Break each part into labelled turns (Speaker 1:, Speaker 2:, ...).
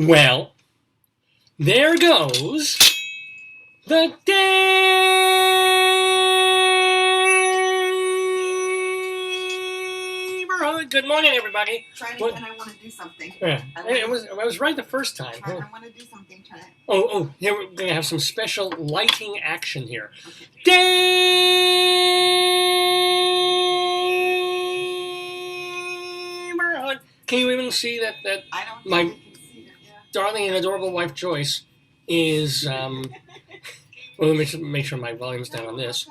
Speaker 1: Well, there goes the Daverhood. Good morning, everybody.
Speaker 2: Try it again. I want to do something.
Speaker 1: Yeah, I was right the first time.
Speaker 2: I want to do something. Try it.
Speaker 1: Oh, here we're going to have some special lighting action here.
Speaker 2: Okay.
Speaker 1: Daverhood. Can you even see that
Speaker 2: I don't
Speaker 1: my
Speaker 2: think you can see it, yeah.
Speaker 1: darling and adorable wife Joyce is well, let me make sure my volume's down on this.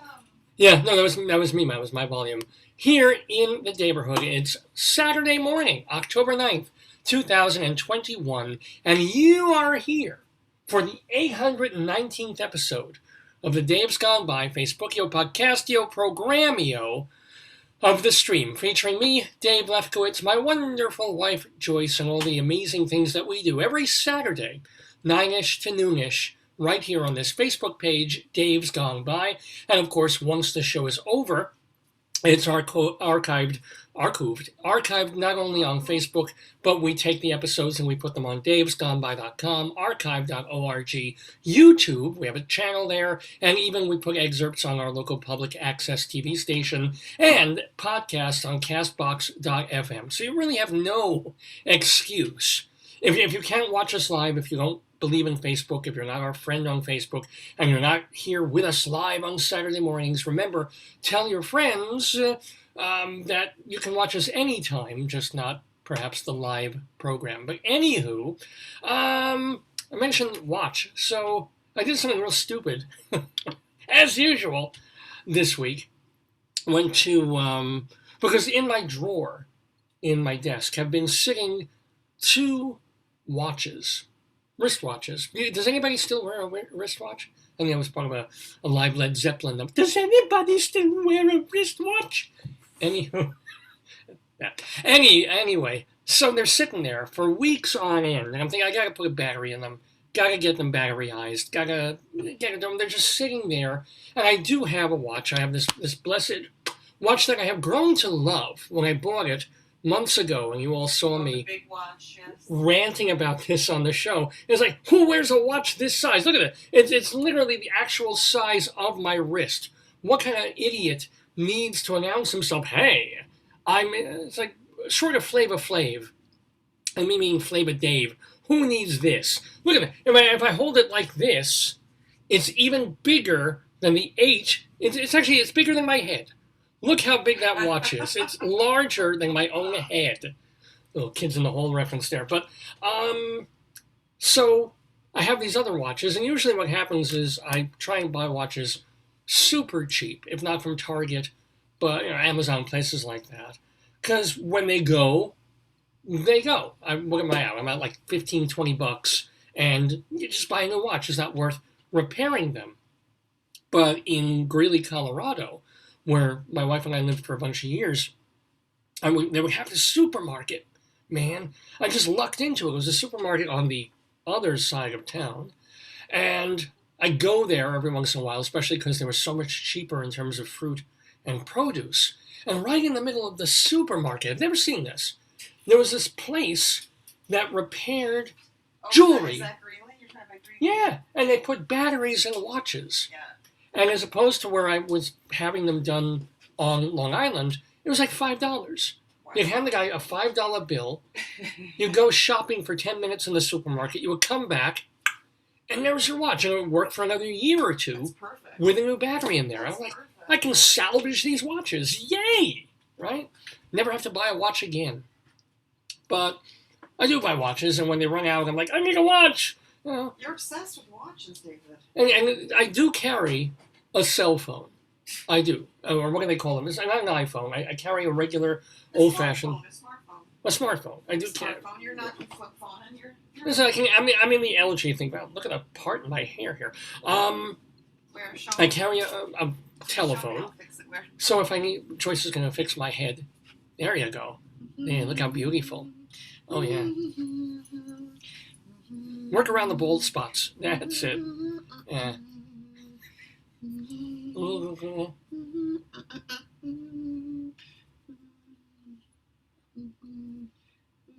Speaker 1: Yeah, no, that was me. That was my volume. Here in the Daverhood, it's Saturday morning, October 9th, 2021, and you are here for the 819th episode of the Dave's Gone By Facebookio Podcastio Programmio of the stream, featuring me, Dave Lefkowitz, my wonderful wife Joyce, and all the amazing things that we do every Saturday, 9ish to noonish, right here on this Facebook page, Dave's Gone By. And of course, once the show is over, it's archived not only on Facebook, but we take the episodes and we put them on davesgoneby.com, archive.org, YouTube, we have a channel there, and even we put excerpts on our local public access TV station, and podcasts on castbox.fm. So you really have no excuse. If you can't watch us live, if you don't believe in Facebook, if you're not our friend on Facebook, and you're not here with us live on Saturday mornings, remember, tell your friends that you can watch us anytime, just not perhaps the live program. But anywho, I mentioned watch, so I did something real stupid, as usual, this week. Went to, because in my drawer, in my desk, have been sitting 2 watches. Wristwatches. Does anybody still wear a wristwatch? I think that was part of a live Led Zeppelin. Does anybody still wear a wristwatch? Anyway, so they're sitting there for weeks on end, and I'm thinking I gotta put a battery in them, gotta get them batteryized, gotta get them. They're just sitting there, and I do have a watch. I have this blessed watch that I have grown to love when I bought it months ago, and you all saw me
Speaker 2: big watch, yes,
Speaker 1: ranting about this on the show. It's like, who wears a watch this size? Look at it. It's literally the actual size of my wrist. What kind of idiot needs to announce himself, hey, it's like, short of Flava Flav, I mean Flava Dave, who needs this? Look at it. If I hold it like this, it's even bigger than the H. It's bigger than my head. Look how big that watch is. It's larger than my own head. Little Kids in the Hole reference there. But, so I have these other watches, and usually what happens is I try and buy watches super cheap, if not from Target, but Amazon, places like that. Because when they go, they go. What am I at? I'm at like $15, $20, and just buying a watch is not worth repairing them. But in Greeley, Colorado, where my wife and I lived for a bunch of years, they would have this supermarket, man. I just lucked into it. It was a supermarket on the other side of town. And I go there every once in a while, especially because they were so much cheaper in terms of fruit and produce. And right in the middle of the supermarket, I've never seen this, there was this place that repaired jewelry.
Speaker 2: Is that Greeley? You're talking about Greeley?
Speaker 1: Yeah, and they put batteries in watches.
Speaker 2: Yeah.
Speaker 1: And as opposed to where I was having them done on Long Island, it was like $5. Wow. You'd hand the guy a $5 bill, you'd go shopping for 10 minutes in the supermarket, you would come back, and there was your watch. And it would work for another year or two with a new battery in there. I'm like, I can salvage these watches. Yay! Right? Never have to buy a watch again. But I do buy watches, and when they run out, I'm like, I need a watch!
Speaker 2: You're obsessed with watches, David.
Speaker 1: And I do carry a cell phone. I do. Or what do they call them? It's not an iPhone. I carry a regular, old-fashioned... A smartphone. I do carry...
Speaker 2: Smartphone. You're not a flip phone, and you're...
Speaker 1: So I'm in the LG thing. Wow, look at the part in my hair here. I carry a telephone. So if I need... Joyce is going to fix my head. There you go. Man, look how beautiful. Oh, yeah. Work around the bald spots. That's it. Yeah.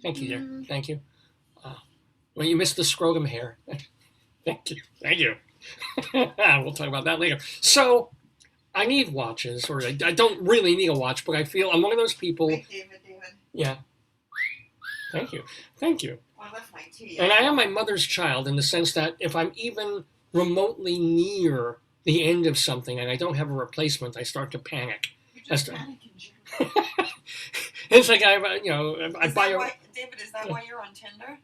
Speaker 1: Thank you, dear. Thank you. Well, you missed the scrotum hair. Thank you. Thank you. We'll talk about that later. So, I need watches, or I don't really need a watch, but I feel I'm one of those people.
Speaker 2: Wait, David.
Speaker 1: Yeah. Thank you. Thank you.
Speaker 2: Well, I left my tea.
Speaker 1: And I am my mother's child in the sense that if I'm even remotely near the end of something and I don't have a replacement, I start to panic.
Speaker 2: You just panicking, Jim.
Speaker 1: It's like I buy a.
Speaker 2: David, is that why you're on Tinder?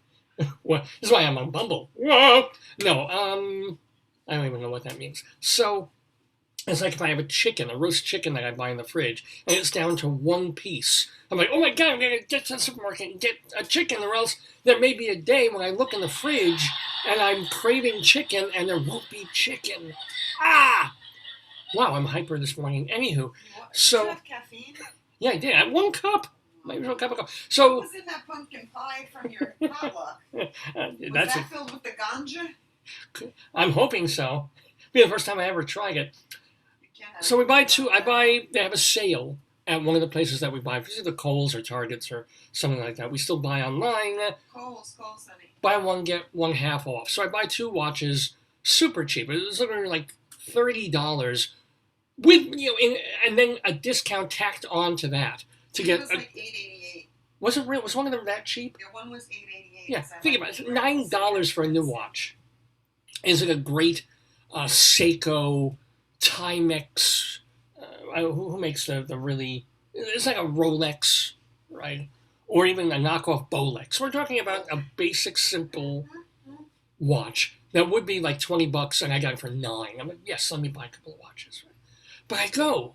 Speaker 1: Well, this is why I'm on Bumble. Whoa! No, I don't even know what that means. So, it's like if I have a roast chicken that I buy in the fridge, and it's down to one piece. I'm like, oh my God, I'm going to get to the supermarket and get a chicken, or else there may be a day when I look in the fridge and I'm craving chicken and there won't be chicken. Ah! Wow, I'm hyper this morning. Anywho, so...
Speaker 2: Did you have caffeine?
Speaker 1: Yeah, I did. I had 1 cup. My usual cup of coffee. So...
Speaker 2: What was in that pumpkin pie from your potluck? Was that filled with the ganja?
Speaker 1: I'm hoping so. It'll be the first time I ever tried it. So we buy 2. They have a sale at one of the places that we buy. If it's either Kohl's or Target's or something like that. We still buy online.
Speaker 2: Kohl's, honey.
Speaker 1: Buy one, get one half off. So I buy 2 watches, super cheap. It was literally like $30 with, and then a discount tacked on to that.
Speaker 2: It was like $8.88.
Speaker 1: Was it real? Was one of them that cheap?
Speaker 2: Yeah, one was $8.88.
Speaker 1: Yeah, think about it. $9 for a new watch. Is it a great Seiko, Timex? Who makes the really? It's like a Rolex, right? Or even a knockoff Bolex. We're talking about a basic, simple watch that would be like $20, and I got it for $9. I'm like, yes, let me buy a couple of watches. Right? But I go,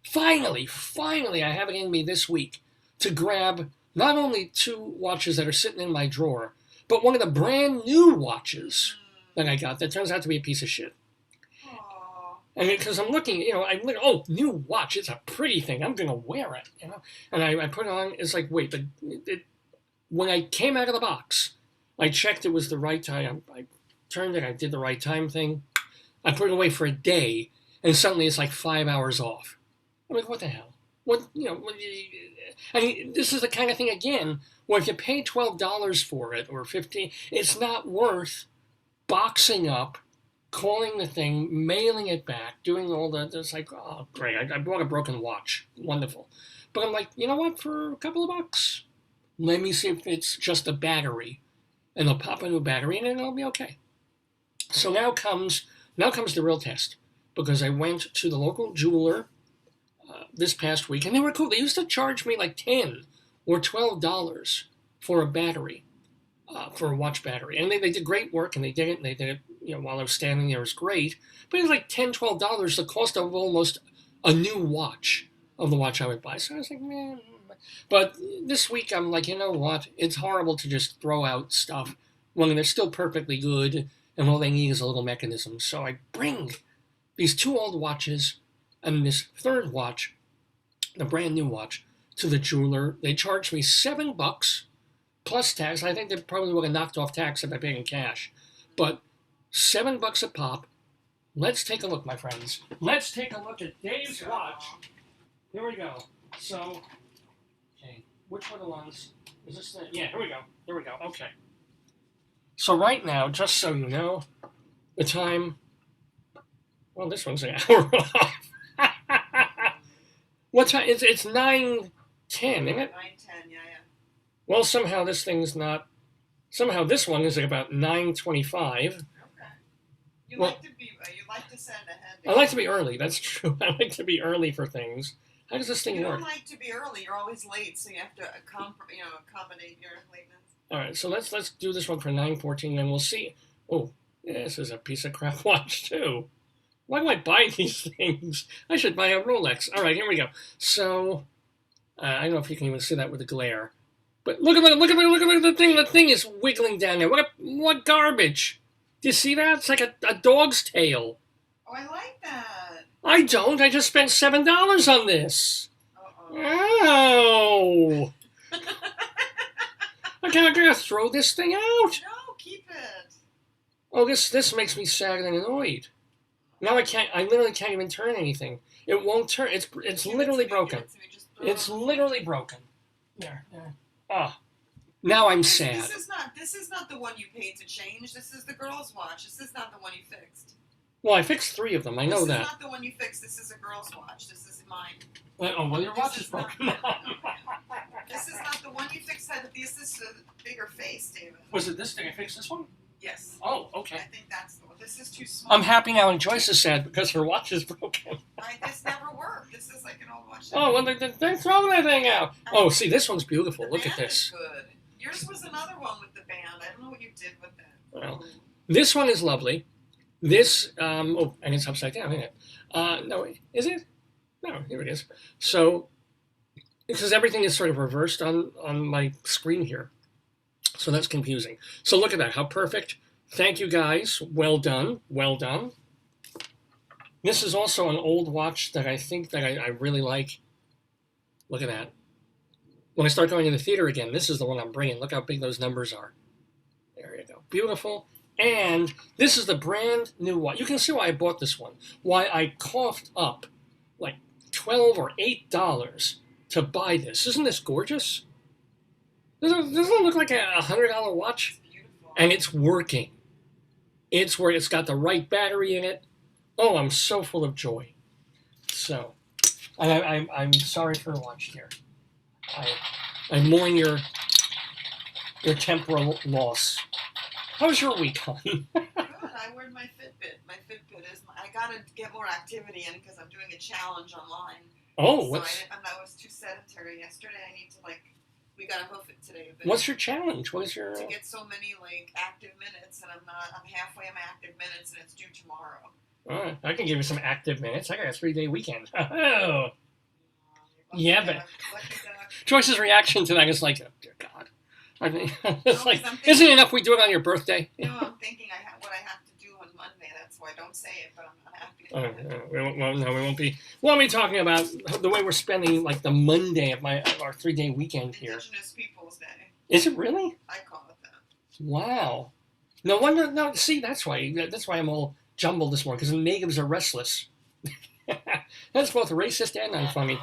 Speaker 1: finally, I have it in me this week to grab not only 2 watches that are sitting in my drawer, but one of the brand new watches that I got that turns out to be a piece of shit. And because I'm looking, new watch, it's a pretty thing. I'm going to wear it, And I put it on, it's like, wait, but when I came out of the box, I checked it was the right time. I turned it, I did the right time thing. I put it away for a day, and suddenly it's like 5 hours off. I'm like, what the hell? This is the kind of thing, again, where if you pay $12 for it, or $15, it's not worth boxing up, calling the thing, mailing it back, doing all that. It's like, oh, great, I bought a broken watch. Wonderful. But I'm like, you know what, for a couple of bucks, let me see if it's just a battery. And they'll pop a new battery in it and it'll be okay. So now comes the real test. Because I went to the local jeweler this past week, and they were cool. They used to charge me like $10 or $12 for a battery, for a watch battery. And they did great work, and they did it, while I was standing there. It was great. But it was like $10, $12, the cost of almost a new watch, of the watch I would buy. So I was like, man. But this week I'm like, you know what? It's horrible to just throw out stuff when they're still perfectly good, and all they need is a little mechanism. So I bring these 2 old watches and this 3rd watch, the brand new watch, to the jeweler. They charged me $7 plus tax. I think they probably would have knocked off tax if I paid in cash. But $7 a pop. Let's take a look, my friends. Let's take a look at Dave's watch. Here we go. So, okay, which one of the ones? Is this the, yeah, here we go. Okay. So right now, just so you know, the time, well, this one's an hour off. What time? It's 9:10, isn't it?
Speaker 2: 9:10, yeah.
Speaker 1: Well, somehow this thing's not. Somehow this one is at about 9:25.
Speaker 2: Okay. You like to send ahead.
Speaker 1: I like to be early. That's true. I like to be early for things. How does this thing work?
Speaker 2: You don't like to be early. You're always late, so you have to accommodate your lateness.
Speaker 1: All right, so let's do this one for 9:14, and we'll see. Oh, yeah, this is a piece of crap watch too. Why do I buy these things? I should buy a Rolex. All right, here we go. So, I don't know if you can even see that with the glare, but look at the thing. The thing is wiggling down there. What garbage? Do you see that? It's like a dog's tail.
Speaker 2: Oh, I like that.
Speaker 1: I don't. I just spent $7 on this.
Speaker 2: Uh-oh.
Speaker 1: Oh. I gotta throw this thing out.
Speaker 2: No, keep it.
Speaker 1: Oh, this makes me sad and annoyed. Now I literally can't even turn anything. It won't turn. It's literally broken. It's literally broken. There. Ah. Now I'm sad.
Speaker 2: This is not the one you paid to change. This is the girl's watch. This is not the one you fixed.
Speaker 1: Well, I fixed 3 of them. I know that.
Speaker 2: This is not the one you fixed. This is a girl's watch. This is mine.
Speaker 1: Well, your watch is broken.
Speaker 2: This is not the one you fixed. This is a bigger face, David.
Speaker 1: Was it this thing? I fixed this one?
Speaker 2: Yes.
Speaker 1: Oh, okay.
Speaker 2: I think that's the one. This is too small.
Speaker 1: I'm happy now, and Joyce is sad because her watch is broken.
Speaker 2: This never worked. This is like an old watch.
Speaker 1: Oh, well, then throw that thing out. Oh, see, this one's beautiful. Look at this.
Speaker 2: Good. Yours was another one with the band. I don't know what you did with that.
Speaker 1: Well, this one is lovely. This, and it's upside down, isn't it? No, is it? No, here it is. So, because everything is sort of reversed on my screen here. So that's confusing. So look at that. How perfect. Thank you, guys. Well done. Well done. This is also an old watch that I think that I really like. Look at that. When I start going to the theater again, this is the one I'm bringing. Look how big those numbers are. There you go. Beautiful. And this is the brand new watch. You can see why I bought this one. Why I coughed up like $12 or $8 to buy this. Isn't this gorgeous? Doesn't it look like a $100 watch?
Speaker 2: It's beautiful.
Speaker 1: And it's working. It's where it's got the right battery in it. Oh, I'm so full of joy. So, I'm sorry for the watch, dear. I mourn your temporal loss. How's your week, hon?
Speaker 2: Good. I wear my Fitbit. My Fitbit is. I gotta get more activity in because I'm doing a challenge online.
Speaker 1: Oh,
Speaker 2: so I was too sedentary yesterday. I need to we gotta hoof it today.
Speaker 1: What's your challenge? What is your?
Speaker 2: To get so many active minutes, and I'm halfway in my active minutes, and it's due tomorrow.
Speaker 1: All right, I can give you some active minutes. I got a 3-day weekend. Oh. Yeah, but Joyce's reaction to that is like, oh, dear God. I mean, it's isn't it enough we do it on your birthday?
Speaker 2: No, I'm thinking what I have to do on Monday. That's why I don't say it, but I'm not happy to
Speaker 1: we won't be. We'll be talking about the way we're spending the Monday of our 3-day weekend here.
Speaker 2: Indigenous Peoples Day.
Speaker 1: Is it really?
Speaker 2: I call it that.
Speaker 1: Wow. No wonder. No, see, that's why I'm all jumbled this morning because the natives are restless. That's both racist and unfunny.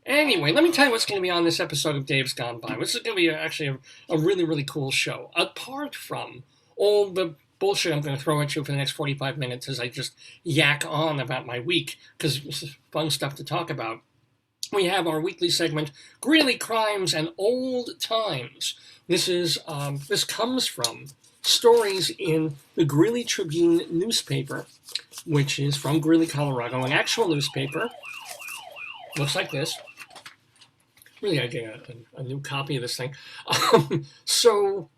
Speaker 1: Anyway, let me tell you what's going to be on this episode of Dave's Gone By. This is going to be actually a really, really cool show. Apart from all the bullshit I'm going to throw at you for the next 45 minutes as I just yak on about my week, because this is fun stuff to talk about. We have our weekly segment, Greeley Crimes and Old Times. This comes from stories in the Greeley Tribune newspaper, which is from Greeley, Colorado, an actual newspaper. Looks like this. Really, I get a new copy of this thing. So,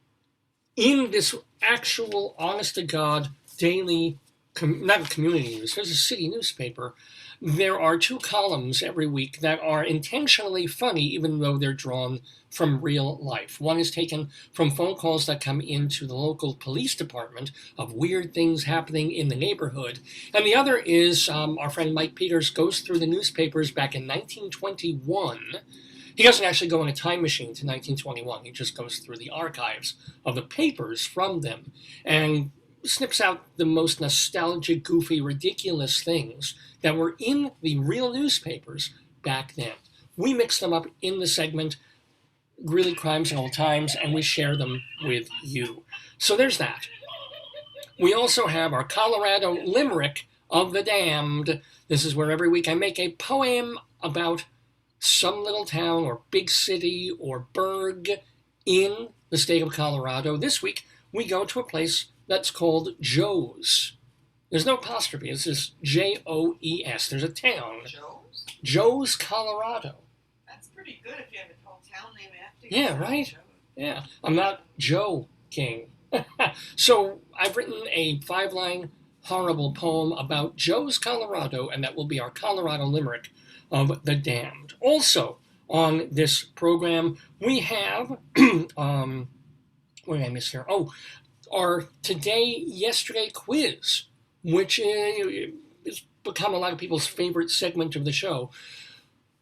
Speaker 1: in this actual, honest-to-God, daily, not community news, there's a city newspaper, there are 2 columns every week that are intentionally funny, even though they're drawn from real life. One is taken from phone calls that come into the local police department of weird things happening in the neighborhood. And the other is our friend Mike Peters goes through the newspapers back in 1921. He doesn't actually go in a time machine to 1921. He just goes through the archives of the papers from them and snips out the most nostalgic, goofy, ridiculous things that were in the real newspapers back then. We mix them up in the segment Greeley Crimes and Old Times, and we share them with you. So there's that. We also have our Colorado Limerick of the Damned. This is where every week I make a poem about some little town or big city or burg in the state of Colorado. This week we go to a place that's called Joe's. There's no apostrophe. It's just Joes. There's a town.
Speaker 2: Joe's?
Speaker 1: Joe's, Colorado.
Speaker 2: That's pretty good if you have a whole town name after you.
Speaker 1: Yeah, right? Yeah. I'm not Joe King. So I've written a 5-line horrible poem about Joe's, Colorado, and that will be our Colorado Limerick of the Damned. Also on this program, we have, what did I miss here? Oh, our Today-Yesterday quiz, which has become a lot of people's favorite segment of the show.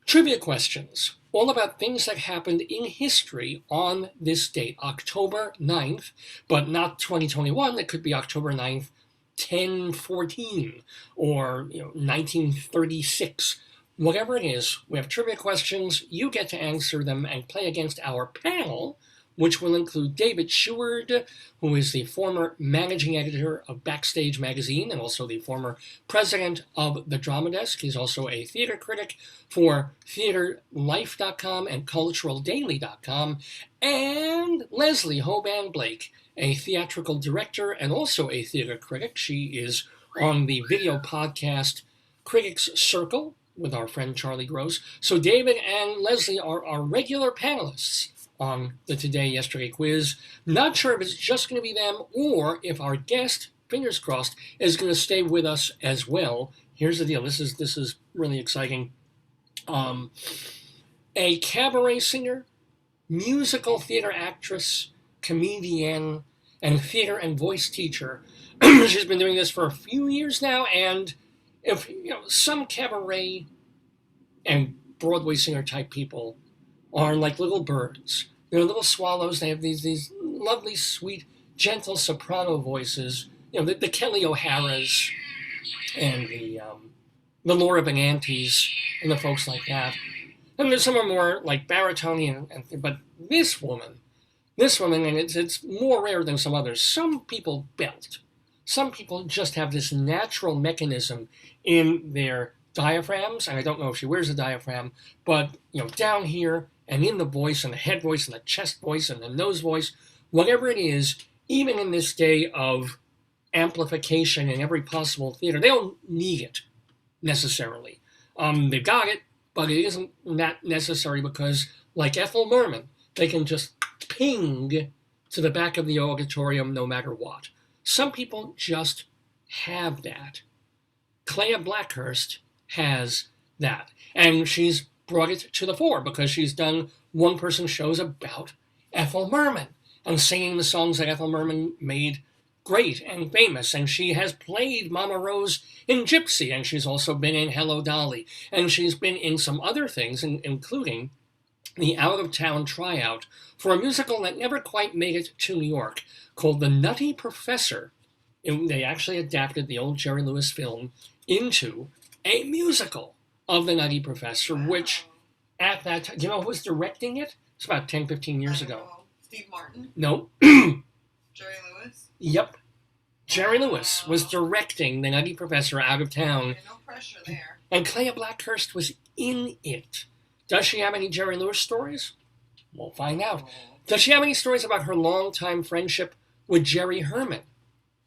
Speaker 1: Trivia questions, all about things that happened in history on this date, October 9th, but not 2021. It could be October 9th, 1014, or 1936. Whatever it is, we have trivia questions. You get to answer them and play against our panel, which will include David Sheward, who is the former managing editor of Backstage Magazine and also the former president of the Drama Desk. He's also a theater critic for TheaterLife.com and CulturalDaily.com. And Leslie Hoban Blake, a theatrical director and also a theater critic. She is on the video podcast Critics Circle with our friend Charlie Gross. So David and Leslie are our regular panelists on the Today Yesterday quiz. Not sure if it's just going to be them or if our guest, fingers crossed, is going to stay with us as well. Here's the deal. This is really exciting. A cabaret singer, musical theater actress, comedian, and theater and voice teacher. She's been doing this for a few years now, and if some cabaret and Broadway singer type people are like little birds. They're little swallows. They have these lovely, sweet, gentle soprano voices. The Kelly O'Haras and the Laura Benantes and the folks like that. And there's some are more like baritone, but this woman, and it's more rare than some others. Some people belt. Some people just have this natural mechanism in their diaphragms, and I don't know if she wears a diaphragm, but down here and in the voice and the head voice and the chest voice and the nose voice, whatever it is, even in this day of amplification in every possible theater, they don't need it necessarily. They've got it, but it isn't that necessary because, like Ethel Merman, they can just ping to the back of the auditorium no matter what. Some people just have that. Klea Blackhurst has that. And she's brought it to the fore because she's done one-person shows about Ethel Merman and singing the songs that Ethel Merman made great and famous. And she has played Mama Rose in Gypsy, and she's also been in Hello, Dolly. And she's been in some other things, including the out-of-town tryout for a musical that never quite made it to New York called The Nutty Professor. They actually adapted the old Jerry Lewis film into a musical of The Nutty Professor, which at that time, who was directing it? It's about 10, 15 years ago.
Speaker 2: Steve Martin?
Speaker 1: No.
Speaker 2: Jerry Lewis?
Speaker 1: Yep. Jerry Lewis was directing The Nutty Professor out of town.
Speaker 2: No pressure there.
Speaker 1: And Klea Blackhurst was in it. Does she have any Jerry Lewis stories? We'll find out. Does she have any stories about her longtime friendship with Jerry Herman?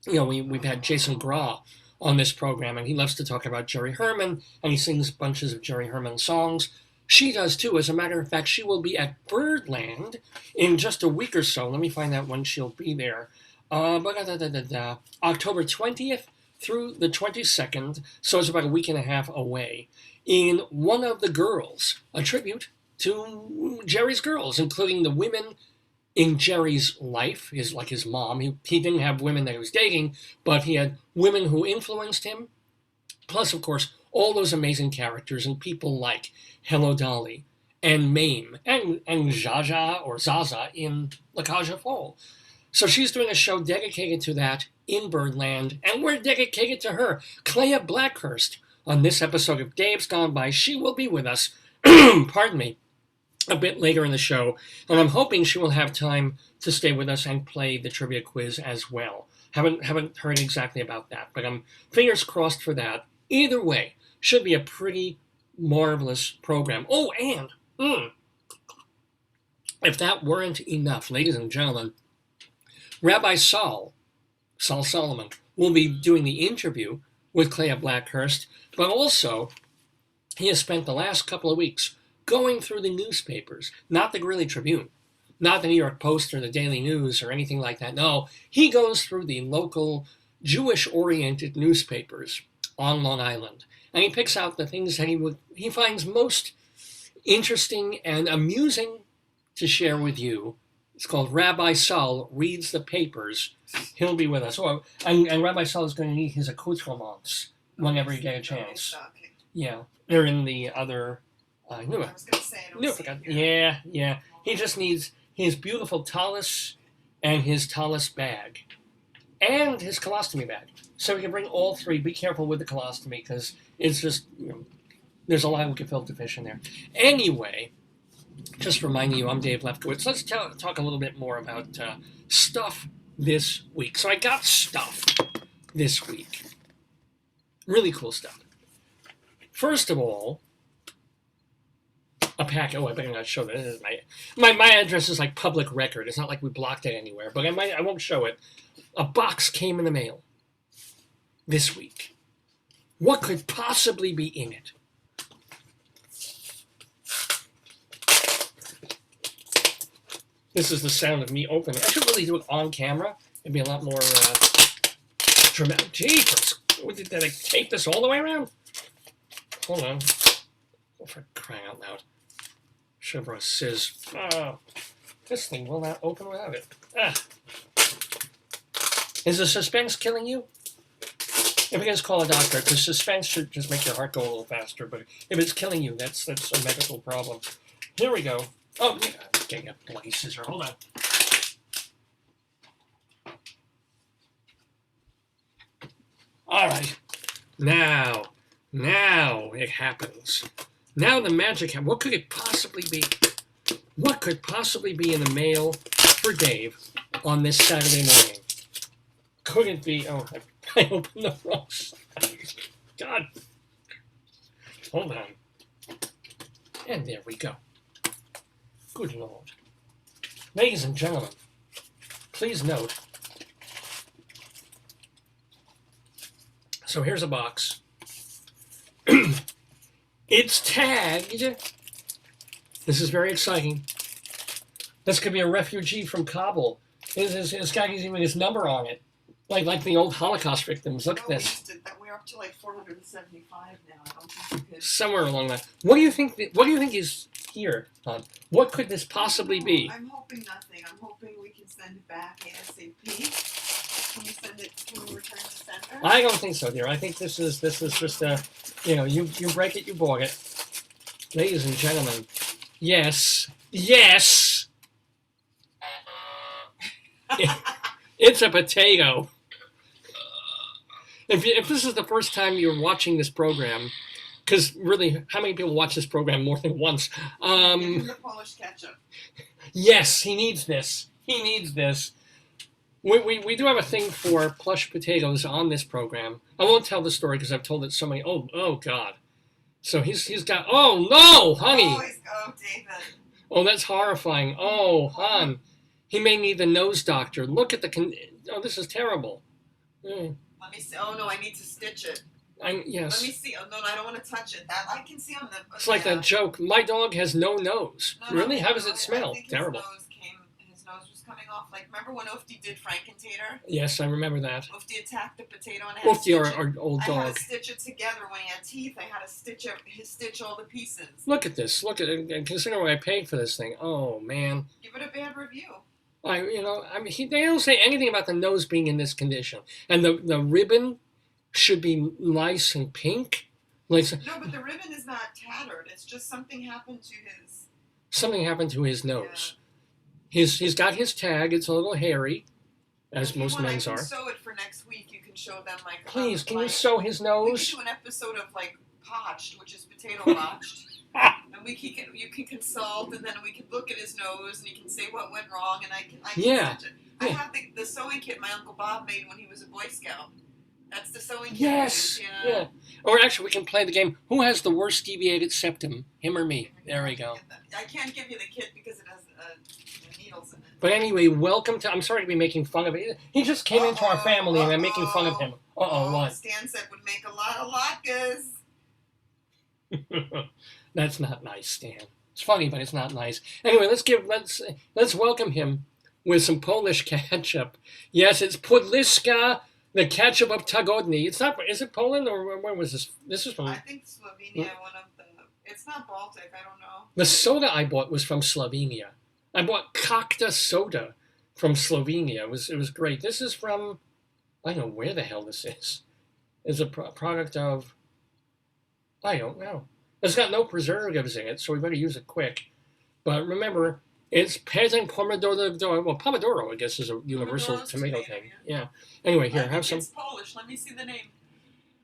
Speaker 1: We've had Jason Graw on this program, and he loves to talk about Jerry Herman, and he sings bunches of Jerry Herman songs. She does too. As a matter of fact, she will be at Birdland in just a week or so. Let me find out when she'll be there. October 20th through the 22nd, so it's about a week and a half away, in One of the Girls, a tribute to Jerry's girls, including the women in Jerry's life, his mom. He didn't have women that he was dating, but he had women who influenced him. Plus, of course, all those amazing characters and people like Hello, Dolly and Mame and Zsa or Zaza in La Cage aux Folles. So she's doing a show dedicated to that in Birdland, and we're dedicated to her, Klea Blackhurst. On this episode of Dave's Gone By, she will be with us, pardon me, a bit later in the show, and I'm hoping she will have time to stay with us and play the trivia quiz as well. Haven't heard exactly about that, but I'm fingers crossed for that. Either way, should be a pretty marvelous program. Oh, and if that weren't enough, ladies and gentlemen, Rabbi Saul Solomon, will be doing the interview with Klea Blackhurst, but also he has spent the last couple of weeks going through the newspapers, not the Greeley Tribune, not the New York Post or the Daily News or anything like that. No, he goes through the local Jewish-oriented newspapers on Long Island, and he picks out the things that he finds most interesting and amusing to share with you. It's called Rabbi Saul Reads the Papers. He'll be with us. And Rabbi Saul is going to need his accoutrements whenever you get a chance. Yeah, they're in the other... I knew it.
Speaker 2: I was going to say it.
Speaker 1: I forgot. Yeah. He just needs his beautiful tallis and his tallis bag. And his colostomy bag. So we can bring all three. Be careful with the colostomy because it's just, there's a lot of gefilte fish in there. Anyway, Just reminding you, I'm Dave Lefkowitz. Let's talk a little bit more about stuff this week. So I got stuff this week. Really cool stuff. First of all, a packet. Oh, I better not show that. This is my address is like public record. It's not like we blocked it anywhere, but I won't show it. A box came in the mail this week. What could possibly be in it? This is the sound of me opening. I should really do it on camera. It'd be a lot more dramatic. Jeepers. Did I tape this all the way around? Hold on. Oh, for crying out loud. Should have brought a sizz. Oh, this thing will not open without it. Ah. Is the suspense killing you? If you guys call a doctor, because suspense should just make your heart go a little faster. But if it's killing you, that's a medical problem. Here we go. Oh, yeah. Getting a bloody scissor. Hold on. All right. Now it happens. Now the magic happens. What could it possibly be? What could possibly be in the mail for Dave on this Saturday morning? Could it be? Oh, I opened the wrong side. God. Hold on. And there we go. Good Lord. Ladies and gentlemen, please note. So here's a box. It's tagged. This is very exciting. This could be a refugee from Kabul. This guy has even his number on it. Like the old Holocaust victims. Look at this.
Speaker 2: We're up to like 475 now. I don't think we could.
Speaker 1: Somewhere along that. What do you think is here, Todd? What could this possibly be?
Speaker 2: I'm hoping nothing. I'm hoping we can send it back ASAP. Can you send it? Can we return to sender?
Speaker 1: I don't think so, dear. I think this is just a, you break it, you bought it. Ladies and gentlemen, yes, it's a potato. If this is the first time you're watching this program, because really, how many people watch this program more than once?
Speaker 2: Give him the Polish ketchup.
Speaker 1: Yes, he needs this. He needs this. We do have a thing for plush potatoes on this program. I won't tell the story because I've told it so many. Oh God. So he's got. Oh no, honey.
Speaker 2: Oh, David.
Speaker 1: Oh, that's horrifying. Oh, hon. He may need the nose doctor. Look at the. Oh, this is terrible. Mm.
Speaker 2: Let me see. Oh no, I need to stitch it.
Speaker 1: Yes.
Speaker 2: Let me see. Oh no, I don't want to touch it. That I can see on the.
Speaker 1: It's like that joke. My dog has no nose.
Speaker 2: No,
Speaker 1: really? How does it smell?
Speaker 2: I think
Speaker 1: Terrible.
Speaker 2: His nose was coming off. Like, remember when Oofty did Frankentater?
Speaker 1: Yes, I remember that.
Speaker 2: Oofty attacked the potato and I had
Speaker 1: Oofty, our old dog.
Speaker 2: I had to stitch it together. When he had teeth, I had to stitch all the pieces.
Speaker 1: Look at this. Look at it. And consider what I paid for this thing. Oh man.
Speaker 2: Give it a bad review.
Speaker 1: They don't say anything about the nose being in this condition, and the ribbon should be nice and pink.
Speaker 2: No, but the ribbon is not tattered. It's just something happened to his.
Speaker 1: Something happened to his nose. Yeah. He's got his tag. It's a little hairy, as most men's are.
Speaker 2: I can sew it for next week. You can show them like.
Speaker 1: Please, can you sew his nose?
Speaker 2: We can do an episode of like Potched, which is potato potched. And you can consult, and then we can look at his nose, and he can say what went wrong, and I can stitch it. I have the sewing kit my Uncle Bob made when he was a Boy Scout. That's the sewing kit.
Speaker 1: Yes. Yeah. Or actually, we can play the game. Who has the worst deviated septum? Him or me? There we go.
Speaker 2: I can't give you the kit because it has needles in it.
Speaker 1: But anyway, welcome to. I'm sorry to be making fun of it. He just came into our family, and I'm making fun of him. What?
Speaker 2: Stan said would make a lot of latkes.
Speaker 1: That's not nice, Stan. It's funny, but it's not nice. Anyway, let's welcome him with some Polish ketchup. Yes, it's Podliska, the ketchup of Tagodny. It's not. Is it Poland or where was this? This is from.
Speaker 2: I think Slovenia. It's not Baltic. I don't know.
Speaker 1: The soda I bought was from Slovenia. I bought Kakta soda from Slovenia. It was great. This is from. I don't know where the hell this is. It's a product of. I don't know. It's got no preservatives in it, so we better use it quick. But remember, it's Peasant Pomodoro. Well, Pomodoro, I guess, is a universal tomato thing. Yeah. Anyway, here, have some.
Speaker 2: It's Polish. Let me see the name.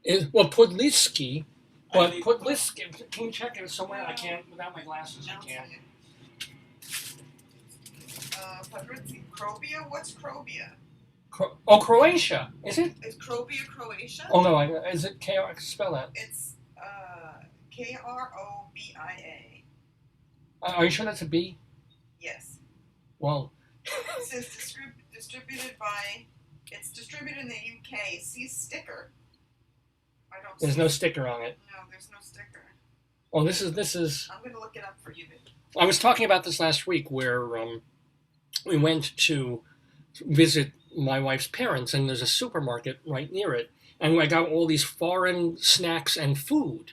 Speaker 1: Podliski. But Podliski, can you check it somewhere? I can't, without my glasses, I can't.
Speaker 2: Patrizzi, Krobia? What's Krobia?
Speaker 1: Croatia. Is it?
Speaker 2: Is Krobia Croatia?
Speaker 1: Oh, no. Is it K-R? Spell that.
Speaker 2: It's Krobia.
Speaker 1: Are you sure that's a B?
Speaker 2: Yes.
Speaker 1: Well.
Speaker 2: It says distributed by... It's distributed in the UK. See sticker. I don't
Speaker 1: There's
Speaker 2: see
Speaker 1: no sticker on it.
Speaker 2: No, there's no sticker.
Speaker 1: Oh, this is...
Speaker 2: I'm going to look it up for you.
Speaker 1: I was talking about this last week where we went to visit my wife's parents, and there's a supermarket right near it. And I got all these foreign snacks and food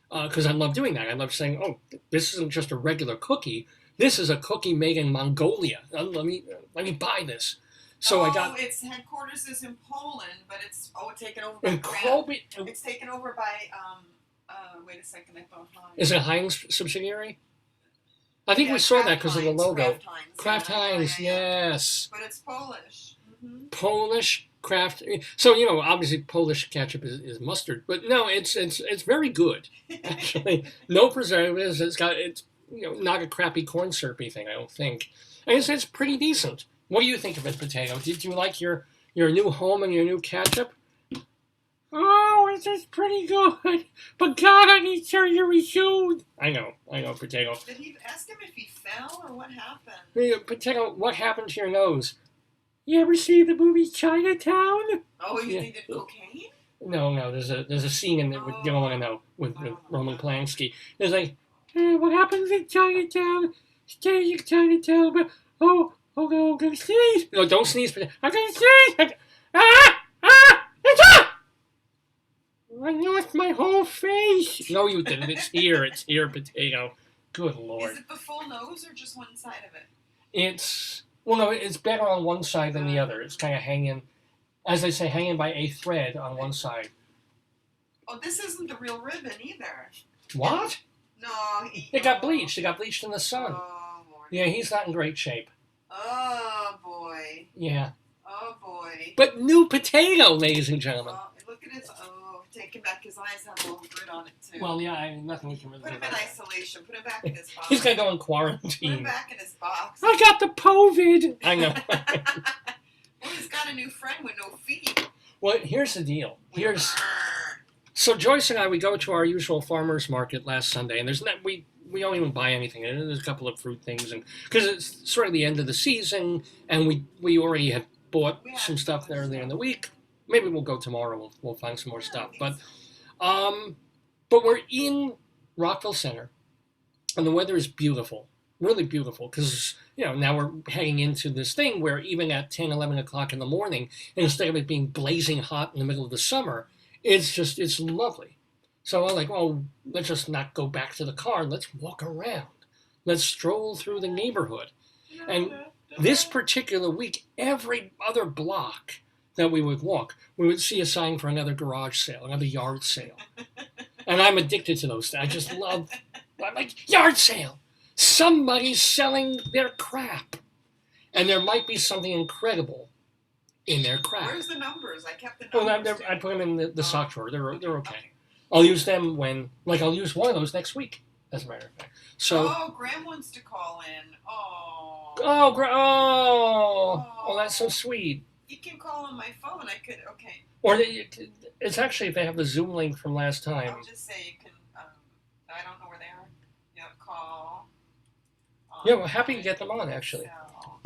Speaker 1: because I love doing that. I love saying, oh, this isn't just a regular cookie. This is a cookie made in Mongolia. Let me buy this. So I got.
Speaker 2: Its headquarters is in Poland, but it's taken over by. It's taken over by. Wait a second, I thought Heinz.
Speaker 1: Is it a Heinz subsidiary? I think we saw that because of the logo. Kraft Heinz, yes.
Speaker 2: But it's Polish. Mm-hmm.
Speaker 1: Polish Kraft. So obviously Polish ketchup is mustard, but no, it's very good. Actually, no preservatives. It's not a crappy corn syrupy thing. I don't think. And it's pretty decent. What do you think of it, Potato? Did you like your new home and your new ketchup? Oh, it's just pretty good. But God, I need surgery soon. I know, Potato.
Speaker 2: Did he ask him if he fell or what happened?
Speaker 1: Potato, what happened to your nose? You ever see the movie Chinatown?
Speaker 2: Oh, you think did cocaine?
Speaker 1: No. There's a scene in there. You don't want to know with Roman Polanski. There's like, what happens in Chinatown? Stay in Chinatown, but oh no, I'm gonna sneeze. No, don't sneeze. I'm gonna sneeze. I lost my whole face. No, you didn't. It's here, Potato. Good Lord.
Speaker 2: Is it the full nose or just one side of it?
Speaker 1: It's better on one side than the other. It's kind of hanging, as they say, hanging by a thread on one side.
Speaker 2: Oh, this isn't the real ribbon either.
Speaker 1: What?
Speaker 2: No.
Speaker 1: It got bleached. It got bleached in the sun.
Speaker 2: Oh, Lord.
Speaker 1: Yeah, he's not in great shape.
Speaker 2: Oh, boy.
Speaker 1: Yeah.
Speaker 2: Oh, boy.
Speaker 1: But new Potato, ladies and gentlemen.
Speaker 2: Look at his... taking back his eyes have a little grit on it, too.
Speaker 1: Well, yeah, nothing we can really do.
Speaker 2: Put him in isolation. Put him back in his box.
Speaker 1: He's going to go in
Speaker 2: Put
Speaker 1: quarantine.
Speaker 2: him back in his box.
Speaker 1: I got the COVID. I know.
Speaker 2: Well, he's got a new friend with no feet.
Speaker 1: Well, here's the deal. So Joyce and I, we go to our usual farmer's market last Sunday, and we don't even buy anything. There's a couple of fruit things, and because it's sort of the end of the season, and we already had bought some stuff there earlier in the week. Maybe we'll go tomorrow. We'll find some more stuff. But we're in Rockville Center, and the weather is beautiful, really beautiful. Because now we're heading into this thing where even at 10, 11 o'clock in the morning, instead of it being blazing hot in the middle of the summer, it's lovely. So I'm like, well, let's just not go back to the car. Let's walk around. Let's stroll through the neighborhood. And this particular week, every other block that we would walk, we would see a sign for another garage sale, another yard sale. And I'm addicted to those. I'm like, yard sale. Somebody's selling their crap. And there might be something incredible in their crap.
Speaker 2: Where's the numbers? I kept the numbers.
Speaker 1: Well, I put them in the sock drawer. They're okay. I'll use them I'll use one of those next week, as a matter of fact. So.
Speaker 2: Graham wants to call in.
Speaker 1: Oh, that's so sweet.
Speaker 2: You can call on my phone. I could, okay.
Speaker 1: Or it's actually, if they have the Zoom link from last time.
Speaker 2: I'll just say you can, I don't know where they are. Yeah, call.
Speaker 1: Yeah, we're happy to get them on, actually.
Speaker 2: So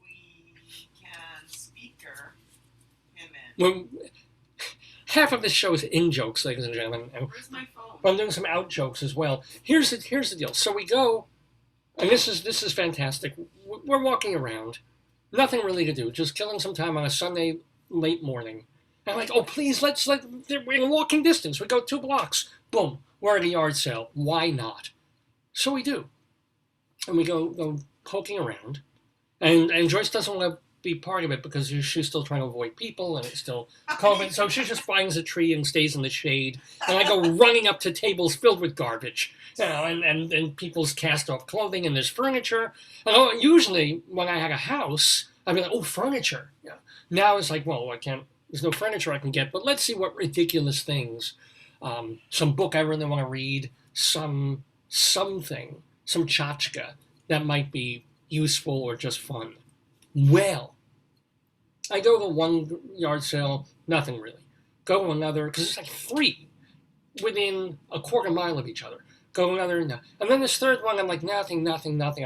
Speaker 2: we can speaker him in.
Speaker 1: Well, half of this show is in jokes, ladies and gentlemen.
Speaker 2: Where's my phone?
Speaker 1: I'm doing some out jokes as well. Here's the deal. So we go, and this is fantastic. We're walking around. Nothing really to do, just killing some time on a Sunday late morning. And I'm like, oh, please, we're in walking distance. We go 2 blocks. Boom, we're at a yard sale. Why not? So we do. And we go poking around. And Joyce doesn't want to be part of it because she's still trying to avoid people and it's still COVID. So she just finds a tree and stays in the shade. And I go running up to tables filled with garbage. And people's cast-off clothing, and there's furniture. And usually, when I had a house, I'd be like, oh, furniture. Yeah. Now it's like, well, there's no furniture I can get, but let's see what ridiculous things. Some book I really want to read, something, some tchotchke that might be, useful or just fun. Well, I go to one yard sale, nothing really. Go to another, because it's like 3 within a quarter mile of each other. Go to another, no. And then this third one, I'm like, nothing. I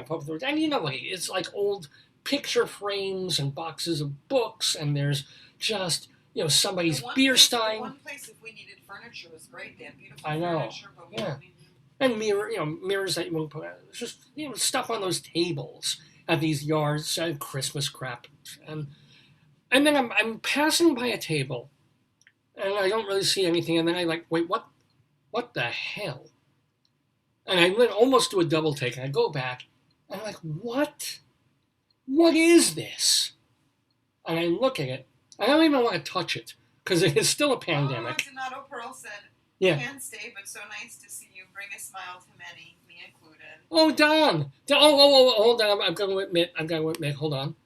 Speaker 1: pop through it. And you know what? It's like old picture frames and boxes of books, and there's just, somebody's beer stein.
Speaker 2: The one place if we needed furniture was great. They had beautiful
Speaker 1: I know.
Speaker 2: furniture, but
Speaker 1: And mirrors that you want to put out. It's just, stuff on those tables at these yards, Christmas crap. And then I'm passing by a table, and I don't really see anything, and then I like, wait, what the hell? And I almost do a double take, and I go back, and I'm like, what? What is this? And I look at it, and I don't even want to touch it, because it is still a pandemic.
Speaker 2: Donato Pearl said, can't stay, but so nice to see you. Bring a smile to many, me included.
Speaker 1: Oh, Don! Hold on, I'm going to admit, hold on.
Speaker 2: Okay.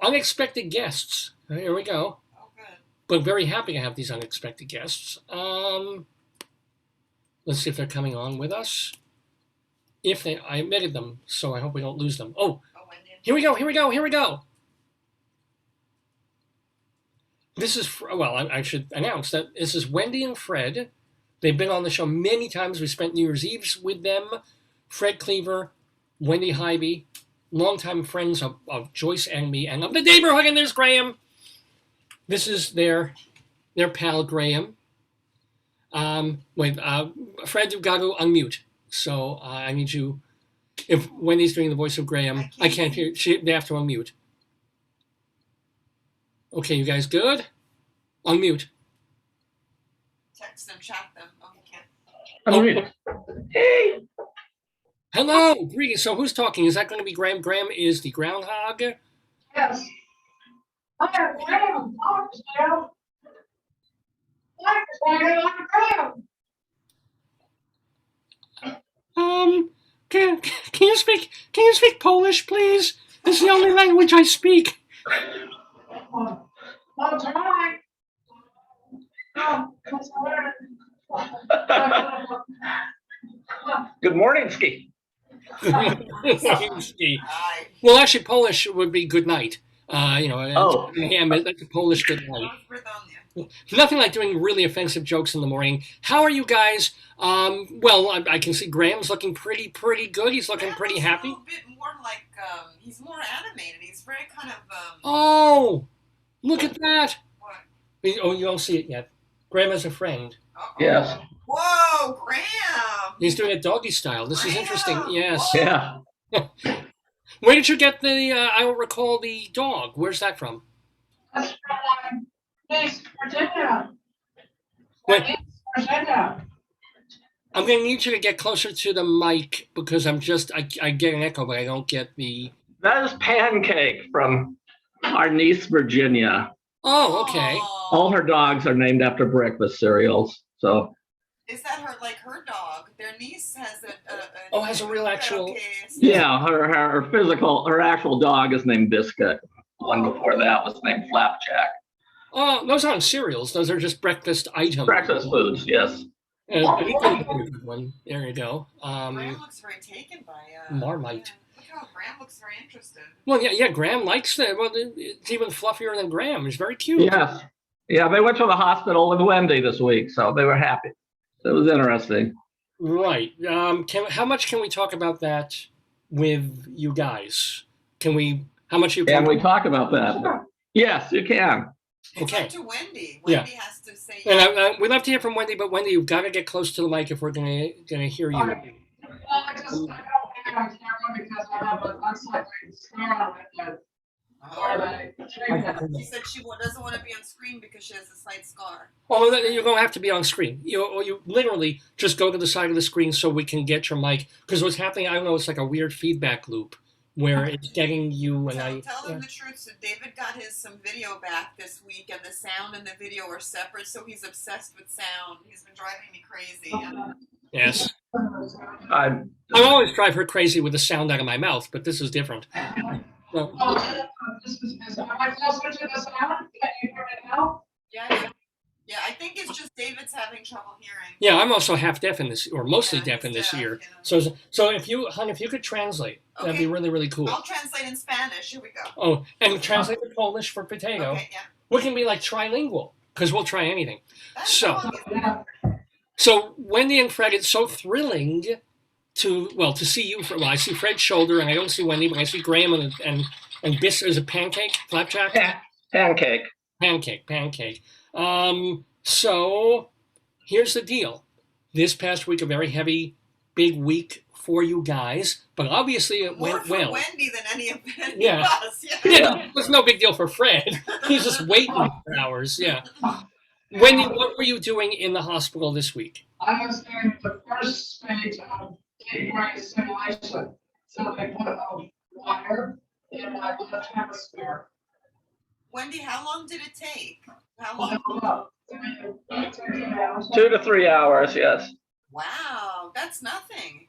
Speaker 1: Unexpected guests. Here we go.
Speaker 2: Oh, good.
Speaker 1: But very happy to have these unexpected guests. Let's see if they're coming on with us. I admitted them, so I hope we don't lose them. Oh,
Speaker 2: Wendy.
Speaker 1: Here we go. This is, I should announce that this is Wendy and Fred. They've been on the show many times. We spent New Year's Eves with them. Fred Cleaver, Wendy Highby, longtime friends of Joyce and me, and of the Daverhood, and there's Graham. This is their pal, Graham. Fred, you've got to unmute. So I need you, if Wendy's doing the voice of Graham, I can't hear, they have to unmute. Okay, you guys good? Unmute.
Speaker 2: Text them, chat them. Oh, you can't.
Speaker 3: Unmute. Hey!
Speaker 1: Hello, greetings. So who's talking? Is that going to be Graham? Graham is the groundhog?
Speaker 3: Yes. Hi, Graham.
Speaker 1: Can you speak Polish, please? This is the only language I speak.
Speaker 3: I'll try. Good morning, Ski.
Speaker 2: Hi.
Speaker 1: Well, actually, Polish would be good night. That's a Polish good night. Nothing like doing really offensive jokes in the morning. How are you guys? I can see Graham's looking pretty good. He's looking pretty happy.
Speaker 2: A little bit more like he's more animated. He's very kind of.
Speaker 1: Oh, look at that!
Speaker 2: What?
Speaker 1: Oh, you don't see it yet. Graham has a friend.
Speaker 2: Uh-oh.
Speaker 3: Yes.
Speaker 2: Whoa, Graham!
Speaker 1: He's doing it doggy style. This is interesting. Yes.
Speaker 3: Yeah.
Speaker 1: Where did you get the? I don't recall the dog. Where's that from?
Speaker 3: That's from East Virginia.
Speaker 1: Wait.
Speaker 3: East Virginia.
Speaker 1: I'm going to need you to get closer to the mic because I get an echo, but I don't get the.
Speaker 3: That is Pancake from our niece, Virginia.
Speaker 1: Oh, okay.
Speaker 3: All her dogs are named after breakfast cereals. So.
Speaker 2: Is that her dog? Their niece has
Speaker 1: has a real actual.
Speaker 2: Okay.
Speaker 3: Yeah, her actual dog is named Biscuit. One before that was named Flapjack.
Speaker 1: Oh, those aren't cereals. Those are just breakfast items.
Speaker 3: Breakfast foods, yes.
Speaker 1: Good one. There you go.
Speaker 2: Graham looks very taken by
Speaker 1: Marmite.
Speaker 2: Yeah. Look how Graham looks very interested.
Speaker 1: Well, yeah. Graham likes that. Well, it's even fluffier than Graham. He's very cute.
Speaker 3: Yes. Yeah, they went to the hospital with Wendy this week, so they were happy. It was interesting.
Speaker 1: Right. How much can we talk about that with you guys? How much you
Speaker 3: can we talk about that? Yes, you can.
Speaker 2: It's
Speaker 1: Okay.
Speaker 2: up to Wendy. Wendy has to say.
Speaker 1: And we'd love to hear from Wendy, but Wendy, you've got to get close to the mic if we're gonna hear you.
Speaker 3: Well, I don't have a camera because I have an unsightly scar on it.
Speaker 2: She said she doesn't want to be on screen because she has a slight scar.
Speaker 1: Oh, you're going to have to be on screen. You literally just go to the side of the screen so we can get your mic. Because what's happening, I don't know, it's like a weird feedback loop where it's getting you and
Speaker 2: Tell them the truth. So David got some video back this week, and the sound and the video are separate. So he's obsessed with sound. He's been driving me crazy.
Speaker 1: Yes.
Speaker 3: I
Speaker 1: always drive her crazy with the sound out of my mouth, but this is different. Well,
Speaker 3: am I closer to the sound? Can you hear me now?
Speaker 2: Yeah, I think it's just David's having trouble hearing.
Speaker 1: Yeah, I'm also half deaf in this, or mostly deaf in this year.
Speaker 2: You know.
Speaker 1: So if you could translate, That'd be really, really cool.
Speaker 2: I'll translate in Spanish. Here we go.
Speaker 1: Oh, and translate the Polish for potato.
Speaker 2: Okay, yeah.
Speaker 1: We can be like trilingual because we'll try anything.
Speaker 2: That's
Speaker 1: So Wendy and Fred, it's so thrilling to see you. I see Fred's shoulder, and I don't see Wendy, but I see Graham and Bis. Is it pancake, flapjack?
Speaker 3: Pancake.
Speaker 1: Pancake. So here's the deal. This past week, a very heavy, big week for you guys, but obviously it
Speaker 2: More
Speaker 1: went
Speaker 2: for
Speaker 1: well.
Speaker 2: Wendy than any of us.
Speaker 1: Yeah, it was no big deal for Fred. He's just waiting for hours. Yeah. Wendy, what were you doing in the hospital this week?
Speaker 4: I was doing the first stage of deep brain stimulation. So they put a wire in my left hemisphere.
Speaker 2: Wendy, how long did it take? How long?
Speaker 3: 2 to 3 hours, yes.
Speaker 2: Wow, that's nothing.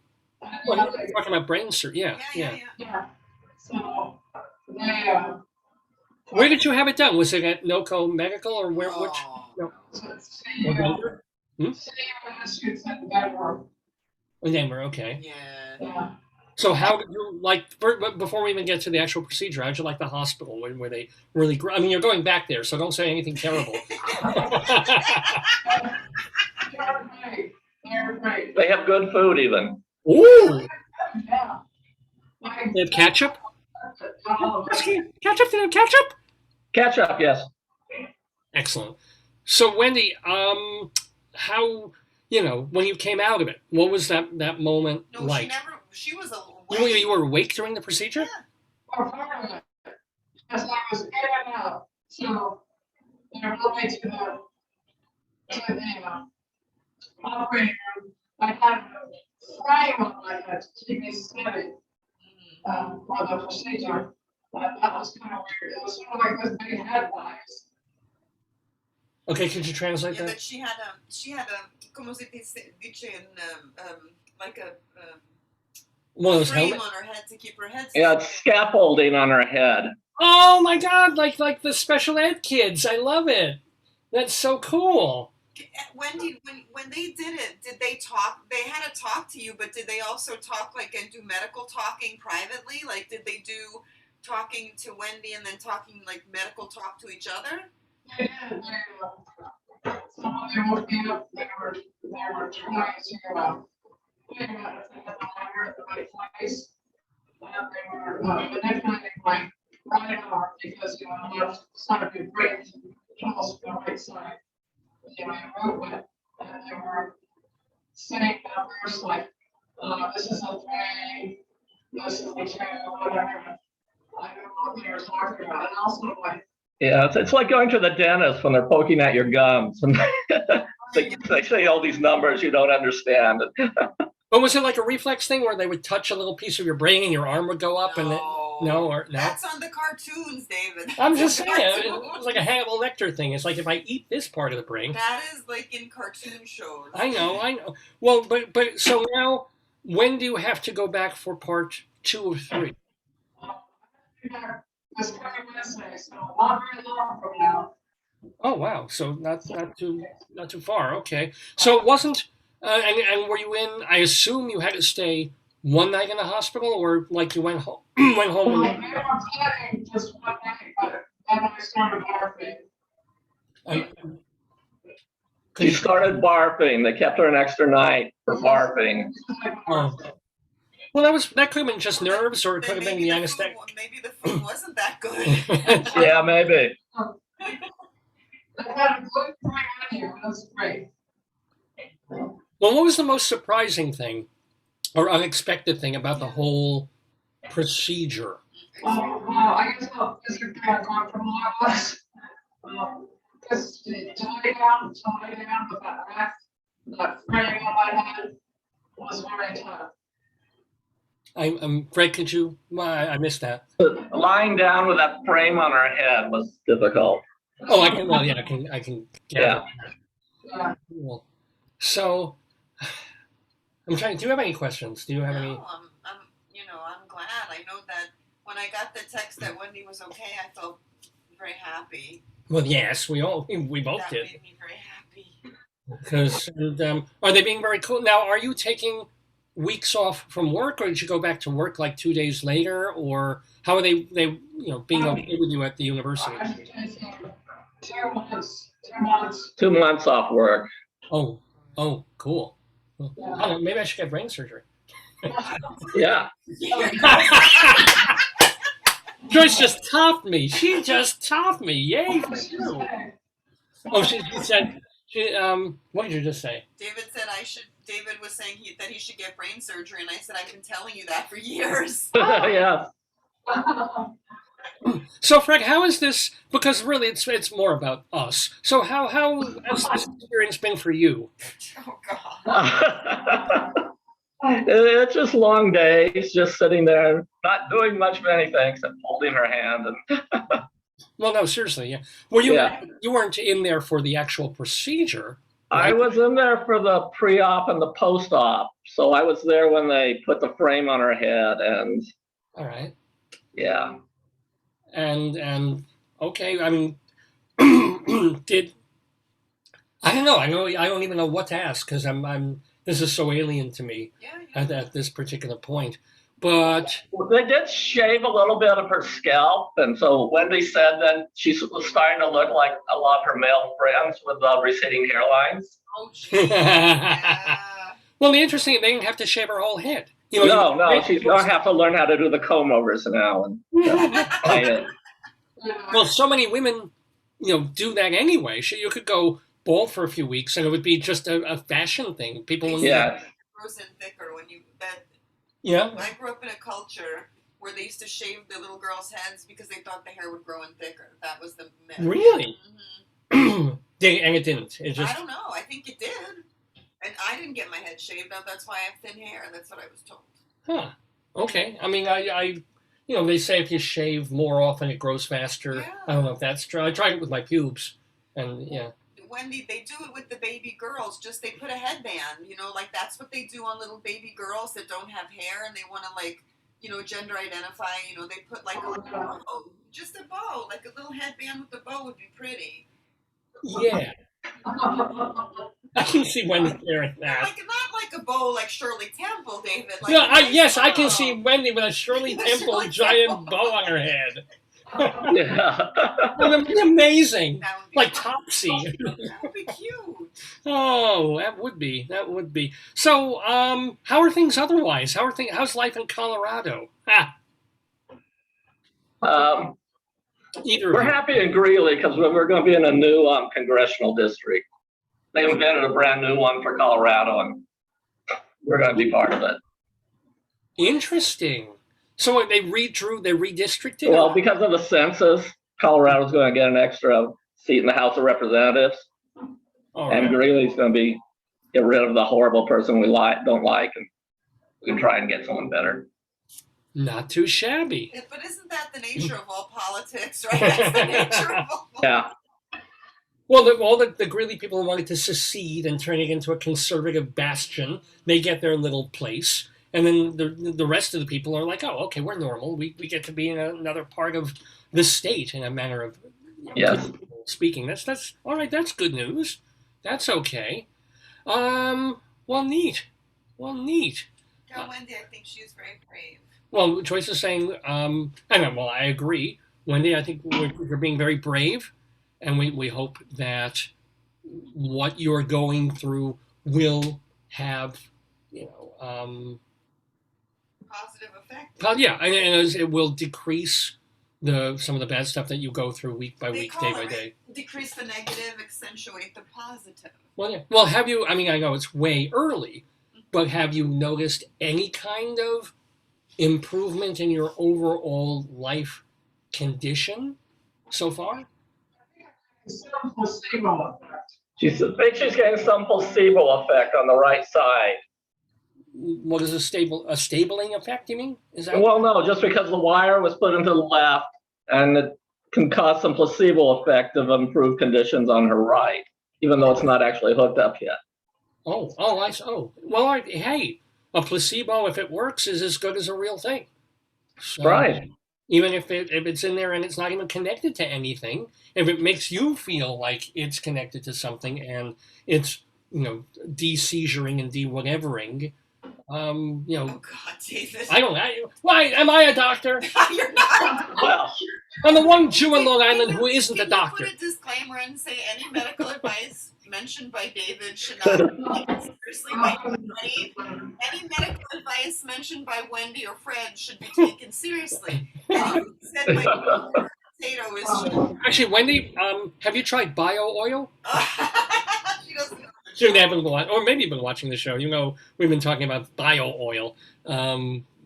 Speaker 1: Well, you're talking about brain surgery.
Speaker 4: Yeah. So they
Speaker 1: Where did you have it done? Was it at NOCO Medical or where? Which? No. In Denver, okay.
Speaker 2: Yeah.
Speaker 1: So how did you before we even get to the actual procedure? How'd you like the hospital? Were they really? I mean, you're going back there, so don't say anything terrible.
Speaker 3: They have good food even.
Speaker 1: Ooh.
Speaker 4: Yeah.
Speaker 1: They have ketchup. Ketchup? Did they have ketchup?
Speaker 3: Ketchup, yes.
Speaker 1: Excellent. So Wendy, how when you came out of it, what was that moment like?
Speaker 2: She was
Speaker 1: awake. You were awake during the procedure?
Speaker 4: Yeah. As I was in and out, so they brought me to the operating room. I had a frame on my head to keep me steady for the procedure. That was kind of weird. It was sort of like this big head vibes.
Speaker 1: Okay, could you translate that?
Speaker 2: But she had a, como se dice, like a
Speaker 1: one of those
Speaker 2: frame
Speaker 1: helmets
Speaker 2: on her head to keep her head
Speaker 3: steady. Yeah, it's scaffolding on her head.
Speaker 1: Oh my God, like the special ed kids. I love it. That's so cool.
Speaker 2: Wendy, when they did it, did they talk? They had to talk to you, but did they also talk and do medical talking privately? Like, did they do talking to Wendy and then talking medical talk to each other?
Speaker 4: They did. Some of them were looking up. They were trying to figure out if they had the wire at the right place. And they were manipulating my right arm because the left side of your brain travels to the right side. Movement, and they were saying numbers like, this is a 3, this is a 2, whatever. I don't know what they were talking about. And also
Speaker 3: yeah, it's like going to the dentist when they're poking at your gums and they say all these numbers you don't understand.
Speaker 1: But was it like a reflex thing where they would touch a little piece of your brain and your arm would go up? No?
Speaker 2: That's on the cartoons, David.
Speaker 1: I'm just saying, it's like a Hannibal Lecter thing. It's like if I eat this part of the brain.
Speaker 2: That is like in cartoon shows.
Speaker 1: I know. Well, but so now, when do you have to go back for part 2 or 3?
Speaker 4: This coming Wednesday, so not very long from now.
Speaker 1: Oh wow! So not too far. Okay. So it wasn't. And were you in? I assume you had to stay one night in the hospital, or like you went home. Went home.
Speaker 4: Well, they were planning just one night, but then I started barfing.
Speaker 3: She started barfing. They kept her an extra night for barfing.
Speaker 1: Oh. Well, that could have been just nerves, or it could have been the anesthetic.
Speaker 2: Maybe the food wasn't that good.
Speaker 3: Yeah, maybe.
Speaker 4: I had a good menu. That's great.
Speaker 1: Well, what was the most surprising thing or unexpected thing about the whole procedure?
Speaker 4: Well, I guess this is kind of going from what I was. Because to lay down with that frame on my head was very tough.
Speaker 1: Fred, could you? I missed that.
Speaker 3: Lying down with that frame on her head was difficult.
Speaker 1: Oh, I can. Well, yeah, I can.
Speaker 3: Yeah.
Speaker 1: Cool. So, I'm trying. Do you have any questions? Do you have any?
Speaker 2: I'm glad. I know that when I got the text that Wendy was okay, I felt very happy.
Speaker 1: Well, yes, we both did.
Speaker 2: That made me very happy.
Speaker 1: Because are they being very cool now? Are you taking weeks off from work, or did you go back to work like 2 days later, or how are they being okay with you at the university?
Speaker 4: I should take 2 months. 2 months.
Speaker 3: 2 months off work.
Speaker 1: Oh, cool. Well, I don't know, maybe I should get brain surgery.
Speaker 3: Yeah.
Speaker 1: Joyce just topped me. She just topped me. Yay for you. Oh, she said, what did you just say?
Speaker 2: David said David was saying that he should get brain surgery, and I said, I've been telling you that for years.
Speaker 3: Yeah.
Speaker 1: So, Frank, how is this? Because really, it's more about us. So, how has this experience been for you?
Speaker 2: Oh God.
Speaker 3: It's just long days, just sitting there, not doing much of anything except holding her hand. And
Speaker 1: Well, no, seriously, yeah. Well,
Speaker 3: Yeah.
Speaker 1: you weren't in there for the actual procedure.
Speaker 3: I
Speaker 1: right?
Speaker 3: was in there for the pre-op and the post-op. So I was there when they put the frame on her head, and
Speaker 1: All right.
Speaker 3: yeah.
Speaker 1: And okay, I mean, I don't know. I don't even know what to ask because I'm. This is so alien to me
Speaker 2: Yeah.
Speaker 1: at this particular point. But
Speaker 3: Well, they did shave a little bit of her scalp, and so Wendy said that she was starting to look like a lot of her male friends with receding hairlines.
Speaker 2: Oh, geez. Yeah.
Speaker 1: well, the interesting, they didn't have to shave her whole head.
Speaker 3: No, she's gonna have to learn how to do the comb overs now and fight it.
Speaker 1: Well, so many women, do that anyway. You could go bald for a few weeks, and it would be just a fashion thing. People,
Speaker 3: Yeah.
Speaker 2: It grows in thicker when you.
Speaker 1: yeah.
Speaker 2: I grew up in a culture where they used to shave the little girls' heads because they thought the hair would grow in thicker. That was the myth.
Speaker 1: Really?
Speaker 2: Mm-hmm.
Speaker 1: And it didn't. It just
Speaker 2: I don't know. I think it did. And I didn't get my head shaved. That's why I have thin hair. That's what I was told.
Speaker 1: Huh. Okay. I mean, I they say if you shave more often, it grows faster.
Speaker 2: Yeah.
Speaker 1: I don't know if that's true. I tried it with my pubes, and yeah.
Speaker 2: Wendy, they do it with the baby girls. Just they put a headband. Like that's what they do on little baby girls that don't have hair and they want to gender identify. They put like a bow, just a bow, like a little headband with a bow would be pretty.
Speaker 1: Yeah. I can see Wendy wearing that.
Speaker 2: Not like a bow like Shirley Temple, David. Like
Speaker 1: No,
Speaker 2: a nice
Speaker 1: yes, I
Speaker 2: bow.
Speaker 1: can see Wendy with a Shirley
Speaker 2: The
Speaker 1: Temple
Speaker 2: Shirley
Speaker 1: giant
Speaker 2: Temple.
Speaker 1: bow on her head.
Speaker 3: Yeah.
Speaker 1: That would be amazing.
Speaker 2: That would be
Speaker 1: Like
Speaker 2: fun.
Speaker 1: Topsy.
Speaker 2: That would be cute.
Speaker 1: Oh, that would be. That would be. So, how are things otherwise? How's life in Colorado? Either
Speaker 3: We're
Speaker 1: of you.
Speaker 3: happy in Greeley because we're going to be in a new congressional district. They invented a brand new one for Colorado, and we're going to be part of it.
Speaker 1: Interesting. So they redistricted?
Speaker 3: Well, because of the census, Colorado's going to get an extra seat in the House of Representatives,
Speaker 1: All
Speaker 3: and
Speaker 1: right.
Speaker 3: Greeley's going to get rid of the horrible person we don't like, and we can try and get someone better.
Speaker 1: Not too shabby.
Speaker 2: But isn't that the nature of all politics, right? That's the nature of all
Speaker 3: Yeah.
Speaker 1: Well, all the Greeley people wanted to secede and turn it into a conservative bastion. They get their little place. And then the rest of the people are like, oh, okay, we're normal. We get to be in another part of the state in a manner of
Speaker 3: Yes.
Speaker 1: speaking. That's all right. That's good news. That's okay. Well, neat.
Speaker 2: Yeah, Wendy, I think she is very brave.
Speaker 1: Well, Joyce is saying, I agree. Wendy, I think you're being very brave, and we hope that what you're going through will have,
Speaker 2: Positive effect.
Speaker 1: yeah, and it will decrease some of the bad stuff that you go through week by
Speaker 2: They
Speaker 1: week,
Speaker 2: call
Speaker 1: day by
Speaker 2: it
Speaker 1: day.
Speaker 2: decrease the negative, accentuate the positive.
Speaker 1: Well, yeah. Well, have you? I mean, I know it's way early, but have you noticed any kind of improvement in your overall life condition so far?
Speaker 4: Some placebo effect.
Speaker 3: I think she's getting some placebo effect on the right side.
Speaker 1: What is a stabling effect? You mean? Is that?
Speaker 3: Well, no, just because the wire was put into the left, and it can cause some placebo effect of improved conditions on her right, even though it's not actually hooked up yet.
Speaker 1: Oh, well, hey, a placebo, if it works, is as good as a real thing. So,
Speaker 3: Right.
Speaker 1: Even if it's in there and it's not even connected to anything, if it makes you feel like it's connected to something and it's de-seizuring and de-whatevering, You know,
Speaker 2: Oh God, David.
Speaker 1: Why am I a doctor?
Speaker 2: You're not.
Speaker 3: Well,
Speaker 1: I'm the one Jew in Long Island who isn't a doctor.
Speaker 2: Can you put a disclaimer and say any medical advice mentioned by David should not be taken seriously by anybody? Any medical advice mentioned by Wendy or Fred should be taken seriously. Anything said by potato is.
Speaker 1: Actually, Wendy, have you tried bio oil?
Speaker 2: She doesn't know.
Speaker 1: You haven't watched, or maybe you've been watching the show. You know, we've been talking about bio oil.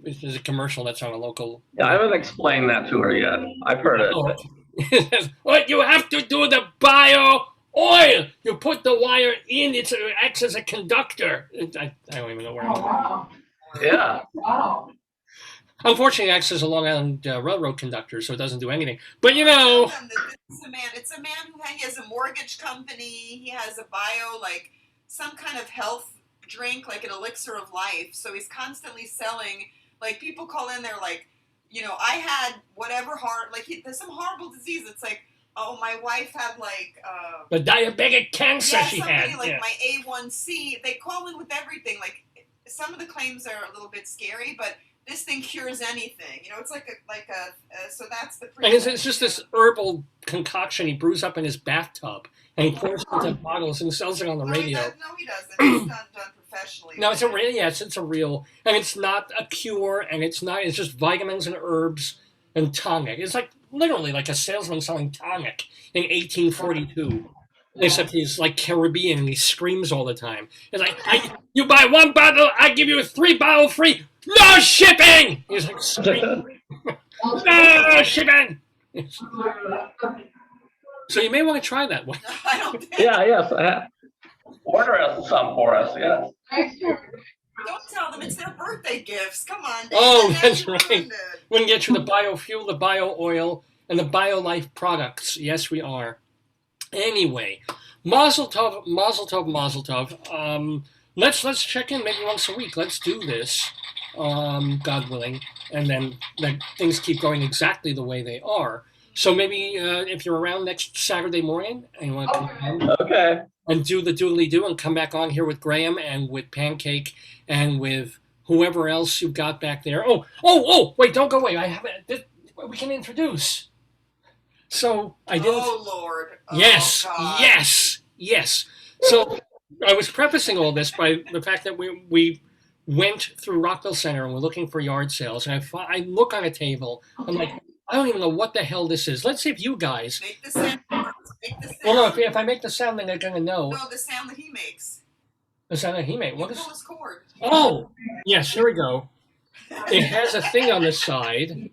Speaker 1: Which is a commercial that's on a local.
Speaker 3: yeah, I haven't explained that to her yet. I've heard it.
Speaker 1: Oh. What you have to do the bio oil. You put the wire in; it acts as a conductor. I don't even know where.
Speaker 4: Wow.
Speaker 3: Yeah.
Speaker 4: Wow.
Speaker 1: Unfortunately, it acts as a Long Island Railroad conductor, so it doesn't do anything. But you know,
Speaker 2: It's a man who has a mortgage company. He has a bio, like some kind of health drink, like an elixir of life. So he's constantly selling. Like people call in, they're like, you know, I had whatever there's some horrible disease. It's like, oh, my wife had like
Speaker 1: the diabetic cancer she had.
Speaker 2: Like my A1C. They call in with everything. Like some of the claims are a little bit scary, but this thing cures anything. You know, it's like a so that's the.
Speaker 1: And it's just this herbal concoction he brews up in his bathtub, and he pours it into bottles and sells it on the radio.
Speaker 2: No, he doesn't. It's not done professionally.
Speaker 1: No, it's a real. Yes, it's a real, and it's not a cure, and it's not. It's just vitamins and herbs and tonic. It's like literally like a salesman selling tonic in 1842. Except he's like Caribbean and he screams all the time. It's like, you buy one bottle, I give you 3 bottles free. No shipping! He's like screaming. No shipping! So you may want to try that one.
Speaker 2: I don't think.
Speaker 3: Yeah, yes. Order us some for us, yes.
Speaker 2: Don't tell them it's their birthday gifts. Come on.
Speaker 1: Oh, that's right. We can get you the biofuel, the bio oil, and the BioLife products. Yes, we are. Anyway, Mazel Tov, Mazel Tov, Mazel Tov. Let's check in maybe once a week. Let's do this, God willing, and then things keep going exactly the way they are. So maybe if you're around next Saturday morning and you want to come down
Speaker 3: Okay.
Speaker 1: and do the doodly do and come back on here with Graham and with Pancake and with whoever else you've got back there. Oh! Wait, don't go away. I have we can introduce. So I didn't.
Speaker 2: Oh Lord. Oh,
Speaker 1: yes,
Speaker 2: God.
Speaker 1: yes. So I was prefacing all this by the fact that we went through Rockville Center and we're looking for yard sales, and I look on a table. I'm like, I don't even know what the hell this is. Let's see if you guys.
Speaker 2: Make the sound. Make the sound.
Speaker 1: Well, no, if I make the sound, then they're gonna know.
Speaker 2: No, the sound that he makes.
Speaker 1: The sound that he made.
Speaker 2: You
Speaker 1: What is?
Speaker 2: pull his cord.
Speaker 1: Oh, yes. Here we go. It has a thing on the side.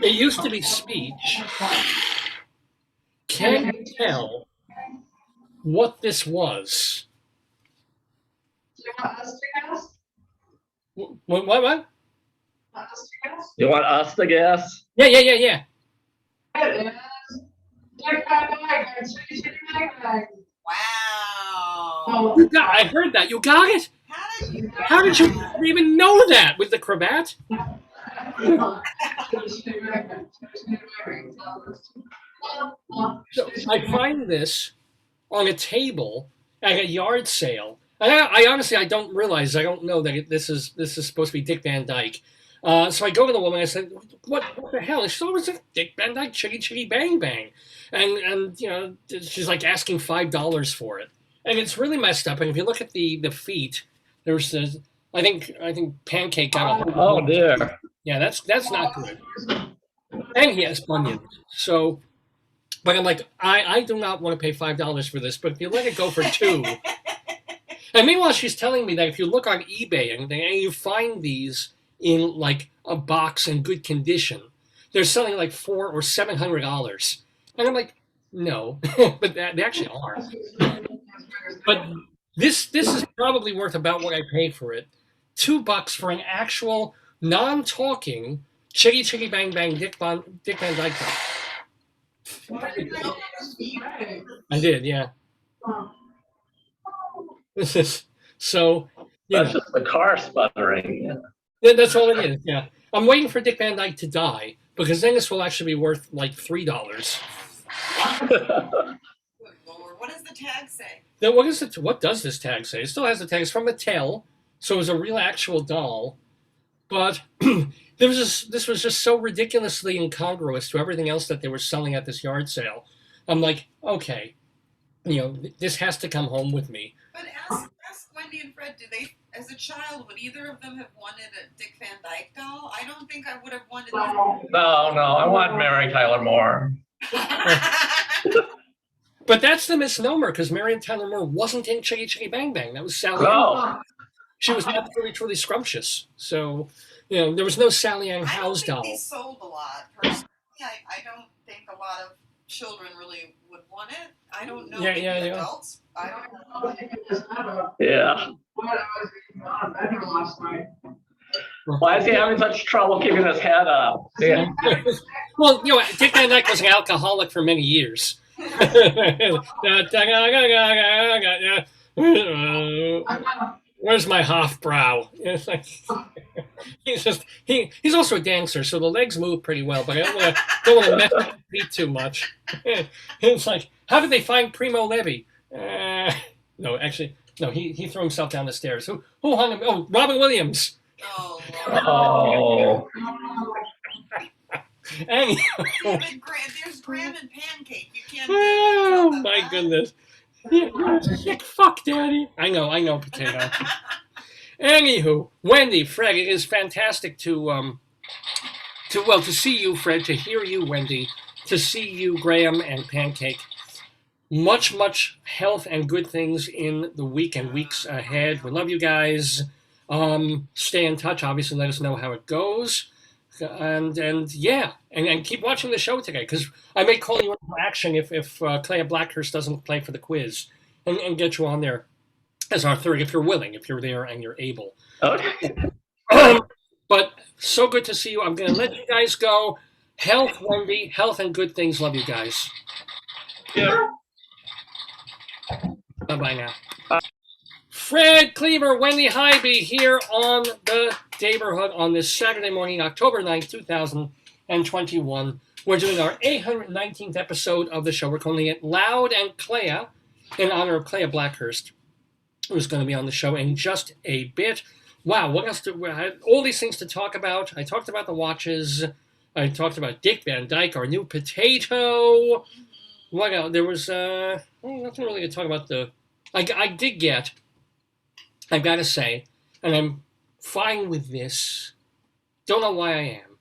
Speaker 1: It used to be speech. Can you tell what this was?
Speaker 4: Do you want us to guess?
Speaker 1: What?
Speaker 4: Want us to guess?
Speaker 3: You want us to guess?
Speaker 1: Yeah.
Speaker 4: It is Dick Van Dyke and Chitty Chitty Bang Bang.
Speaker 2: Wow.
Speaker 1: I heard that. You got it?
Speaker 2: How did you?
Speaker 1: How did you even know that with the cravat? So I find this on a table at a yard sale. And I honestly, I don't realize, I don't know that this is supposed to be Dick Van Dyke. So I go to the woman, I said, what the hell? And she said, oh, it's a Dick Van Dyke Chitty Chitty Bang Bang. And you know, she's like asking $5 for it. And it's really messed up. And if you look at the feet, there's this, I think Pancake got a whole.
Speaker 3: Oh dear.
Speaker 1: Yeah, that's not good. And he has bunions. So, but I'm like, I do not want to pay $5 for this. But if you let it go for $2, and meanwhile she's telling me that if you look on eBay and you find these in like a box in good condition, they're selling like $400 or $700. And I'm like, no, but they actually are. But this is probably worth about what I paid for it. $2 for an actual non-talking Chitty Chitty Bang Bang Dick Van Dyke. I did, yeah. This is so. Yeah,
Speaker 3: That's just the car sputtering.
Speaker 1: that's all it is. Yeah, I'm waiting for Dick Van Dyke to die because then this will actually be worth like $3.
Speaker 2: Good Lord, what does the tag say?
Speaker 1: Then what does this tag say? It still has the tag. It's from Mattel, so it was a real actual doll. But this was just so ridiculously incongruous to everything else that they were selling at this yard sale. I'm like, okay, this has to come home with me.
Speaker 2: But ask Wendy and Fred, as a child, would either of them have wanted a Dick Van Dyke doll? I don't think I would have wanted that.
Speaker 3: No, I want Mary Tyler Moore.
Speaker 1: But that's the misnomer, because Marion Tyler Moore wasn't in Chitty Chitty Bang Bang. That was Sally.
Speaker 3: No.
Speaker 1: She was not truly scrumptious. So, there was no Sally Ann Howe's doll.
Speaker 2: I don't think these sold a lot, personally. I don't think a lot of children really would want it. I don't know. Maybe adults. I don't know.
Speaker 3: Yeah. Why is he having such trouble keeping his head up? Yeah.
Speaker 1: Well, Dick Van Dyke was an alcoholic for many years. Where's my Hofbrow? It's like, he's also a dancer, so the legs move pretty well, but I don't want to mess with his feet too much. It's like, how did they find Primo Levi? No, actually, no. He threw himself down the stairs. Who hung him? Oh, Robin Williams.
Speaker 2: Oh.
Speaker 3: Oh.
Speaker 1: Anyway.
Speaker 2: There's Graham and Pancake. You can't.
Speaker 1: Oh my goodness. Fuck, Daddy. I know, potato. Anywho, Wendy, Fred, it is fantastic to see you, Fred, to hear you, Wendy, to see you, Graham and Pancake. Much health and good things in the week and weeks ahead. We love you guys. Stay in touch. Obviously, let us know how it goes. And keep watching the show today, because I may call you into action if Klea Blackhurst doesn't play for the quiz, and get you on there as our third, if you're willing, if you're there and you're able.
Speaker 3: Okay.
Speaker 1: But so good to see you. I'm going to let you guys go. Health, Wendy. Health and good things. Love you guys.
Speaker 3: Yeah.
Speaker 1: Bye-bye now. Fred, Cleaver, Wendy, Highby here on the Daverhood on this Saturday morning, October 9th, 2021. We're doing our 819th episode of the show. We're calling it Loud and Klea in honor of Klea Blackhurst, who's going to be on the show in just a bit. Wow, what else? I had all these things to talk about. I talked about the watches. I talked about Dick Van Dyke, our new potato. What else? There was nothing really to talk about. I did get, I've got to say, and I'm fine with this. Don't know why I am.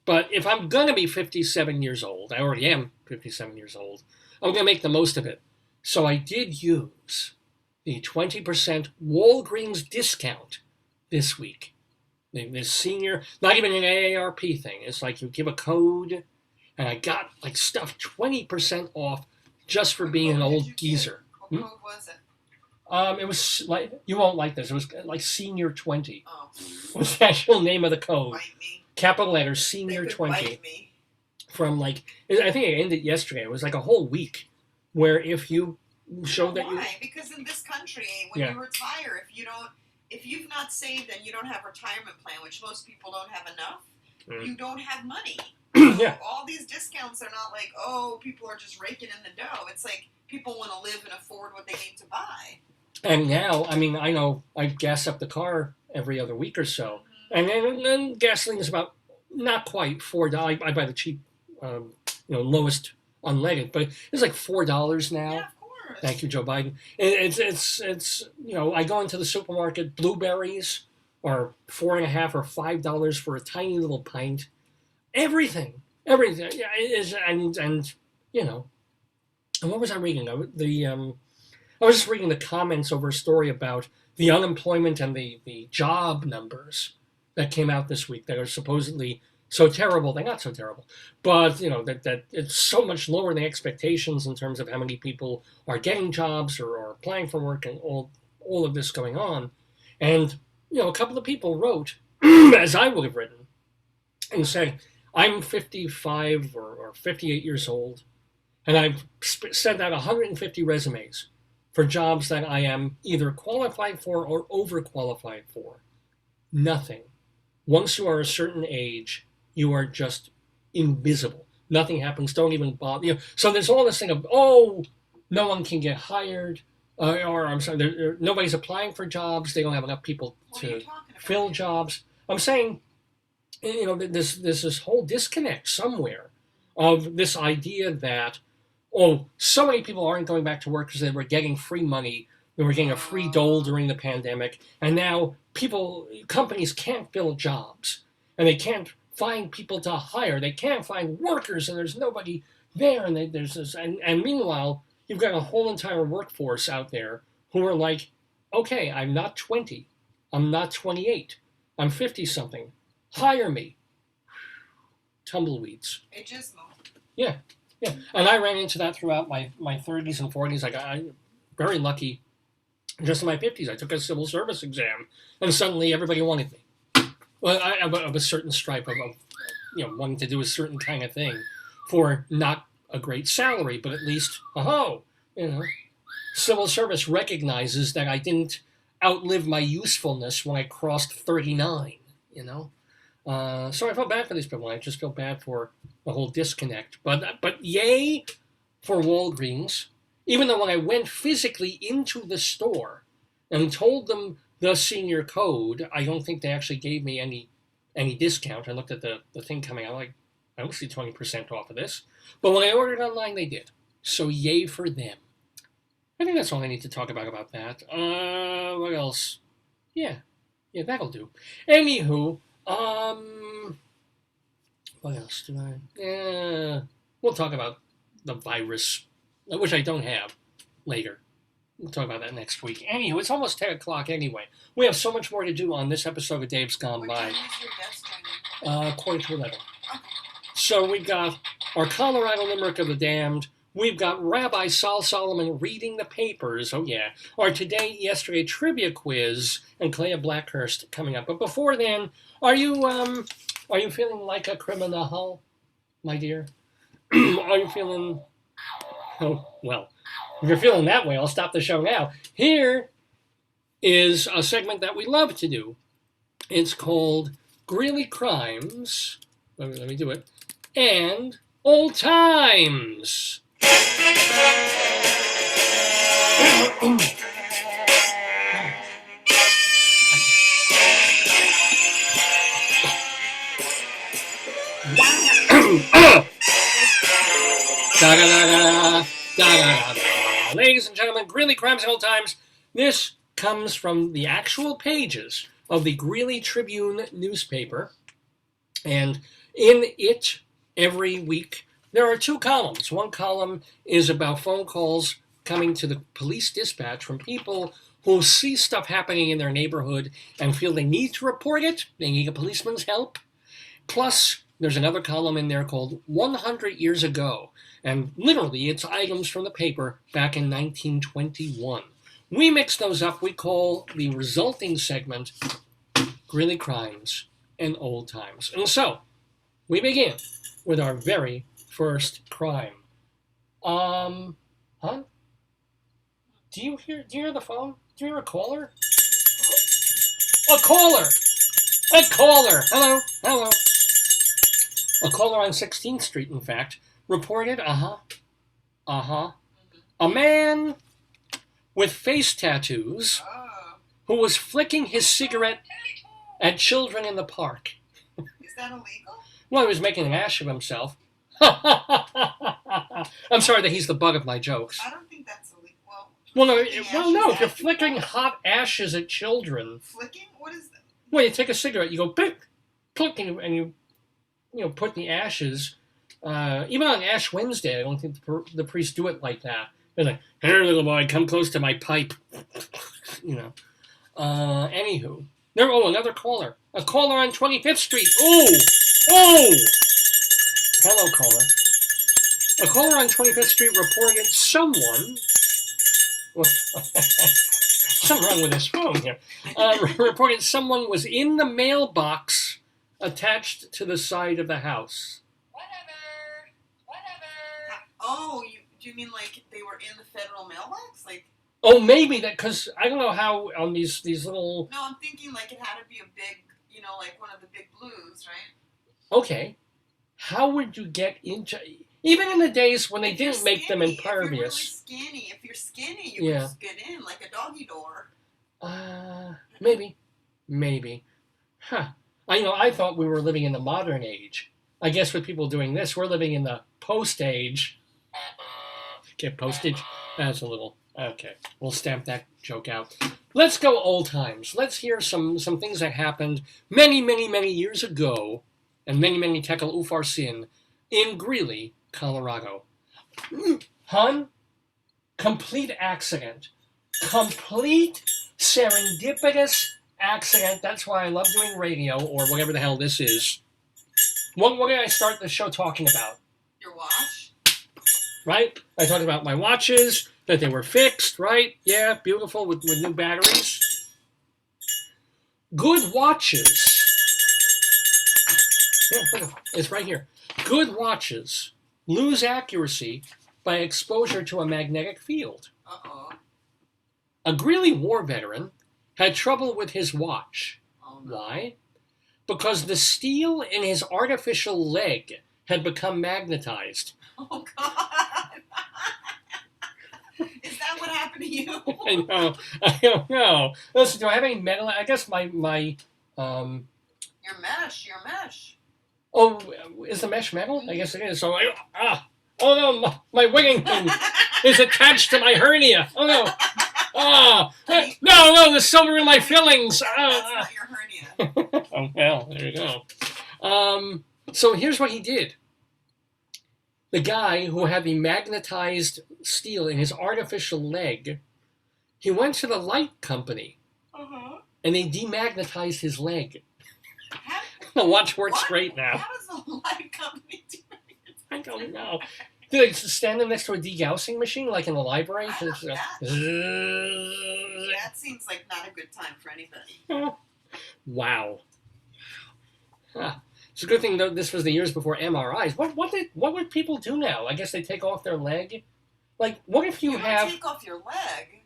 Speaker 1: But if I'm going to be 57 years old, I already am 57 years old, I'm going to make the most of it. So I did use the 20% Walgreens discount this week. This senior, not even an AARP thing. It's like you give a code, and I got like stuff 20% off just for being an old geezer.
Speaker 2: What code was it?
Speaker 1: It was like, you won't like this. It was like Senior 20.
Speaker 2: Oh.
Speaker 1: Was the actual name of the code.
Speaker 2: Bite me.
Speaker 1: Capital letters, Senior 20.
Speaker 2: Bite me.
Speaker 1: From like, I think it ended yesterday. It was like a whole week where if you showed that you...
Speaker 2: Why? Because in this country, when you retire, if you've not saved and you don't have a retirement plan, which most people don't have enough, you don't have money.
Speaker 1: Yeah.
Speaker 2: All these discounts are not like, oh, people are just raking in the dough. It's like people want to live and afford what they need to buy.
Speaker 1: And now, I mean, I know I gas up the car every other week or so. And then gasoline is about, not quite $4. I buy the cheap, lowest unleaded, but it's like $4 now.
Speaker 2: Yeah, of course.
Speaker 1: Thank you, Joe Biden. It's I go into the supermarket, blueberries are $4.50 or $5 for a tiny little pint. Everything. Yeah, it is, and what was I reading? I was just reading the comments over a story about the unemployment and the job numbers that came out this week that are supposedly so terrible. They're not so terrible, but that it's so much lower than expectations in terms of how many people are getting jobs or are applying for work and all of this going on. And a couple of people wrote, as I would have written, and said, I'm 55 or 58 years old, and I've sent out 150 resumes for jobs that I am either qualified for or overqualified for. Nothing. Once you are a certain age, you are just invisible. Nothing happens. Don't even bother. So there's all this thing of, no one can get hired, or I'm sorry, nobody's applying for jobs. They don't have enough people to fill jobs. I'm saying, you know, there's this whole disconnect somewhere of this idea that, oh, so many people aren't going back to work because they were getting free money. They were getting a free dole during the pandemic, and now companies can't fill jobs, and they can't find people to hire. They can't find workers, and there's nobody there. And there's this, and meanwhile, you've got a whole entire workforce out there who are like, okay, I'm not 20, I'm not 28, I'm 50 something. Hire me. Tumbleweeds. Yeah. And I ran into that throughout my 30s and 40s. I'm very lucky. Just in my 50s, I took a civil service exam, and suddenly everybody wanted me. Well, of a certain stripe of wanting to do a certain kind of thing for not a great salary, but at least, civil service recognizes that I didn't outlive my usefulness when I crossed 39, So I felt bad for these people. I just feel bad for the whole disconnect. But yay for Walgreens. Even though when I went physically into the store and told them the senior code, I don't think they actually gave me any discount. I looked at the thing coming out, like, I don't see 20% off of this. But when I ordered online, they did. So yay for them. I think that's all I need to talk about that. What else? Yeah, that'll do. Anywho, what else do I... we'll talk about the virus, which I don't have, later. We'll talk about that next week. Anywho, it's almost 10 o'clock anyway. We have so much more to do on this episode of Dave's Gone By. 11:15. So we've got our Colorado Limerick of the Damned. We've got Rabbi Sol Solomon reading the papers. Oh, yeah. Our Today, Yesterday trivia quiz and Klea Blackhurst coming up. But before then, are you feeling like a criminal, my dear? Are you feeling... Oh, well, if you're feeling that way, I'll stop the show now. Here is a segment that we love to do. It's called Greeley Crimes. Let me do it. And Old Times. Ladies and gentlemen, Greeley Crimes and Old Times. This comes from the actual pages of the Greeley Tribune newspaper. And in it, every week, there are two columns. One column is about phone calls coming to the police dispatch from people who see stuff happening in their neighborhood and feel they need to report it. They need a policeman's help. Plus, there's another column in there called 100 Years Ago. And literally, it's items from the paper back in 1921. We mix those up. We call the resulting segment Greeley Crimes and Old Times. And so, we begin with our very first crime. Huh? Do you hear the phone? Do you hear a caller? A caller! A caller! Hello. A caller on 16th Street, in fact, reported, a man with face tattoos who was flicking his cigarette at children in the park.
Speaker 2: Is that illegal?
Speaker 1: Well, he was making an ash of himself. I'm sorry that he's the butt of my jokes.
Speaker 2: I don't think that's illegal.
Speaker 1: No, if you're flicking hot ashes at children.
Speaker 2: Flicking? What is that?
Speaker 1: Well, you take a cigarette, you go, pick, and you put the ashes. Even on Ash Wednesday, I don't think the priests do it like that. They're like, "Here, little boy, come close to my pipe." Anywho, another caller. A caller on 25th Street. Oh! Hello, caller. A caller on 25th Street reported someone. Something wrong with this phone here. Reported someone was in the mailbox attached to the side of the house.
Speaker 2: Do you mean like they were in the federal mailbox? Like?
Speaker 1: Oh, maybe that, because I don't know how on these little...
Speaker 2: No, I'm thinking like it had to be a big, like one of the big blues, right?
Speaker 1: Okay. How would you get into... Even in the days when they
Speaker 2: If you're
Speaker 1: didn't make them
Speaker 2: skinny,
Speaker 1: impervious.
Speaker 2: If you're really skinny, you can just get in like a doggy door.
Speaker 1: Maybe. Huh. I thought we were living in the modern age. I guess with people doing this, we're living in the post age. Get postage? That's a little... Okay, we'll stamp that joke out. Let's go old times. Let's hear some things that happened many, many, many years ago, and many, many tekel ufar sin, in Greeley, Colorado. Hun, complete accident. Complete serendipitous accident. That's why I love doing radio, or whatever the hell this is. What did I start the show talking about?
Speaker 2: Your watch?
Speaker 1: Right? I talked about my watches, that they were fixed, right? Yeah, beautiful, with new batteries. Good watches. Yeah, it's right here. Good watches lose accuracy by exposure to a magnetic field.
Speaker 2: Uh-oh.
Speaker 1: A Greeley war veteran had trouble with his watch.
Speaker 2: Oh, no.
Speaker 1: Why? Because the steel in his artificial leg had become magnetized.
Speaker 2: Oh, God. Is that what happened to you?
Speaker 1: I don't know. Listen, do I have any metal? I guess my
Speaker 2: Your mesh.
Speaker 1: Oh, is the mesh metal? I guess it is. So oh no, my wigging thing is attached to my hernia. Oh no. No, the silver in my fillings.
Speaker 2: That's not your hernia.
Speaker 1: Oh, well, there you go. So here's what he did. The guy who had the magnetized steel in his artificial leg, he went to the light company, and they demagnetized his leg. The watch works great now.
Speaker 2: How does the light company do it?
Speaker 1: I don't know. Do they stand them next to a degaussing machine like in the library?
Speaker 2: That seems like not a good time for anybody.
Speaker 1: Wow. Huh. It's a good thing though this was the years before MRIs. What would people do now? I guess they take off their leg. Like, what if you have?
Speaker 2: Take off your leg.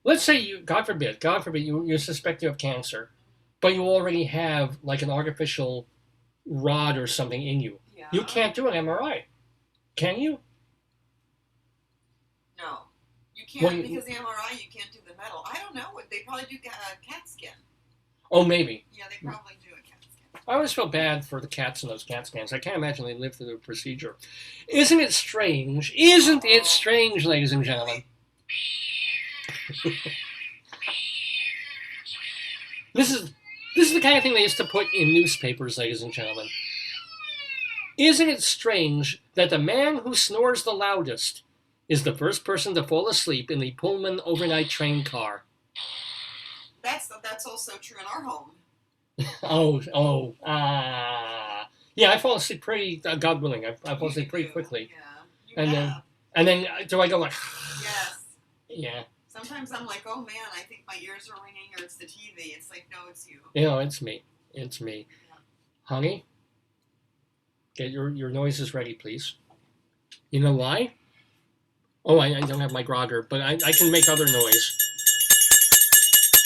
Speaker 1: Let's say you, God forbid, you suspect you have cancer, but you already have like an artificial rod or something in you.
Speaker 2: Yeah.
Speaker 1: You can't do an MRI, can you?
Speaker 2: No, you can't because the MRI you can't do the metal. I don't know. They probably do cat scan.
Speaker 1: Oh, maybe.
Speaker 2: Yeah, they probably do a cat scan.
Speaker 1: I always feel bad for the cats in those CAT scans. I can't imagine they live through the procedure. Isn't it strange? Isn't it strange, ladies and gentlemen? This is the kind of thing they used to put in newspapers, ladies and gentlemen. Isn't it strange that the man who snores the loudest is the first person to fall asleep in the Pullman overnight train car?
Speaker 2: That's also true in our home.
Speaker 1: Yeah, I fall asleep pretty, God willing, I fall asleep pretty quickly.
Speaker 2: Yeah.
Speaker 1: And then do I go like,
Speaker 2: yes.
Speaker 1: Yeah.
Speaker 2: Sometimes I'm like, oh man, I think my ears are ringing or it's the TV. It's like, no, it's you.
Speaker 1: It's me.
Speaker 2: Yeah.
Speaker 1: Honey, get your noises ready, please. You know why? Oh, I don't have my grogger, but I can make other noise.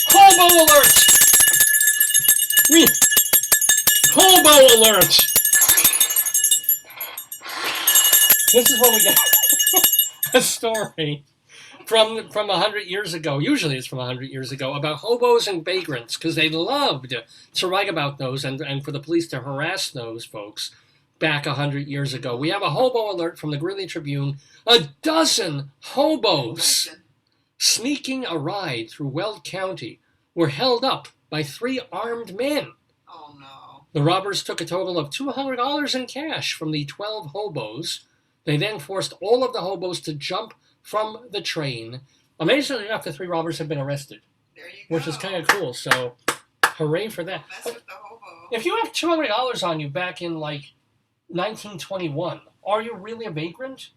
Speaker 1: Hobo alert! Hobo alert! This is what we get. A story from 100 years ago. Usually it's from 100 years ago about hobos and vagrants because they loved to write about those and for the police to harass those folks back 100 years ago. We have a hobo alert from the Greeley Tribune. A dozen hobos sneaking a ride through Weld County were held up by 3 armed men.
Speaker 2: Oh no.
Speaker 1: The robbers took a total of $200 in cash from the 12 hobos. They then forced all of the hobos to jump from the train. Amazingly enough, the 3 robbers have been arrested.
Speaker 2: There you go.
Speaker 1: Which is kind of cool, so hooray for that.
Speaker 2: Mess with the hobo.
Speaker 1: If you have $200 on you back in, like, 1921, are you really a vagrant?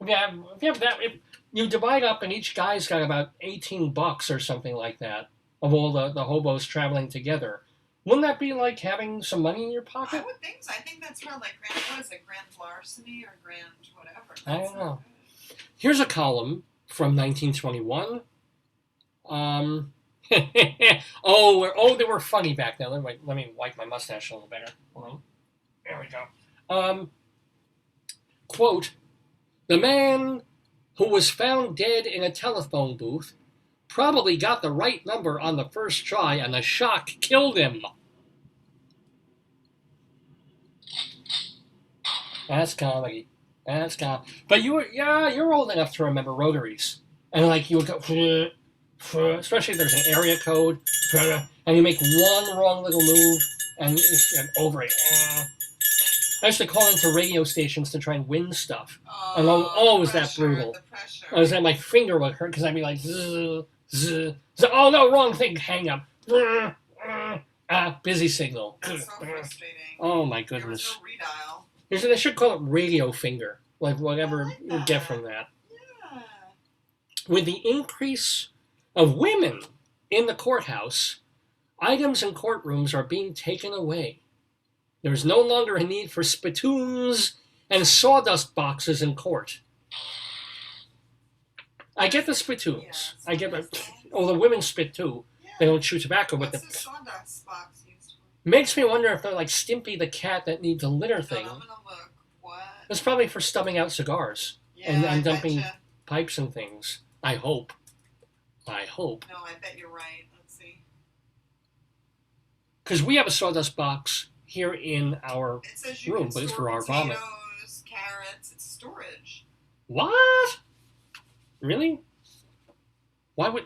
Speaker 1: If you divide up and each guy's got about $18 or something like that of all the hobos traveling together, wouldn't that be like having some money in your pocket?
Speaker 2: I would think so. I think that's around like grand larceny or grand whatever.
Speaker 1: I don't know. Here's a column from 1921. They were funny back then. Let me wipe my mustache a little better. Hold on. There we go. quote, "The man who was found dead in a telephone booth probably got the right number on the first try and the shock killed him." That's comedy. That's comedy. But you're old enough to remember rotaries. And like you would go, especially if there's an area code, and you make one wrong little move and over it. I used to call into radio stations to try and win stuff. And was that brutal?
Speaker 2: The pressure.
Speaker 1: I was like, my finger would hurt because I'd be like, zzz, zzz, zzz, oh no, wrong thing, hang up. Busy signal.
Speaker 2: That's so frustrating.
Speaker 1: Oh my
Speaker 2: There
Speaker 1: goodness.
Speaker 2: was no redial.
Speaker 1: They should call it radio finger, like whatever
Speaker 2: like
Speaker 1: you get
Speaker 2: that.
Speaker 1: from that.
Speaker 2: Yeah.
Speaker 1: With the increase of women in the courthouse, items in courtrooms are being taken away. There is no longer a need for spittoons and sawdust boxes in court. I get the spittoons.
Speaker 2: Yes.
Speaker 1: I get the women spit too. They don't chew tobacco, but
Speaker 2: What's the sawdust box used for?
Speaker 1: makes me wonder if they're like Stimpy the cat that needs a litter thing.
Speaker 2: I'm gonna look. What?
Speaker 1: It's probably for stubbing out cigars
Speaker 2: Yeah,
Speaker 1: and
Speaker 2: I
Speaker 1: dumping
Speaker 2: betcha.
Speaker 1: pipes and things. I hope.
Speaker 2: No, I bet you're right. Let's see.
Speaker 1: Because we have a sawdust box here in our
Speaker 2: It says you
Speaker 1: room,
Speaker 2: can
Speaker 1: but it's
Speaker 2: store
Speaker 1: for our vomit.
Speaker 2: potatoes, carrots. It's storage.
Speaker 1: What? Really? Why would?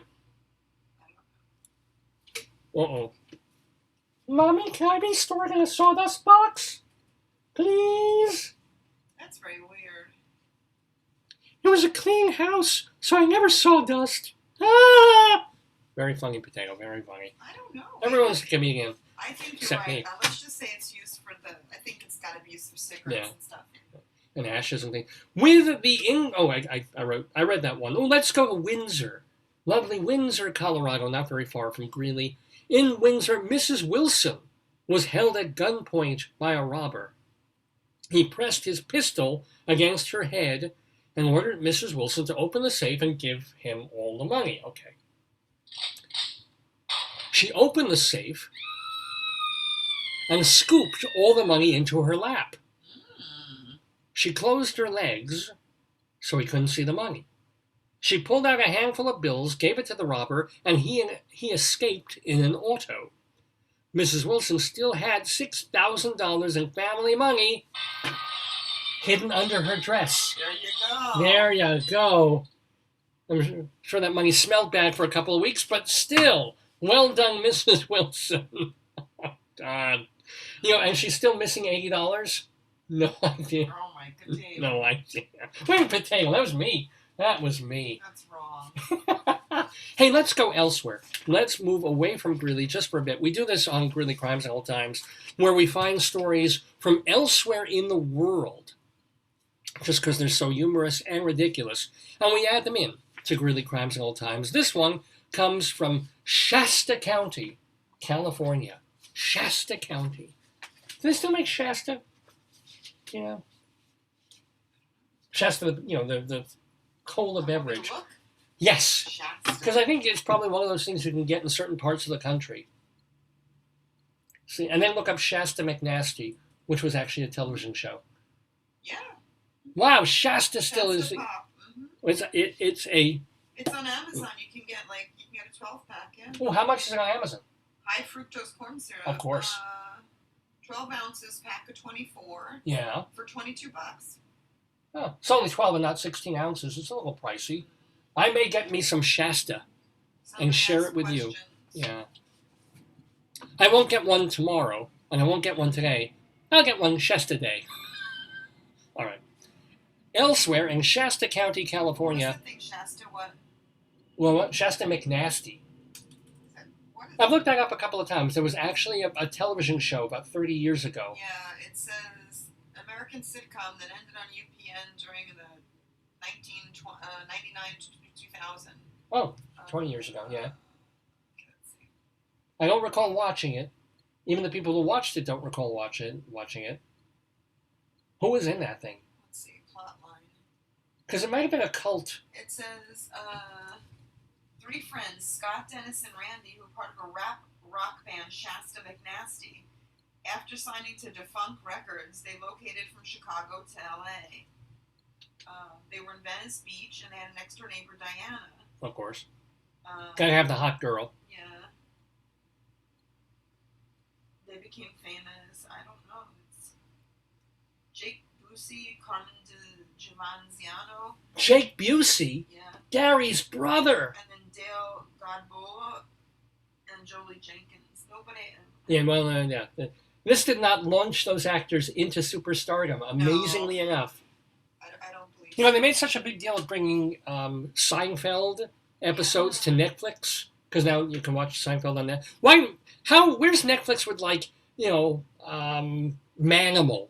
Speaker 1: Uh-oh. Mommy, can I be stored in a sawdust box? Please?
Speaker 2: That's very weird.
Speaker 1: It was a clean house, so I never saw dust. Ah! Very funny, Potato. Very funny.
Speaker 2: I don't know.
Speaker 1: Everyone's a comedian.
Speaker 2: I think you're
Speaker 1: except
Speaker 2: right.
Speaker 1: me.
Speaker 2: Let's just say it's used for the. I think it's got to be used for cigarettes
Speaker 1: Yeah.
Speaker 2: and stuff.
Speaker 1: And ashes and things. With the I read that one. Oh, let's go to Windsor. Lovely Windsor, Colorado, not very far from Greeley. In Windsor, Mrs. Wilson was held at gunpoint by a robber. He pressed his pistol against her head and ordered Mrs. Wilson to open the safe and give him all the money. Okay. She opened the safe and scooped all the money into her lap. She closed her legs so he couldn't see the money. She pulled out a handful of bills, gave it to the robber, and he escaped in an auto. Mrs. Wilson still had $6,000 in family money hidden under her dress.
Speaker 2: There you go.
Speaker 1: There you go. I'm sure that money smelled bad for a couple of weeks, but still, well done, Mrs. Wilson. Oh, God. And she's still missing $80? No idea.
Speaker 2: Oh my potato.
Speaker 1: No idea. Wait, Potato, that was me. That was me.
Speaker 2: That's wrong.
Speaker 1: Hey, let's go elsewhere. Let's move away from Greeley just for a bit. We do this on Greeley Crimes at all times, where we find stories from elsewhere in the world, just because they're so humorous and ridiculous, and we add them in to Greeley Crimes at all times. This one comes from Shasta County, California. Shasta County. Do they still make Shasta? Yeah. Shasta, the cola beverage.
Speaker 2: Look.
Speaker 1: Yes.
Speaker 2: Shasta.
Speaker 1: Because I think it's probably one of those things you can get in certain parts of the country. See, and then look up Shasta McNasty, which was actually a television show.
Speaker 2: Yeah.
Speaker 1: Wow, Shasta still
Speaker 2: Shasta
Speaker 1: is.
Speaker 2: Pop. Mhm.
Speaker 1: It's a.
Speaker 2: It's on Amazon. You can get a 12-pack. Yeah.
Speaker 1: Oh, how much is it on Amazon?
Speaker 2: High fructose corn syrup.
Speaker 1: Of course.
Speaker 2: 12 ounces, pack of 24
Speaker 1: Yeah.
Speaker 2: for $22.
Speaker 1: Oh, it's only 12 and not 16 ounces. It's a little pricey. I may get me some Shasta.
Speaker 2: Somebody
Speaker 1: share
Speaker 2: asked
Speaker 1: it with you.
Speaker 2: questions.
Speaker 1: Yeah. I won't get one tomorrow, and I won't get one today. I'll get one Shasta Day. All right. Elsewhere in Shasta County, California.
Speaker 2: What's the thing, Shasta? What?
Speaker 1: Well, Shasta McNasty.
Speaker 2: What is
Speaker 1: I've looked that up a couple of times. There was actually a television show about 30 years ago.
Speaker 2: Yeah, it says American sitcom that ended on UPN during the 99 to 2000.
Speaker 1: Oh, 20 years ago, yeah.
Speaker 2: Let's see.
Speaker 1: I don't recall watching it. Even the people who watched it don't recall watching it. Who was in that thing?
Speaker 2: Let's see, plot line.
Speaker 1: Because it might have been a cult.
Speaker 2: It says, three friends, Scott, Dennis, and Randy, who are part of a rock band, Shasta McNasty. After signing to Defunct Records, they located from Chicago to LA. They were in Venice Beach, and they had a next door neighbor, Diana.
Speaker 1: Of course.
Speaker 2: Um,
Speaker 1: Gotta have the hot girl.
Speaker 2: yeah. They became famous. I don't know. It's Jake Busey, Carmen Giovanziano.
Speaker 1: Jake Busey,
Speaker 2: Yeah.
Speaker 1: Gary's brother.
Speaker 2: And then Dale Godboa and Jolie Jenkins. Nobody.
Speaker 1: Yeah, well, yeah. This did not launch those actors into superstardom, amazingly enough.
Speaker 2: I don't believe
Speaker 1: You know, they made such a big deal of bringing Seinfeld episodes to Netflix, because now you can watch Seinfeld on that. Where's Netflix with, like, you know, Manimal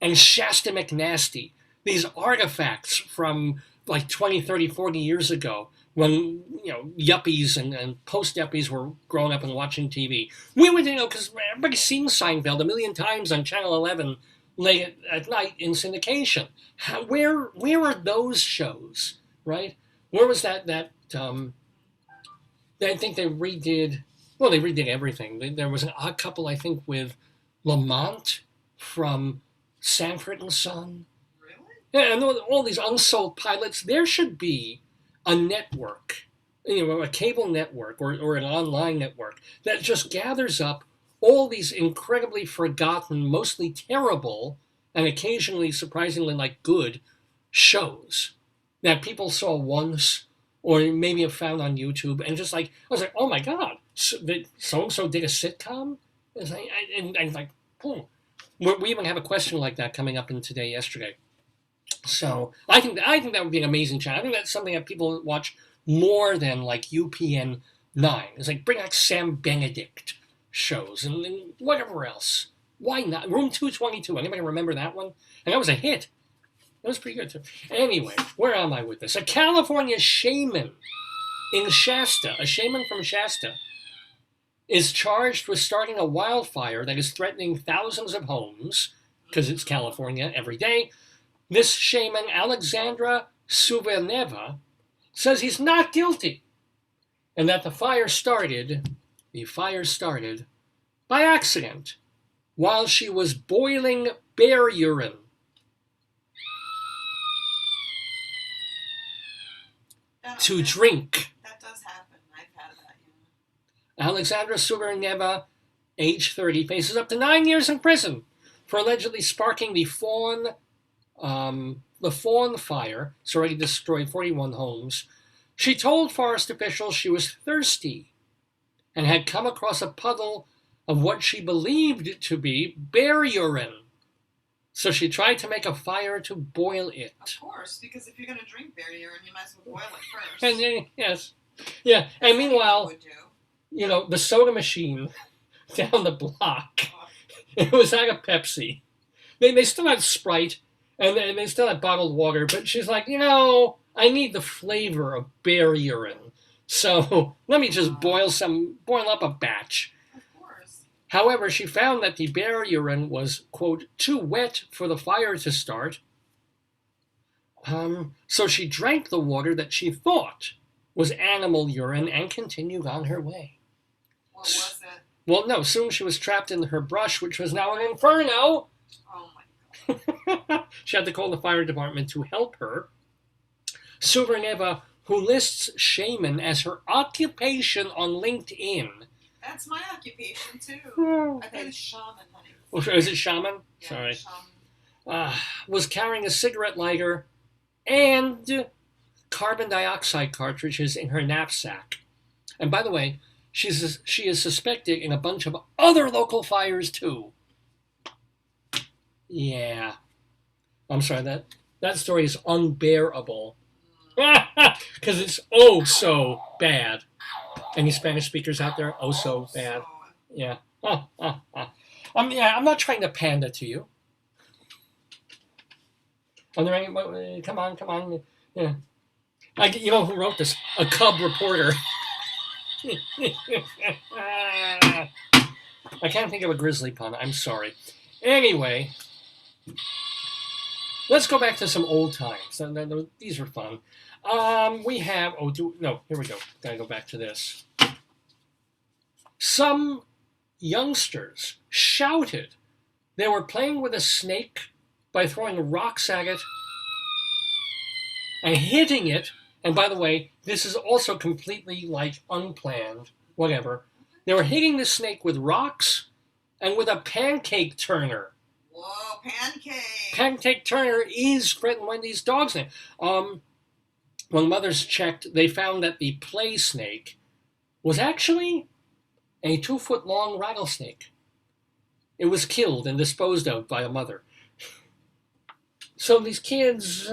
Speaker 1: and Shasta McNasty, these artifacts from, like, 20, 30, 40 years ago, when, you know, yuppies and post-yuppies were growing up and watching TV. We would, you know, because everybody's seen Seinfeld a million times on Channel 11 late at night in syndication. Where are those shows, right? Where was that I think they redid everything. There was an Odd Couple, I think, with Lamont from Sanford and Son.
Speaker 2: Really?
Speaker 1: Yeah, and all these unsold pilots. There should be a network, you know, a cable network or an online network that just gathers up all these incredibly forgotten, mostly terrible, and occasionally surprisingly like good shows that people saw once or maybe have found on YouTube, and just like I was like, oh my god, so and so did a sitcom, and like, boom. We even have a question like that coming up in Today Yesterday. So I think that would be an amazing channel. I think that's something that people watch more than like UPN 9. It's like bring out Sam Benedict shows and whatever else. Why not? Room 222. Anybody remember that one? And that was a hit. That was pretty good too. Anyway, where am I with this? A California shaman in Shasta, a shaman from Shasta, is charged with starting a wildfire that is threatening thousands of homes, because it's California every day. This shaman, Alexandra Suverneva, says he's not guilty, and that the fire started by accident while she was boiling bear urine. To drink.
Speaker 2: That does happen. I've had that, yeah.
Speaker 1: Alexandra Suverneva, age 30, faces up to 9 years in prison for allegedly sparking the Fawn fire. It's already destroyed 41 homes. She told forest officials she was thirsty and had come across a puddle of what she believed to be bear urine. So she tried to make a fire to boil it.
Speaker 2: Of course, because if you're going to drink bear urine, you might as well boil it first.
Speaker 1: And then, yes. Yeah, and meanwhile, you know, the soda machine down the block, it was out of Pepsi. They still had Sprite, and they still had bottled water, but she's like, you know, I need the flavor of bear urine. So let me just boil up a batch. However, she found that the bear urine was, quote, too wet for the fire to start. So she drank the water that she thought was animal urine and continued on her way.
Speaker 2: What was it?
Speaker 1: Well, no, soon she was trapped in her brush, which was now an inferno.
Speaker 2: Oh, my God.
Speaker 1: She had to call the fire department to help her. Suverneva, who lists shaman as her occupation on LinkedIn.
Speaker 2: That's my occupation, too. I think it's shaman, honey.
Speaker 1: Oh, is it shaman?
Speaker 2: Yeah,
Speaker 1: Sorry.
Speaker 2: shaman.
Speaker 1: Was carrying a cigarette lighter and carbon dioxide cartridges in her knapsack. And by the way, she is suspected in a bunch of other local fires, too. Yeah. I'm sorry, that story is unbearable. Because it's oh so bad. Any Spanish speakers out there? Oh, so bad. Yeah. I'm not trying to pander to you. Are there any? Come on. Yeah. You know who wrote this? A Cub reporter. I can't think of a grizzly pun. I'm sorry. Anyway, let's go back to some old times. These are fun. We have, here we go. Gotta go back to this. Some youngsters shouted they were playing with a snake by throwing rocks at it and hitting it. And by the way, this is also completely like unplanned, whatever. They were hitting the snake with rocks and with a pancake turner.
Speaker 2: Whoa, Pancake!
Speaker 1: Pancake Turner is Fred and Wendy's dog's name. When mothers checked, they found that the play snake was actually a 2-foot-long rattlesnake. It was killed and disposed of by a mother. So these kids,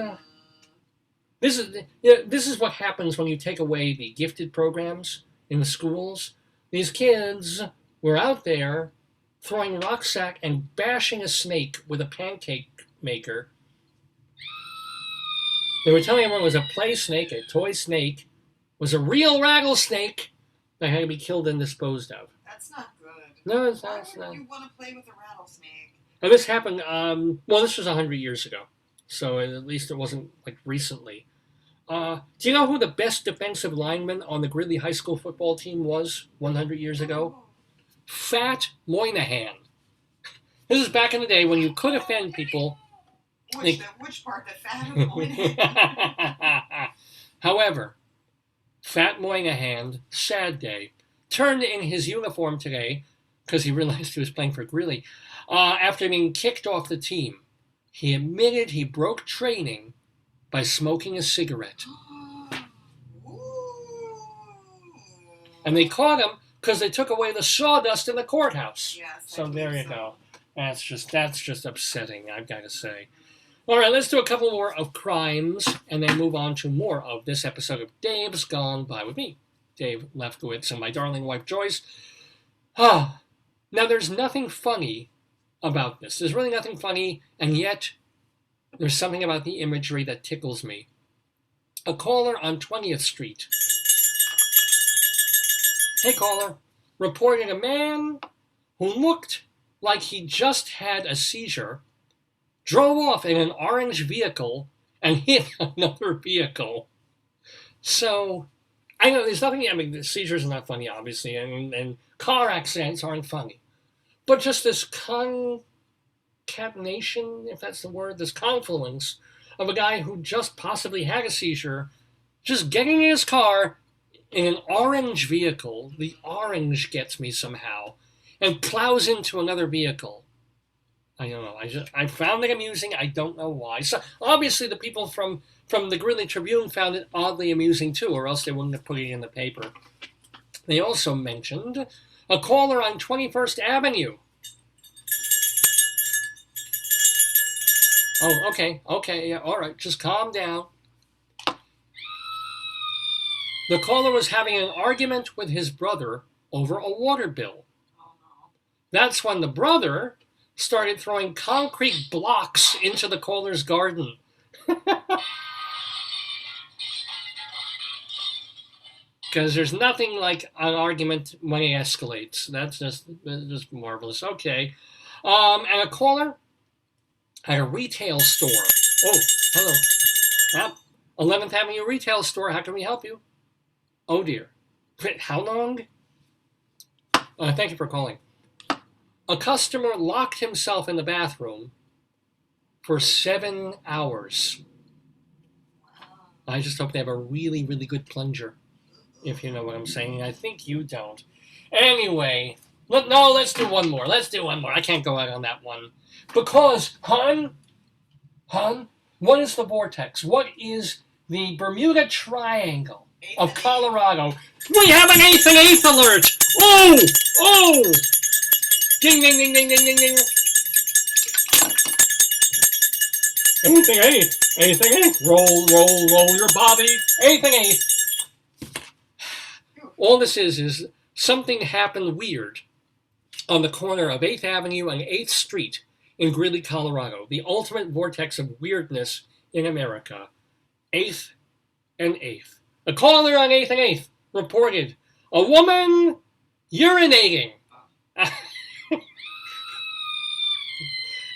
Speaker 1: this is what happens when you take away the gifted programs in the schools. These kids were out there throwing rucksack and bashing a snake with a pancake maker. They were telling everyone it was a play snake, a toy snake, was a real rattlesnake that had to be killed and disposed of.
Speaker 2: That's not good.
Speaker 1: No, it's
Speaker 2: Why
Speaker 1: not.
Speaker 2: would you want to play with a rattlesnake?
Speaker 1: And this happened, well, this was 100 years ago. So at least it wasn't like recently. Do you know who the best defensive lineman on the Greeley High School football team was 100 years ago? Fat Moynihan. This is back in the day when you could offend people.
Speaker 2: Which part? The fat or Moynihan?
Speaker 1: However, Fat Moynihan, sad day, turned in his uniform today because he realized he was playing for Greeley. After being kicked off the team, he admitted he broke training by smoking a cigarette. And they caught him because they took away the sawdust in the courthouse.
Speaker 2: Yes,
Speaker 1: So there you go. That's just upsetting, I've got to say. All right, let's do a couple more of crimes and then move on to more of this episode of Dave's Gone By with me, Dave Lefkowitz, and my darling wife, Joyce. Now, there's nothing funny about this. There's really nothing funny, and yet there's something about the imagery that tickles me. A caller on 20th Street. Hey, caller. Reported a man who looked like he just had a seizure, drove off in an orange vehicle, and hit another vehicle. So, I know there's nothing, I mean, the seizures are not funny, obviously, and car accidents aren't funny. But just this concatenation, if that's the word, this confluence of a guy who just possibly had a seizure, just getting in his car in an orange vehicle, the orange gets me somehow, and plows into another vehicle. I don't know. I found it amusing. I don't know why. So obviously the people from the Greeley Tribune found it oddly amusing too, or else they wouldn't have put it in the paper. They also mentioned a caller on 21st Avenue. Oh, okay, yeah, all right, just calm down. The caller was having an argument with his brother over a water bill.
Speaker 2: Oh, no.
Speaker 1: That's when the brother started throwing concrete blocks into the caller's garden. Because there's nothing like an argument when it escalates. That's just marvelous. Okay. And a caller at a retail store. Oh, hello. Yep. 11th Avenue Retail Store. How can we help you? Oh, dear. How long? Thank you for calling. A customer locked himself in the bathroom for 7 hours. I just hope they have a really, really good plunger, if you know what I'm saying. I think you don't. Anyway, let's do one more. I can't go out on that one. Because, hon, what is the vortex? What is the Bermuda Triangle of Colorado? We have an 8th and 8th alert! Oh! Ding, ding, ding, ding, ding, ding, ding. 8th and 8th. 8th and 8th. Roll your body. 8th and 8th. All this is something happened weird on the corner of 8th Avenue and 8th Street in Greeley, Colorado. The ultimate vortex of weirdness in America. 8th and 8th. A caller on 8th and 8th reported a woman urinating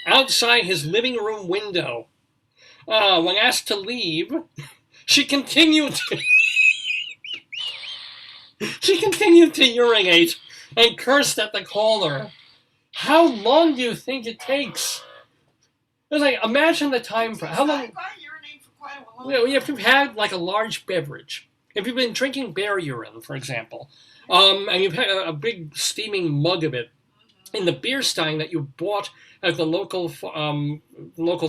Speaker 1: outside his living room window. When asked to leave, she continued to urinate and cursed at the caller. How long do you think it takes? It was like, imagine the time for how long.
Speaker 2: I urinate for quite a
Speaker 1: if you've had like a large beverage, if you've been drinking bear urine, for example, and you've had a big steaming mug of it in the beer stein that you bought at the local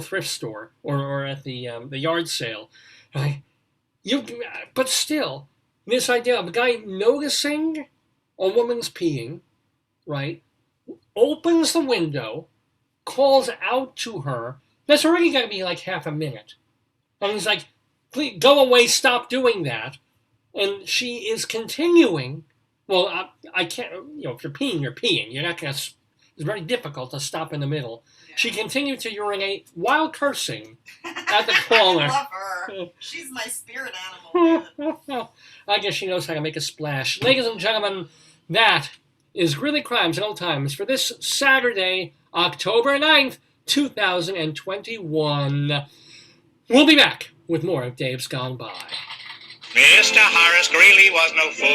Speaker 1: thrift store or at the yard sale, right? But still, this idea of a guy noticing a woman's peeing, right? Opens the window, calls out to her. That's already got to be like half a minute. And he's like, please go away, stop doing that. And she is continuing. Well, I can't, if you're peeing, you're peeing. You're not going to, it's very difficult to stop in the middle.
Speaker 2: Yeah.
Speaker 1: She continued to urinate while cursing at the caller.
Speaker 2: I love her. She's my spirit animal.
Speaker 1: I guess she knows how to make a splash. Ladies and gentlemen, that is Greeley Crimes and Old Times for this Saturday, October 9th, 2021. We'll be back with more of Dave's Gone By.
Speaker 5: Mr. Horace Greeley was no fool.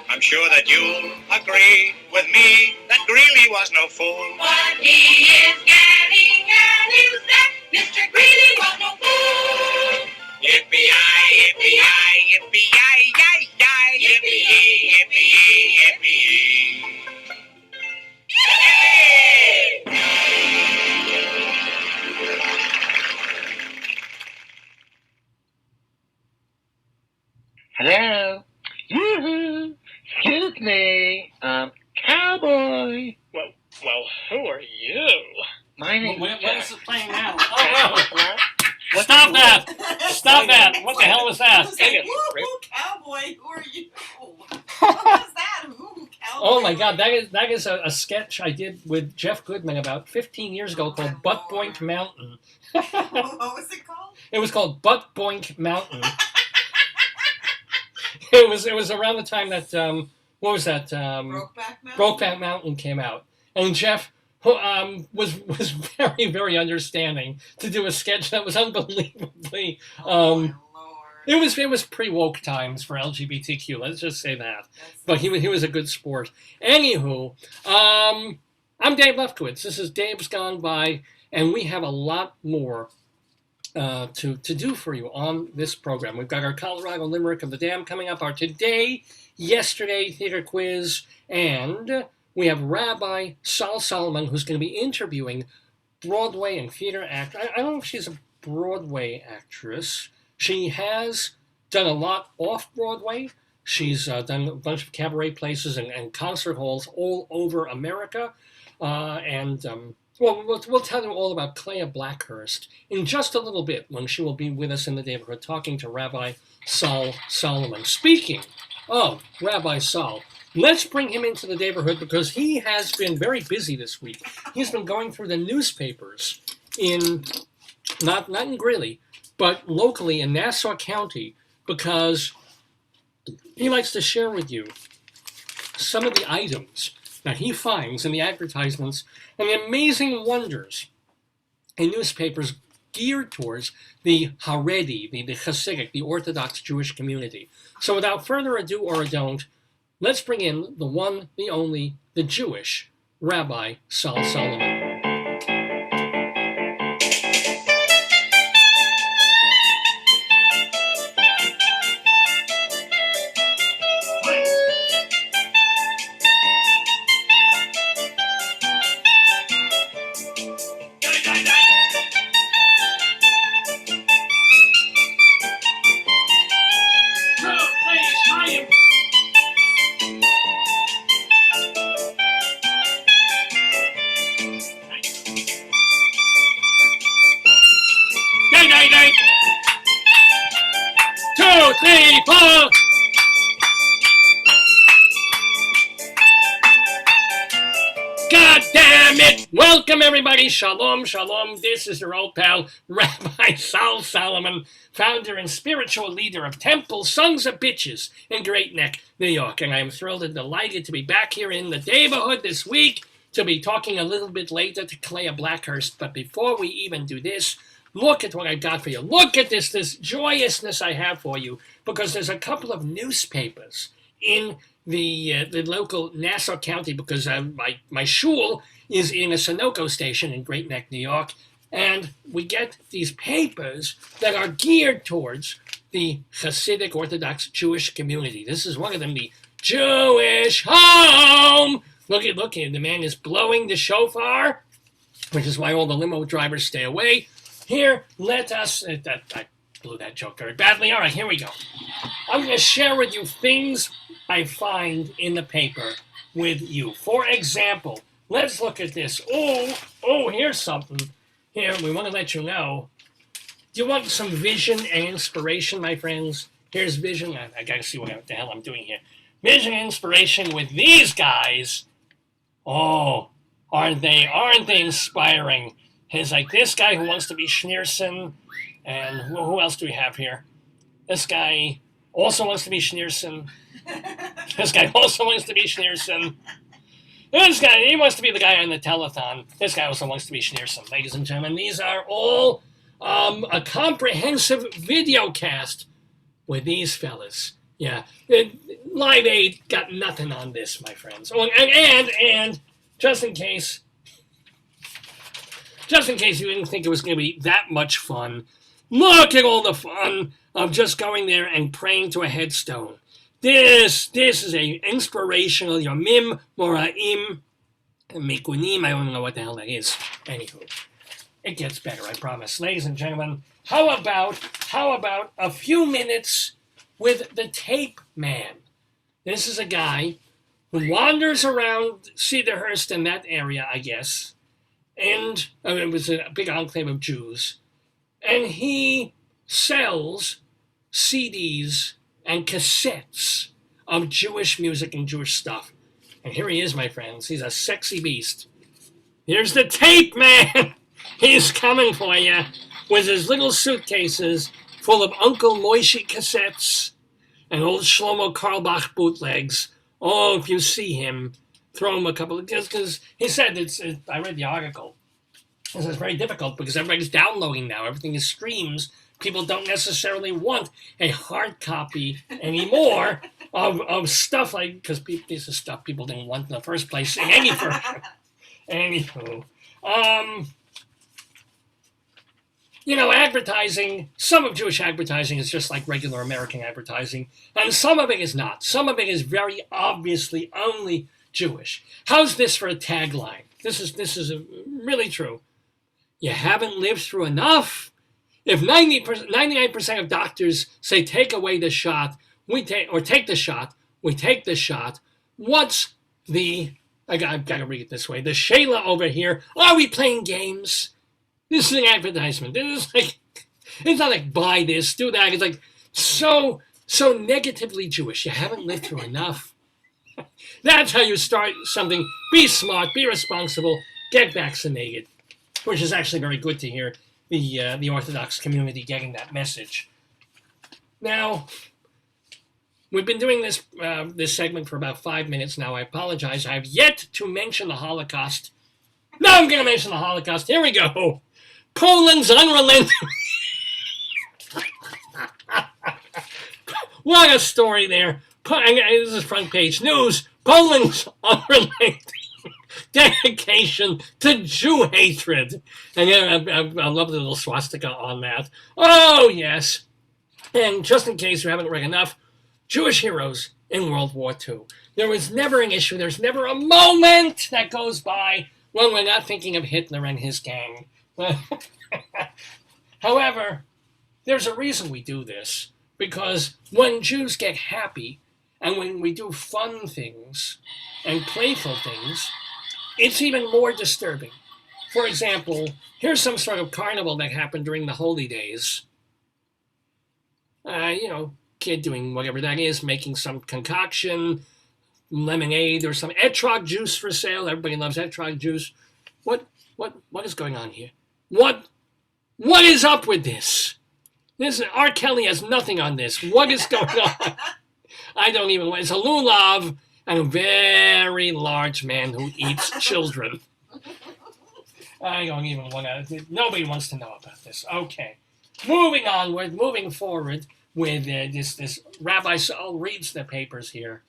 Speaker 5: I'm sure that you'll agree with me that Greeley was no fool.
Speaker 6: What he is getting at is that Mr. Greeley was no fool.
Speaker 5: Yippee-yi, yippee-yi, yippee-yi-yi-yi, yippee-yi, yippee-yi, yippee-yi.
Speaker 7: Hello? Yoo-hoo! Excuse me, cowboy.
Speaker 8: Well, who are you?
Speaker 7: My name
Speaker 1: What
Speaker 7: is
Speaker 1: is it playing now?
Speaker 7: Jack.
Speaker 1: Oh, no. Stop that! Stop that! What the hell was that?
Speaker 2: It's like, woo-hoo, cowboy, who are you? What was that? Woo-hoo, cowboy.
Speaker 1: Oh my God, that is a sketch I did with Jeff Goodman about 15 years ago called Butt Boink Mountain.
Speaker 2: What was it called?
Speaker 1: It was called Butt Boink Mountain. It was around the time that what was that?
Speaker 2: Brokeback Mountain?
Speaker 1: Brokeback Mountain came out, and Jeff was very, very understanding to do a sketch that was unbelievably.
Speaker 2: Oh, my Lord.
Speaker 1: It was pre-woke times for LGBTQ. Let's just say that.
Speaker 2: That's
Speaker 1: But he was a good sport. Anywho, I'm Dave Lefkowitz. This is Dave's Gone By, and we have a lot more to do for you on this program. We've got our Colorado Limerick of the Dam coming up, our Today, Yesterday theater quiz, and we have Rabbi Saul Solomon, who's going to be interviewing Broadway and theater actor. I don't know if she's a Broadway actress. She has done a lot off-Broadway. She's done a bunch of cabaret places and concert halls all over America. Well, we'll tell you all about Klea Blackhurst in just a little bit when she will be with us in the Daverhood talking to Rabbi Saul Solomon. Speaking of Rabbi Saul, let's bring him into the Daverhood because he has been very busy this week. He's been going through the newspapers in, not in Greeley, but locally in Nassau County because he likes to share with you some of the items that he finds in the advertisements and the amazing wonders in newspapers geared towards the Haredi, the Hasidic, the Orthodox Jewish community. So without further ado or a don't, let's bring in the one, the only, the Jewish Rabbi Saul Solomon. God damn it! Welcome everybody, shalom, shalom. This is your old pal, Rabbi Saul Solomon, founder and spiritual leader of Temple Sons of Bitches in Great Neck, New York. And I am thrilled and delighted to be back here in the Daverhood this week to be talking a little bit later to Klea Blackhurst. But before we even do this, look at what I got for you. Look at this joyousness I have for you, because there's a couple of newspapers in the local Nassau County, because my shul is in a Sunoco station in Great Neck, New York, And we get these papers that are geared towards the Hasidic Orthodox Jewish community. This is one of them, the Jewish Home. Look at the man is blowing the shofar, which is why all the limo drivers stay away. Here, let us, I blew that joke very badly. All right, here we go. I'm going to share with you things I find in the paper with you. For example, let's look at this. Oh, here's something. Here, we want to let you know. Do you want some vision and inspiration, my friends? Here's vision. I got to see what the hell I'm doing here. Vision and inspiration with these guys. Oh, aren't they inspiring? He's like this guy who wants to be Schneerson. And who else do we have here? This guy also wants to be Schneerson. This guy also wants to be Schneerson. This guy, he wants to be the guy on the telethon. This guy also wants to be Schneerson. Ladies and gentlemen, these are all a comprehensive video cast with these fellas. Yeah, Live Aid got nothing on this, my friends. Oh, and just in case you didn't think it was going to be that much fun, look at all the fun of just going there and praying to a headstone. This is a inspirational Yomim Moraim Mikunim. I don't know what the hell that is. Anywho, it gets better, I promise. Ladies and gentlemen, how about a few minutes with the Tape Man? This is a guy who wanders around Cedarhurst and that area, I guess, and it was a big enclave of Jews, and he sells CDs and cassettes of Jewish music and Jewish stuff. And here he is, my friends. He's a sexy beast. Here's the Tape Man. He's coming for you with his little suitcases full of Uncle Moishe cassettes and old Shlomo Karlbach bootlegs. Oh, if you see him, throw him a couple of... Because he said, I read the article. This is very difficult because everybody's downloading now. Everything is streams. People don't necessarily want a hard copy anymore of stuff like, because this is stuff people didn't want in the first place in any version. Anywho, advertising, some of Jewish advertising is just like regular American advertising, and some of it is not. Some of it is very obviously only Jewish. How's this for a tagline? This is really true. You haven't lived through enough. If 99% of doctors say take away the shot, take the shot, we take the shot, what's I've got to read it this way, the Shayla over here, are we playing games? This is an advertisement. It's not like buy this, do that. It's like so negatively Jewish. You haven't lived through enough. That's how you start something. Be smart, be responsible, get vaccinated, which is actually very good to hear. The Orthodox community getting that message. Now, we've been doing this segment for about 5 minutes now. I apologize. I have yet to mention the Holocaust. No, I'm going to mention the Holocaust. Here we go. Poland's unrelenting. What a story there. This is front page news. Poland's unrelenting dedication to Jew hatred. And I love the little swastika on that. Oh, yes. And just in case you haven't read enough, Jewish heroes in World War II. There was never an issue. There's never a moment that goes by when we're not thinking of Hitler and his gang. However, there's a reason we do this. Because when Jews get happy and when we do fun things and playful things, it's even more disturbing. For example, here's some sort of carnival that happened during the holy days. Kid doing whatever that is, making some concoction, lemonade or some etrog juice for sale. Everybody loves etrog juice. What is going on here? What is up with this? R. Kelly has nothing on this. What is going on? I don't even. It's a lulav and a very large man who eats children. I don't even want to. Nobody wants to know about this. Okay, moving forward with this Rabbi Saul reads the papers here.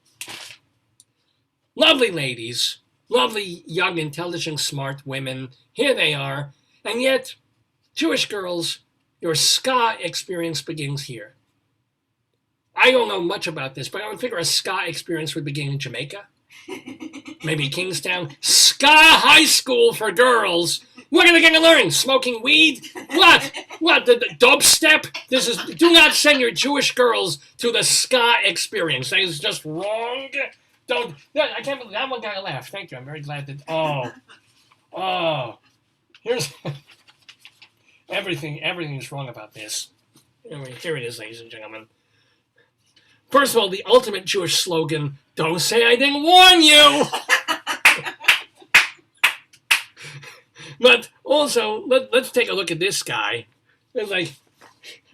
Speaker 1: Lovely ladies, lovely young, intelligent, smart women. Here they are, and yet Jewish girls, your ska experience begins here. I don't know much about this, but I would figure a ska experience would begin in Jamaica. Maybe Kingstown. Ska high school for girls. What are they going to learn? Smoking weed? What? What? The dubstep? Do not send your Jewish girls to the ska experience. That is just wrong. I can't believe that one got a laugh. Thank you. I'm very glad that. Here's everything's wrong about this. Anyway, here it is, ladies and gentlemen. First of all, the ultimate Jewish slogan, don't say I didn't warn you! But also, let's take a look at this guy. It's like,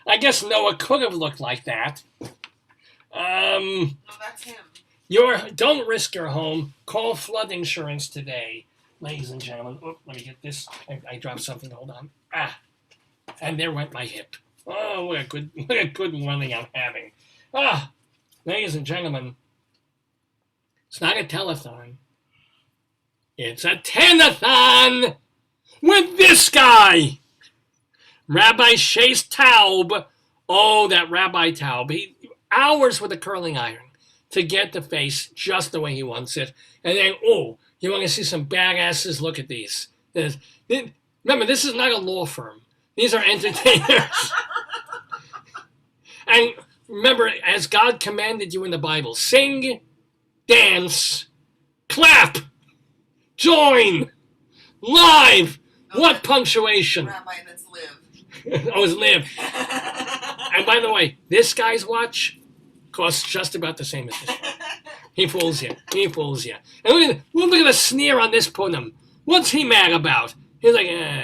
Speaker 1: I guess Noah could have looked like that.
Speaker 2: No, that's him.
Speaker 1: Don't risk your home. Call flood insurance today, ladies and gentlemen. Oh, let me get this. I dropped something. Hold on. And there went my hip. Oh, what a good morning I'm having. Ladies and gentlemen, it's not a telethon. It's a tenathon with this guy, Rabbi Shay's Taub. Oh, that Rabbi Taub. Hours with a curling iron to get the face just the way he wants it. And then, you want to see some badasses? Look at these. Remember, this is not a law firm. These are entertainers. And remember, as God commanded you in the Bible, sing, dance, clap, join, live. What punctuation?
Speaker 2: Rabbi, that's live.
Speaker 1: It's live. And by the way, this guy's watch costs just about the same as this one. He fools you. And look at the sneer on this Punim. What's he mad about? He's like, yeah.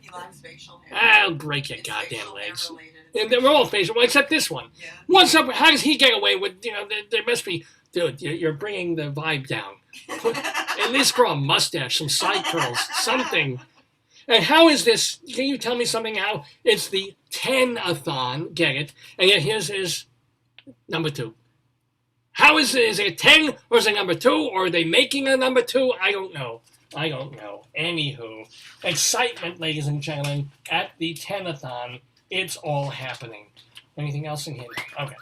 Speaker 2: He likes facial hair.
Speaker 1: I'll break your goddamn legs. And we're all facial, well, except this one. Yeah. What's up? How does he get away with, there must be, dude, you're bringing the vibe down. At least grow a mustache, some side curls, something. And how is this? Can you tell me something how it's the 10-a-thon, get it? And yet here's his number 2. How is it 10 or is it number 2? Or are they making a number 2? I don't know. Anywho, excitement, ladies and gentlemen, at the 10-a-thon. It's all happening. Anything else in here? Okay.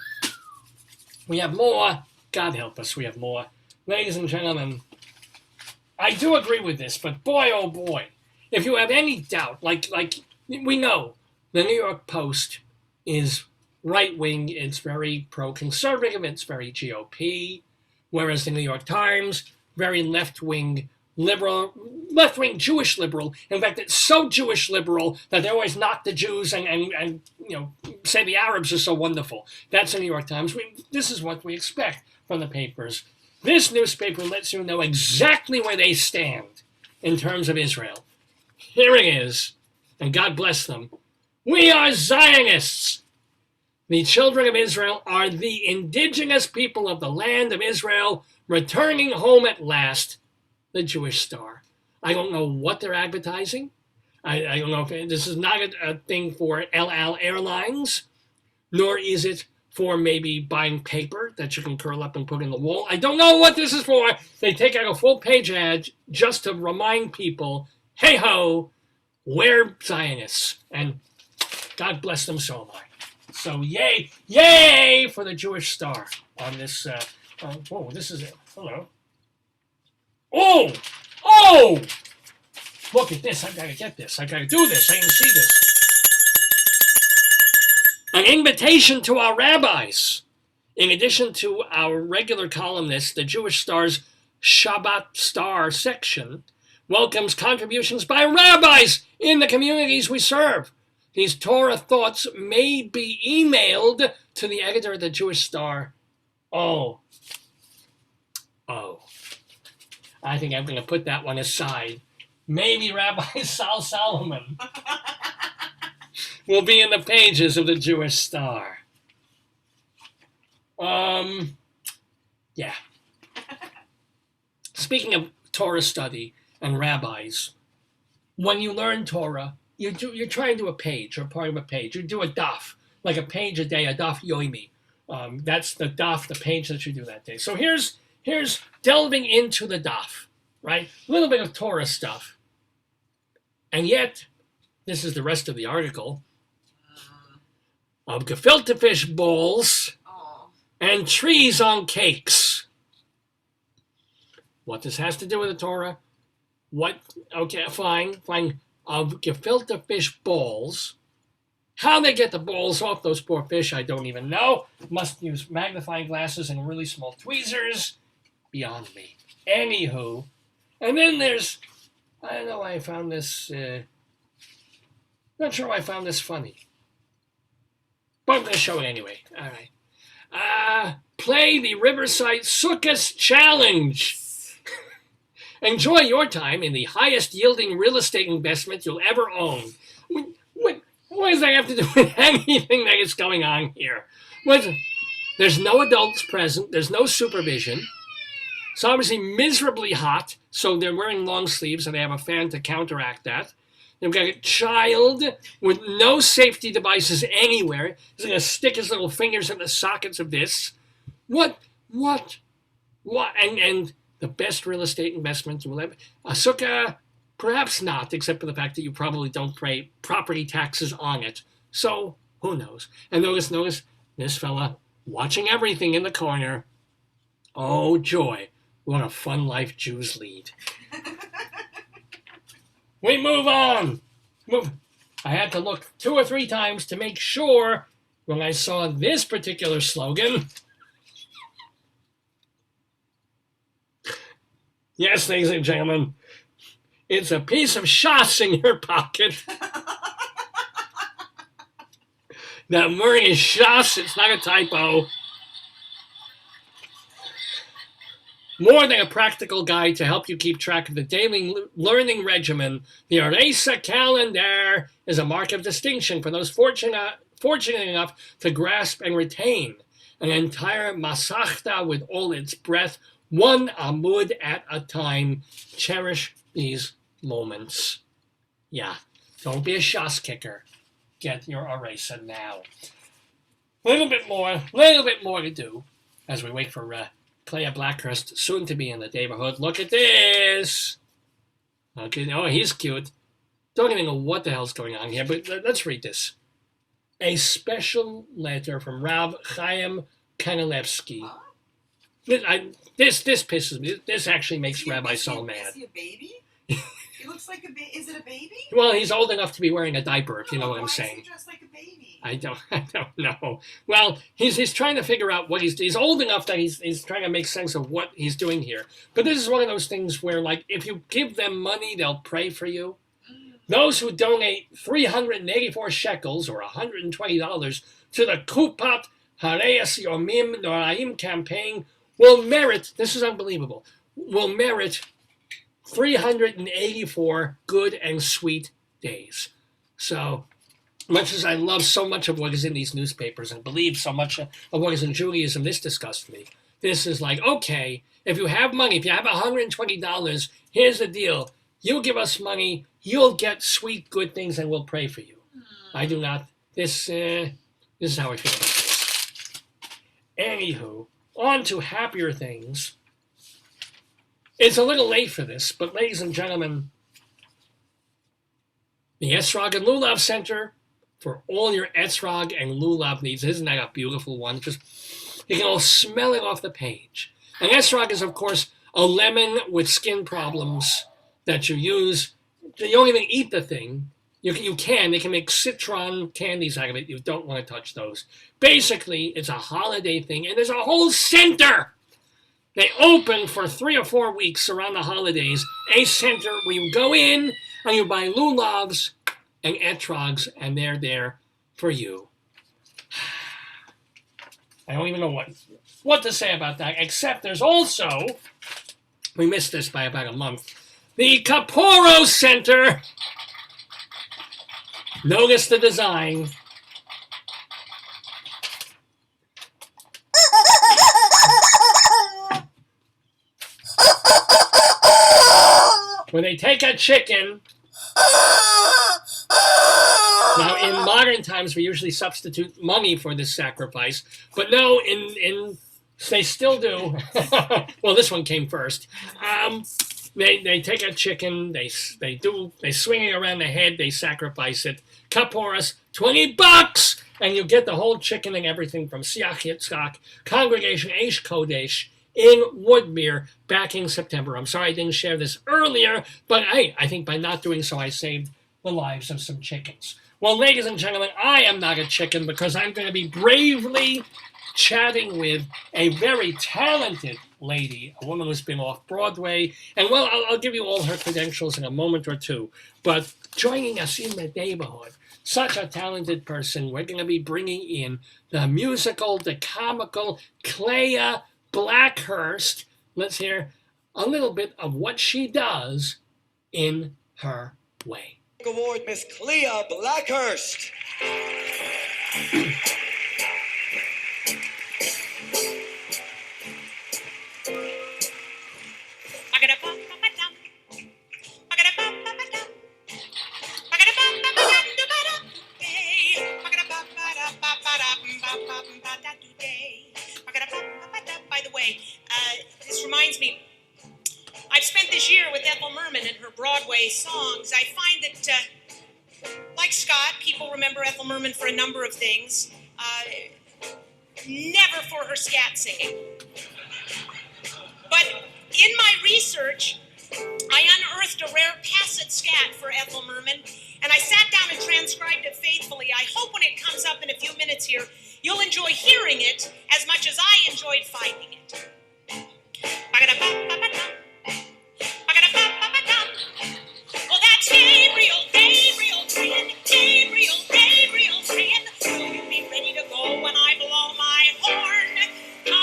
Speaker 1: We have more. God help us, we have more. Ladies and gentlemen, I do agree with this, but boy, oh boy, if you have any doubt, like we know, the New York Post is right-wing, it's very pro-conservative, it's very GOP, whereas the New York Times, very left-wing liberal, left-wing Jewish liberal. In fact, it's so Jewish liberal that they always knock the Jews and say the Arabs are so wonderful. That's the New York Times. This is what we expect from the papers. This newspaper lets you know exactly where they stand in terms of Israel. Here it is, and God bless them. We are Zionists. The children of Israel are the indigenous people of the land of Israel, returning home at last. The Jewish Star. I don't know what they're advertising. I don't know if this is not a thing for El Al Airlines, nor is it for maybe buying paper that you can curl up and put in the wall. I don't know what this is for. They take out a full page ad just to remind people, hey ho, we're Zionists. And God bless them, so am I. So yay for the Jewish Star on this. This is it. Hello. Oh! Look at this. I gotta get this. I gotta do this. I can see this. An invitation to our rabbis. In addition to our regular columnists, the Jewish Star's Shabbat Star section welcomes contributions by rabbis in the communities we serve. These Torah thoughts may be emailed to the editor of the Jewish Star. Oh. I think I'm going to put that one aside. Maybe Rabbi Sal Solomon will be in the pages of the Jewish Star. Yeah. Speaking of Torah study and rabbis, when you learn Torah, you try and do a page or part of a page. You do a daf, like a page a day, a daf yomi. That's the daf, the page that you do that day. So here's delving into the daf, right? A little bit of Torah stuff. And yet, this is the rest of the article, of gefilte fish balls
Speaker 2: Oh.
Speaker 1: and trees on cakes. What this has to do with the Torah? What? Okay, fine. Of gefilte fish balls. How they get the balls off those poor fish, I don't even know. Must use magnifying glasses and really small tweezers. Beyond me. Anywho. And then there's, I don't know why I found this, not sure why I found this funny. But I'm going to show it anyway. All right. Play the Riverside Sukkot Challenge. Enjoy your time in the highest yielding real estate investment you'll ever own. What does that have to do with anything that is going on here? There's no adults present. There's no supervision. It's obviously miserably hot, so they're wearing long sleeves and they have a fan to counteract that. They've got a child with no safety devices anywhere. He's going to stick his little fingers in the sockets of this. What? And the best real estate investment you will ever... A sukkah, perhaps not, except for the fact that you probably don't pay property taxes on it. So, who knows? And notice this fella watching everything in the corner. Oh, joy. What a fun life Jews lead. We move on. I had to look 2 or 3 times to make sure when I saw this particular slogan. Yes, ladies and gentlemen, it's a piece of shas in your pocket. That word is shas, it's not a typo. More than a practical guide to help you keep track of the daily learning regimen, the Oresa calendar is a mark of distinction for those fortunate enough to grasp and retain an entire masachta with all its breadth, one amud at a time. Cherish these moments. Yeah, don't be a shas kicker. Get your Oresa now. Little bit more to do as we wait for Klea Blackhurst, soon to be in the Daverhood. Look at this. Okay, oh, he's cute. Don't even know what the hell's going on here, but let's read this. A special letter from Rav Chaim Kanilevsky. This pisses me. This actually makes Rabbi so mad.
Speaker 2: Is he a baby? He looks like a baby. Is it a baby?
Speaker 1: Well, he's old enough to be wearing a diaper, if you know what I'm saying.
Speaker 2: Why is he dressed like a baby?
Speaker 1: I don't know. Well, he's trying to figure out what he's old enough that he's trying to make sense of what he's doing here. But this is one of those things where, like, if you give them money, they'll pray for you. Those who donate 384 shekels or $120 to the Kupat Hareas Yomim Noraim campaign will merit, this is unbelievable, will merit 384 good and sweet days. So, much as I love so much of what is in these newspapers and believe so much of what is in Judaism, this disgusts me. This is like, okay, if you have money, if you have $120, here's the deal. You give us money, you'll get sweet, good things, and we'll pray for you. I do not. This is how I feel about this. Anywho, on to happier things. It's a little late for this, but ladies and gentlemen, the Esrog and Lulav Center for all your Esrog and Lulav needs. Isn't that a beautiful one? Just you can all smell it off the page. And Esrog is, of course, a lemon with skin problems that you use. You don't even eat the thing. You can. They can make citron candies out of it. You don't want to touch those. Basically, it's a holiday thing, and there's a whole center. They open for 3 or 4 weeks around the holidays, a center where you go in and you buy lulavs and etrogs, and they're there for you. I don't even know what to say about that, except there's also, we missed this by about a month, the Kaporo Center. Notice the design. Where they take a chicken. Now, in modern times, we usually substitute money for this sacrifice, but no, they still do. Well, this one came first. They take a chicken, they swing it around the head, they sacrifice it. Kaporas, $20, and you get the whole chicken and everything from Siach Yitzchak, Congregation Eish Kodesh in Woodmere back in September. I'm sorry I didn't share this earlier, but hey, I think by not doing so, I saved the lives of some chickens. Well, ladies and gentlemen, I am not a chicken because I'm going to be bravely chatting with a very talented lady, a woman who's been off Broadway. And well, I'll give you all her credentials in a moment or two. But joining us in the neighborhood, such a talented person, we're going to be bringing in the musical, the comical Klea Blackhurst. Let's hear a little bit of what she does in her way.
Speaker 9: Award, Miss Klea Blackhurst.
Speaker 10: By the way, this reminds me, I've spent this year with Ethel Merman and her Broadway songs. I find that, like Scott, people remember Ethel Merman for a number of things, never for her scat singing. But in my research, I unearthed a rare passage scat for Ethel Merman, and I sat down and transcribed it faithfully. I hope when it comes up in a few minutes here, you'll enjoy hearing it as much as I enjoyed finding it. Well, that's Gabriel, Gabriel praying, Gabriel, Gabriel praying. Will you be ready to go when I blow my horn? Come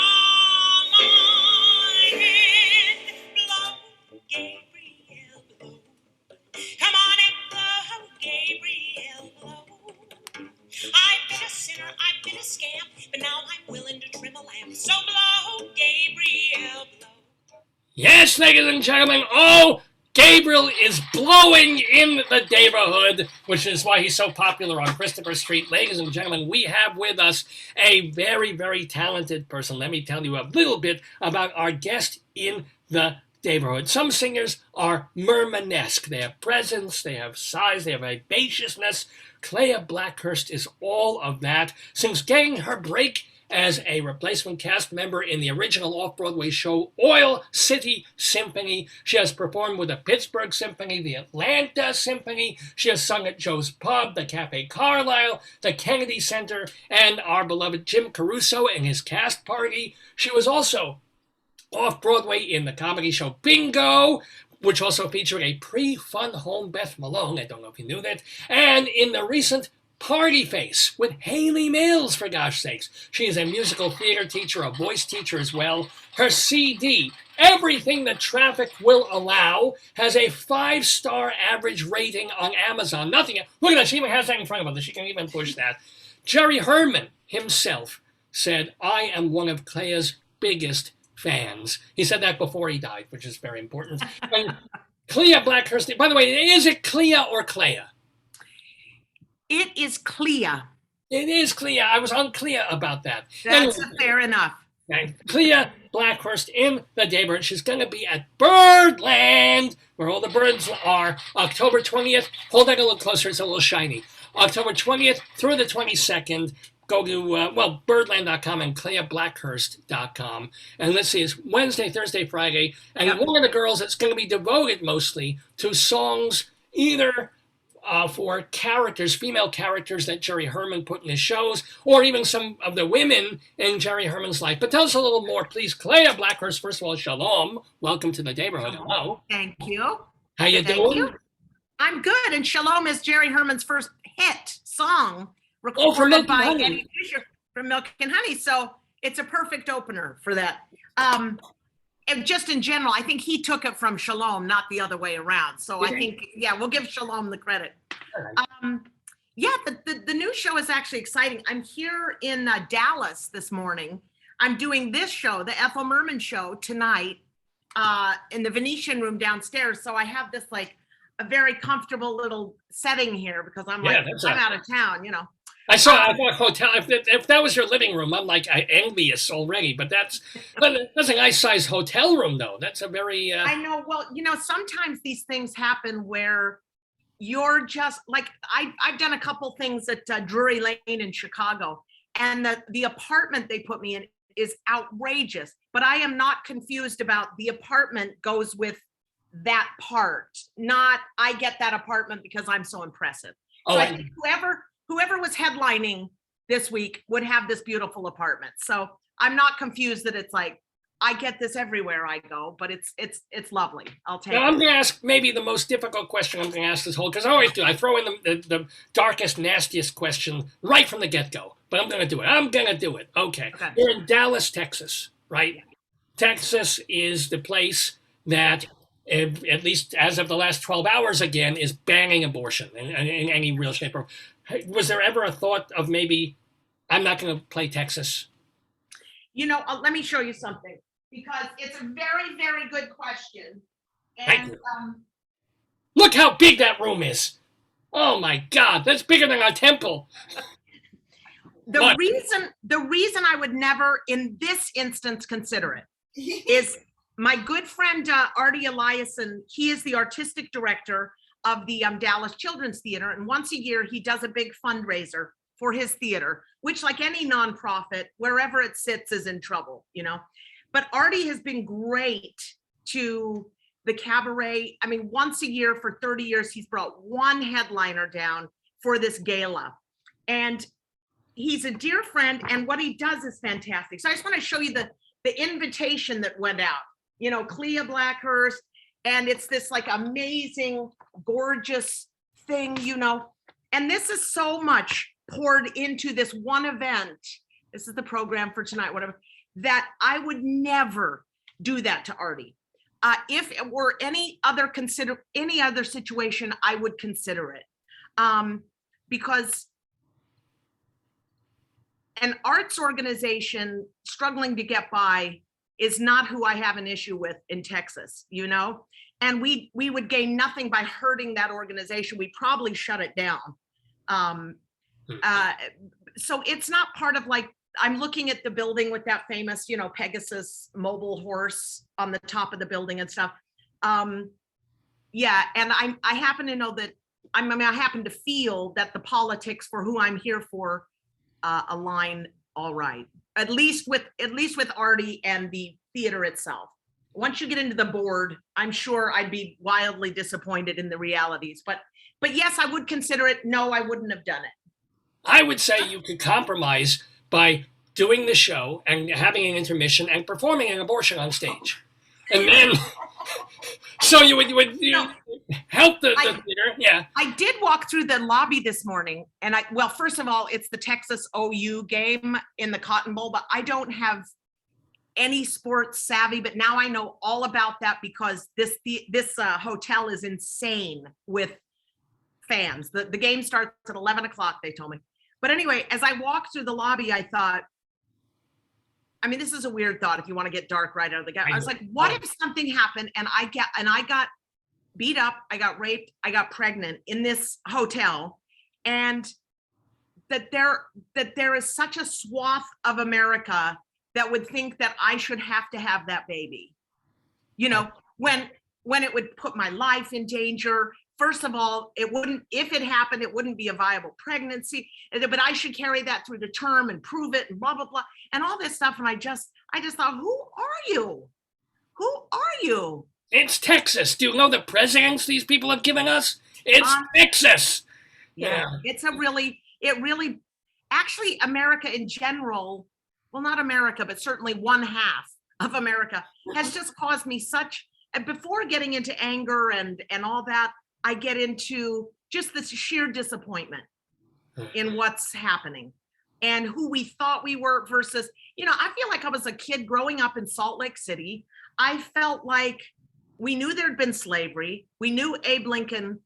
Speaker 10: on and blow, Gabriel, blow. Come on and blow, Gabriel, blow. I've been a sinner, I've been a scamp, but now I'm willing to trim a lamp. So blow, Gabriel, blow.
Speaker 1: Yes, ladies and gentlemen, oh, Gabriel is blowing in the Daverhood, which is why he's so popular on Christopher Street. Ladies and gentlemen, we have with us a very, very talented person. Let me tell you a little bit about our guest in the Daverhood. Some singers are Mermanesque. They have presence, they have size, they have vivaciousness. Klea Blackhurst is all of that. Since getting her break as a replacement cast member in the original off-Broadway show Oil City Symphony, she has performed with the Pittsburgh Symphony, the Atlanta Symphony. She has sung at Joe's Pub, the Cafe Carlisle, the Kennedy Center, and our beloved Jim Caruso and his cast party. She was also off-Broadway in the comedy show Bingo, which also featured a pre-fun home Beth Malone. I don't know if you knew that. And in the recent Party Face with Haley Mills, for gosh sakes. She is a musical theater teacher, a voice teacher as well. Her CD, Everything the Traffic Will Allow, has a 5-star average rating on Amazon. Nothing. Look at that. She even has that in front of her. She can even push that. Jerry Herman himself said, I am one of Klea's biggest fans. He said that before he died, which is very important. And Klea Blackhurst, by the way, is it Klea or Klea?
Speaker 11: It is Klea.
Speaker 1: It is Klea. I was unclear about that.
Speaker 11: That's fair enough.
Speaker 1: Okay. Klea Blackhurst in the Daverhood. She's going to be at Birdland, where all the birds are, October 20th. Hold that a little closer. It's a little shiny. October 20th through the 22nd. Go to, birdland.com and KleaBlackhurst.com. And let's see, it's Wednesday, Thursday, Friday. And one of the girls, it's going to be devoted mostly to songs either for characters, female characters that Jerry Herman put in his shows, or even some of the women in Jerry Herman's life. But tell us a little more, please. Klea Blackhurst, first of all, shalom. Welcome to the Daverhood. Hello.
Speaker 11: Thank you.
Speaker 1: How you doing?
Speaker 11: You. I'm good. And Shalom is Jerry Herman's first hit song recorded by Eddie Fisher from Milk and Honey. So it's a perfect opener for that. And just in general, I think he took it from Shalom, not the other way around. So I think, we'll give Shalom the credit. The new show is actually exciting. I'm here in Dallas this morning. I'm doing this show, the Ethel Merman show, tonight in the Venetian room downstairs. So I have this like a very comfortable little setting here because I'm I'm out of town, you know.
Speaker 1: I thought hotel. If that was your living room, I'm like envious already. But that's a nice sized hotel room, though. That's a very.
Speaker 11: I know. Well, sometimes these things happen where you're just like I've done a couple things at Drury Lane in Chicago, and the apartment they put me in is outrageous. But I am not confused about the apartment goes with that part. Not I get that apartment because I'm so impressive. So I think whoever was headlining this week would have this beautiful apartment. So I'm not confused that it's like, I get this everywhere I go, but it's lovely. I'll take it.
Speaker 1: I'm going to ask maybe the most difficult question I'm going to ask this whole, because I always do. I throw in the darkest, nastiest question right from the get-go, but I'm going to do it. Okay. We're in Dallas, Texas, right? Texas is the place that, at least as of the last 12 hours again, is banning abortion in any real shape or was there ever a thought of maybe I'm not going to play Texas?
Speaker 11: Let me show you something because it's a very, very good question. And
Speaker 1: look how big that room is. Oh my God, that's bigger than our temple.
Speaker 11: The reason I would never in this instance consider it is my good friend Artie Eliason. He is the artistic director of the Dallas Children's Theater. And once a year, he does a big fundraiser for his theater, which like any nonprofit, wherever it sits is in trouble, But Artie has been great to the cabaret. I mean, once a year for 30 years, he's brought one headliner down for this gala. And he's a dear friend, and what he does is fantastic. So I just want to show you the invitation that went out, Klea Blackhurst, and it's this like amazing, gorgeous thing, and this is so much poured into this one event. This is the program for tonight, whatever, that I would never do that to Artie. If it were any other situation, I would consider it. Because an arts organization struggling to get by is not who I have an issue with in Texas, and we would gain nothing by hurting that organization. We probably shut it down. So it's not part of like, I'm looking at the building with that famous, Pegasus mobile horse on the top of the building and stuff. Yeah, and I happen to know that, I happen to feel that the politics for who I'm here for align all right. At least with Artie and the theater itself. Once you get into the board, I'm sure I'd be wildly disappointed in the realities. But yes, I would consider it. No, I wouldn't have done it.
Speaker 1: I would say you could compromise by doing the show and having an intermission and performing an abortion on stage. And then, so you would help the theater. Yeah.
Speaker 11: I did walk through the lobby this morning and first of all, it's the Texas OU game in the Cotton Bowl, but I don't have any sports savvy, but now I know all about that because this hotel is insane with fans. The game starts at 11 o'clock, they told me. But anyway, as I walked through the lobby, I thought, this is a weird thought if you want to get dark right out of the gate. I was like, what if something happened and I got beat up, I got raped, I got pregnant in this hotel, and that there is such a swath of America that would think that I should have to have that baby. When it would put my life in danger. First of all, if it happened, it wouldn't be a viable pregnancy, but I should carry that through the term and prove it and blah, blah, blah, and all this stuff. And I just thought, who are you? Who are you?
Speaker 1: It's Texas. Do you know the presidents these people have given us? It's Texas.
Speaker 11: Yeah. Actually, America in general, well, not America, but certainly one half of America has just caused me and before getting into anger and all that, I get into just this sheer disappointment in what's happening and who we thought we were versus, I feel like I was a kid growing up in Salt Lake City. I felt like we knew there'd been slavery. We knew Abe Lincoln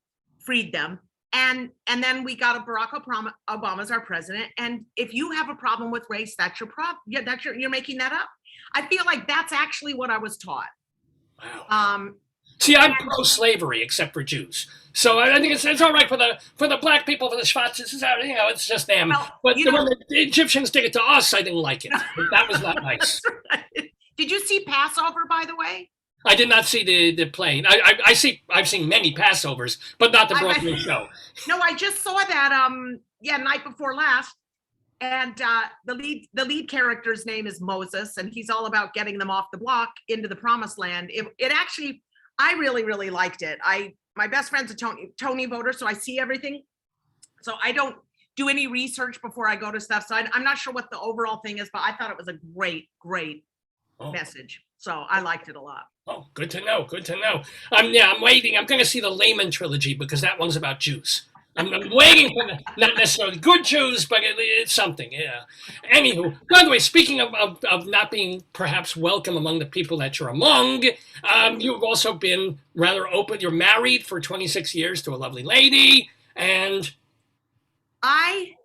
Speaker 11: freed them. And then we got Barack Obama as our president. And if you have a problem with race, that's your problem. Yeah, you're making that up. I feel like that's actually what I was taught.
Speaker 1: Wow. See, I'm pro-slavery except for Jews. So I think it's all right for the black people, for the Schwarzes, it's just them.
Speaker 11: Well,
Speaker 1: But when the Egyptians did it to us, I didn't like it. That was not nice.
Speaker 11: Right. Did you see Passover, by the way?
Speaker 1: I did not see the play. I've seen many Passovers, but not the Broadway show.
Speaker 11: No, I just saw that night before last. And the lead character's name is Moses, and he's all about getting them off the block into the promised land. It actually, I really, really liked it. My best friend's a Tony voter, so I see everything. So I don't do any research before I go to stuff. So I'm not sure what the overall thing is, but I thought it was a great message. So I liked it a lot.
Speaker 1: Oh, good to know. Good to know. I'm waiting. I'm going to see the Layman trilogy because that one's about Jews. I'm waiting for not necessarily good Jews, but it's something. Yeah. Anywho, by the way, speaking of not being perhaps welcome among the people that you're among, you've also been rather open. You're married for 26 years to a lovely lady, and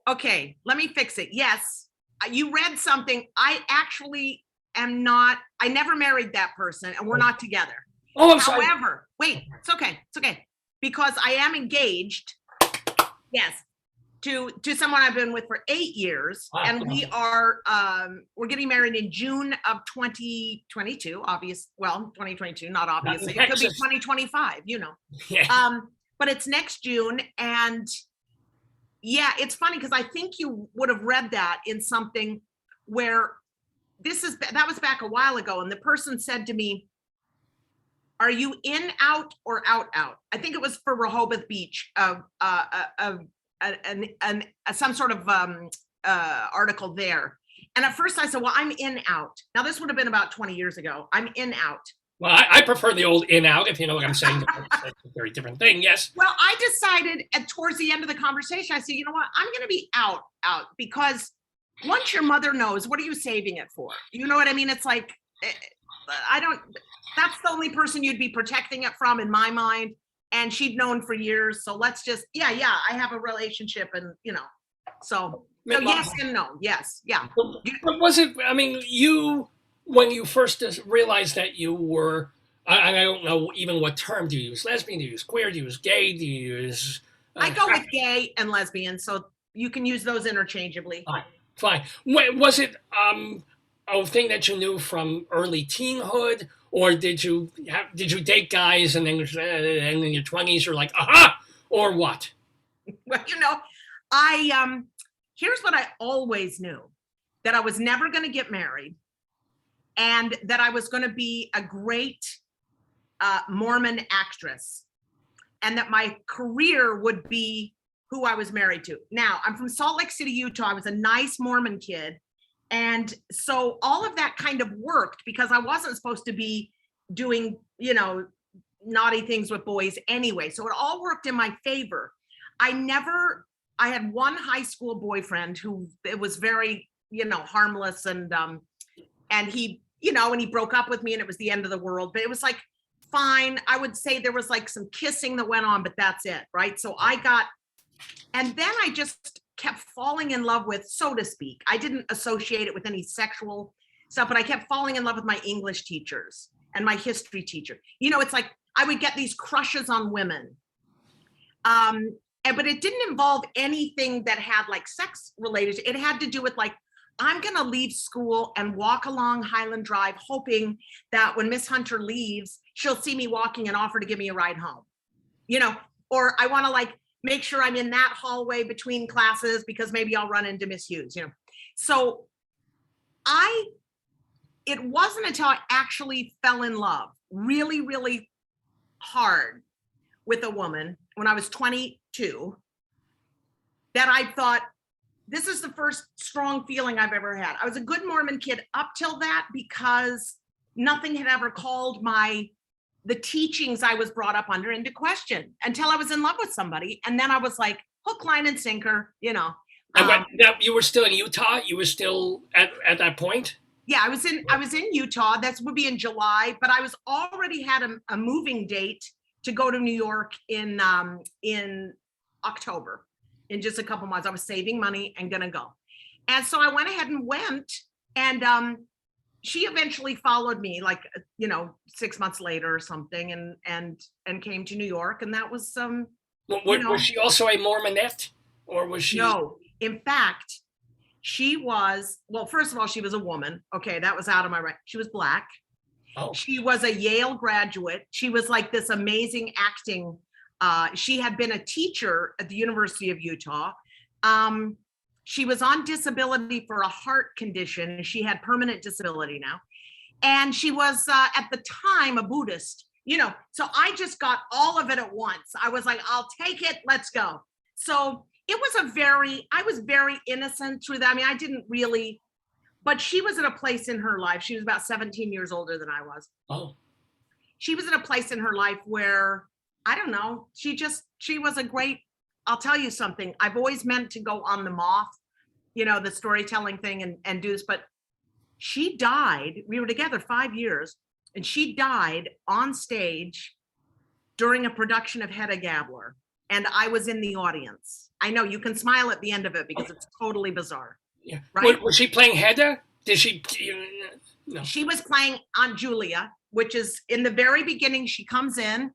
Speaker 11: okay, let me fix it. Yes, you read something. I actually am not. I never married that person, and we're not together.
Speaker 1: Oh, I'm sorry.
Speaker 11: However, wait, it's okay, because I am engaged. Yes, to someone I've been with for 8 years, and we are we're getting married in June of 2022. 2022, not obviously. It could be 2025.
Speaker 1: Yeah.
Speaker 11: But it's next June, and yeah, it's funny because I think you would have read that in something where that was back a while ago, and the person said to me, "Are you in, out, or out, out?" I think it was for Rehoboth Beach of some sort of article there. And at first I said, well, I'm in, out. Now this would have been about 20 years ago. I'm in, out.
Speaker 1: Well, I prefer the old in, out, if you know what I'm saying. It's a very different thing, yes.
Speaker 11: Well, I decided towards the end of the conversation, I said, you know what? I'm going to be out, because once your mother knows, what are you saving it for? You know what I mean? It's like, that's the only person you'd be protecting it from in my mind. And she'd known for years. So let's just, I have a relationship, and, so yes and no. Yes. Yeah.
Speaker 1: But was it, when you first realized that you were, I don't know even what term do you use? Lesbian, do you use queer, do you use gay, do you use?
Speaker 11: I go with gay and lesbian, so you can use those interchangeably.
Speaker 1: Fine. Was it a thing that you knew from early teenhood, or did you date guys and then in your 20s you're like, aha, or what?
Speaker 11: Well, here's what I always knew, that I was never going to get married, and that I was going to be a great Mormon actress, and that my career would be who I was married to. Now, I'm from Salt Lake City, Utah. I was a nice Mormon kid. And so all of that kind of worked because I wasn't supposed to be doing, naughty things with boys anyway. So it all worked in my favor. I had one high school boyfriend who it was very, harmless, and he, and he broke up with me, and it was the end of the world, but it was like, fine. I would say there was like some kissing that went on, but that's it. Right. So and then I just kept falling in love with, so to speak, I didn't associate it with any sexual stuff, but I kept falling in love with my English teachers and my history teacher. It's like I would get these crushes on women. But it didn't involve anything that had like sex related. It had to do with like, I'm going to leave school and walk along Highland Drive, hoping that when Miss Hunter leaves, she'll see me walking and offer to give me a ride home, or I want to like make sure I'm in that hallway between classes because maybe I'll run into Miss Hughes, So it wasn't until I actually fell in love really, really hard with a woman when I was 22 that I thought, this is the first strong feeling I've ever had. I was a good Mormon kid up till that because nothing had ever called the teachings I was brought up under into question until I was in love with somebody. And then I was like, hook, line, and sinker,
Speaker 1: Now, you were still in Utah? You were still at that point?
Speaker 11: Yeah, I was in Utah. That would be in July, but I was already had a moving date to go to New York in October, in just a couple months. I was saving money and gonna go. And so I went ahead and went, and she eventually followed me, like, 6 months later or something, and came to New York, and that was
Speaker 1: Was she also a Mormonette, or was she?
Speaker 11: No, in fact, she was, well, first of all, she was a woman. Okay, that was out of my right. She was Black.
Speaker 1: Oh.
Speaker 11: She was a Yale graduate. She was like this amazing acting. She had been a teacher at the University of Utah. She was on disability for a heart condition, and she had permanent disability now. And she was, at the time, a Buddhist, so I just got all of it at once. I was like, I'll take it, let's go. So it was I was very innocent through that. I mean, I didn't really, but she was at a place in her life. She was about 17 years older than I was.
Speaker 1: Oh.
Speaker 11: She was at a place in her life where, I don't know, she was a great, I'll tell you something. I've always meant to go on the Moth, the storytelling thing and do this, but she died. We were together 5 years, and she died on stage during a production of Hedda Gabler. And I was in the audience. I know you can smile at the end of it because it's totally bizarre.
Speaker 1: Yeah.
Speaker 11: Right?
Speaker 1: Was she playing Hedda? Did she? No.
Speaker 11: She was playing Aunt Julia, which is in the very beginning. She comes in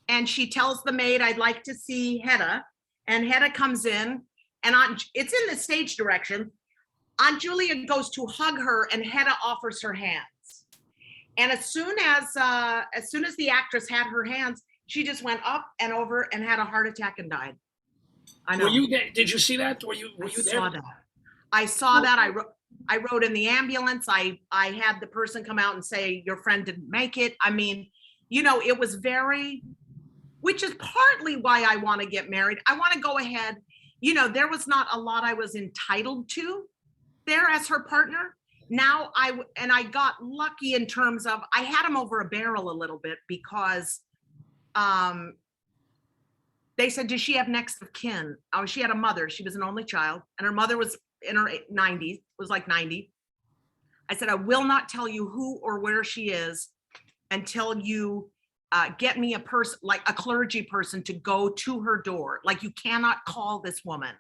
Speaker 11: and she tells the maid, I'd like to see Hedda. And Hedda comes in, and it's in the stage direction. Aunt Julia goes to hug her, and Hedda offers her hands. And as soon as the actress had her hands, she just went up and over and had a heart attack and died. I know.
Speaker 1: Were you there? Did you see that? Were you there?
Speaker 11: I saw that. I rode in the ambulance. I had the person come out and say, your friend didn't make it. I mean, it was which is partly why I want to get married. I want to go ahead. There was not a lot I was entitled to there as her partner. Now I got lucky in terms of, I had him over a barrel a little bit because they said, does she have next of kin? Oh, she had a mother. She was an only child, and her mother was in her 90s, was like 90. I said, I will not tell you who or where she is until you get me a person, like a clergy person, to go to her door. Like, you cannot call this woman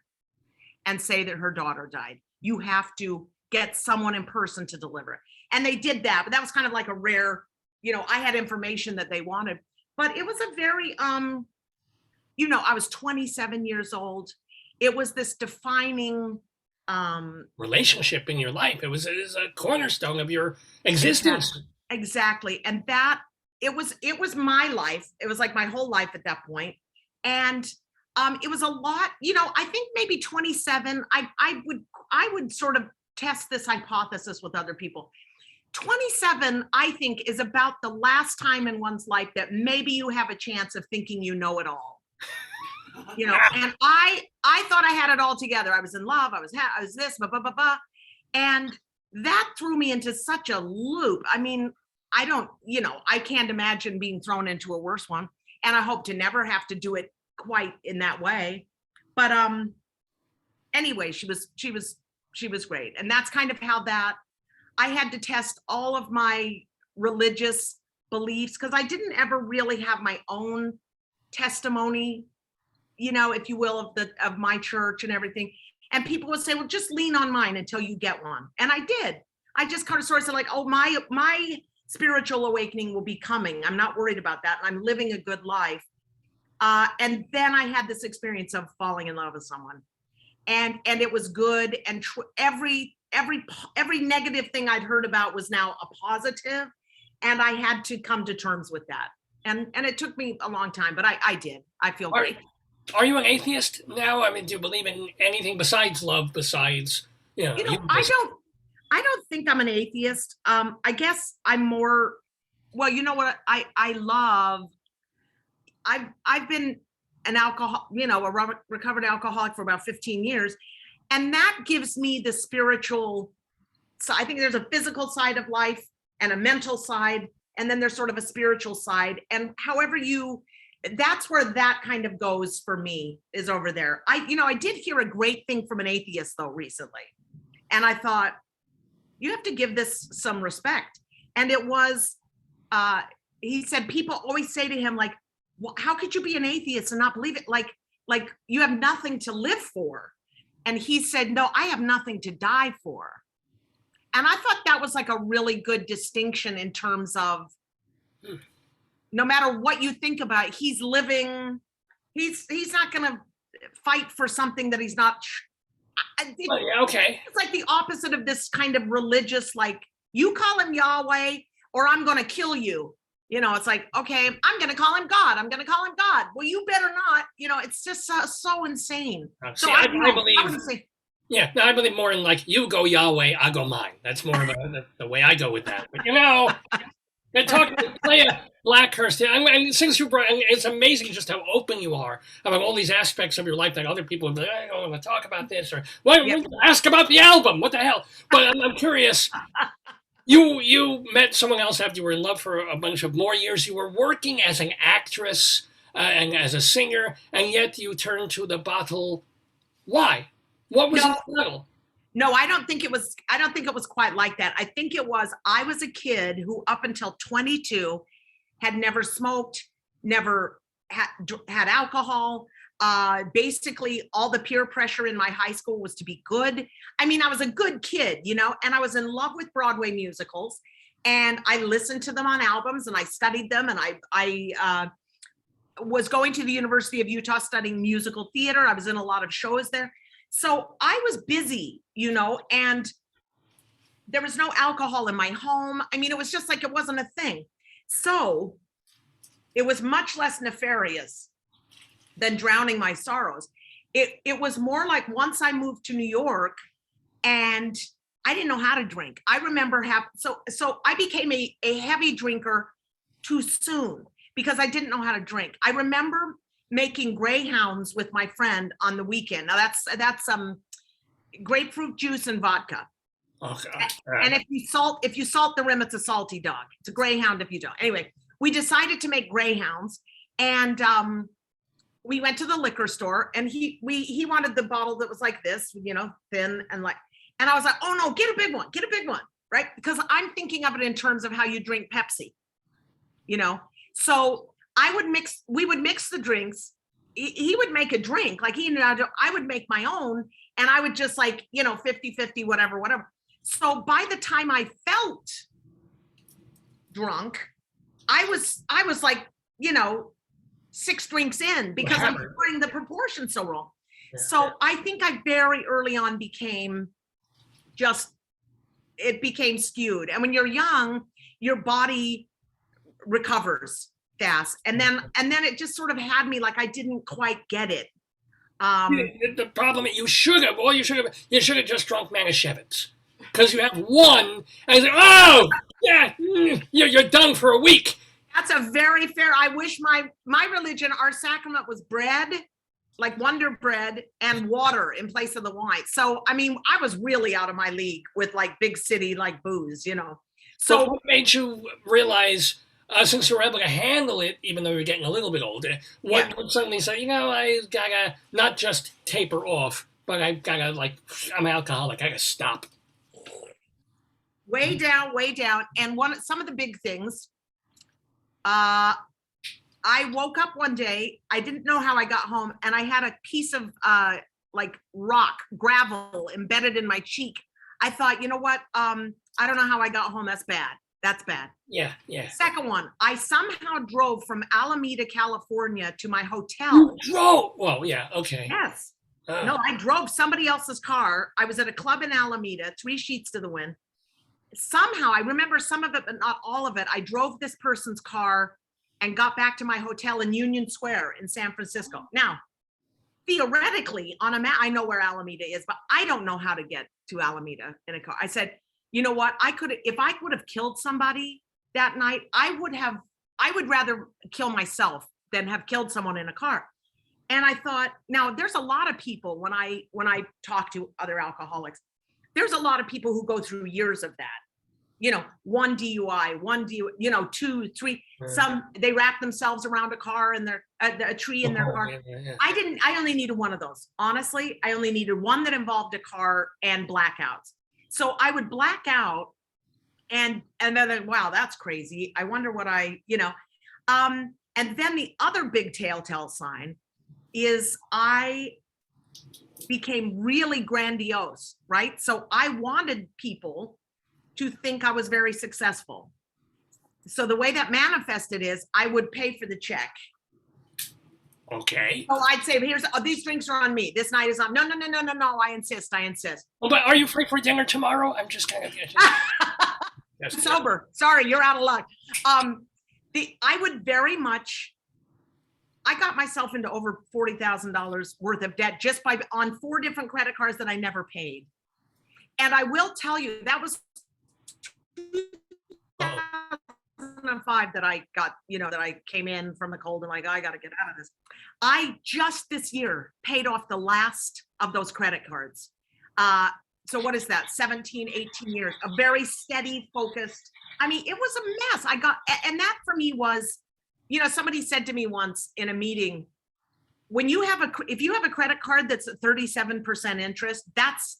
Speaker 11: and say that her daughter died. You have to get someone in person to deliver it. And they did that, but that was kind of like a rare, I had information that they wanted, but it was a very, I was 27 years old. It was this defining
Speaker 1: relationship in your life. It was a cornerstone of your existence.
Speaker 11: Exactly. And that it was my life. It was like my whole life at that point. And it was a lot, I think maybe 27, I would sort of test this hypothesis with other people. 27, I think, is about the last time in one's life that maybe you have a chance of thinking you know it all. And I thought I had it all together. I was in love. I was this, blah, blah, blah, blah. And that threw me into such a loop. I mean, I can't imagine being thrown into a worse one. And I hope to never have to do it quite in that way. But anyway, she was great. And that's kind of how that, I had to test all of my religious beliefs, because I didn't ever really have my own testimony, if you will, of my church and everything. And people would say, well, just lean on mine until you get one. And I did. I just kind of sort of said, like, oh, my spiritual awakening will be coming. I'm not worried about that. I'm living a good life. And then I had this experience of falling in love with someone, and it was good. And every negative thing I'd heard about was now a positive, and I had to come to terms with that. And it took me a long time, but I did. I feel great.
Speaker 1: Are you an atheist now? I mean, do you believe in anything besides love? Besides,
Speaker 11: I don't think I'm an atheist. I guess I'm more. Well, you know what? I've been an a recovered alcoholic for about 15 years. And that gives me the spiritual. So I think there's a physical side of life and a mental side, and then there's sort of a spiritual side. And however that's where that kind of goes for me, is over there. I did hear a great thing from an atheist though recently. And I thought, you have to give this some respect. And it was, he said, people always say to him, like, well, how could you be an atheist and not believe it? Like you have nothing to live for. And he said, no, I have nothing to die for. And I thought that was like a really good distinction in terms of no matter what you think about it, he's living, he's not gonna fight for something that he's not.
Speaker 1: Okay.
Speaker 11: It's like the opposite of this kind of religious, like you call him Yahweh or I'm gonna kill you. You know, it's like, okay, I'm gonna call him God. I'm gonna call him God. Well, you better not. You know, it's just so insane.
Speaker 1: See, I believe. Yeah, no, I believe more in like you go Yahweh, I go mine. That's more of the way I go with that. But you know, they're talking to Klea Blackhurst. And since you brought, and it's amazing just how open you are about all these aspects of your life that other people would be like, I don't want to talk about this or ask about the album. What the hell? But I'm curious. You met someone else after you were in love for a bunch of more years. You were working as an actress and as a singer, and yet you turned to the bottle. Why? What was the struggle?
Speaker 11: No, I don't think it was quite like that. I think I was a kid who up until 22 had never smoked, never had alcohol. Basically all the peer pressure in my high school was to be good. I mean, I was a good kid, you know, and I was in love with Broadway musicals and I listened to them on albums and I studied them. And I was going to the University of Utah studying musical theater. I was in a lot of shows there. So I was busy, you know, and there was no alcohol in my home. I mean, it was just like, it wasn't a thing. So it was much less nefarious than drowning my sorrows. It was more like once I moved to New York and I didn't know how to drink. I remember so I became a heavy drinker too soon because I didn't know how to drink. I remember making greyhounds with my friend on the weekend. Now that's grapefruit juice and vodka.
Speaker 1: Okay.
Speaker 11: And if you salt the rim, it's a salty dog. It's a greyhound if you don't. Anyway, we decided to make greyhounds and we went to the liquor store and he wanted the bottle that was like this, you know, thin and like, and I was like, oh no, get a big one, right? Because I'm thinking of it in terms of how you drink Pepsi, you know? So we would mix the drinks. He would make a drink, like I would make my own and I would just like, you know, 50-50, whatever. So by the time I felt drunk, I was like, you know, 6 drinks in because I'm putting the proportion so wrong. Yeah. So I think I very early on became skewed. And when you're young, your body recovers fast. And then it just sort of had me like I didn't quite get it.
Speaker 1: The problem is you should have just drunk Manischewitz. Because you have one and you say, oh yeah, you're done for a week.
Speaker 11: That's a very fair. I wish my religion, our sacrament was bread, like Wonder Bread, and water in place of the wine. So, I mean, I was really out of my league with like big city like booze, you know.
Speaker 1: So what made you realize, since you were able to handle it, even though you were getting a little bit older, what suddenly say, you know, I gotta not just taper off, but I gotta like, I'm an alcoholic, I gotta stop.
Speaker 11: Way down. And some of the big things, I woke up one day, I didn't know how I got home, and I had a piece of like gravel embedded in my cheek. I thought, you know what? I don't know how I got home. That's bad.
Speaker 1: Yeah.
Speaker 11: Second one, I somehow drove from Alameda, California to my hotel.
Speaker 1: You drove? Well, yeah, okay.
Speaker 11: Yes. No, I drove somebody else's car. I was at a club in Alameda, 3 sheets to the wind. Somehow, I remember some of it, but not all of it. I drove this person's car and got back to my hotel in Union Square in San Francisco. Now, theoretically, on a map, I know where Alameda is, but I don't know how to get to Alameda in a car. I said, you know what? If I would have killed somebody that night, I would rather kill myself than have killed someone in a car. And I thought, now there's a lot of people when I talk to other alcoholics, there's a lot of people who go through years of that. You know, 1 DUI, 2, 3. Some they wrap themselves around a car and a tree in their car. Yeah. I only needed one of those. Honestly, I only needed one that involved a car and blackouts. So I would black out and then, wow, that's crazy. I wonder what and then the other big telltale sign is I became really grandiose, right? So I wanted people to think I was very successful. So the way that manifested is I would pay for the check.
Speaker 1: Okay.
Speaker 11: So I'd say, these drinks are on me. This night is on. No. I insist.
Speaker 1: Well, but are you free for dinner tomorrow? I'm just kind of
Speaker 11: sober. Sorry, you're out of luck. I would very much. I got myself into over $40,000 worth of debt just on 4 different credit cards that I never paid. And I will tell you, that was 2005 that I got, that I came in from the cold and like, I got to get out of this. I just this year paid off the last of those credit cards. So what is that? 17, 18 years, a very steady, focused. I mean, it was a mess. And that for me was, somebody said to me once in a meeting, if you have a credit card that's at 37% interest, that's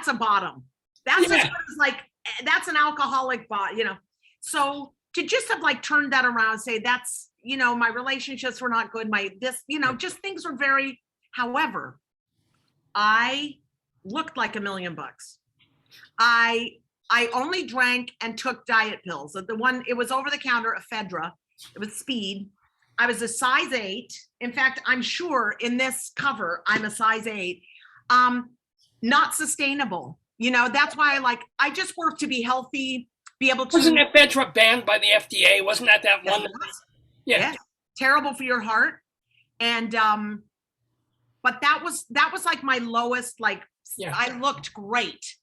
Speaker 11: a bottom. That's as good as that's an alcoholic So to just have turned that around and say that's, my relationships were not good. Just things were very, however, I looked like $1 million. I only drank and took diet pills. It was over the counter, ephedra. It was speed. I was a size 8. In fact, I'm sure in this cover, I'm a size 8. Not sustainable. That's why I just work to be healthy, be able to.
Speaker 1: Wasn't ephedra banned by the FDA? Wasn't that one?
Speaker 11: Yeah. Terrible for your heart. And, but that was like my lowest, I looked great.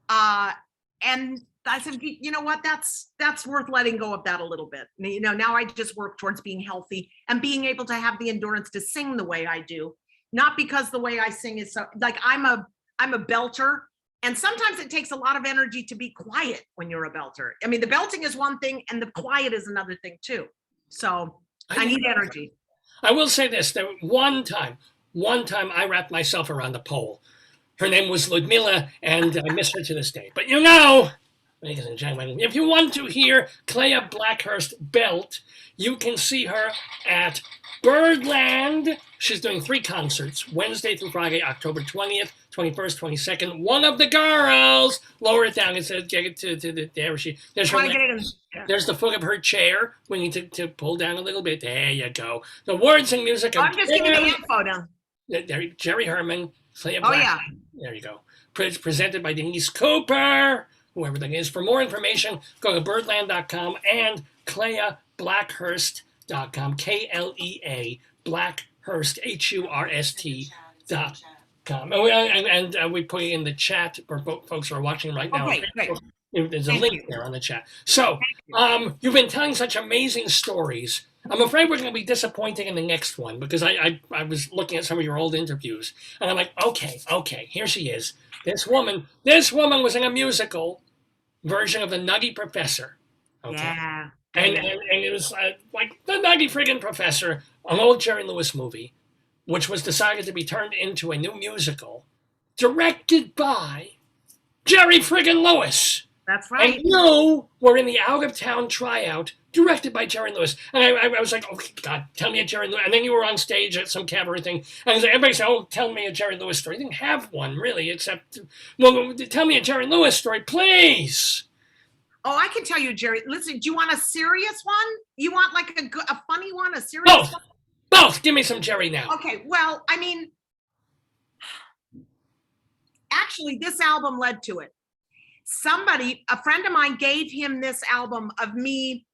Speaker 11: And I said, you know what, that's worth letting go of that a little bit. Now I just work towards being healthy and being able to have the endurance to sing the way I do. Not because the way I sing is so, I'm a belter. And sometimes it takes a lot of energy to be quiet when you're a belter. I mean, the belting is one thing and the quiet is another thing too. So I need energy.
Speaker 1: I will say this, that one time I wrapped myself around the pole. Her name was Ludmilla, and I miss her to this day. But ladies and gentlemen, if you want to hear Klea Blackhurst belt, you can see her at Birdland. She's doing 3 concerts, Wednesday through Friday, October 20th, 21st, 22nd. One of the girls, lower it down, it says, get it to the, there's the foot of her chair. We need to pull down a little bit. There you go. The words and music.
Speaker 11: I'm just giving the info now.
Speaker 1: Jerry Herman, Klea Black.
Speaker 11: Oh, yeah.
Speaker 1: There you go. Presented by Denise Cooper, whoever that is. For more information, go to birdland.com and KleaBlackhurst.com, Klea Blackhurst, HURST.com. And we put it in the chat for folks who are watching right now.
Speaker 11: Okay, great.
Speaker 1: There's a link there on the chat. So, you've been telling such amazing stories. I'm afraid we're going to be disappointed in the next one because I was looking at some of your old interviews and I'm like, okay, here she is. This woman was in a musical version of The Nutty Professor. Okay?
Speaker 11: Yeah.
Speaker 1: And it was like The Nutty Friggin' Professor, an old Jerry Lewis movie, which was decided to be turned into a new musical directed by Jerry Friggin' Lewis.
Speaker 11: That's right.
Speaker 1: And you were in the out-of-town tryout directed by Jerry Lewis. And I was like, oh, God, tell me a Jerry Lewis. And then you were on stage at some cabaret thing. And everybody said, oh, tell me a Jerry Lewis story. You didn't have one, really, except, well, tell me a Jerry Lewis story, please.
Speaker 11: Oh, I can tell you, Jerry. Listen, do you want a serious one? You want a funny one, a serious one?
Speaker 1: Both. Give me some Jerry now.
Speaker 11: Okay, well, I mean, actually, this album led to it. A friend of mine gave him this album of me.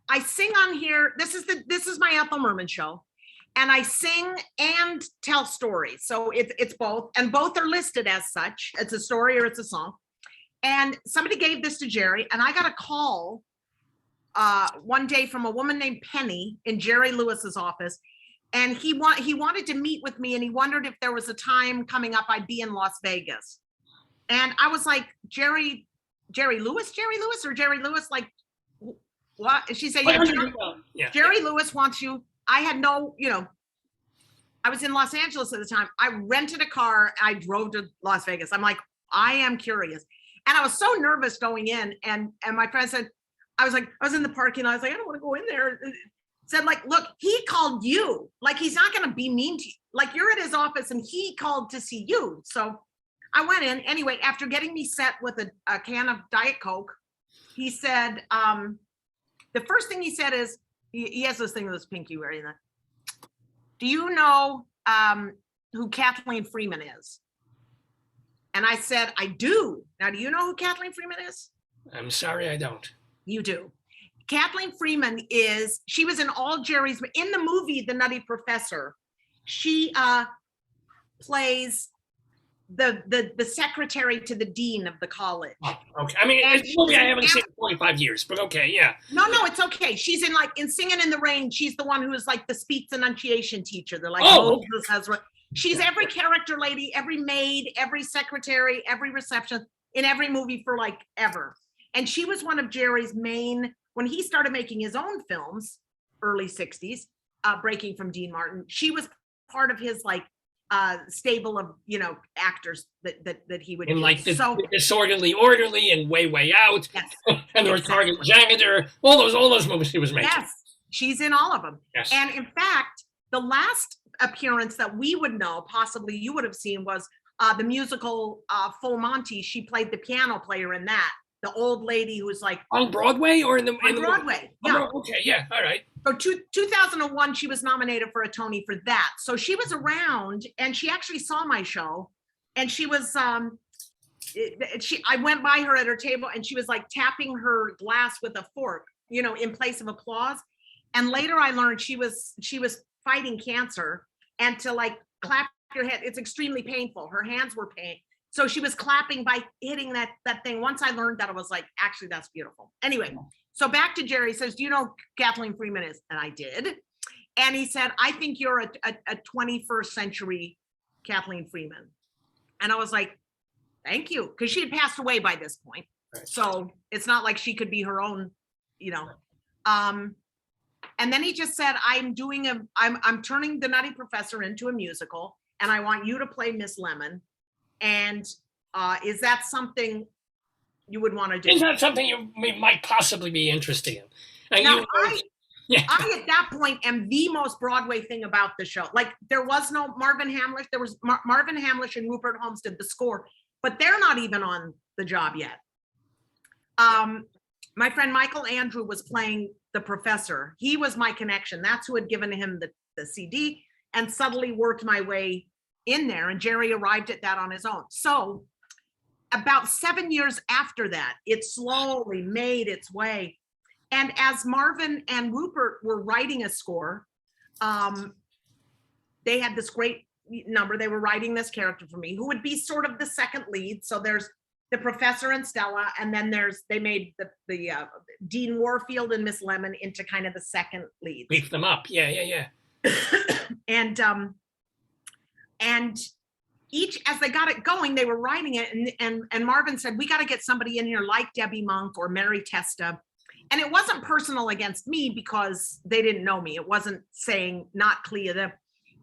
Speaker 11: I sing on here. This is my Ethel Merman show. And I sing and tell stories. So it's both. And both are listed as such. It's a story or it's a song. And somebody gave this to Jerry. And I got a call one day from a woman named Penny in Jerry Lewis's office. And he wanted to meet with me. And he wondered if there was a time coming up I'd be in Las Vegas. And I was like, Jerry Lewis, or Jerry Lewis, like, what? And she said, yeah, Jerry Lewis wants you. I had no, I was in Los Angeles at the time. I rented a car. I drove to Las Vegas. I'm like, I am curious. And I was so nervous going in. And my friend said, I was in the parking lot. I was like, I don't want to go in there. Said, like, look, he called you. Like, he's not going to be mean to you. Like, you're at his office and he called to see you. So I went in anyway, after getting me set with a can of Diet Coke, he said, the first thing he said is, he has this thing with his pinky wearing that. Do you know who Kathleen Freeman is? And I said, I do. Now, do you know who Kathleen Freeman is?
Speaker 1: I'm sorry, I don't.
Speaker 11: You do. Kathleen Freeman she was in all Jerry's, in the movie, The Nutty Professor, she plays the secretary to the dean of the college.
Speaker 1: Oh, okay. I mean, it's a movie I haven't seen in 25 years, but okay, yeah.
Speaker 11: No, it's okay. She's in Singing in the Rain. She's the one who is like the speech enunciation teacher. They're like, Moses has. She's every character lady, every maid, every secretary, every reception in every movie for like ever. And she was one of Jerry's main, when he started making his own films, early 60s, breaking from Dean Martin, she was part of his like stable of, actors that he would
Speaker 1: and
Speaker 11: do.
Speaker 1: Like the Disorderly Orderly and Way Out,
Speaker 11: yes,
Speaker 1: and the Target Janitor, all those movies she was making.
Speaker 11: Yes, she's in all of them.
Speaker 1: Yes.
Speaker 11: And in fact, the last appearance that we would know, possibly you would have seen, was the musical Full Monty. She played the piano player in that. The old lady who's like
Speaker 1: on Broadway or in
Speaker 11: Broadway. Yeah.
Speaker 1: Oh, okay, yeah, all right.
Speaker 11: So 2001, she was nominated for a Tony for that. So she was around, and she actually saw my show, and she was I went by her at her table, and she was like tapping her glass with a fork, in place of applause. And later I learned she was fighting cancer, and to like clap your head, it's extremely painful. Her hands were pain. So she was clapping by hitting that thing. Once I learned that, I was like, actually, that's beautiful. Anyway, so back to Jerry. He says, do you know who Kathleen Freeman is? And I did. And he said, I think you're a 21st century Kathleen Freeman. And I was like, thank you. Because she had passed away by this point.
Speaker 1: Right.
Speaker 11: So it's not like she could be her own, And then he just said, I'm turning The Nutty Professor into a musical, and I want you to play Miss Lemon. And is that something you would want to do?
Speaker 1: Is that something you might possibly be interested in? And
Speaker 11: now, I at that point am the most Broadway thing about the show. Like, there was no Marvin Hamlish. There was Marvin Hamlish and Rupert Holmes did the score, but they're not even on the job yet. My friend Michael Andrew was playing the professor. He was my connection. That's who had given him the CD, and subtly worked my way in there, and Jerry arrived at that on his own. So about 7 years after that, it slowly made its way. And as Marvin and Rupert were writing a score, they had this great number. They were writing this character for me, who would be sort of the second lead. So there's the professor and Stella, and then they made the Dean Warfield and Miss Lemon into kind of the second lead.
Speaker 1: Beef them up, yeah.
Speaker 11: And each, as they got it going, they were writing it, and Marvin said, we got to get somebody in here like Debbie Monk or Mary Testa. And it wasn't personal against me because they didn't know me. It wasn't saying not Klea.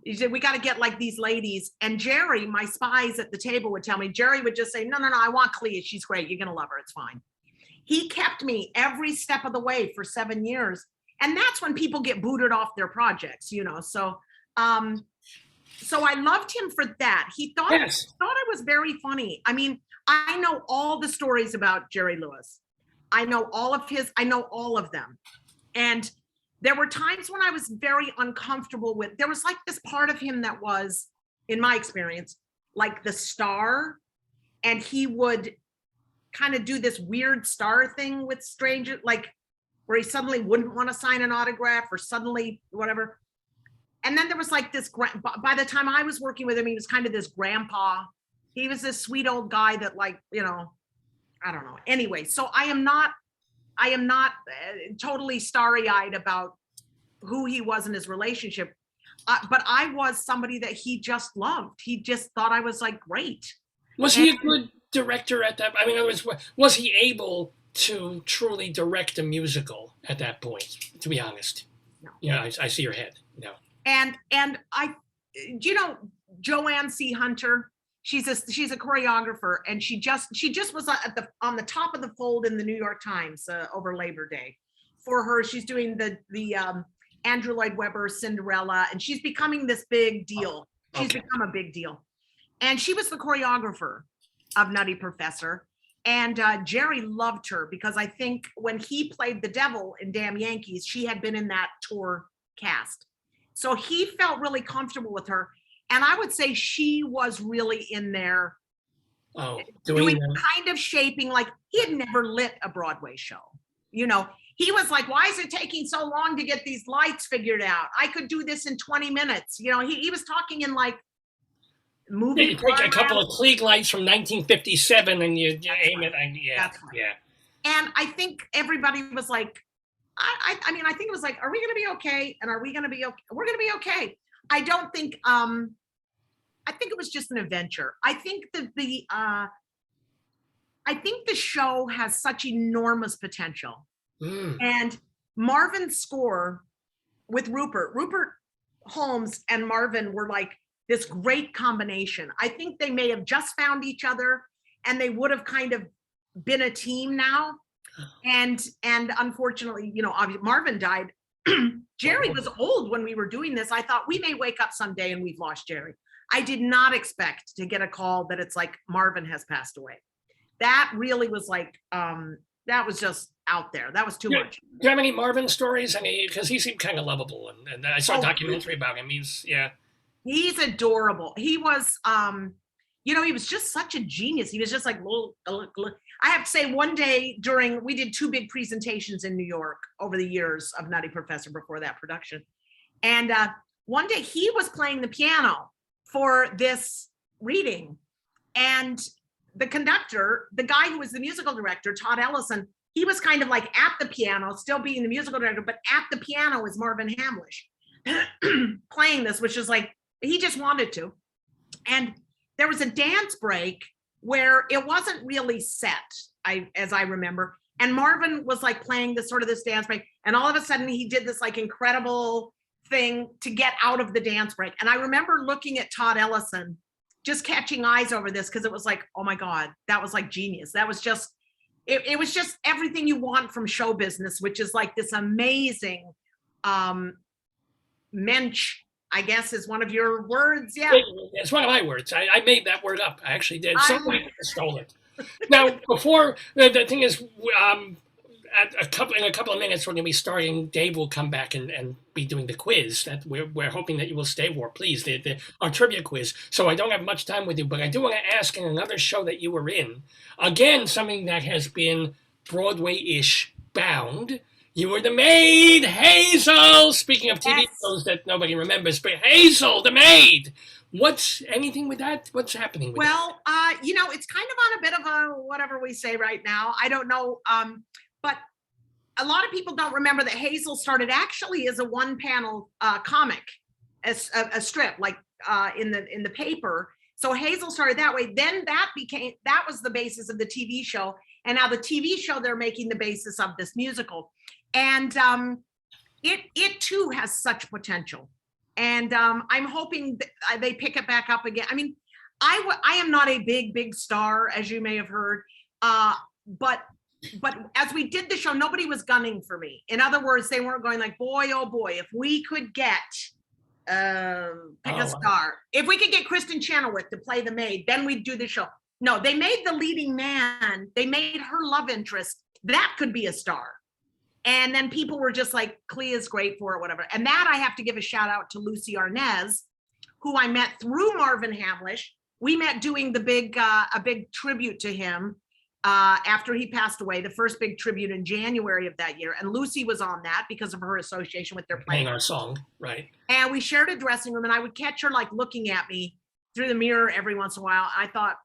Speaker 11: He said, we got to get like these ladies. And Jerry, my spies at the table would tell me, Jerry would just say, no, I want Klea. She's great. You're going to love her. It's fine. He kept me every step of the way for 7 years. And that's when people get booted off their projects, So I loved him for that. He thought I was very funny. I mean, I know all the stories about Jerry Lewis. I know all of them. And there were times when I was very uncomfortable with, there was like this part of him that was, in my experience, like the star. And he would kind of do this weird star thing with strangers, like where he suddenly wouldn't want to sign an autograph or suddenly whatever. And then there was like this, by the time I was working with him, he was kind of this grandpa. He was this sweet old guy that I don't know. Anyway, so I am not totally starry-eyed about who he was in his relationship, but I was somebody that he just loved. He just thought I was like great.
Speaker 1: Was he a good director at that? I mean, in other words, was he able to truly direct a musical at that point? To be honest,
Speaker 11: no.
Speaker 1: Yeah, I see your head. No.
Speaker 11: And Joanne C. Hunter. She's a choreographer, and she just was on the top of the fold in the New York Times over Labor Day. For her, she's doing the Andrew Lloyd Webber Cinderella, and she's becoming this big deal. She's become a big deal, and she was the choreographer. of Nutty Professor. And Jerry loved her because I think when he played the devil in Damn Yankees, she had been in that tour cast. So he felt really comfortable with her. And I would say she was really in there doing kind of shaping, like he had never lit a Broadway show. You know, he was like, why is it taking so long to get these lights figured out? I could do this in 20 minutes. You know, he was talking in like movie.
Speaker 1: You take a couple of Klieg lights from 1957 and you aim it. Yeah.
Speaker 11: And I think everybody was like, I mean, I think it was like, are we going to be okay? And are we going to be okay? We're going to be okay. I don't think, I think it was just an adventure. I think that I think the show has such enormous potential. And Marvin's score with Rupert Holmes and Marvin were like this great combination. I think they may have just found each other and they would have kind of been a team now. And unfortunately, you know, obviously Marvin died. Jerry was old when we were doing this. I thought we may wake up someday and we've lost Jerry. I did not expect to get a call that it's like Marvin has passed away. That really was like, that was just out there. That was too much.
Speaker 1: Do you have any Marvin stories? I mean, because he seemed kind of lovable, and I saw a documentary about him. He's
Speaker 11: adorable. He was, you know, he was just such a genius. He was just like, I have to say, one day we did 2 big presentations in New York over the years of Nutty Professor before that production. And one day he was playing the piano for this reading. And the conductor, the guy who was the musical director, Todd Ellison, he was kind of like at the piano, still being the musical director, but at the piano is Marvin Hamlish playing this, which is like, he just wanted to. And there was a dance break where it wasn't really set, as I remember. And Marvin was like playing this dance break. And all of a sudden he did this like incredible thing to get out of the dance break. And I remember looking at Todd Ellison, just catching eyes over this, because it was like, oh my God, that was like genius. That was just, it was just everything you want from show business, which is like this amazing mensch, I guess is one of your words. Yeah.
Speaker 1: It's one of my words. I made that word up. I actually did. Somebody stole it. Now, before, the thing is, in a couple of minutes, we're going to be starting. Dave will come back and be doing the quiz. That we're hoping that you will stay for, please, our trivia quiz. So I don't have much time with you, but I do want to ask, in another show that you were in, again, something that has been Broadway-ish bound. You were the maid, Hazel. Speaking of TV shows that nobody remembers, but Hazel, the maid. What's anything with that? What's happening with that?
Speaker 11: You know, it's kind of on a bit of a whatever we say right now. I don't know. But a lot of people don't remember that Hazel started actually as a one-panel comic, as a strip, like in the paper. So Hazel started that way. Then that was the basis of the TV show. And now the TV show, they're making the basis of this musical. And it too has such potential. And I'm hoping that they pick it back up again. I mean, I am not a big star, as you may have heard, but as we did the show, nobody was gunning for me. In other words, they weren't going like, boy, oh boy, if we could get pick a star. If we could get Kristen Chenoweth to play the maid, then we'd do the show. No, they made the leading man, they made her love interest. That could be a star. And then people were just like, Clea's great for it, whatever. And that I have to give a shout out to Lucy Arnez, who I met through Marvin Hamlish. We met doing a big tribute to him after he passed away, the first big tribute in January of that year. And Lucy was on that because of her association with their
Speaker 1: playing our song, right?
Speaker 11: And we shared a dressing room, and I would catch her like looking at me through the mirror every once in a while. I thought,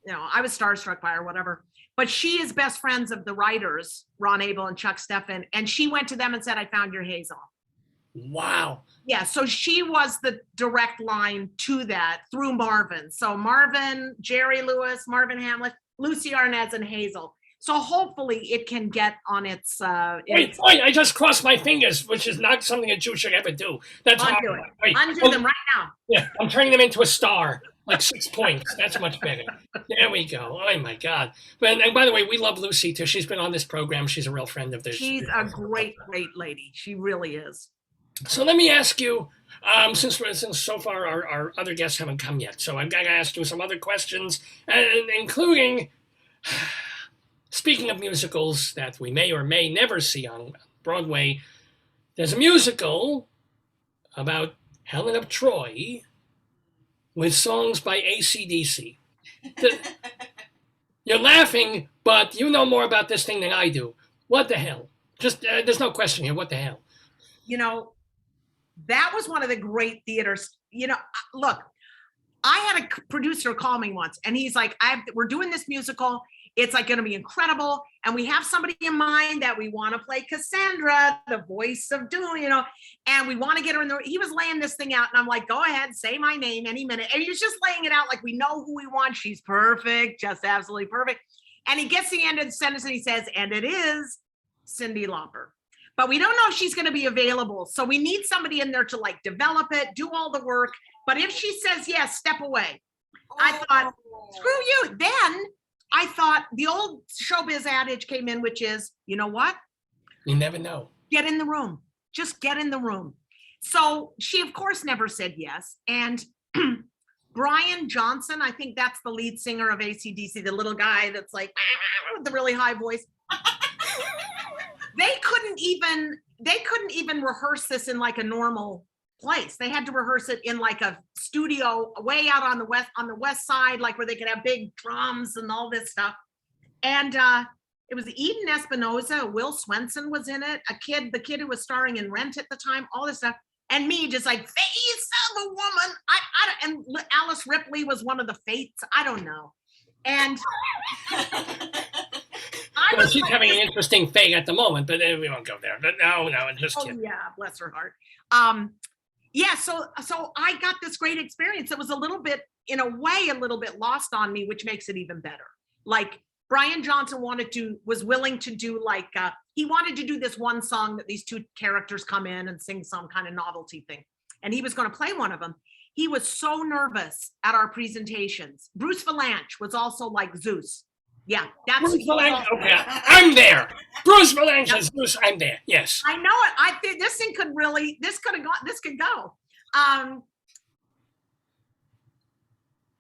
Speaker 11: you know, I was starstruck by her, whatever. But she is best friends of the writers, Ron Abel and Chuck Steffen. And she went to them and said, I found your Hazel.
Speaker 1: Wow.
Speaker 11: Yeah, so she was the direct line to that through Marvin. So Marvin, Jerry Lewis, Marvin Hamlish, Lucy Arnaz, and Hazel. So hopefully it can get on its...
Speaker 1: Wait, I just crossed my fingers, which is not something a Jew should ever do. That's
Speaker 11: Undo it. Undo them right now.
Speaker 1: Yeah, I'm turning them into a star. Like 6 points. That's much better. There we go. Oh my God. And by the way, we love Lucy too. She's been on this program. She's a real friend of theirs.
Speaker 11: She's a great lady. She really is.
Speaker 1: So let me ask you, since so far our other guests haven't come yet, so I've got to ask you some other questions, including, speaking of musicals that we may or may never see on Broadway, there's a musical about Helen of Troy with songs by AC/DC. You're laughing, but you know more about this thing than I do. What the hell? Just, there's no question here. What the hell?
Speaker 11: You know, that was one of the great theaters. You know, look, I had a producer call me once and he's like, we're doing this musical. It's like going to be incredible. And we have somebody in mind that we want to play Cassandra, the voice of doom, you know, and we want to get her in he was laying this thing out and I'm like, go ahead, say my name any minute. And he's just laying it out like we know who we want. She's perfect, just absolutely perfect. And he gets to the end of the sentence and he says, and it is Cyndi Lauper. But we don't know if she's going to be available. So we need somebody in there to like develop it, do all the work. But if she says yes, step away. I thought, screw you. Then I thought the old showbiz adage came in, which is, you know what?
Speaker 1: You never know.
Speaker 11: Get in the room. Just get in the room. So she, of course, never said yes. And Brian Johnson, I think that's the lead singer of AC/DC, the little guy that's like with the really high voice. They couldn't even rehearse this in like a normal place. They had to rehearse it in like a studio way out on the west side, like where they could have big drums and all this stuff. And it was Eden Espinosa, Will Swenson was in it, the kid who was starring in Rent at the time, all this stuff. And me just like, face of a woman. And Alice Ripley was one of the fates. I don't know. And
Speaker 1: she's having an interesting fate at the moment, but we won't go there. But no, just kidding.
Speaker 11: Yeah, bless her heart. Yeah, so I got this great experience. It was a little bit lost on me, which makes it even better. Like Brian Johnson was willing to do like, he wanted to do this one song that these two characters come in and sing some kind of novelty thing. And he was going to play one of them. He was so nervous at our presentations. Bruce Valanche was also like Zeus. Yeah, that's
Speaker 1: Bruce Valanche. Okay, I'm there. Bruce Valanche as Zeus. I'm there. Yes,
Speaker 11: I know it. I think this thing could go.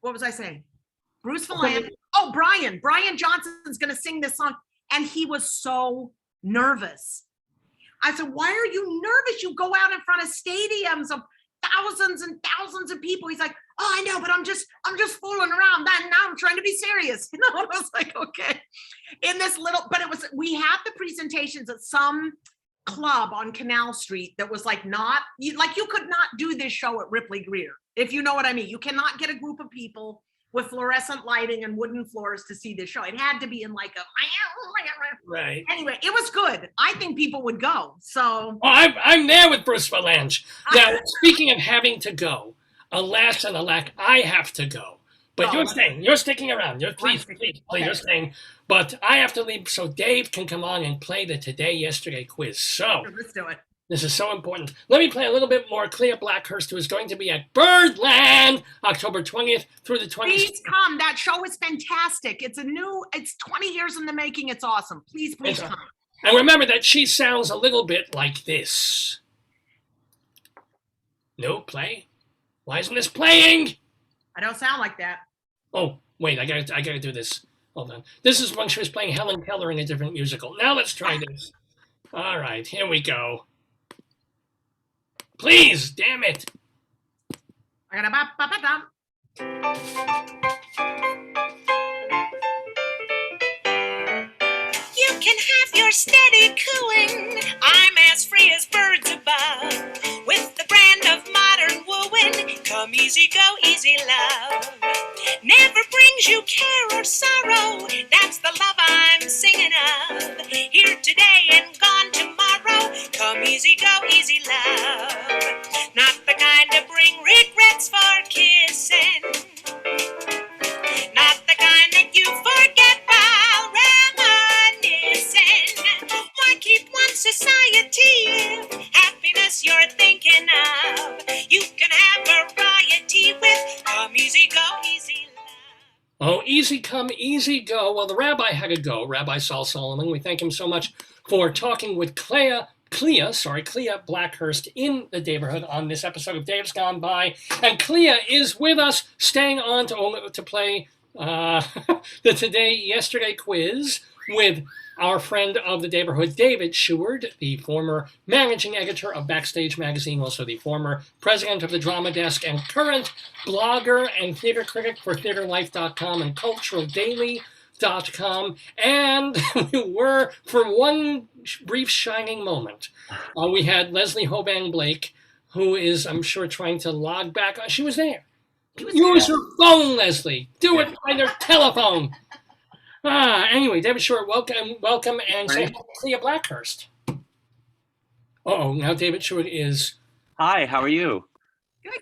Speaker 11: What was I saying? Bruce Valanche. Oh, Brian Johnson's going to sing this song, and he was so nervous. I said, "Why are you nervous? You go out in front of stadiums of thousands and thousands of people." He's like, "Oh, I know, but I'm just fooling around. Now I'm trying to be serious." You know, I was like, okay. We had the presentations at some club on Canal Street that was like you could not do this show at Ripley Greer, if you know what I mean. You cannot get a group of people with fluorescent lighting and wooden floors to see this show. It had to be in like a
Speaker 1: right.
Speaker 11: Anyway, it was good. I think people would go. So
Speaker 1: I'm there with Bruce Valanche. Now, speaking of having to go, alas and alack, I have to go. But you're staying. You're sticking around. Please, you're staying. But I have to leave so Dave can come on and play the Today Yesterday quiz. So
Speaker 11: let's do it.
Speaker 1: This is so important. Let me play a little bit more. Klea Blackhurst, who is going to be at Birdland October 20th through the 20th.
Speaker 11: Please come. That show is fantastic. It's 20 years in the making. It's awesome. Please come.
Speaker 1: And remember that she sounds a little bit like this. No play? Why isn't this playing?
Speaker 11: I don't sound like that.
Speaker 1: Oh, wait, I gotta do this. Hold on. This is when she was playing Helen Keller in a different musical. Now let's try this. All right, here we go. Please, damn it.
Speaker 10: You can have your steady cooing. I'm as free as birds above. With the brand of modern wooing, come easy, go easy, love. Never brings you care or sorrow. That's the love I'm singing of. Here today and gone tomorrow. Come easy, go easy, love. Not the kind to bring regrets for kissing. Not the kind that you forget while reminiscing. Why keep one society if happiness you're thinking of? You can have variety with come easy, go easy, love.
Speaker 1: Oh, easy come, easy go. Well, the Rabbi had to go, Rabbi Saul Solomon. We thank him so much for talking with Klea Klea Blackhurst in the Daverhood on this episode of Dave's Gone By. And Klea is with us, staying on to play the Today-Yesterday quiz with our friend of the Daverhood, David Sheward, the former managing editor of Backstage Magazine, also the former president of the Drama Desk and current blogger and theater critic for TheaterLife.com and CulturalDaily.com. And we were, for one brief shining moment, we had Leslie Hoban Blake, who is, I'm sure, trying to log back. She was there. Use your phone, Leslie. Do it by their telephone. Anyway, David Sheward, welcome, and say hello to Klea Blackhurst. Now David Sheward is.
Speaker 12: Hi, how are you?
Speaker 11: Good.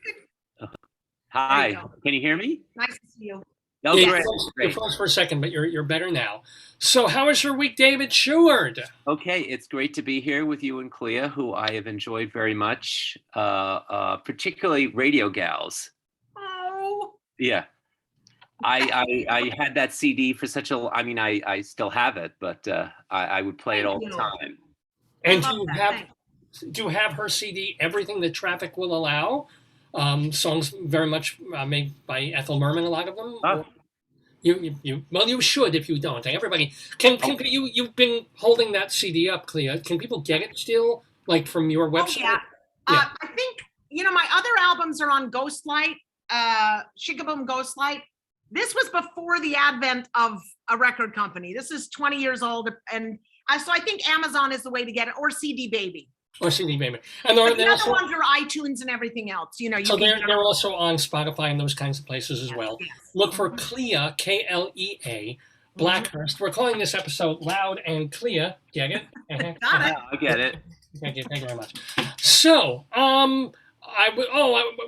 Speaker 12: Hi, can you hear me?
Speaker 11: Nice to see you.
Speaker 12: Oh,
Speaker 1: Yeah,
Speaker 12: great.
Speaker 1: you froze for a second, but you're better now. So, how was your week, David Sheward?
Speaker 12: Okay, it's great to be here with you and Klea, who I have enjoyed very much, particularly Radio Gals.
Speaker 11: Oh.
Speaker 12: Yeah. I had that CD for such a. I mean, I still have it, but I would play it all the time.
Speaker 1: And do you have her CD, Everything the Traffic Will Allow? Songs very much made by Ethel Merman, a lot of them. You should if you don't. Everybody can you've been holding that CD up, Klea. Can people get it still, like from your website?
Speaker 11: Yeah. I think my other albums are on Ghostlight, Shigaboom Ghostlight. This was before the advent of a record company. This is 20 years old, and so I think Amazon is the way to get it, or CD Baby.
Speaker 1: Or CD Baby. And
Speaker 11: the other ones are iTunes and everything else.
Speaker 1: So they're also on Spotify and those kinds of places as well.
Speaker 11: Yes.
Speaker 1: Look for Klea, Klea, Blackhurst. We're calling this episode Loud and Klea. Get it?
Speaker 11: Got it.
Speaker 12: I get it.
Speaker 1: Thank you very much. So,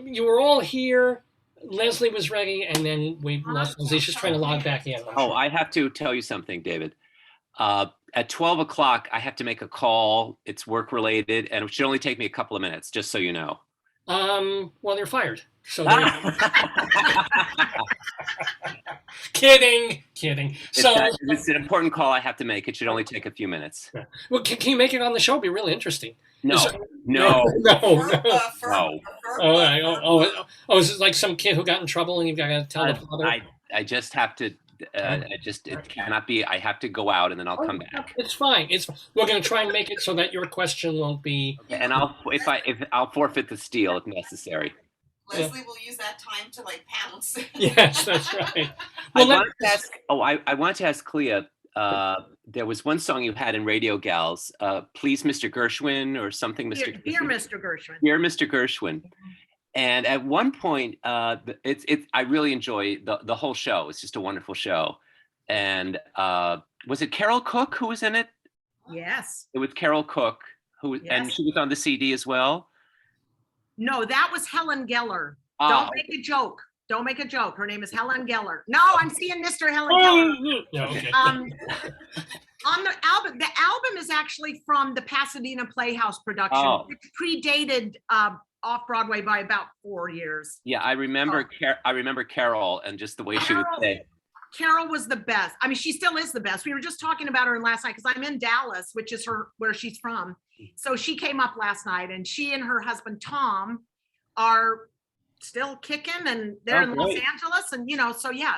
Speaker 1: you were all here. Leslie was ready, and then we lost Leslie. She's trying to log back in.
Speaker 12: I have to tell you something, David. At 12 o'clock, I have to make a call. It's work related, and it should only take me a couple of minutes, just so you know.
Speaker 1: Well, they're fired. So kidding.
Speaker 12: It's an important call I have to make. It should only take a few minutes.
Speaker 1: Well, can you make it on the show? It'd be really interesting.
Speaker 12: No.
Speaker 1: All right. Is it like some kid who got in trouble and you've got to tell the father?
Speaker 12: I just have to. It cannot be. I have to go out and then I'll come back.
Speaker 1: It's fine. We're going to try and make it so that your question won't be.
Speaker 12: Okay, and I'll forfeit the steal if necessary.
Speaker 2: Leslie will use that time to pounce.
Speaker 1: Yes, that's right.
Speaker 12: I wanted to ask Klea. There was one song you had in Radio Gals, "Please, Mr. Gershwin" or something, Mr.
Speaker 11: Dear Mr. Gershwin.
Speaker 12: Dear Mr. Gershwin. And at one point, I really enjoy the whole show. It's just a wonderful show. And was it Carol Cook who was in it?
Speaker 11: Yes.
Speaker 12: It was Carol Cook and she was on the CD as well.
Speaker 11: No, that was Helen Geller. Don't make a joke. Don't make a joke. Her name is Helen Geller. No, I'm seeing Mr. Helen Geller.
Speaker 1: Yeah, okay.
Speaker 11: On the album is actually from the Pasadena Playhouse production, which predated off-Broadway by about 4 years.
Speaker 12: Yeah, I remember Carol and just the way she would say.
Speaker 11: Carol was the best. I mean, she still is the best. We were just talking about her last night because I'm in Dallas, which is where she's from. So she came up last night, and she and her husband Tom are still kicking, and they're in Los Angeles, and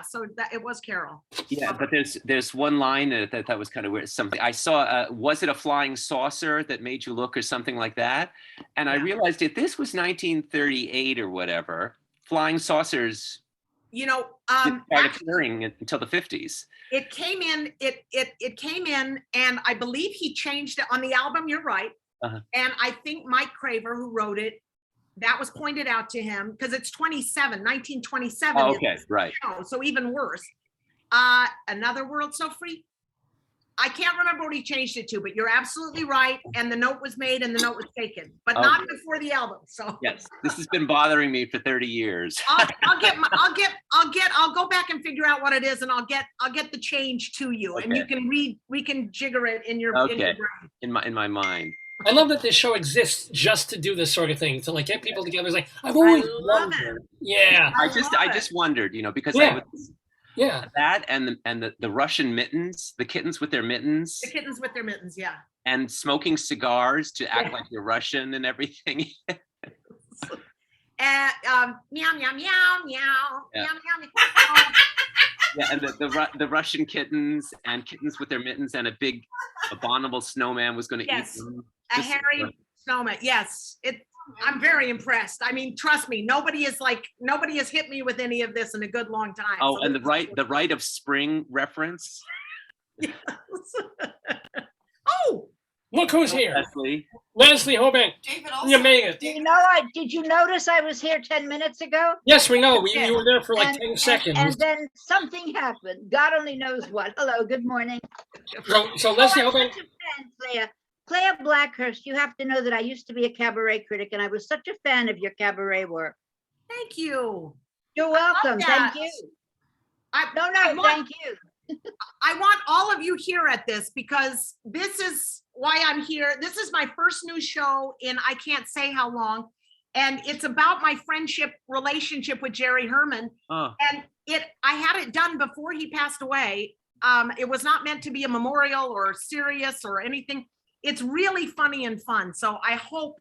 Speaker 11: so that it was Carol.
Speaker 12: Yeah, but there's one line that was kind of weird. Something I saw. Was it a flying saucer that made you look, or something like that? And I realized if this was 1938 or whatever, flying saucers.
Speaker 11: Started
Speaker 12: appearing until the 50s.
Speaker 11: It came in. It came in, and I believe he changed it on the album. You're right, and I think Mike Craver, who wrote it, that was pointed out to him because it's 1927.
Speaker 12: Oh, okay, right.
Speaker 11: So even worse. Another World So Free. I can't remember what he changed it to, but you're absolutely right. And the note was made and the note was taken, but not before the album. So
Speaker 12: yes, this has been bothering me for 30 years.
Speaker 11: I'll go back and figure out what it is, and I'll get the change to you, and you can we can jigger it in your brain.
Speaker 12: In my mind.
Speaker 1: I love that this show exists just to do this sort of thing, to get people together. It's like I've always wondered. Yeah.
Speaker 12: I just wondered, because that and the Russian mittens, the kittens with their mittens.
Speaker 11: The kittens with their mittens, yeah.
Speaker 12: and smoking cigars to act like you're Russian and everything.
Speaker 11: And meow meow meow meow
Speaker 12: Yeah.
Speaker 11: meow meow. meow.
Speaker 12: Yeah, and the Russian kittens and kittens with their mittens and a big abominable snowman was going to
Speaker 11: Yes.
Speaker 12: eat them.
Speaker 11: A
Speaker 12: This-
Speaker 11: hairy snowman. Yes, I'm very impressed. I mean, trust me, nobody has hit me with any of this in a good long time.
Speaker 12: Oh,
Speaker 11: So
Speaker 12: and
Speaker 11: this
Speaker 12: the
Speaker 11: is-
Speaker 12: rite of spring reference.
Speaker 11: Oh,
Speaker 1: Look who's here.
Speaker 12: Leslie.
Speaker 1: Leslie Hoban.
Speaker 2: David also.
Speaker 1: You made it.
Speaker 2: David,
Speaker 13: Did you notice I was here 10 minutes ago?
Speaker 1: Yes, we know. You were there for like
Speaker 13: And-
Speaker 1: 10
Speaker 13: and-
Speaker 1: seconds.
Speaker 13: And then something happened. God only knows what. Hello, good morning.
Speaker 1: So Leslie
Speaker 13: I'm
Speaker 1: Hoban.
Speaker 13: such a fan, Klea. Klea Blackhurst, you have to know that I used to be a cabaret critic and I was such a fan of your cabaret work.
Speaker 11: thank you.
Speaker 13: You're
Speaker 11: love
Speaker 13: welcome.
Speaker 11: that.
Speaker 13: Thank you.
Speaker 11: I
Speaker 13: No,
Speaker 11: want-
Speaker 13: thank you.
Speaker 11: I want all of you here at this because this is why I'm here. This is my first new show in I can't say how long. And it's about my relationship with Jerry Herman.
Speaker 12: Oh,
Speaker 11: And I had it done before he passed away. It was not meant to be a memorial or serious or anything. It's really funny and fun. So I hope,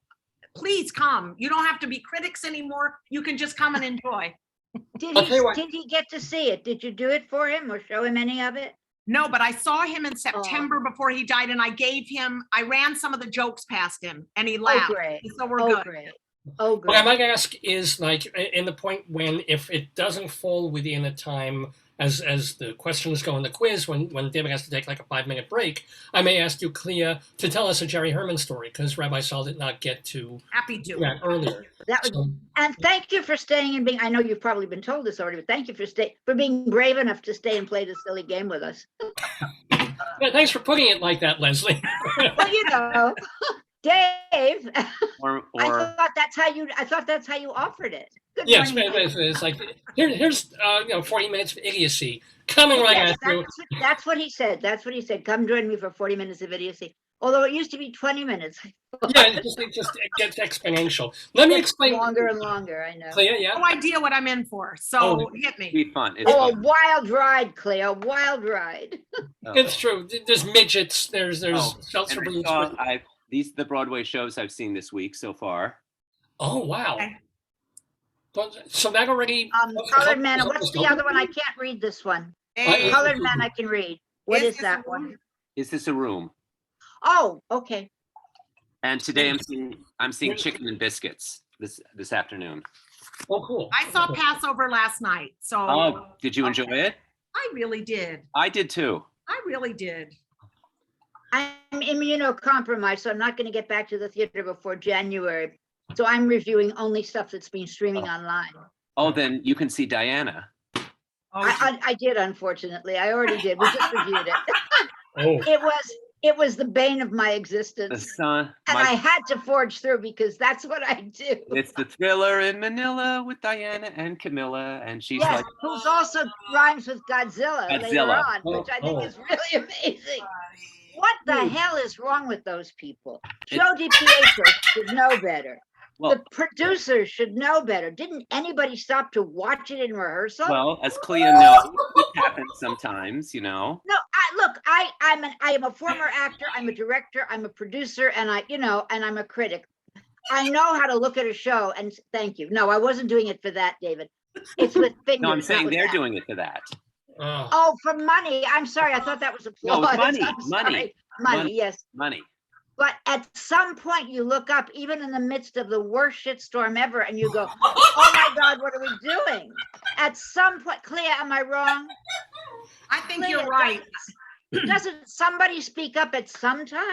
Speaker 11: please come. You don't have to be critics anymore. You can just come and enjoy.
Speaker 13: Did
Speaker 1: I'll tell you what.
Speaker 13: he get to see it? Did you do it for him or show him any of it?
Speaker 11: No, but I saw him in September before he died and I ran some of the jokes past him and he
Speaker 13: Oh,
Speaker 11: laughed.
Speaker 13: great.
Speaker 11: So we're
Speaker 13: Oh,
Speaker 11: good.
Speaker 13: great. Oh,
Speaker 1: What I
Speaker 13: great.
Speaker 1: might ask is like in the point when if it doesn't fall within a time as the questions go in the quiz when David has to take like a 5-minute break, I may ask you, Klea, to tell us a Jerry Herman story because Rabbi Saul did not get to
Speaker 11: Happy to.
Speaker 1: that earlier.
Speaker 13: That was,
Speaker 1: So,
Speaker 13: and thank you for staying and being, I know you've probably been told this already, but thank you for being brave enough to stay and play this silly game with us.
Speaker 1: yeah, thanks for putting it like that, Leslie.
Speaker 13: Well, you know, Dave,
Speaker 12: or
Speaker 13: I thought that's how you offered it. Good
Speaker 1: Yes,
Speaker 13: morning.
Speaker 1: it's like here's 40 minutes of idiocy coming right
Speaker 13: Yes,
Speaker 1: at you.
Speaker 13: that's what he said. That's what he said. Come join me for 40 minutes of idiocy. Although it used to be 20 minutes.
Speaker 1: Yeah, it just gets exponential. Let me
Speaker 13: It's
Speaker 1: explain.
Speaker 13: longer and longer, I know.
Speaker 1: Klea, yeah.
Speaker 11: No idea what I'm in for. So
Speaker 1: Oh.
Speaker 11: hit me.
Speaker 12: be fun. It's
Speaker 13: Oh, a
Speaker 12: fun.
Speaker 13: wild ride, Klea, a wild ride.
Speaker 12: Oh.
Speaker 1: It's true. There's midgets. There's
Speaker 12: Oh,
Speaker 1: seltzer
Speaker 12: And I
Speaker 1: boots.
Speaker 12: saw, the Broadway shows I've seen this week so far.
Speaker 1: Oh wow.
Speaker 11: Okay.
Speaker 1: So that already.
Speaker 13: Colored Man, what's the other one? I can't read this one.
Speaker 11: Hey,
Speaker 13: Colored Man I can read. What
Speaker 11: Is
Speaker 13: is
Speaker 11: this
Speaker 13: that
Speaker 11: a
Speaker 13: one?
Speaker 12: Is this a room?
Speaker 13: Oh, okay.
Speaker 12: And today I'm seeing Chicken and Biscuits this afternoon.
Speaker 1: Oh, cool.
Speaker 11: I saw Passover last night. So
Speaker 12: Oh, did you enjoy it?
Speaker 11: I really did.
Speaker 12: I did too.
Speaker 11: I really did.
Speaker 13: I'm immunocompromised, so I'm not going to get back to the theater before January. So I'm reviewing only stuff that's been streaming online.
Speaker 12: Oh, then you can see Diana.
Speaker 13: I did, unfortunately. I already did. We just reviewed it.
Speaker 1: Oh.
Speaker 13: It was the bane of my
Speaker 12: The
Speaker 13: existence.
Speaker 12: sun.
Speaker 13: And I had to forge through because that's what I do.
Speaker 12: It's the Thriller in Manila with Diana and Camilla, and she's
Speaker 13: Yes,
Speaker 12: like,
Speaker 13: who's also rhymes with Godzilla later
Speaker 12: Godzilla.
Speaker 13: on, which I think
Speaker 1: Oh.
Speaker 13: is really amazing. What the hell is wrong with those people? Joe DiPietro should know better.
Speaker 12: well,
Speaker 13: The producers should know better. Didn't anybody stop to watch it in rehearsal?
Speaker 12: well, as Klea knows, it happens sometimes, you know.
Speaker 13: No, I am a former actor, I'm a director, I'm a producer, and I'm a critic. I know how to look at a show and thank you. No, I wasn't doing it for that, David. It's with fingers.
Speaker 12: No, I'm
Speaker 13: not
Speaker 12: saying
Speaker 13: with
Speaker 12: they're
Speaker 13: that.
Speaker 12: doing it for that.
Speaker 1: Oh.
Speaker 13: Oh, for money. I'm sorry. I thought that was
Speaker 12: No,
Speaker 13: applause.
Speaker 12: it's money,
Speaker 13: I'm
Speaker 12: money,
Speaker 13: sorry. Money, yes.
Speaker 12: Money.
Speaker 13: But at some point you look up, even in the midst of the worst shitstorm ever, and you go, oh my God, what are we doing? At some point, Klea, am I wrong?
Speaker 11: I think
Speaker 13: Klea,
Speaker 11: you're right.
Speaker 13: Doesn't somebody speak up at some time?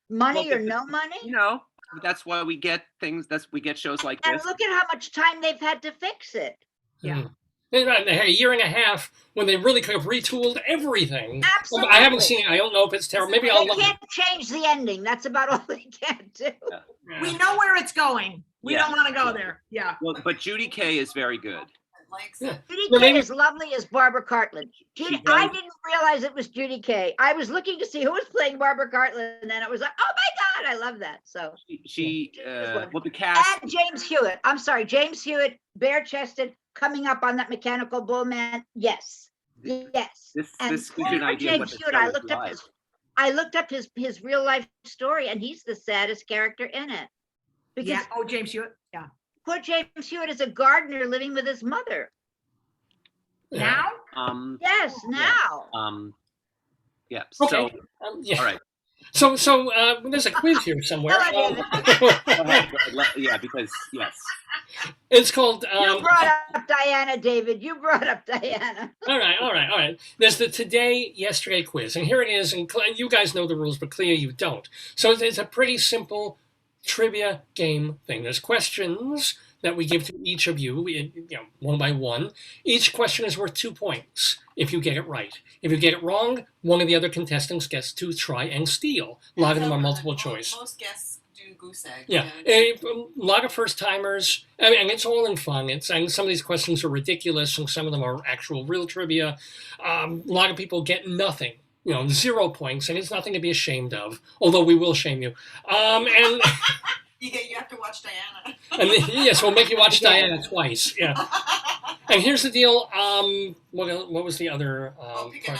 Speaker 13: Money
Speaker 12: Well,
Speaker 13: or no money?
Speaker 12: You know, that's why we get things. We get shows like
Speaker 13: And
Speaker 12: this.
Speaker 13: look at how much time they've had to fix it.
Speaker 11: Yeah.
Speaker 1: They had a year and a half when they really could have retooled everything.
Speaker 13: Absolutely.
Speaker 1: I haven't seen it. I don't know if it's terrible. Maybe I'll
Speaker 13: They
Speaker 1: look.
Speaker 13: can't change the ending. That's about all they can do.
Speaker 11: We know where it's going. We
Speaker 12: Yeah.
Speaker 11: don't want to go there. Yeah.
Speaker 12: Well, but Judy Kay is very good.
Speaker 2: likes
Speaker 1: Yeah.
Speaker 2: it.
Speaker 13: Judy
Speaker 1: Well,
Speaker 13: Kay
Speaker 1: maybe-
Speaker 13: is lovely as Barbara Cartland.
Speaker 12: She
Speaker 13: I
Speaker 12: does.
Speaker 13: didn't realize it was Judy Kay. I was looking to see who was playing Barbara Cartland, and then it was like, oh my God, I love that. So,
Speaker 12: Well, the cast.
Speaker 13: and James Hewitt. I'm sorry, James Hewitt, bare-chested, coming up on that mechanical bull man. Yes, yes.
Speaker 12: This
Speaker 13: And
Speaker 12: gives you an
Speaker 13: poor
Speaker 12: idea of what
Speaker 13: James
Speaker 12: the
Speaker 13: Hewitt,
Speaker 12: show
Speaker 13: I
Speaker 12: is
Speaker 13: looked up
Speaker 12: like.
Speaker 13: his. I looked up his real life story, and he's the saddest character in it. Because
Speaker 11: Yeah. Oh, James Hewitt. Yeah.
Speaker 13: poor James Hewitt is a gardener living with his mother.
Speaker 11: Now?
Speaker 13: Yes, now.
Speaker 12: Yeah.
Speaker 1: Okay.
Speaker 12: So,
Speaker 1: yeah.
Speaker 12: all right.
Speaker 1: So there's a quiz here somewhere.
Speaker 13: Hello, David.
Speaker 12: Go ahead. Yeah, because yes.
Speaker 1: It's called.
Speaker 13: You brought up Diana, David. You brought up Diana.
Speaker 1: All right. There's the today, yesterday quiz, and here it is. And you guys know the rules, but Klea, you don't. So it's a pretty simple trivia game thing. There's questions that we give to each of you, one by one. Each question is worth 2 points if you get it right. If you get it wrong, one of the other contestants gets to try and steal. A lot of them are multiple choice.
Speaker 2: Most guests do goose eggs.
Speaker 1: Yeah, a lot of first timers, and it's all in fun. And some of these questions are ridiculous, and some of them are actual real trivia. A lot of people get nothing, 0 points, and it's nothing to be ashamed of. Although we will shame you. And
Speaker 2: you have to watch Diana.
Speaker 1: and yes, we'll make you watch Diana twice. Yeah. And here's the deal. What was the other?
Speaker 2: Pick a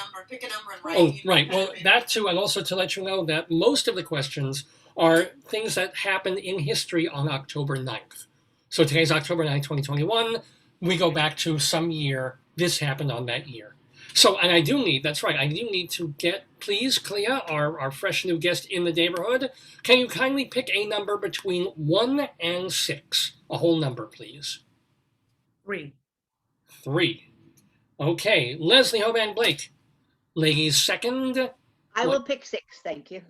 Speaker 2: number and write.
Speaker 1: Oh, right. Well, that too, and also to let you know that most of the questions are things that happened in history on October 9th. So today's October 9th, 2021. We go back to some year. This happened on that year. So, and I do need to get, please, Klea, our fresh new guest in the Daverhood, can you kindly pick a number between 1 and 6? A whole number, please.
Speaker 11: 3.
Speaker 1: 3. Okay, Leslie Hoban Blake. Ladies second.
Speaker 13: I will pick 6, thank you.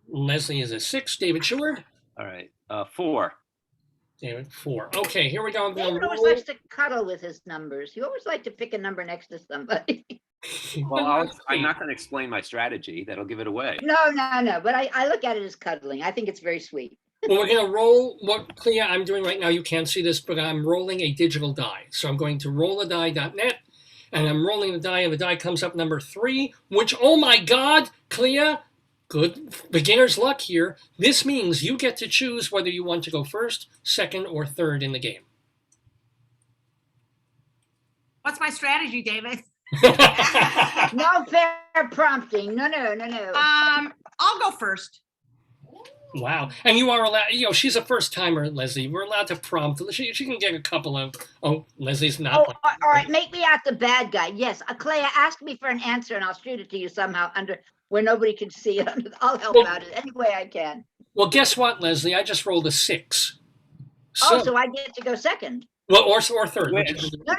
Speaker 1: Leslie is a 6. David Sheward.
Speaker 12: All right. 4.
Speaker 1: David, 4. Okay, here we go.
Speaker 13: David always likes to cuddle with his numbers. You always like to pick a number next to somebody.
Speaker 12: Well, I'm not going to explain my strategy. That'll give it away.
Speaker 13: No. But I look at it as cuddling. I think it's very sweet.
Speaker 1: Well, we're going to roll what, Klea, I'm doing right now. You can't see this, but I'm rolling a digital die. So I'm going to rolladie.net, and I'm rolling the die, and the die comes up number 3, which, oh my God, Klea, good beginner's luck here. This means you get to choose whether you want to go first, second, or third in the game.
Speaker 11: What's my strategy, David?
Speaker 13: No fair prompting. No.
Speaker 11: I'll go first.
Speaker 1: Wow. And you are allowed, she's a first timer, Leslie. We're allowed to prompt. She can get a couple of, Leslie's not.
Speaker 13: Oh, all right. Make me out the bad guy. Yes. Klea, ask me for an answer and I'll shoot it to you somehow where nobody can see it. I'll help out in any way I can.
Speaker 1: Well, guess what, Leslie? I just rolled a 6.
Speaker 13: So I get to go second.
Speaker 1: Well, or third.
Speaker 12: Wait.
Speaker 13: No.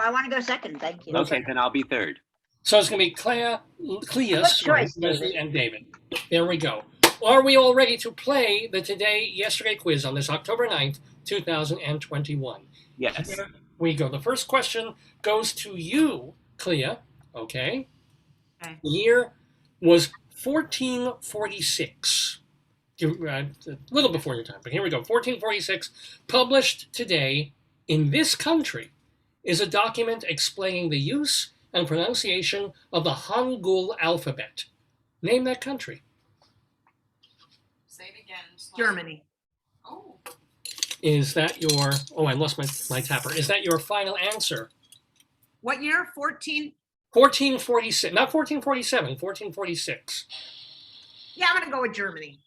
Speaker 13: I want to go second. Thank you.
Speaker 12: Okay, then I'll be third.
Speaker 1: So it's going to be Klea,
Speaker 13: choice,
Speaker 1: Leslie, and David. There we go. Are we all ready to play the today, yesterday quiz on this October 9th, 2021?
Speaker 12: Yes.
Speaker 1: Here we go. The first question goes to you, Klea. Okay. The year was 1446. A little before your time, but here we go. 1446, published today in this country, is a document explaining the use and pronunciation of the Hangul alphabet. Name that country.
Speaker 2: Say it again.
Speaker 11: Germany.
Speaker 2: Oh.
Speaker 1: Is that your... Oh, I lost my tapper. Is that your final answer?
Speaker 11: What year?
Speaker 1: 1446. Not 1447. 1446.
Speaker 11: Yeah, I'm going to go with Germany.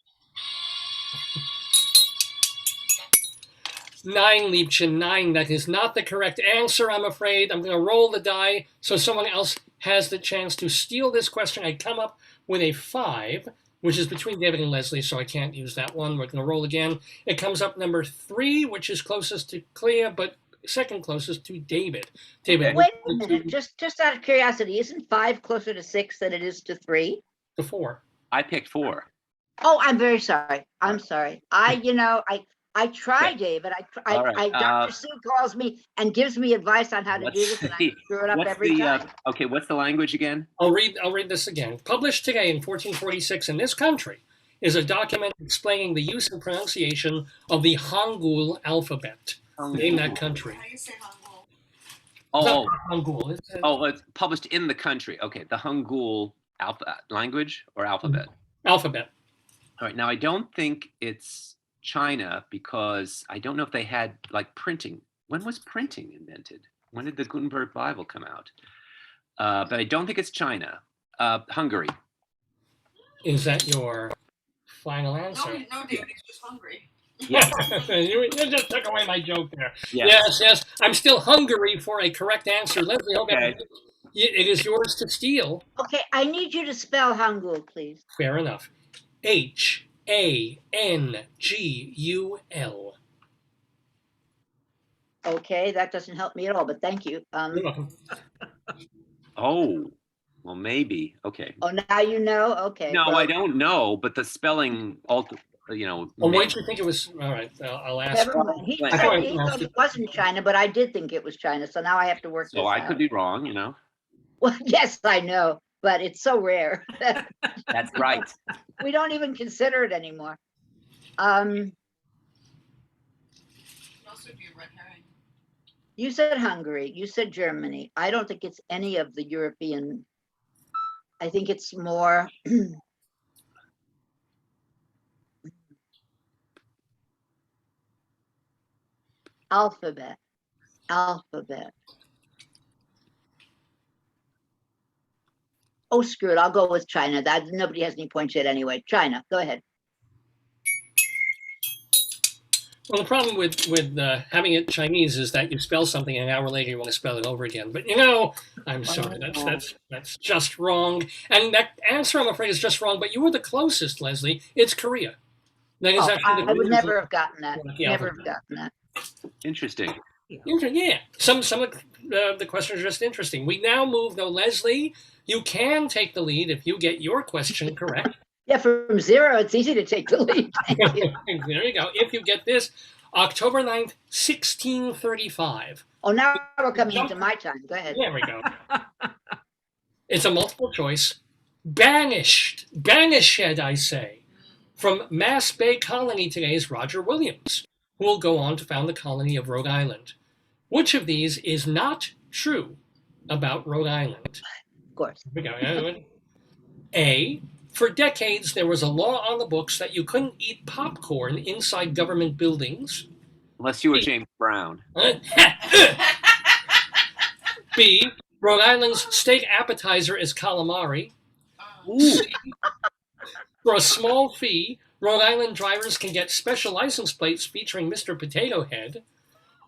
Speaker 1: 9, Liebchen, 9. That is not the correct answer, I'm afraid. I'm going to roll the die so someone else has the chance to steal this question. I come up with a 5, which is between David and Leslie, so I can't use that one. We're going to roll again. It comes up number 3, which is closest to Klea, but second closest to David. David,
Speaker 13: wait a minute. Just out of curiosity, isn't 5 closer to 6 than it is to 3?
Speaker 1: To 4.
Speaker 12: I picked 4.
Speaker 13: Oh, I'm very sorry. I'm sorry. I try, David. Dr. Sue calls me and gives me advice on how to do this, and I screw it up every time.
Speaker 12: Okay, what's the language again?
Speaker 1: I'll read this again. Published today in 1446 in this country is a document explaining the use and pronunciation of the Hangul alphabet. Name that country.
Speaker 2: How do you say Hangul?
Speaker 12: Oh,
Speaker 1: Hangul.
Speaker 12: It's published in the country. Okay, the Hangul language or alphabet?
Speaker 1: Alphabet.
Speaker 12: All right, now I don't think it's China because I don't know if they had like printing. When was printing invented? When did the Gutenberg Bible come out? But I don't think it's China. Hungary.
Speaker 1: Is that your final answer?
Speaker 2: No, David, he's just hungry.
Speaker 1: You just took away my joke there.
Speaker 12: Yes.
Speaker 1: Yes. I'm still hungry for a correct answer. Leslie,
Speaker 12: Okay.
Speaker 1: it is yours to steal.
Speaker 13: Okay, I need you to spell hangul, please.
Speaker 1: Fair enough. Hangul.
Speaker 13: Okay, that doesn't help me at all, but thank you.
Speaker 1: You're welcome.
Speaker 12: Oh, well, maybe. Okay.
Speaker 13: Oh, now you know? Okay.
Speaker 12: No,
Speaker 13: well,
Speaker 12: I don't know, but the spelling,
Speaker 1: Well, why did you think it was? All right, I'll ask.
Speaker 13: Never mind. He
Speaker 1: I
Speaker 13: said he thought it wasn't China, but I did think it was China, so now I have to work this
Speaker 12: So I
Speaker 13: out.
Speaker 12: could be wrong,
Speaker 13: Well, yes, I know, but it's so rare.
Speaker 12: That's right.
Speaker 13: We don't even consider it anymore. You said Hungary, you said Germany. I don't think it's any of the European. I think it's more. Alphabet. Oh, screw it. I'll go with China. That nobody has any points yet anyway. China, go ahead.
Speaker 1: Well, the problem with having it Chinese is that you spell something and an hour later you want to spell it over again. But I'm sorry, that's just wrong. And that answer, I'm afraid, is just wrong. But you were the closest, Leslie. It's Korea. That is actually
Speaker 13: I would never have gotten that. Never have gotten that.
Speaker 12: Interesting.
Speaker 1: Yeah, some of the questions are just interesting. We now move, though, Leslie. You can take the lead if you get your question correct.
Speaker 13: Yeah, from 0, it's easy to take the lead. Thank you.
Speaker 1: There you go. If you get this, October 9th, 1635.
Speaker 13: Oh, now we're coming into my time. Go ahead.
Speaker 1: There we go. It's a multiple choice. Banished, I say, from Mass Bay Colony today is Roger Williams, who will go on to found the colony of Rhode Island. Which of these is not true about Rhode Island?
Speaker 13: Of course.
Speaker 1: Here we go. A, for decades, there was a law on the books that you couldn't eat popcorn inside government buildings.
Speaker 12: Unless you were James Brown.
Speaker 1: B, Rhode Island's steak appetizer is calamari.
Speaker 12: Ooh.
Speaker 1: For a small fee, Rhode Island drivers can get special license plates featuring Mr. Potato Head.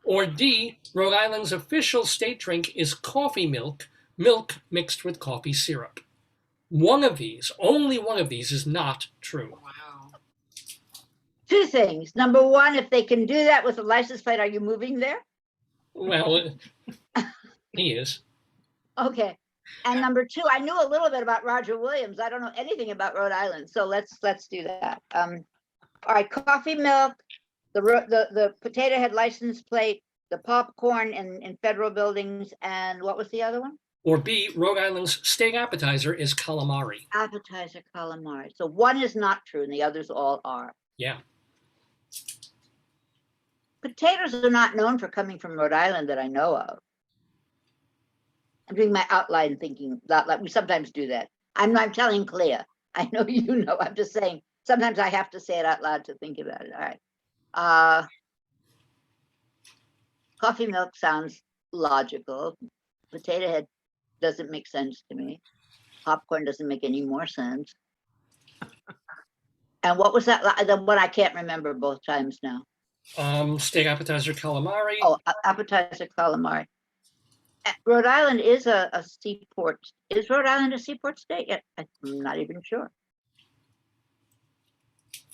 Speaker 1: Or D, Rhode Island's official state drink is coffee milk mixed with coffee syrup. One of these, only one of these, is not true.
Speaker 2: Wow.
Speaker 13: 2 things. Number 1, if they can do that with a license plate, are you moving there?
Speaker 1: Well, he is.
Speaker 13: Okay. And number 2, I knew a little bit about Roger Williams. I don't know anything about Rhode Island, so let's do that. All right, coffee milk, the potato head license plate, the popcorn in federal buildings, and what was the other one?
Speaker 1: Or B, Rhode Island's steak appetizer is calamari.
Speaker 13: Appetizer calamari. So one is not true and the others all are.
Speaker 1: Yeah.
Speaker 13: Potatoes are not known for coming from Rhode Island that I know of. I'm doing my outline thinking, like we sometimes do that. I'm not telling Klea. I know you know. I'm just saying, sometimes I have to say it out loud to think about it. All right. Coffee milk sounds logical. Potato head doesn't make sense to me. Popcorn doesn't make any more sense. And what was that? The one I can't remember both times now.
Speaker 1: Steak appetizer calamari.
Speaker 13: Oh, appetizer calamari. Rhode Island is a seaport. Is Rhode Island a seaport state? I'm not even sure.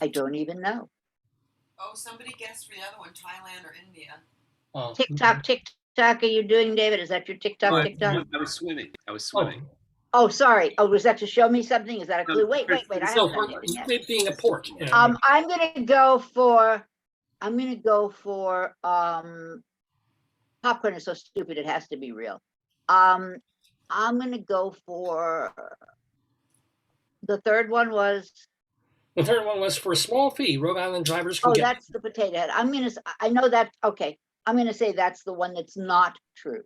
Speaker 13: I don't even know.
Speaker 2: Oh, somebody guessed for the other one, Thailand or India.
Speaker 1: Oh.
Speaker 13: TikTok, are you doing, David? Is that your TikTok?
Speaker 12: I was swimming.
Speaker 13: Oh, sorry. Oh, was that to show me something? Is that a clue? Wait. I haven't done it yet.
Speaker 1: It being a port.
Speaker 13: I'm gonna go for popcorn is so stupid it has to be real. I'm gonna go for the third one was.
Speaker 1: The third one was for a small fee. Rhode Island drivers can get.
Speaker 13: That's the potato head. I know that. Okay, I'm gonna say that's the one that's not true.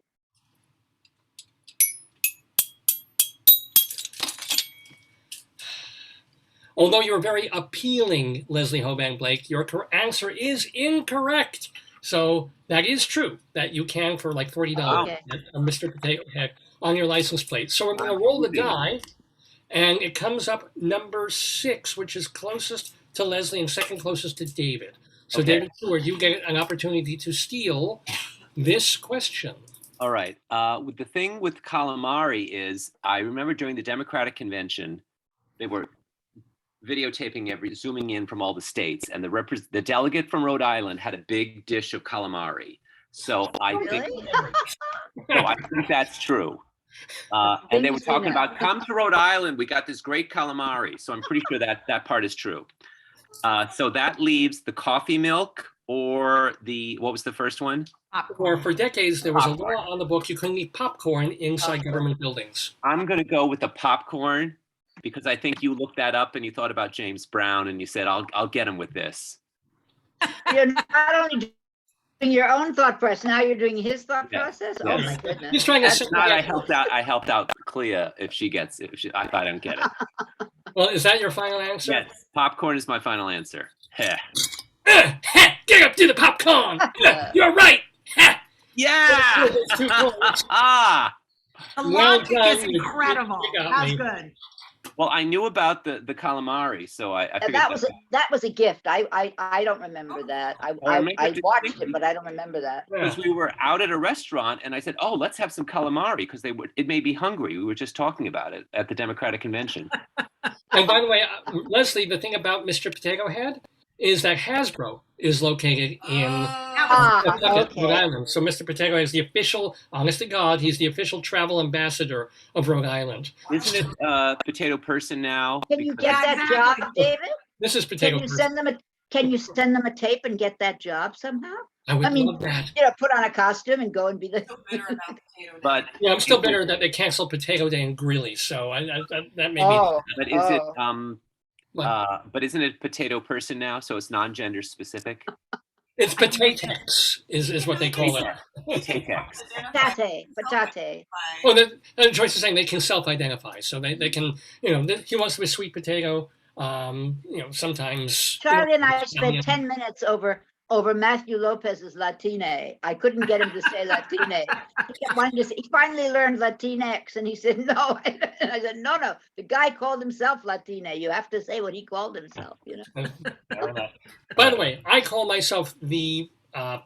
Speaker 1: Although you're very appealing, Leslie Hoban Blake, your answer is incorrect. So that is true that you can for like $40 get a Mr. Potato Head on your license plate. So we're going to roll the die, And it comes up number 6, which is closest to Leslie and second closest to David. So
Speaker 12: Okay.
Speaker 1: David Sheward, you get an opportunity to steal this question.
Speaker 12: All right. With the thing with calamari is, I remember during the Democratic Convention, they were videotaping zooming in from all the states, and the delegate from Rhode Island had a big dish of calamari. So I think that's true. And they were talking about, come to Rhode Island, we got this great calamari. So I'm pretty sure that part is true. So that leaves the coffee milk or what was the first one?
Speaker 1: Or for decades, there was a law on the book you couldn't eat popcorn inside government buildings.
Speaker 12: I'm going to go with the popcorn because I think you looked that up and you thought about James Brown and you said, I'll get him with this.
Speaker 13: You're not only doing your own thought process, now you're doing his thought process? Oh my goodness.
Speaker 1: He's trying to
Speaker 12: I helped out Klea if I don't get it.
Speaker 1: Well, is that your final answer?
Speaker 12: Yes, popcorn is my final answer. Heh.
Speaker 1: Get up, do the popcorn. You're right.
Speaker 12: Yeah.
Speaker 11: The
Speaker 1: Well
Speaker 11: logic
Speaker 1: done.
Speaker 11: is incredible.
Speaker 1: You got
Speaker 11: That's
Speaker 1: me.
Speaker 11: good.
Speaker 12: Well, I knew about the calamari, so I figured
Speaker 13: that was a gift. I don't remember that. I watched it, but I don't remember that.
Speaker 12: because we were out at a restaurant and I said, "Oh, let's have some calamari," because it made me hungry. We were just talking about it at the Democratic Convention.
Speaker 1: And by the way, Leslie, the thing about Mr. Potato Head is that Hasbro is located in Rhode Island. So Mr. Potato Head is the official, honest to God, he's the official travel ambassador of Rhode Island.
Speaker 12: Isn't it Potato Person now?
Speaker 13: Can you get that job, David?
Speaker 1: This is Potato
Speaker 13: Can you
Speaker 1: Person.
Speaker 13: send them a tape and get that job somehow?
Speaker 1: I would love that.
Speaker 13: Put on a costume and go and be the.
Speaker 12: But
Speaker 1: yeah, I'm still bitter that they canceled Potato Day in Greeley. So that made me.
Speaker 12: But is it but isn't it Potato Person now? So it's non-gender specific.
Speaker 1: It's Potatex is what they call it.
Speaker 12: Potatex.
Speaker 13: Patate.
Speaker 1: Well, Joyce is saying they can self-identify, so they can. He wants to be a sweet potato. Sometimes.
Speaker 13: Charlie and I spent 10 minutes over Matthew Lopez's Latine. I couldn't get him to say Latine. He finally learned Latinx, and he said no. And I said no. The guy called himself Latine. You have to say what he called himself.
Speaker 1: By the way, I call myself the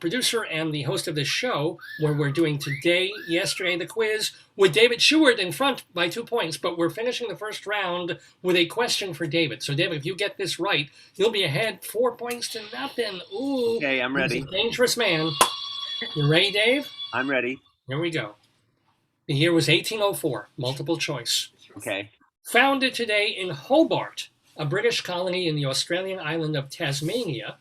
Speaker 1: producer and the host of this show, where we're doing yesterday, the quiz with David Sheward in front by 2 points, but we're finishing the first round with a question for David. So, David, if you get this right, you'll be ahead 4 points to nothing. Ooh.
Speaker 12: Okay, I'm ready.
Speaker 1: He's a dangerous man. You ready, Dave?
Speaker 12: I'm ready.
Speaker 1: Here we go. The year was 1804, multiple choice.
Speaker 12: Okay.
Speaker 1: Founded today in Hobart, a British colony in the Australian island of Tasmania.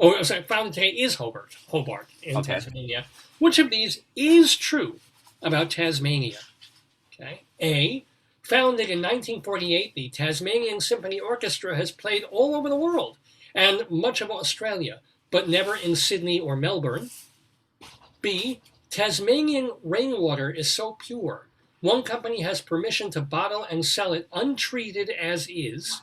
Speaker 1: Oh, sorry, founded today is Hobart in Tasmania. Which of these is true about Tasmania? Okay. A, founded in 1948, the Tasmanian Symphony Orchestra has played all over the world and much of Australia, but never in Sydney or Melbourne. B, Tasmanian rainwater is so pure, one company has permission to bottle and sell it untreated as is.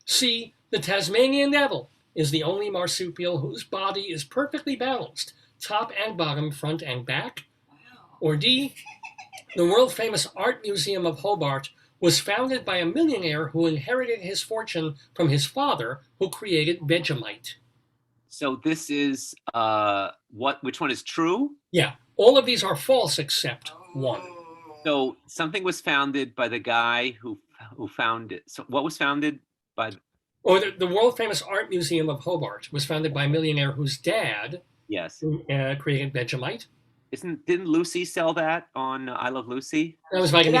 Speaker 1: C, the Tasmanian devil is the only marsupial whose body is perfectly balanced, top and bottom, front and back. Or D, the world-famous Art Museum of Hobart was founded by a millionaire who inherited his fortune from his father, who created Vegemite.
Speaker 12: So this is which one is true?
Speaker 1: Yeah, all of these are false except one.
Speaker 12: So something was founded by the guy who found it. So what was founded by?
Speaker 1: Or the world-famous Art Museum of Hobart was founded by a millionaire whose dad created Vegemite.
Speaker 12: Didn't Lucy sell that on I Love Lucy?
Speaker 1: That was
Speaker 13: Vegemite.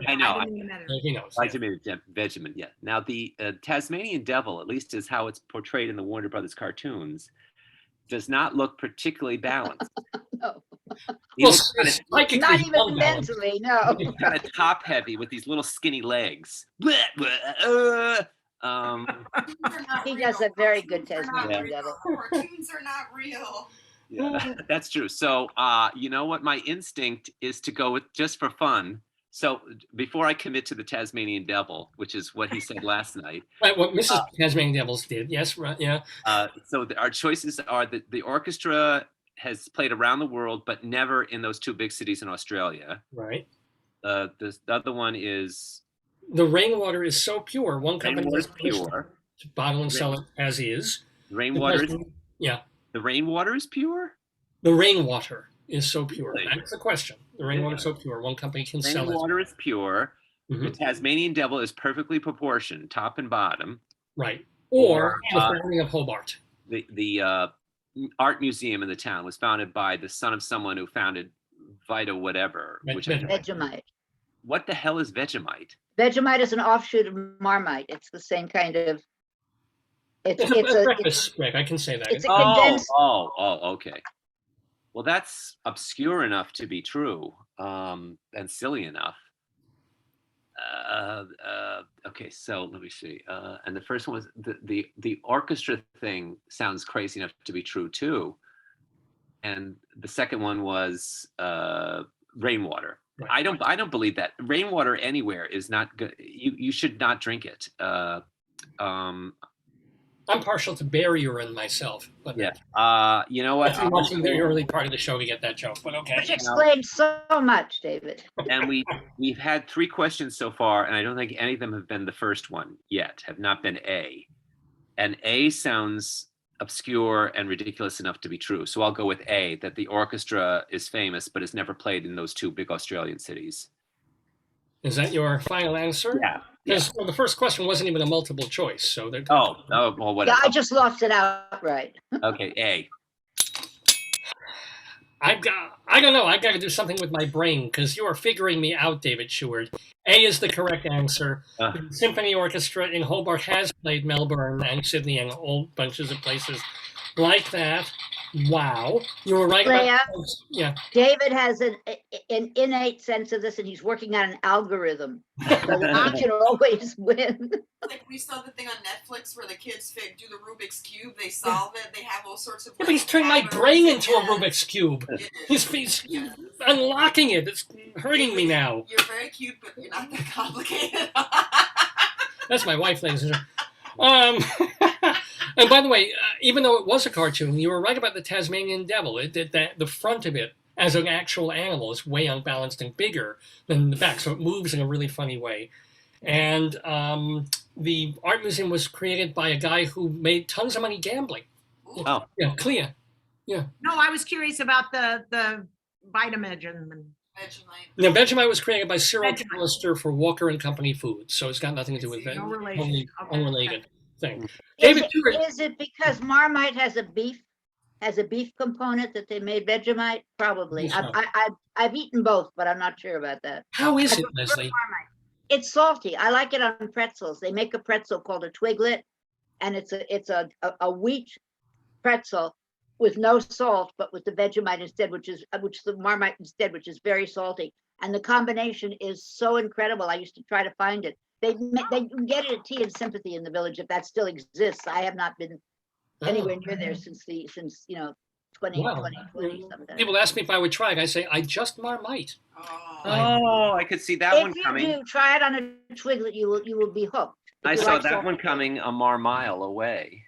Speaker 12: I know. He knows. Vegemite, yeah. Now the Tasmanian devil, at least is how it's portrayed in the Warner Brothers cartoons, does not look particularly balanced.
Speaker 13: No.
Speaker 1: Not
Speaker 13: even mentally, no.
Speaker 12: He's kind of top heavy with these little skinny legs.
Speaker 13: He does a very good Tasmanian devil.
Speaker 2: Cartoons are not real.
Speaker 12: Yeah, that's true. So, you know what? My instinct is to go with, just for fun. So before I commit to the Tasmanian devil, which is what he said last night.
Speaker 1: Right, what Mrs. Tasmanian Devils did. Yes, right, yeah.
Speaker 12: So our choices are that the orchestra has played around the world, but never in those two big cities in Australia.
Speaker 1: Right.
Speaker 12: The other one is
Speaker 1: The rainwater is so pure. One company
Speaker 12: rainwater
Speaker 1: was
Speaker 12: is pure.
Speaker 1: to bottle and sell it as is.
Speaker 12: Rainwater is
Speaker 1: Yeah.
Speaker 12: the rainwater is pure.
Speaker 1: The rainwater is so pure.
Speaker 12: Really?
Speaker 1: That's the question. The rainwater is so pure. One company can sell it.
Speaker 12: Rainwater is pure.
Speaker 1: Mhm.
Speaker 12: The Tasmanian devil is perfectly proportioned, top and bottom.
Speaker 1: Right. Or the founding of Hobart.
Speaker 12: The art museum in the town was founded by the son of someone who founded Vita whatever.
Speaker 13: Vegemite.
Speaker 12: What the hell is Vegemite?
Speaker 13: Vegemite is an offshoot of Marmite. It's the same kind of.
Speaker 1: It's a breakfast spread. I can say that.
Speaker 13: It's a condensed.
Speaker 12: Okay. Well, that's obscure enough to be true, and silly enough. Okay, so let me see. And the first one was the orchestra thing sounds crazy enough to be true too. And the second one was rainwater. Right. I don't believe that. Rainwater anywhere is not good. You should not drink it.
Speaker 1: I'm partial to bear urine myself, but
Speaker 12: yeah. You know what?
Speaker 1: I'm watching the early part of the show to get that joke, but okay.
Speaker 13: Which explains so much, David.
Speaker 12: And we've had 3 questions so far, and I don't think any of them have been the first one yet. Have not been A, and A sounds obscure and ridiculous enough to be true. So I'll go with A, that the orchestra is famous, but has never played in those 2 big Australian cities.
Speaker 1: Is that your final answer?
Speaker 12: Yeah.
Speaker 1: Because the first question wasn't even a multiple choice, so they're.
Speaker 12: Well, whatever.
Speaker 13: Yeah, I just lost it outright.
Speaker 12: Okay, A.
Speaker 1: I don't know. I got to do something with my brain because you are figuring me out, David Sheward. A is the correct answer. The Symphony Orchestra in Hobart has played Melbourne and Sydney and all bunches of places like that. Wow, you were right.
Speaker 13: Klea,
Speaker 1: yeah.
Speaker 13: David has an innate sense of this, and he's working on an algorithm. So he can always win.
Speaker 2: Like we saw the thing on Netflix where the kids do the Rubik's Cube. They solve it. They have all sorts of.
Speaker 1: Yeah, but he's turning my brain into a Rubik's Cube. He's unlocking it. It's hurting me now.
Speaker 2: You're very cute, but you're not that complicated.
Speaker 1: That's my wife, ladies and gentlemen. And by the way, even though it was a cartoon, you were right about the Tasmanian devil. The front of it, as an actual animal, is way unbalanced and bigger than the back, so it moves in a really funny way. And the art museum was created by a guy who made tons of money gambling.
Speaker 12: Oh.
Speaker 1: Yeah, Klea. Yeah.
Speaker 11: No, I was curious about the Vitamegin.
Speaker 2: Vegemite.
Speaker 1: Now, Vegemite was created by Cyril Callister for Walker and Company Foods, so it's got nothing to do with that.
Speaker 11: No relation.
Speaker 1: Totally unrelated thing.
Speaker 13: Is it because Marmite has a beef component that they made Vegemite? Probably.
Speaker 1: So.
Speaker 13: I've eaten both, but I'm not sure about that.
Speaker 1: How is it, Leslie?
Speaker 13: It's salty. I like it on pretzels. They make a pretzel called a twiglet, and it's a wheat pretzel with no salt, but with the Vegemite instead, which the Marmite instead, which is very salty. And the combination is so incredible. I used to try to find it. They can get it at Tea and Sympathy in the village if that still exists. I have not been anywhere near there since 2020 sometime.
Speaker 1: People ask me if I would try it. I say I just Marmite.
Speaker 12: I could see that one coming.
Speaker 13: If you do, try it on a twiglet, you will be hooked.
Speaker 12: I saw that one coming a mile away.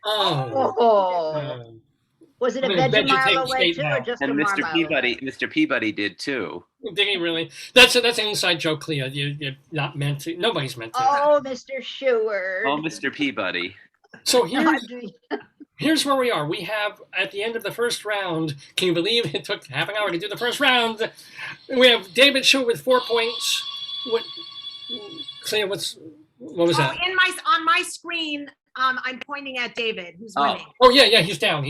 Speaker 13: Was it a Vegemite away too, or just
Speaker 12: and
Speaker 13: a
Speaker 12: Mr. Peabody,
Speaker 13: away?
Speaker 12: Mr. Peabody did too.
Speaker 1: Did he really? That's an inside joke, Klea. You're not meant to. Nobody's meant to.
Speaker 13: Oh, Mr. Sheward.
Speaker 12: Oh, Mr. Peabody.
Speaker 1: So here's where we are. We have, at the end of the first round, can you believe it took half an hour to do the first round? We have David Sheward with 4 points. Klea, what was that?
Speaker 11: On my screen, I'm pointing at David, who's winning.
Speaker 1: Oh yeah, he's down. I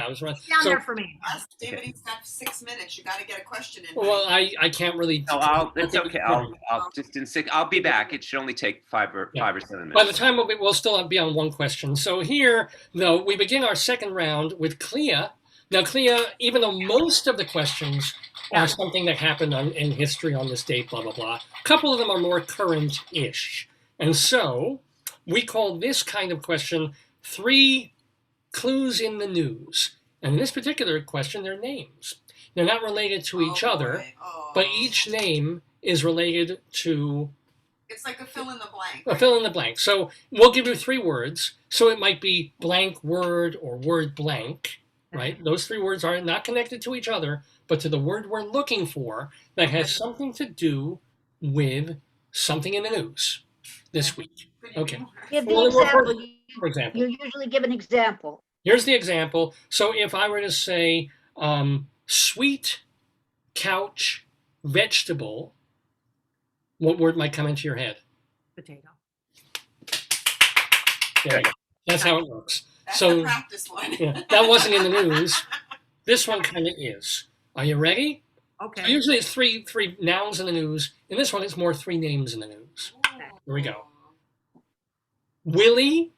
Speaker 1: was right.
Speaker 11: He's down there for me.
Speaker 2: David, he's got 6 minutes. You got to get a question in.
Speaker 1: Well, I can't really.
Speaker 12: No, it's okay. I'll be back. It should only take 5 or 7 minutes.
Speaker 1: By the time we'll still be on one question. So here, though, we begin our second round with Klea. Now, Klea, even though most of the questions are something that happened in history on this date, blah blah blah, a couple of them are more current-ish, and so we call this kind of question 3 clues in the news. And in this particular question, they're names. They're not related to each other, but each name is related to...
Speaker 2: It's like a fill in the blank.
Speaker 1: A fill in the blank. So we'll give you 3 words. So it might be blank word or word blank, right? Those 3 words are not connected to each other, but to the word we're looking for that has something to do with something in the news this week. Okay.
Speaker 13: Give the
Speaker 1: Well,
Speaker 13: example.
Speaker 1: for example.
Speaker 13: You usually give an example.
Speaker 1: Here's the example. So if I were to say sweet couch vegetable, what word might come into your head?
Speaker 11: Potato.
Speaker 1: There you go. That's how it works.
Speaker 2: That's
Speaker 1: So
Speaker 2: the practice one.
Speaker 1: yeah, that wasn't in the news. This one kind of is. Are you ready?
Speaker 11: Okay.
Speaker 1: So usually it's three nouns in the news. In this one, it's more 3 names in the news. Here we go. Willie,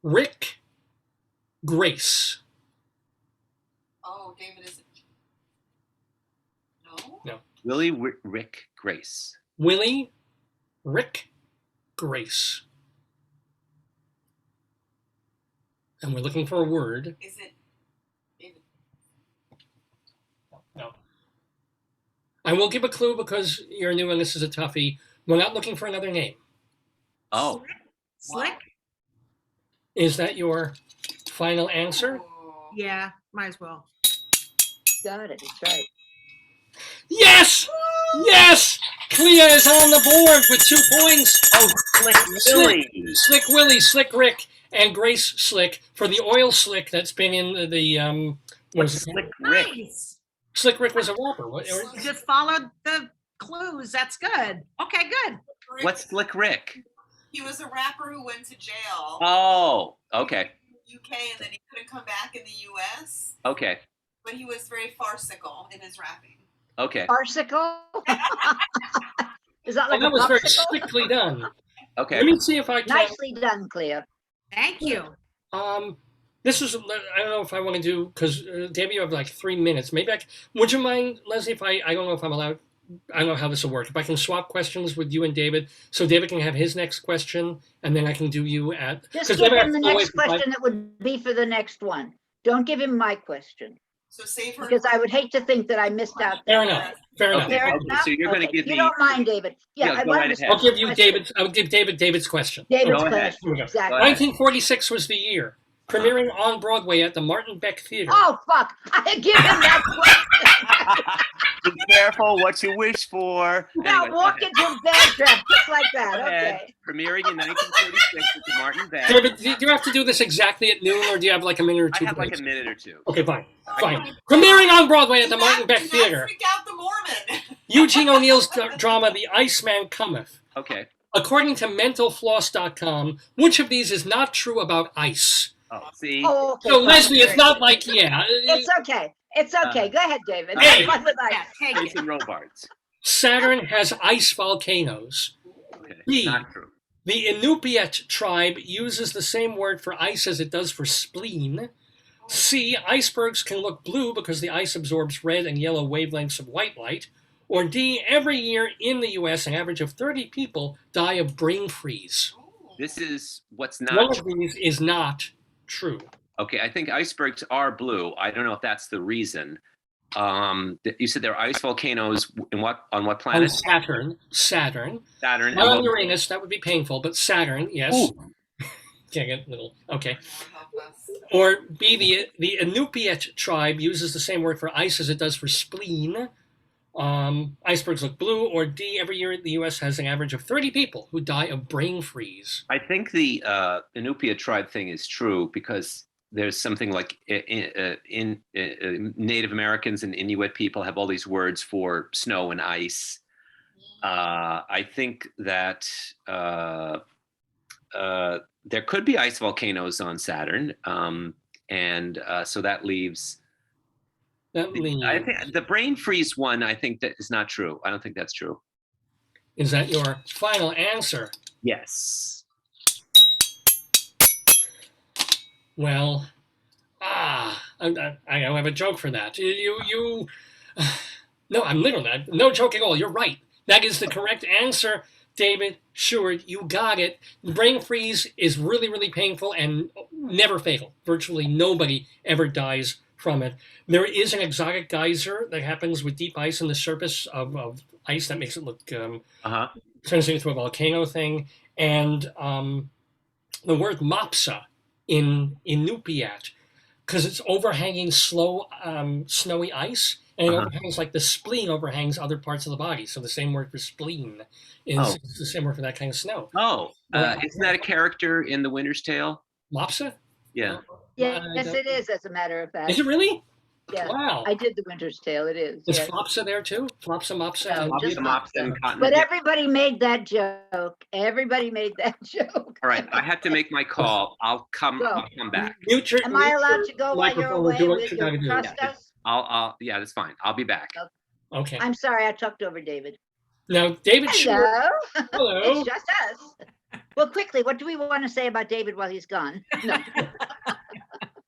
Speaker 1: Rick, Grace.
Speaker 2: Oh, David is. No.
Speaker 1: No.
Speaker 12: Willie, Rick, Grace.
Speaker 1: Willie, Rick, Grace. And we're looking for a word.
Speaker 2: Is it?
Speaker 1: No. I will give a clue because you're new and this is a toughie. We're not looking for another name.
Speaker 12: Oh.
Speaker 11: Slick?
Speaker 1: Is that your final answer?
Speaker 11: Yeah, might as well.
Speaker 13: Got it. It's right.
Speaker 1: Yes! Yes! Klea is on the board with 2 points.
Speaker 12: Oh, Slick Willie.
Speaker 1: Slick Willie, Slick Rick, and Grace Slick for the oil slick that's been in the what is it?
Speaker 12: Slick Rick.
Speaker 11: Nice.
Speaker 1: Slick Rick was a rapper. What,
Speaker 11: You just followed the clues. That's good. Okay, good.
Speaker 12: What's Slick Rick?
Speaker 2: He was a rapper who went to jail.
Speaker 12: Oh, okay.
Speaker 2: UK, and then he couldn't come back in the US.
Speaker 12: Okay.
Speaker 2: But he was very farcical in his rapping.
Speaker 12: Okay.
Speaker 13: Farcical? Is that like
Speaker 1: that
Speaker 13: a
Speaker 1: was very
Speaker 13: popsicle?
Speaker 1: slickly done.
Speaker 12: Okay.
Speaker 1: Let me see if I can.
Speaker 13: Nicely done, Klea.
Speaker 11: Thank you.
Speaker 1: This is, I don't know if I want to do, because Debbie, you have like 3 minutes. Maybe would you mind, Leslie, if I don't know if I'm allowed, I don't know how this will work. If I can swap questions with you and David, so David can have his next question, and then I can do you at.
Speaker 13: Just give him the next question that would be for the next one. Don't give him my question.
Speaker 2: So save her.
Speaker 13: Because I would hate to think that I missed out.
Speaker 1: Fair enough. Fair enough.
Speaker 12: Okay, so you're going to give
Speaker 13: You
Speaker 12: me.
Speaker 13: don't mind, David. Yeah,
Speaker 12: Yeah,
Speaker 13: I
Speaker 12: go
Speaker 13: wanted
Speaker 12: right
Speaker 13: to
Speaker 12: ahead.
Speaker 1: I'll give you
Speaker 13: question.
Speaker 1: David. I'll give David David's question.
Speaker 13: David's
Speaker 12: Go ahead.
Speaker 13: question.
Speaker 1: Here we go.
Speaker 13: Exactly.
Speaker 1: 1946 was the year, premiering on Broadway at the Martin Beck Theater.
Speaker 13: Oh, fuck. I give him that question.
Speaker 12: Be careful what you wish for.
Speaker 13: Now
Speaker 12: Anyway,
Speaker 13: walk into a bad trap just like that.
Speaker 12: go ahead.
Speaker 13: Okay.
Speaker 12: Premiering in 1946 with the Martin Beck.
Speaker 1: David, do you have to do this exactly at noon, or do you have like a minute or
Speaker 12: I
Speaker 1: two?
Speaker 12: have like
Speaker 1: breaks?
Speaker 12: a minute or two.
Speaker 1: Okay, fine. Fine. Premiering on Broadway at the Martin Beck Theater.
Speaker 2: Freak out the Mormon.
Speaker 1: Eugene O'Neill's drama, The Iceman Cometh.
Speaker 12: Okay.
Speaker 1: According to mentalfloss.com, which of these is not true about ice?
Speaker 12: Oh, see.
Speaker 13: Oh, okay.
Speaker 1: So, Leslie, it's not like, yeah.
Speaker 13: It's okay. It's okay. Go ahead, David.
Speaker 1: Hey.
Speaker 13: Have fun with ice.
Speaker 11: Take it.
Speaker 12: Jason Robards.
Speaker 1: Saturn has ice volcanoes.
Speaker 12: Okay.
Speaker 1: B.
Speaker 12: Not true.
Speaker 1: The Inupiat tribe uses the same word for ice as it does for spleen. C. Icebergs can look blue because the ice absorbs red and yellow wavelengths of white light. Or D. Every year in the U.S., an average of 30 people die of brain freeze.
Speaker 12: This is what's
Speaker 1: One
Speaker 12: not
Speaker 1: of
Speaker 12: true.
Speaker 1: these is not true.
Speaker 12: Okay, I think icebergs are blue. I don't know if that's the reason. You said there are ice volcanoes on what
Speaker 1: On
Speaker 12: planet?
Speaker 1: Saturn.
Speaker 12: Saturn.
Speaker 1: Not on Uranus, that would be painful, but Saturn, yes.
Speaker 12: Ooh.
Speaker 1: Can't get little. Okay. Or B, the Inupiat tribe uses the same word for ice as it does for spleen. Icebergs look blue. Or D, every year the U.S. has an average of 30 people who die of brain freeze.
Speaker 12: I think the Inupiat tribe thing is true because there's something like in Native Americans and Inuit people have all these words for snow and ice. I think that there could be ice volcanoes on Saturn, and so that leaves. I think the brain freeze one. I think that is not true. I don't think that's true.
Speaker 1: Is that your final answer?
Speaker 12: Yes.
Speaker 1: Well, I have a joke for that. No, I'm literally no joke at all. You're right. That is the correct answer, David Sheward. You got it. Brain freeze is really, really painful and never fatal. Virtually nobody ever dies from it. There is an exotic geyser that happens with deep ice in the surface of ice that makes it look turns it into a volcano thing. And the word mopsa in Inupiat, because it's overhanging snowy ice, and it overhangs like the spleen overhangs other parts of the body. So the same word for spleen is the same word for that kind of snow.
Speaker 12: Isn't that a character in The Winter's Tale?
Speaker 1: Mopsa?
Speaker 12: Yeah.
Speaker 13: Yes, it is, as a matter of fact.
Speaker 1: Is it really?
Speaker 13: Yeah.
Speaker 1: Wow.
Speaker 13: I did The Winter's Tale. It is.
Speaker 1: Is
Speaker 13: yes.
Speaker 1: Flopsa there too? Flopsa, Mopsa,
Speaker 13: No, just
Speaker 12: Mopsa and Cotton.
Speaker 13: But everybody made that joke. Everybody made that joke.
Speaker 12: All right, I have to make my call. I'll come back.
Speaker 13: Am I allowed to go while you're away? Will you trust us?
Speaker 12: Yeah, that's fine. I'll be back.
Speaker 1: Okay.
Speaker 13: I'm sorry, I talked over David.
Speaker 1: Now, David.
Speaker 13: Hello.
Speaker 1: Hello.
Speaker 13: It's just us. Well, quickly, what do we want to say about David while he's gone? No.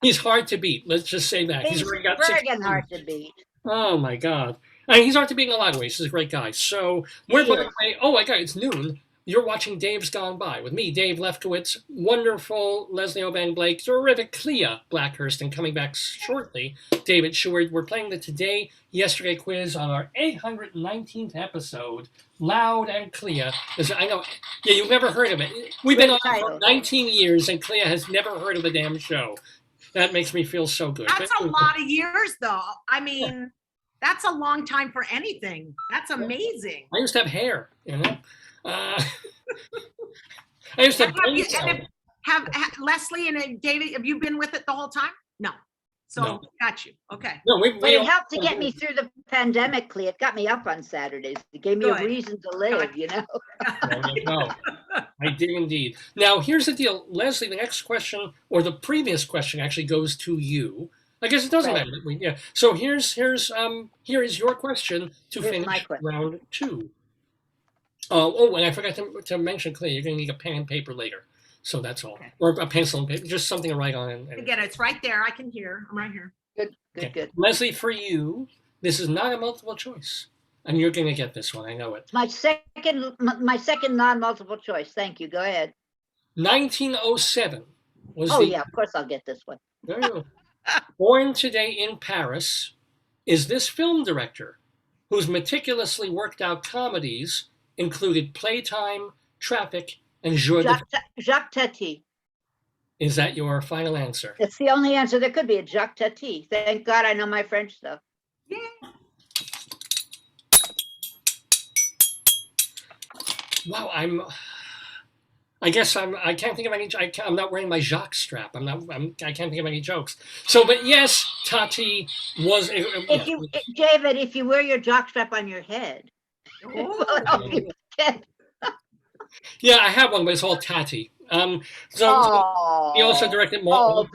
Speaker 1: He's hard to beat. Let's just say that.
Speaker 13: He's
Speaker 1: already got
Speaker 13: friggin' hard to beat.
Speaker 1: Oh my God. I mean, he's hard to beat in a lot of ways. He's a great guy. So we're by the way. Oh my God, it's noon. You're watching Dave's Gone By with me, Dave Lefkowitz, wonderful Leslie Hoban Blake, terrific Klea Blackhurst, and coming back shortly, David Sheward. We're playing the Today, Yesterday quiz on our 819th episode, Loud and Klea. I know, yeah, you've never heard of it. We've been on for 19 years, and Klea has never heard of the damn show. That makes me feel so good.
Speaker 11: That's a lot of years, though. I mean, that's a long time for anything. That's amazing.
Speaker 1: I used to have hair, you know. I used to
Speaker 11: have Leslie and David. Have you been with it the whole time? No. So
Speaker 1: No.
Speaker 11: Got you. Okay.
Speaker 1: No,
Speaker 13: But it helped to get me through the pandemic, Klea. It got me up on Saturdays. It gave me a reason to live, you know.
Speaker 1: No, I did indeed. Now, here's the deal. Leslie, the next question, or the previous question, actually goes to you. I guess it doesn't matter. Yeah. So here is your question to finish round 2. And I forgot to mention, Klea, you're going to need a pen and paper later. So that's all. Okay. Or a pencil and paper, just something to write on.
Speaker 11: I get it. It's right there. I can hear. I'm right here.
Speaker 13: Good.
Speaker 1: Leslie, for you, this is not a multiple choice. And you're going to get this one. I know it.
Speaker 13: My second non-multiple choice. Thank you. Go ahead.
Speaker 1: 1907 was
Speaker 13: yeah, of course I'll get this one.
Speaker 1: There you go. Born today in Paris is this film director whose meticulously worked out comedies included Playtime, Traffic, and
Speaker 13: Jacques Tati.
Speaker 1: Is that your final answer?
Speaker 13: It's the only answer there could be. A Jacques Tati. Thank God I know my French stuff.
Speaker 11: Yeah.
Speaker 1: Wow, I can't think of any. I'm not wearing my Jacques strap. I can't think of any jokes. So, but yes, Tati was.
Speaker 13: David, if you wear your jock strap on your head, will help you get.
Speaker 1: Yeah, I have one, but it's all Tati. So he also directed more.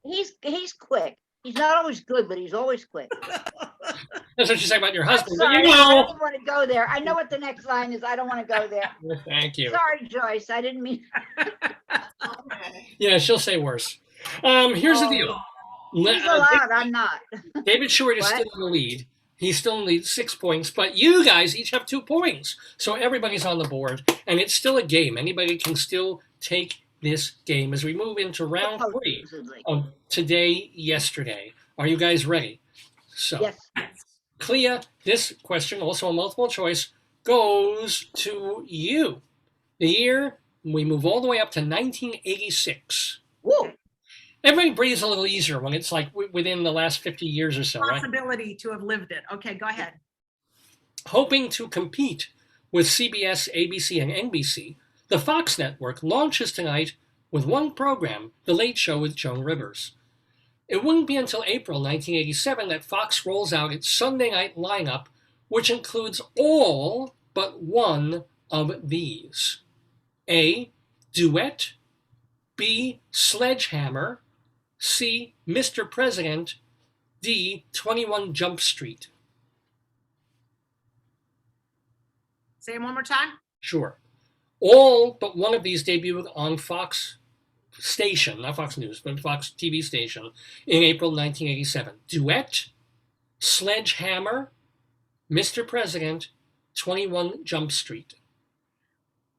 Speaker 13: He's quick. He's not always good, but he's always quick.
Speaker 1: That's what you say about your husband.
Speaker 13: Sorry,
Speaker 1: but you know.
Speaker 13: I don't want to go there. I know what the next line is. I don't want to go there.
Speaker 1: Thank you.
Speaker 13: Sorry, Joyce. I didn't mean.
Speaker 1: Yeah, she'll say worse. Here's the deal.
Speaker 13: He's allowed. I'm not.
Speaker 1: David Sheward is still in the lead. He's still in the lead, 6 points, but you guys each have 2 points. So everybody's on the board, and it's still a game. Anybody can still take this game as we move into round 3 of Today, Yesterday. Are you guys ready? So,
Speaker 13: yes.
Speaker 1: Klea, this question, also a multiple choice, goes to you. The year, we move all the way up to 1986.
Speaker 13: Whoa.
Speaker 1: Everybody breathes a little easier when it's like within the last 50 years or so, right?
Speaker 11: Possibility to have lived it. Okay, go ahead.
Speaker 1: Hoping to compete with CBS, ABC, and NBC, the Fox network launches tonight with one program, The Late Show with Joan Rivers. It wouldn't be until April 1987 that Fox rolls out its Sunday night lineup, which includes all but one of these. A, Duet. B, Sledgehammer. C, Mr. President. D, 21 Jump Street.
Speaker 11: Say it one more time.
Speaker 1: Sure. All but one of these debuted on Fox station, not Fox News, but Fox TV station in April 1987. Duet, Sledgehammer, Mr. President, 21 Jump Street.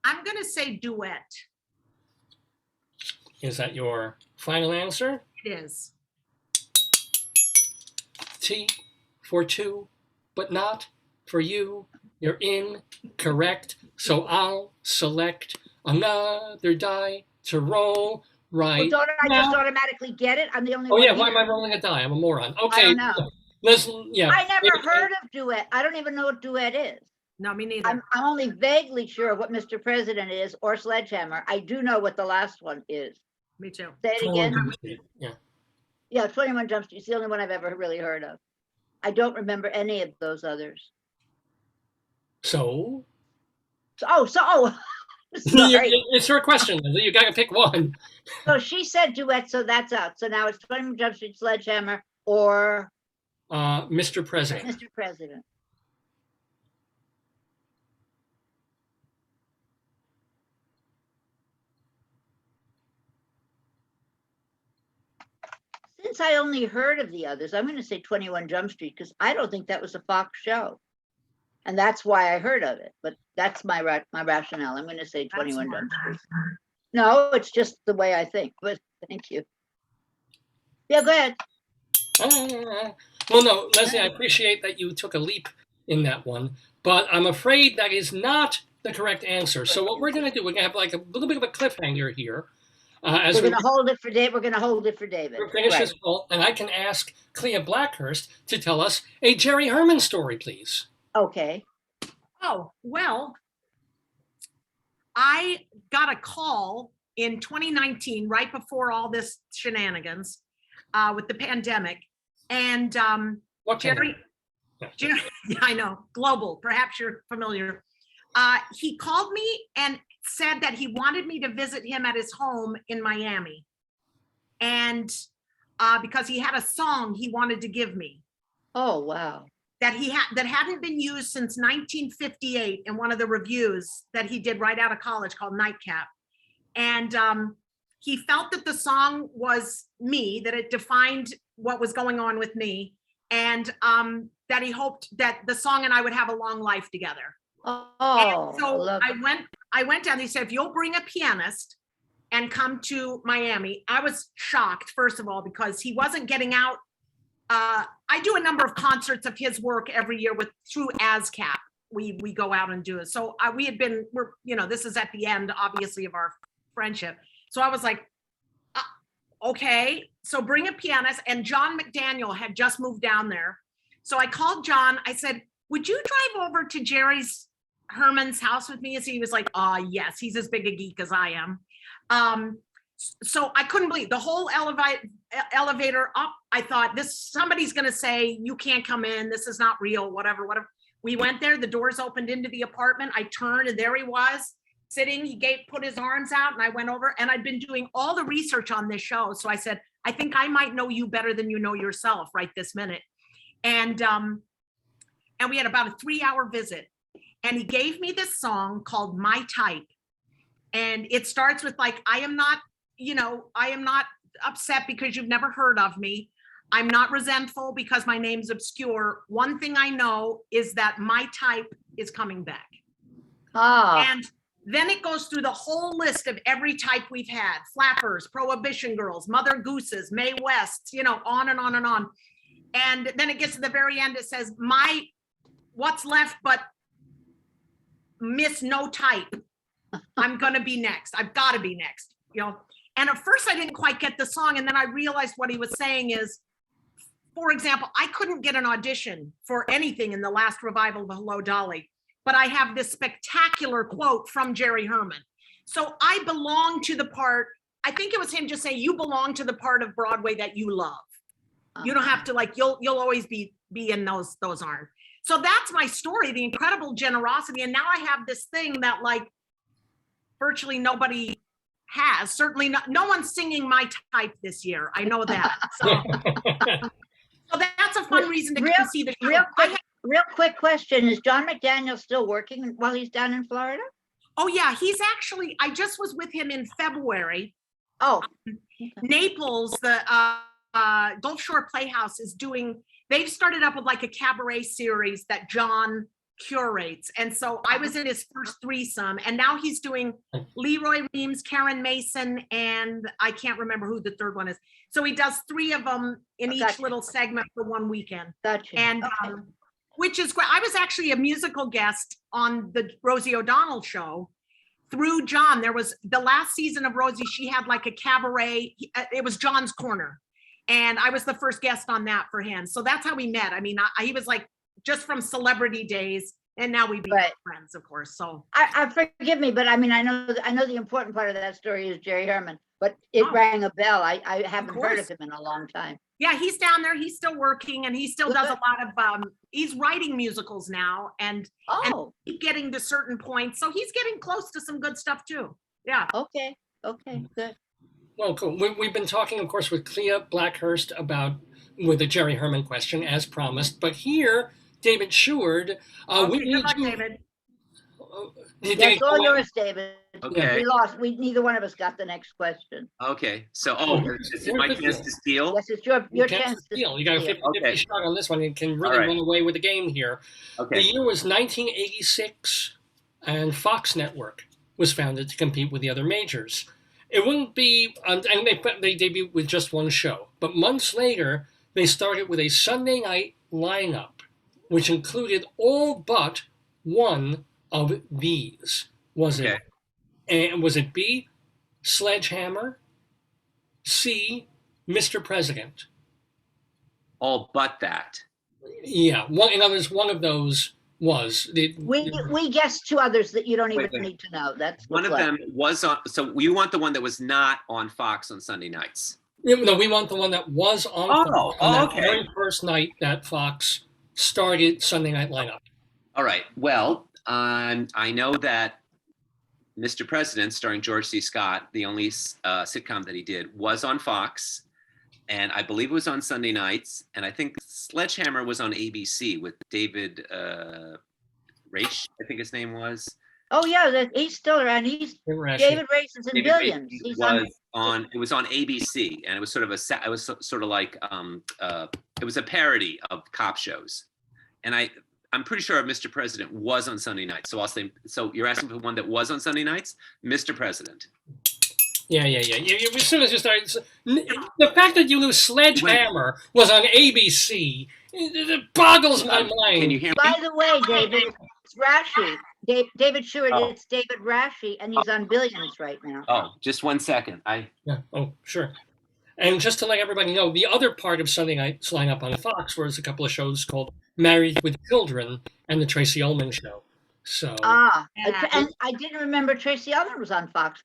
Speaker 11: I'm going to say Duet.
Speaker 1: Is that your final answer?
Speaker 11: It is.
Speaker 1: T for 2, but not for you. You're incorrect, so I'll select another die to roll right
Speaker 13: well, don't I
Speaker 1: now.
Speaker 13: just automatically get it? I'm the only
Speaker 1: one.
Speaker 13: one.
Speaker 1: Oh, yeah, why am I rolling a die? I'm a moron. Okay.
Speaker 13: I don't know.
Speaker 1: Yeah.
Speaker 13: I never heard of duet. I don't even know what duet is.
Speaker 11: No, me neither.
Speaker 13: I'm only vaguely sure of what Mr. President is or Sledgehammer. I do know what the last one is.
Speaker 11: Me too.
Speaker 13: Say it again.
Speaker 1: Yeah.
Speaker 13: Yeah, 21 Jump Street is the only one I've ever really heard of. I don't remember any of those others.
Speaker 1: So?
Speaker 13: Sorry.
Speaker 1: It's her question. You got to pick one.
Speaker 13: So she said duet, so that's out. So now it's 21 Jump Street, Sledgehammer, or
Speaker 1: Mr. President.
Speaker 13: Mr. President. Since I only heard of the others, I'm going to say 21 Jump Street because I don't think that was a Fox show. And that's why I heard of it. But that's my rationale. I'm going to say 21 Jump Street. No, it's just the way I think. But thank you. Yeah, go ahead.
Speaker 1: Well, no, Leslie, I appreciate that you took a leap in that one, but I'm afraid that is not the correct answer. So what we're going to do, we're going to have like a little bit of a cliffhanger here.
Speaker 13: We're going to hold it for David. We're going to hold it for David.
Speaker 1: We'll finish this call, and I can ask Klea Blackhurst to tell us a Jerry Herman story, please.
Speaker 13: Okay.
Speaker 11: Oh, well, I got a call in 2019, right before all this shenanigans with the pandemic. And Jerry, yeah, I know, global, perhaps you're familiar. He called me and said that he wanted me to visit him at his home in Miami. And because he had a song he wanted to give me.
Speaker 13: Oh, wow.
Speaker 11: That hadn't been used since 1958 in one of the reviews that he did right out of college called Nightcap. And he felt that the song was me, that it defined what was going on with me, and that he hoped that the song and I would have a long life together.
Speaker 13: Oh,
Speaker 11: and so I went down. He said, if you'll bring a pianist and come to Miami. I was shocked, first of all, because he wasn't getting out. I do a number of concerts of his work every year through ASCAP. We go out and do it. So this is at the end, obviously, of our friendship. So I was like, okay, so bring a pianist. And John McDaniel had just moved down there. So I called John. I said, would you drive over to Jerry's Herman's house with me? And he was like, yes, he's as big a geek as I am. So I couldn't believe the whole elevator up. I thought somebody's going to say, you can't come in. This is not real, whatever. We went there, the doors opened into the apartment. I turned and there he was sitting. He put his arms out and I went over, and I'd been doing all the research on this show. So I said, I think I might know you better than you know yourself right this minute. And we had about a 3-hour visit, and he gave me this song called My Type. And it starts with like, I am not upset because you've never heard of me. I'm not resentful because my name's obscure. One thing I know is that my type is coming back. And then it goes through the whole list of every type we've had: Flappers, Prohibition Girls, Mother Gooses, Mae Wests, on and on and on. And then it gets to the very end. It says, what's left but Miss No Type. I'm going to be next. I've got to be next, And at first I didn't quite get the song. And then I realized what he was saying is, for example, I couldn't get an audition for anything in the last revival of Hello, Dolly, but I have this spectacular quote from Jerry Herman. So I belong to the part. I think it was him just saying, you belong to the part of Broadway that you love. You don't have to you'll always be in those aren't. So that's my story, the incredible generosity. And now I have this thing that virtually nobody has. Certainly no one's singing My Type this year. I know that. So that's a fun reason to come see the show.
Speaker 13: Real quick question. Is John McDaniel still working while he's down in Florida?
Speaker 11: Oh yeah, he's actually, I just was with him in February.
Speaker 13: Oh.
Speaker 11: Naples, the Gulf Shore Playhouse they've started up with a cabaret series that John curates. And so I was in his first threesome, and now he's doing Leroy Reams, Karen Mason, and I can't remember who the third one is. So he does 3 of them in each little segment for one weekend.
Speaker 13: Gotcha.
Speaker 11: And which is great. I was actually a musical guest on the Rosie O'Donnell show through John. There was the last season of Rosie, she had a cabaret. It was John's Corner. And I was the first guest on that for him. So that's how we met. I mean, he was like just from celebrity days, and now we become friends, of course. So
Speaker 13: I forgive me, but I mean, I know the important part of that story is Jerry Herman, but it rang a bell. I haven't heard of him in a long time.
Speaker 11: Yeah, he's down there. He's still working, and he still does a lot of. He's writing musicals now, and getting to certain points. So he's getting close to some good stuff too. Yeah.
Speaker 13: Okay, good.
Speaker 1: Well, cool. We've been talking, of course, with Klea Blackhurst with the Jerry Herman question, as promised. But here, David Sheward, we need
Speaker 11: good luck,
Speaker 1: you.
Speaker 11: David.
Speaker 13: That's all yours, David.
Speaker 12: Okay.
Speaker 13: We lost. Neither one of us got the next question.
Speaker 12: Okay. So, is it my chance to steal?
Speaker 13: Yes, it's your chance to
Speaker 1: steal. You got a 50-50 shot on this one. You can really run away with the game here.
Speaker 12: Okay.
Speaker 1: The year was 1986, and Fox Network was founded to compete with the other majors. It wouldn't be, and they debuted with just one show. But months later, they started with a Sunday night lineup, which included all but one of these. Was it B, Sledgehammer, C, Mr. President?
Speaker 12: All but that.
Speaker 1: Yeah. In other words, one of those was.
Speaker 13: We guessed two others that you don't even need to know. That's
Speaker 12: one of them was on. So you want the one that was not on Fox on Sunday nights?
Speaker 1: No, we want the one that was on Fox on that very first night that Fox started Sunday night lineup.
Speaker 12: All right. Well, I know that Mr. President, starring George C. Scott, the only sitcom that he did, was on Fox, and I believe it was on Sunday nights. And I think Sledgehammer was on ABC with David Raich, I think his name was.
Speaker 13: Oh yeah, he's still around. David Raich is in Billions.
Speaker 12: It was on ABC, and it was sort of like it was a parody of cop shows, and I'm pretty sure Mr. President was on Sunday nights. So I'll say, so you're asking for one that was on Sunday nights? Mr. President.
Speaker 1: Yeah. As soon as you started, the fact that you knew Sledgehammer was on ABC, it boggles my mind.
Speaker 12: Can you hear me?
Speaker 13: By the way, David, it's Rashi. David Sheward, it's David Rashi, and he's on Billions right now.
Speaker 12: Oh, just 1 second.
Speaker 1: Yeah. Oh, sure. And just to let everybody know, the other part of Sunday night's lineup on Fox was a couple of shows called Married with Children and the Tracy Ullman Show. So
Speaker 13: and I didn't remember Tracy Ullman was on Fox.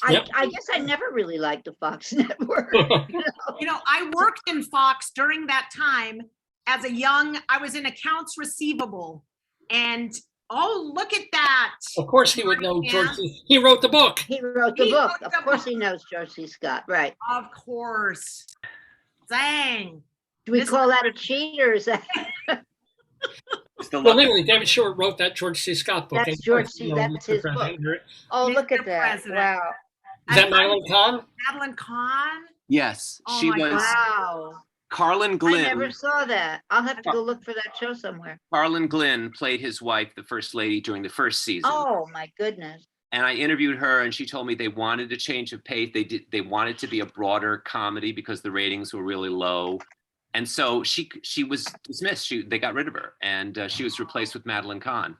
Speaker 13: I guess I never really liked the Fox network.
Speaker 11: I worked in Fox during that time as I was in accounts receivable, and look at that.
Speaker 1: Of course he would know George. He wrote the book.
Speaker 13: Of course he knows George C. Scott, right.
Speaker 11: Of course. Dang.
Speaker 13: Do we call that a cheat, or is that?
Speaker 1: Well, literally, David Sheward wrote that George C. Scott book.
Speaker 13: That's George C. That's his book. Oh, look at that.
Speaker 11: President.
Speaker 13: Wow.
Speaker 1: Is that Madeline Kahn?
Speaker 11: Madeline Kahn?
Speaker 12: Yes. She was.
Speaker 13: Wow.
Speaker 12: Carlin Glynn.
Speaker 13: I never saw that. I'll have to go look for that show somewhere.
Speaker 12: Carlin Glynn played his wife, the first lady, during the first season.
Speaker 13: Oh my goodness.
Speaker 12: And I interviewed her, and she told me they wanted a change of pace. They wanted to be a broader comedy because the ratings were really low. And so she was dismissed. They got rid of her, and she was replaced with Madeline Kahn.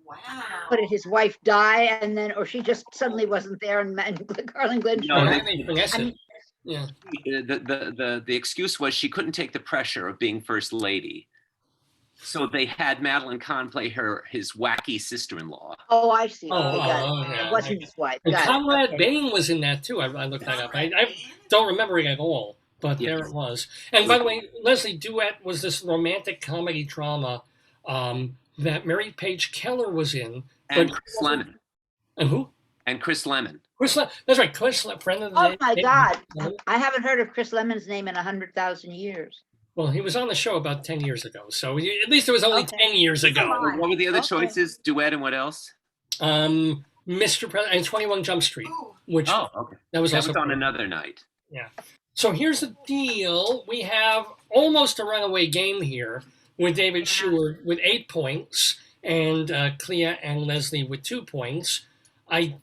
Speaker 11: Wow.
Speaker 13: But did his wife die, or she just suddenly wasn't there, and Carlin Glynn?
Speaker 12: No, yeah. The excuse was she couldn't take the pressure of being first lady, so they had Madeline Kahn play his wacky sister-in-law.
Speaker 13: Oh, I see. It wasn't his wife.
Speaker 1: And Conrad Bain was in that too. I looked that up. I don't remember it at all. But there it was. And by the way, Leslie, Duet was this romantic comedy drama that Mary Page Keller was in.
Speaker 12: And Chris Lemon.
Speaker 1: And who?
Speaker 12: And Chris Lemon.
Speaker 1: That's right. Chris Lemon, friend of the
Speaker 13: Oh my God. I haven't heard of Chris Lemon's name in 100,000 years.
Speaker 1: Well, he was on the show about 10 years ago. So at least it was only 10 years ago.
Speaker 12: What were the other choices? Duet and what else?
Speaker 1: Mr. President and 21 Jump Street. Which that was
Speaker 12: on another night.
Speaker 1: Yeah. So here's the deal. We have almost a runaway game here with David Sheward with 8 points and Klea and Leslie with 2 points. I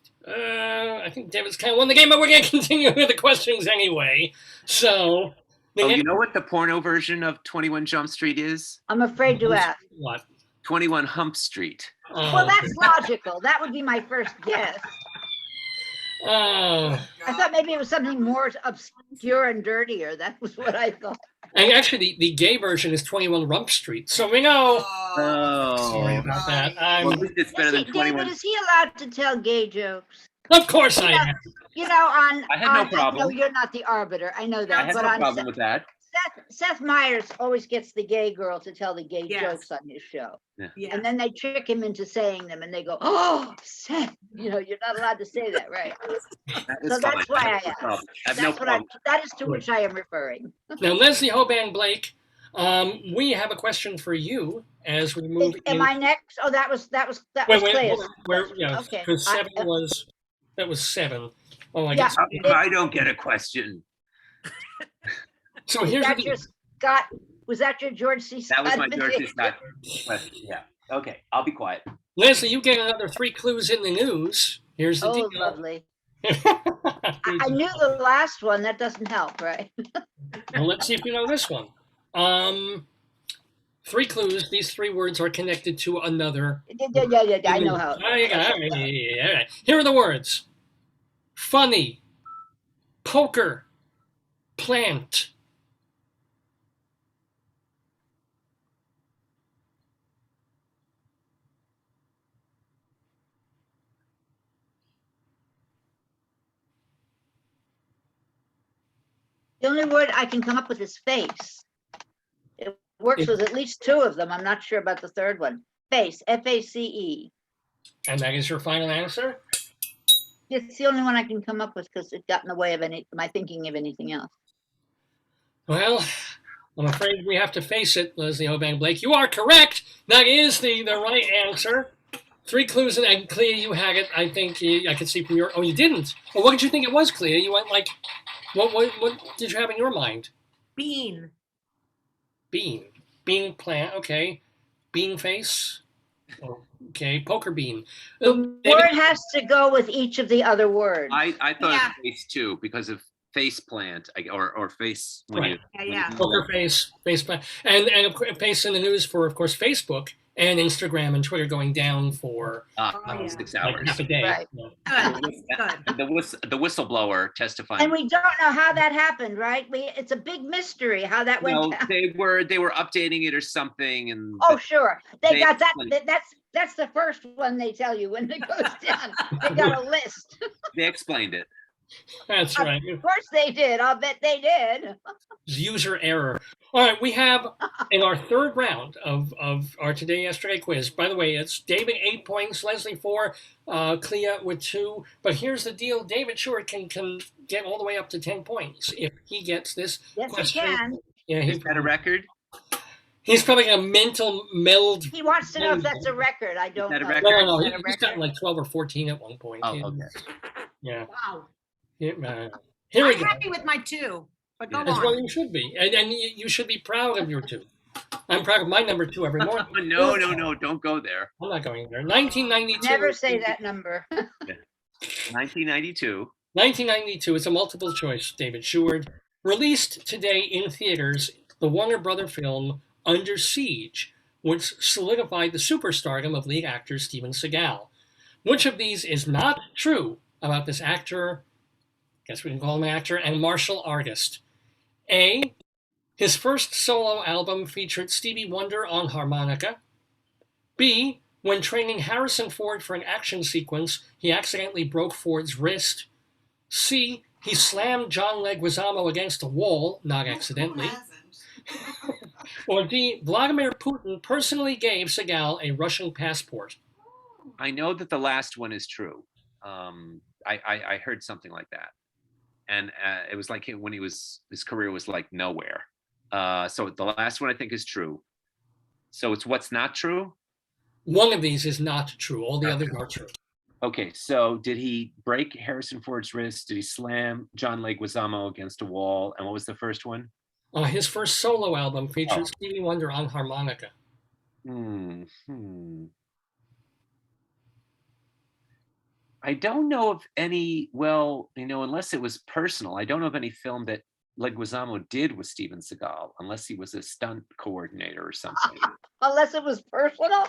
Speaker 1: think David's kind of won the game, but we're going to continue with the questions anyway. So...
Speaker 12: you know what the porno version of 21 Jump Street is?
Speaker 13: I'm afraid to ask.
Speaker 1: What?
Speaker 12: 21 Hump Street.
Speaker 13: Well, that's logical. That would be my first guess. I thought maybe it was something more obscure and dirtier. That was what I thought.
Speaker 1: And actually, the gay version is 21 Rump Street. So we know.
Speaker 12: Oh,
Speaker 1: Sorry about that.
Speaker 12: well, at least it's better than
Speaker 13: David,
Speaker 12: 21.
Speaker 13: is he allowed to tell gay jokes?
Speaker 1: Of course I am.
Speaker 13: You know, on
Speaker 12: I had no problem.
Speaker 13: No, you're not the arbiter. I know that.
Speaker 12: I had
Speaker 13: but
Speaker 12: no
Speaker 13: on
Speaker 12: problem with that.
Speaker 13: Seth Meyers always gets the gay girl to tell the gay jokes on his show.
Speaker 12: Yeah.
Speaker 13: And then they trick him into saying them and they go, oh, Seth, you know, you're not allowed to say that, right? So that's why I asked. That is to which I am referring.
Speaker 1: Now, Leslie Hoban Blake, we have a question for you as we move.
Speaker 13: Am I next? Oh, that was Clea's.
Speaker 1: Yeah,
Speaker 13: Okay.
Speaker 1: because that was 7. Oh, I
Speaker 13: Yeah.
Speaker 1: guess.
Speaker 12: I don't get a question.
Speaker 1: So here's
Speaker 13: was that your George C.
Speaker 12: That was my
Speaker 13: Scott
Speaker 12: George C. Scott question. Yeah. Okay, I'll be quiet.
Speaker 1: Leslie, you get another 3 clues in the news. Here's the deal.
Speaker 13: Lovely. I knew the last one. That doesn't help, right?
Speaker 1: Well, let's see if you know this one. 3 clues. These 3 words are connected to another.
Speaker 13: Yeah. I know how.
Speaker 1: Yeah. Here are the words: funny, poker, plant.
Speaker 13: The only word I can come up with is face. It works with at least 2 of them. I'm not sure about the third one. Face, F-A-C-E.
Speaker 1: And that is your final answer?
Speaker 13: It's the only one I can come up with because it got in the way of my thinking of anything else.
Speaker 1: Well, I'm afraid we have to face it, Leslie Hoban Blake. You are correct. That is the right answer. 3 clues, and Klea, you had it. I think I could see from your. Oh, you didn't. Well, what did you think it was, Klea? You went like. What did you have in your mind?
Speaker 11: Bean.
Speaker 1: Bean plant. Okay. Bean face. Okay. Poker bean.
Speaker 13: The word has to go with each of the other words.
Speaker 12: I thought face too because of face plant or face.
Speaker 1: Right. Poker face plant, and face in the news for, of course, Facebook and Instagram and Twitter going down for
Speaker 12: 6 hours.
Speaker 1: Like half a day.
Speaker 13: Right.
Speaker 12: The whistleblower testifying.
Speaker 13: And we don't know how that happened, right? It's a big mystery how that went down.
Speaker 12: They were updating it or something, and
Speaker 13: sure, they got that. That's the first one they tell you when it goes down. They got a list.
Speaker 12: They explained it.
Speaker 1: That's right.
Speaker 13: Of course they did. I'll bet they did.
Speaker 1: User error. All right, we have in our 3rd round of our Today Yesterday quiz. By the way, it's David 8 points, Leslie 4, Klea with 2. But here's the deal: David Sheward can get all the way up to 10 points if he gets this question.
Speaker 13: He can.
Speaker 1: Yeah,
Speaker 12: Is that a record?
Speaker 1: He's probably a mental meld.
Speaker 13: He wants to know if that's a record. I don't know.
Speaker 1: No. He's gotten like 12 or 14 at one point.
Speaker 12: Oh, okay.
Speaker 1: Yeah.
Speaker 11: Wow.
Speaker 1: Here
Speaker 11: I'm happy with my 2, but go on.
Speaker 1: Well, you should be, and you should be proud of your 2. I'm proud of my number 2 every morning.
Speaker 12: No, don't go there.
Speaker 1: I'm not going there. 1992.
Speaker 13: Never say that number.
Speaker 12: 1992.
Speaker 1: 1992. It's a multiple choice. David Sheward released today in theaters the Warner Brother film Under Siege, which solidified the superstardom of lead actor Steven Seagal. Which of these is not true about this actor? Guess we can call him an actor and martial artist. A, his first solo album featured Stevie Wonder on harmonica. B, when training Harrison Ford for an action sequence, he accidentally broke Ford's wrist. C, he slammed John Leguizamo against a wall, not accidentally. Or D, Vladimir Putin personally gave Seagal a Russian passport.
Speaker 12: I know that the last one is true. I heard something like that. And it was like when his career was like nowhere. So the last one I think is true. So it's what's not true?
Speaker 1: One of these is not true. All the others are true.
Speaker 12: Okay, so did he break Harrison Ford's wrist? Did he slam John Leguizamo against a wall? And what was the first one?
Speaker 1: His first solo album featured Stevie Wonder on harmonica.
Speaker 12: I don't know of any, unless it was personal, I don't know of any film that Leguizamo did with Steven Seagal, unless he was a stunt coordinator or something.
Speaker 13: Unless it was personal.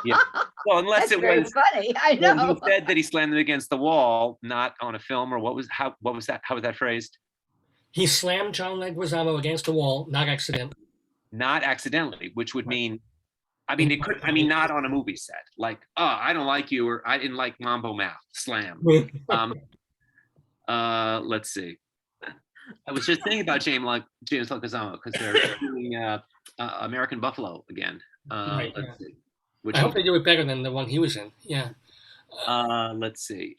Speaker 12: Yeah. Well, unless
Speaker 13: That's
Speaker 12: it
Speaker 13: very
Speaker 12: was
Speaker 13: funny. I
Speaker 12: well,
Speaker 13: know.
Speaker 12: he said that he slammed him against the wall, not on a film, or what was that? How was that phrased?
Speaker 1: He slammed John Leguizamo against the wall, not accidentally.
Speaker 12: Not accidentally, which would mean, I mean, it could, I mean, not on a movie set. Like, oh, I don't like you, or I didn't like Mambo Mouth, slam. Let's see. I was just thinking about James Leguizamo because they're doing American Buffalo again.
Speaker 1: Right,
Speaker 12: Let's see.
Speaker 1: I hope they do it better than the one he was in. Yeah.
Speaker 12: Let's see.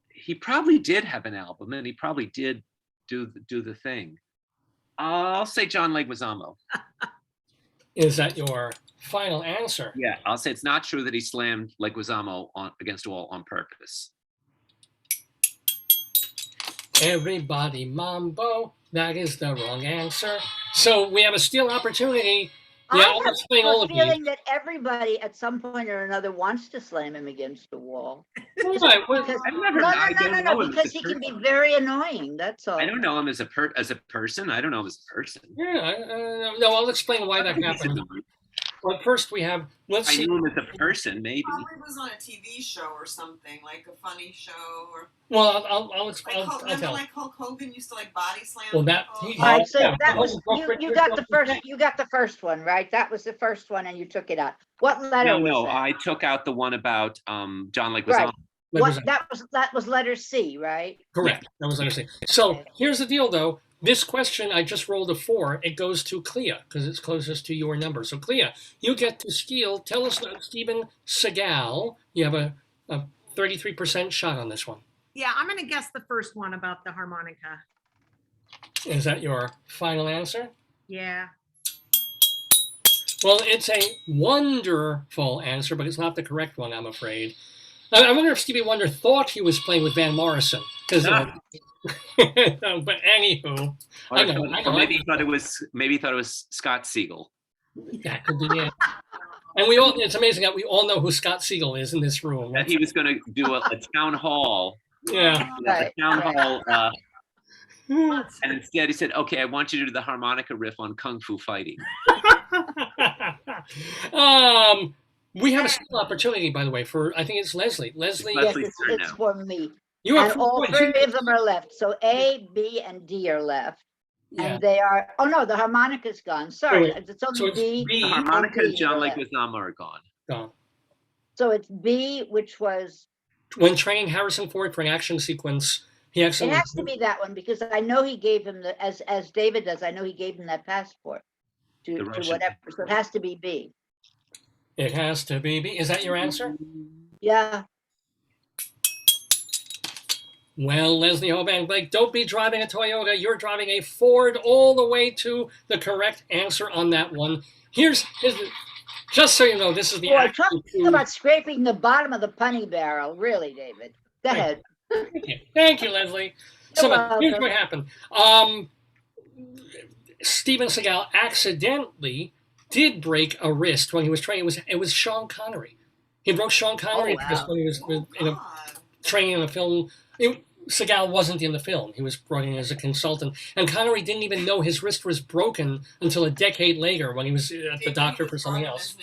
Speaker 12: He probably did have an album, and he probably did do the thing. I'll say John Leguizamo.
Speaker 1: Is that your final answer?
Speaker 12: Yeah, I'll say it's not true that he slammed Leguizamo against a wall on purpose.
Speaker 1: Everybody mambo. That is the wrong answer. So we have a steal opportunity. Yeah,
Speaker 13: I
Speaker 1: I'll explain all
Speaker 13: have
Speaker 1: of
Speaker 13: a
Speaker 1: these.
Speaker 13: feeling that everybody at some point or another wants to slam him against the wall.
Speaker 1: Right, well,
Speaker 13: Because,
Speaker 12: I've never.
Speaker 13: no, because he can be very annoying. That's all.
Speaker 12: I don't know him as a person. I don't know him as a person.
Speaker 1: Yeah, no, I'll explain why that happened. But first we have, let's
Speaker 12: I
Speaker 1: see.
Speaker 12: knew him as a person, maybe.
Speaker 2: Probably was on a TV show or something, like a funny show, or
Speaker 1: Well, I'll explain.
Speaker 2: like
Speaker 1: I'll
Speaker 2: remember
Speaker 1: tell.
Speaker 2: like Hulk Hogan used to like body slam.
Speaker 1: Well, that
Speaker 2: people?
Speaker 13: All right, so
Speaker 1: yeah,
Speaker 13: that was
Speaker 1: Richard
Speaker 13: you got the
Speaker 1: Richard
Speaker 13: first. You got the first one, right? That was the first one, and you took it out. What letter was
Speaker 12: No,
Speaker 13: that?
Speaker 12: I took out the one about John Leguizamo.
Speaker 13: Right. What that was letter C, right?
Speaker 1: Correct. That was understanding. So here's the deal, though. This question, I just rolled a 4. It goes to Klea because it's closest to your number. So Klea, you get to steal. Tell us about Steven Seagal. You have a 33% shot on this one.
Speaker 11: Yeah, I'm going to guess the first one about the harmonica.
Speaker 1: Is that your final answer?
Speaker 11: Yeah.
Speaker 1: Well, it's a wonderful answer, but it's not the correct one, I'm afraid. I wonder if Stevie Wonder thought he was playing with Van Morrison. Because, but anywho, I know.
Speaker 12: Or maybe he thought it was Scott Siegel.
Speaker 1: That could be it. And we all—it's amazing that we all know who Scott Siegel is in this room.
Speaker 12: That he was going to do a town hall.
Speaker 1: Yeah.
Speaker 12: A town hall. And instead he said, okay, I want you to do the harmonica riff on Kung Fu Fighting.
Speaker 1: We have a steal opportunity, by the way, for, I think it's Leslie. Leslie.
Speaker 13: Yes, it's for me.
Speaker 1: You
Speaker 13: and all 3 of them are left. So A, B, and D are left. Yeah. And they are, oh no, the harmonica's gone. Sorry, it's only B.
Speaker 12: The harmonica and John Leguizamo are gone.
Speaker 1: Gone.
Speaker 13: So it's B, which was?
Speaker 1: When training Harrison Ford for an action sequence, he actually.
Speaker 13: It has to be that one because I know he gave him as David does, I know he gave him that passport to whatever. So it has to be B.
Speaker 1: It has to be B. Is that your answer?
Speaker 13: Yeah.
Speaker 1: Well, Leslie Hoban Blake, don't be driving a Toyota. You're driving a Ford all the way to the correct answer on that one. Here's just so you know, this is the.
Speaker 13: Boy, talking about scraping the bottom of the punny barrel. Really, David. Go ahead.
Speaker 1: Thank you, Leslie. So here's what happened. Steven Seagal accidentally did break a wrist when he was training. It was Sean Connery. He broke Sean Connery's wrist when he was training in a film. Seagal wasn't in the film. He was brought in as a consultant. And Connery didn't even know his wrist was broken until a decade later when he was at the doctor for something else.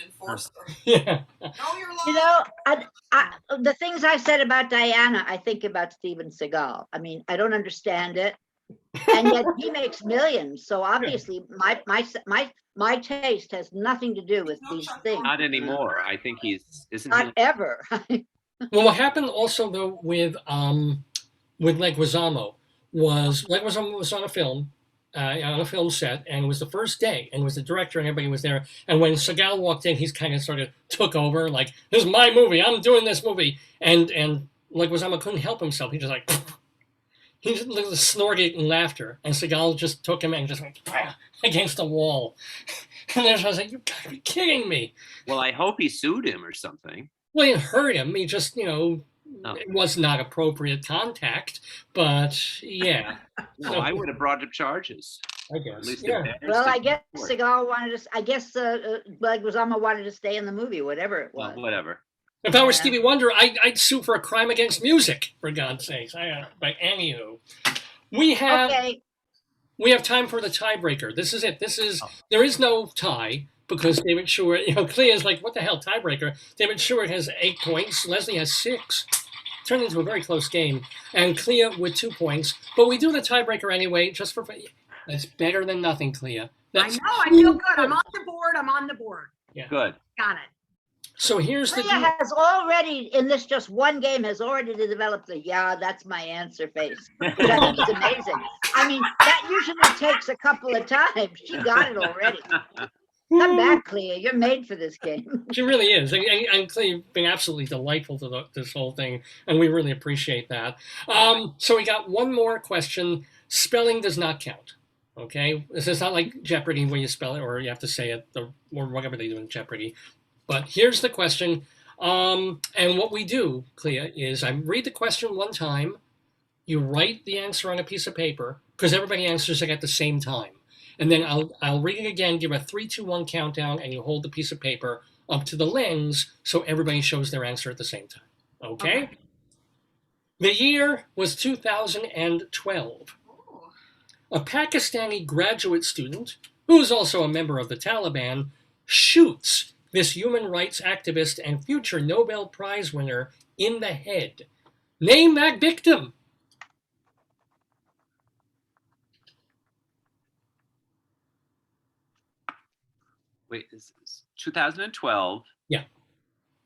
Speaker 1: Yeah.
Speaker 13: You know, the things I said about Diana, I think about Steven Seagal. I mean, I don't understand it. And yet he makes millions. So obviously my taste has nothing to do with these things.
Speaker 12: Not anymore. I think
Speaker 13: not ever.
Speaker 1: Well, what happened also though with Leguizamo was Leguizamo was on a film set, and it was the first day, and it was the director, and everybody was there. And when Seagal walked in, he's kind of sort of took over, like, "This is my movie. I'm doing this movie." And Leguizamo couldn't help himself. He just like he just snorted in laughter, and Seagal just took him and just went against the wall. And I was like, "You gotta be kidding me!"
Speaker 12: Well, I hope he sued him or something.
Speaker 1: Well, he didn't hurt him. He just, it was not appropriate contact. But yeah.
Speaker 12: No, I would have brought up charges.
Speaker 1: I guess. At least
Speaker 13: well, I guess Seagal wanted to. I guess Leguizamo wanted to stay in the movie, whatever it was.
Speaker 12: Well, whatever.
Speaker 1: If I were Stevie Wonder, I'd sue for a crime against music, for God's sakes. But anywho, we have time for the tiebreaker. This is it. There is no tie because David Sheward, Klea is like, what the hell, tiebreaker? David Sheward has 8 points. Leslie has 6. Turned into a very close game. And Klea with 2 points. But we do the tiebreaker anyway, just for, that's better than nothing, Klea.
Speaker 11: I know, I feel good. I'm on the board.
Speaker 1: Yeah.
Speaker 12: Good.
Speaker 11: Got it.
Speaker 1: So here's the
Speaker 13: Klea has already, in this just one game, has already developed the, yeah, that's my answer face. Which I think is amazing. I mean, that usually takes a couple of times. She got it already. Come back, Klea. You're made for this game.
Speaker 1: She really is. And Klea, you've been absolutely delightful to this whole thing, and we really appreciate that. So we got one more question. Spelling does not count. Okay? This is not like Jeopardy where you spell it or you have to say it or whatever they do in Jeopardy. But here's the question. And what we do, Klea, is I read the question one time. You write the answer on a piece of paper because everybody answers it at the same time. And then I'll read it again, give a 3, 2, 1 countdown, and you hold the piece of paper up to the lens so everybody shows their answer at the same time. Okay? The year was 2012. A Pakistani graduate student, who is also a member of the Taliban, shoots this human rights activist and future Nobel Prize winner in the head. Name that victim.
Speaker 12: Wait, is 2012?
Speaker 1: Yeah.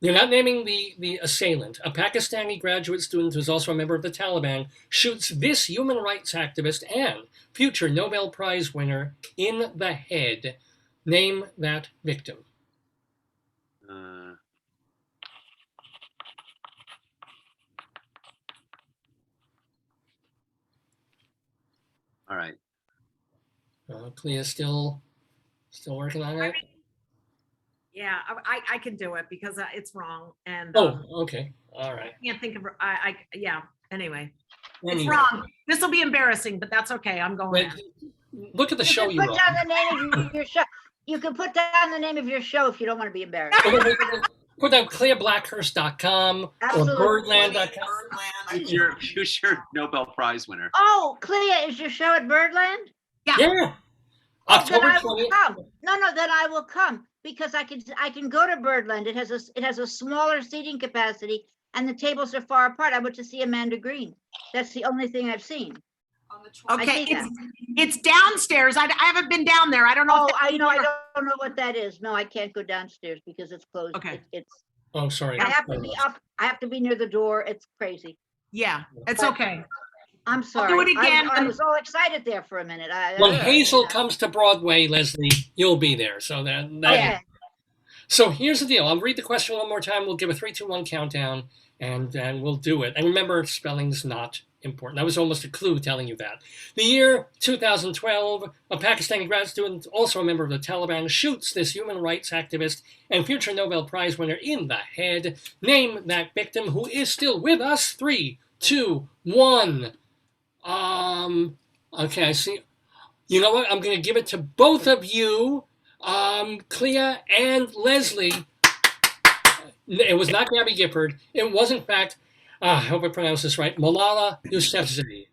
Speaker 1: You're not naming the assailant. A Pakistani graduate student who's also a member of the Taliban shoots this human rights activist and future Nobel Prize winner in the head. Name that victim.
Speaker 12: All right.
Speaker 1: Klea's still working on it.
Speaker 11: Yeah, I can do it because it's wrong. And
Speaker 1: okay, all right.
Speaker 11: I can't think of yeah. Anyway, it's wrong. This will be embarrassing, but that's okay. I'm going.
Speaker 1: Look at the show you
Speaker 13: put
Speaker 1: wrote.
Speaker 13: down the name of your show. You can put down the name of your show if you don't want to be embarrassed.
Speaker 1: Put down CleaBlackhurst.com or Birdland.com.
Speaker 12: Who's your Nobel Prize winner?
Speaker 13: Oh, Klea, is your show at Birdland?
Speaker 1: Yeah. October 20th.
Speaker 13: Then I will come because I can go to Birdland. It has a smaller seating capacity and the tables are far apart. I went to see Amanda Green. That's the only thing I've seen.
Speaker 11: Okay, it's downstairs. I haven't been down there. I don't know.
Speaker 13: I don't know what that is. No, I can't go downstairs because it's closed.
Speaker 11: Okay.
Speaker 1: Oh, sorry.
Speaker 13: I have to be up. I have to be near the door. It's crazy.
Speaker 11: Yeah, it's okay.
Speaker 13: I'm sorry.
Speaker 11: I'll do it again.
Speaker 13: I was all excited there for a minute.
Speaker 1: When Hazel comes to Broadway, Leslie, you'll be there. So that. So here's the deal. I'll read the question one more time. We'll give a 3, 2, 1 countdown, and we'll do it. And remember, spelling's not important. That was almost a clue telling you that. The year 2012, a Pakistani grad student, also a member of the Taliban, shoots this human rights activist and future Nobel Prize winner in the head. Name that victim who is still with us. 3, 2, 1. Okay, I see. You know what? I'm going to give it to both of you, Klea and Leslie. It was not Gabby Gifford. It was, in fact, I hope I pronounced this right, Malala Yousafzai.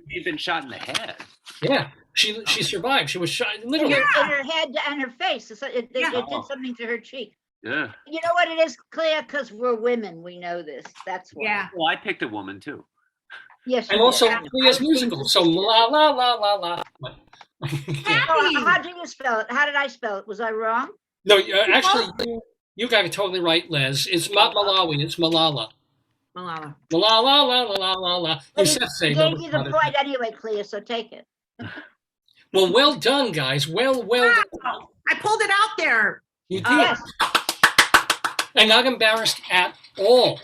Speaker 12: She'd been shot in the head.
Speaker 1: Yeah, she survived. She was shot literally
Speaker 13: in her head and her face. It did something to her cheek.
Speaker 12: Yeah.
Speaker 13: You know what it is, Klea? Because we're women, we know this. That's why.
Speaker 11: Yeah.
Speaker 12: Well, I picked a woman too.
Speaker 13: Yes.
Speaker 1: And also Klea's musical. So la la la la la.
Speaker 13: How do you spell it? How did I spell it? Was I wrong?
Speaker 1: No, actually, you got it totally right, Les. It's not Malawi. It's Malala.
Speaker 11: Malala.
Speaker 1: La la la la la la.
Speaker 13: You gave you the point anyway, Klea. So take it.
Speaker 1: Well done, guys. Well done.
Speaker 11: I pulled it out there.
Speaker 1: You did. Yes. And not embarrassed at all,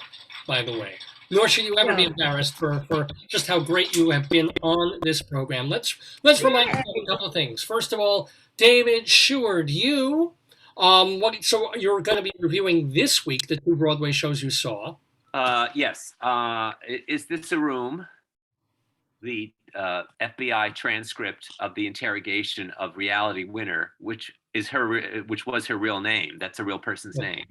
Speaker 1: by the way. Nor should you ever be embarrassed for just how great you have been on this program. Let's remind you of a couple of things. First of all, David Sheward, you so you're going to be reviewing this week the 2 Broadway shows you saw.
Speaker 12: Yes. Is This a Room? The FBI transcript of the interrogation of Reality Winner, which was her real name. That's a real person's name.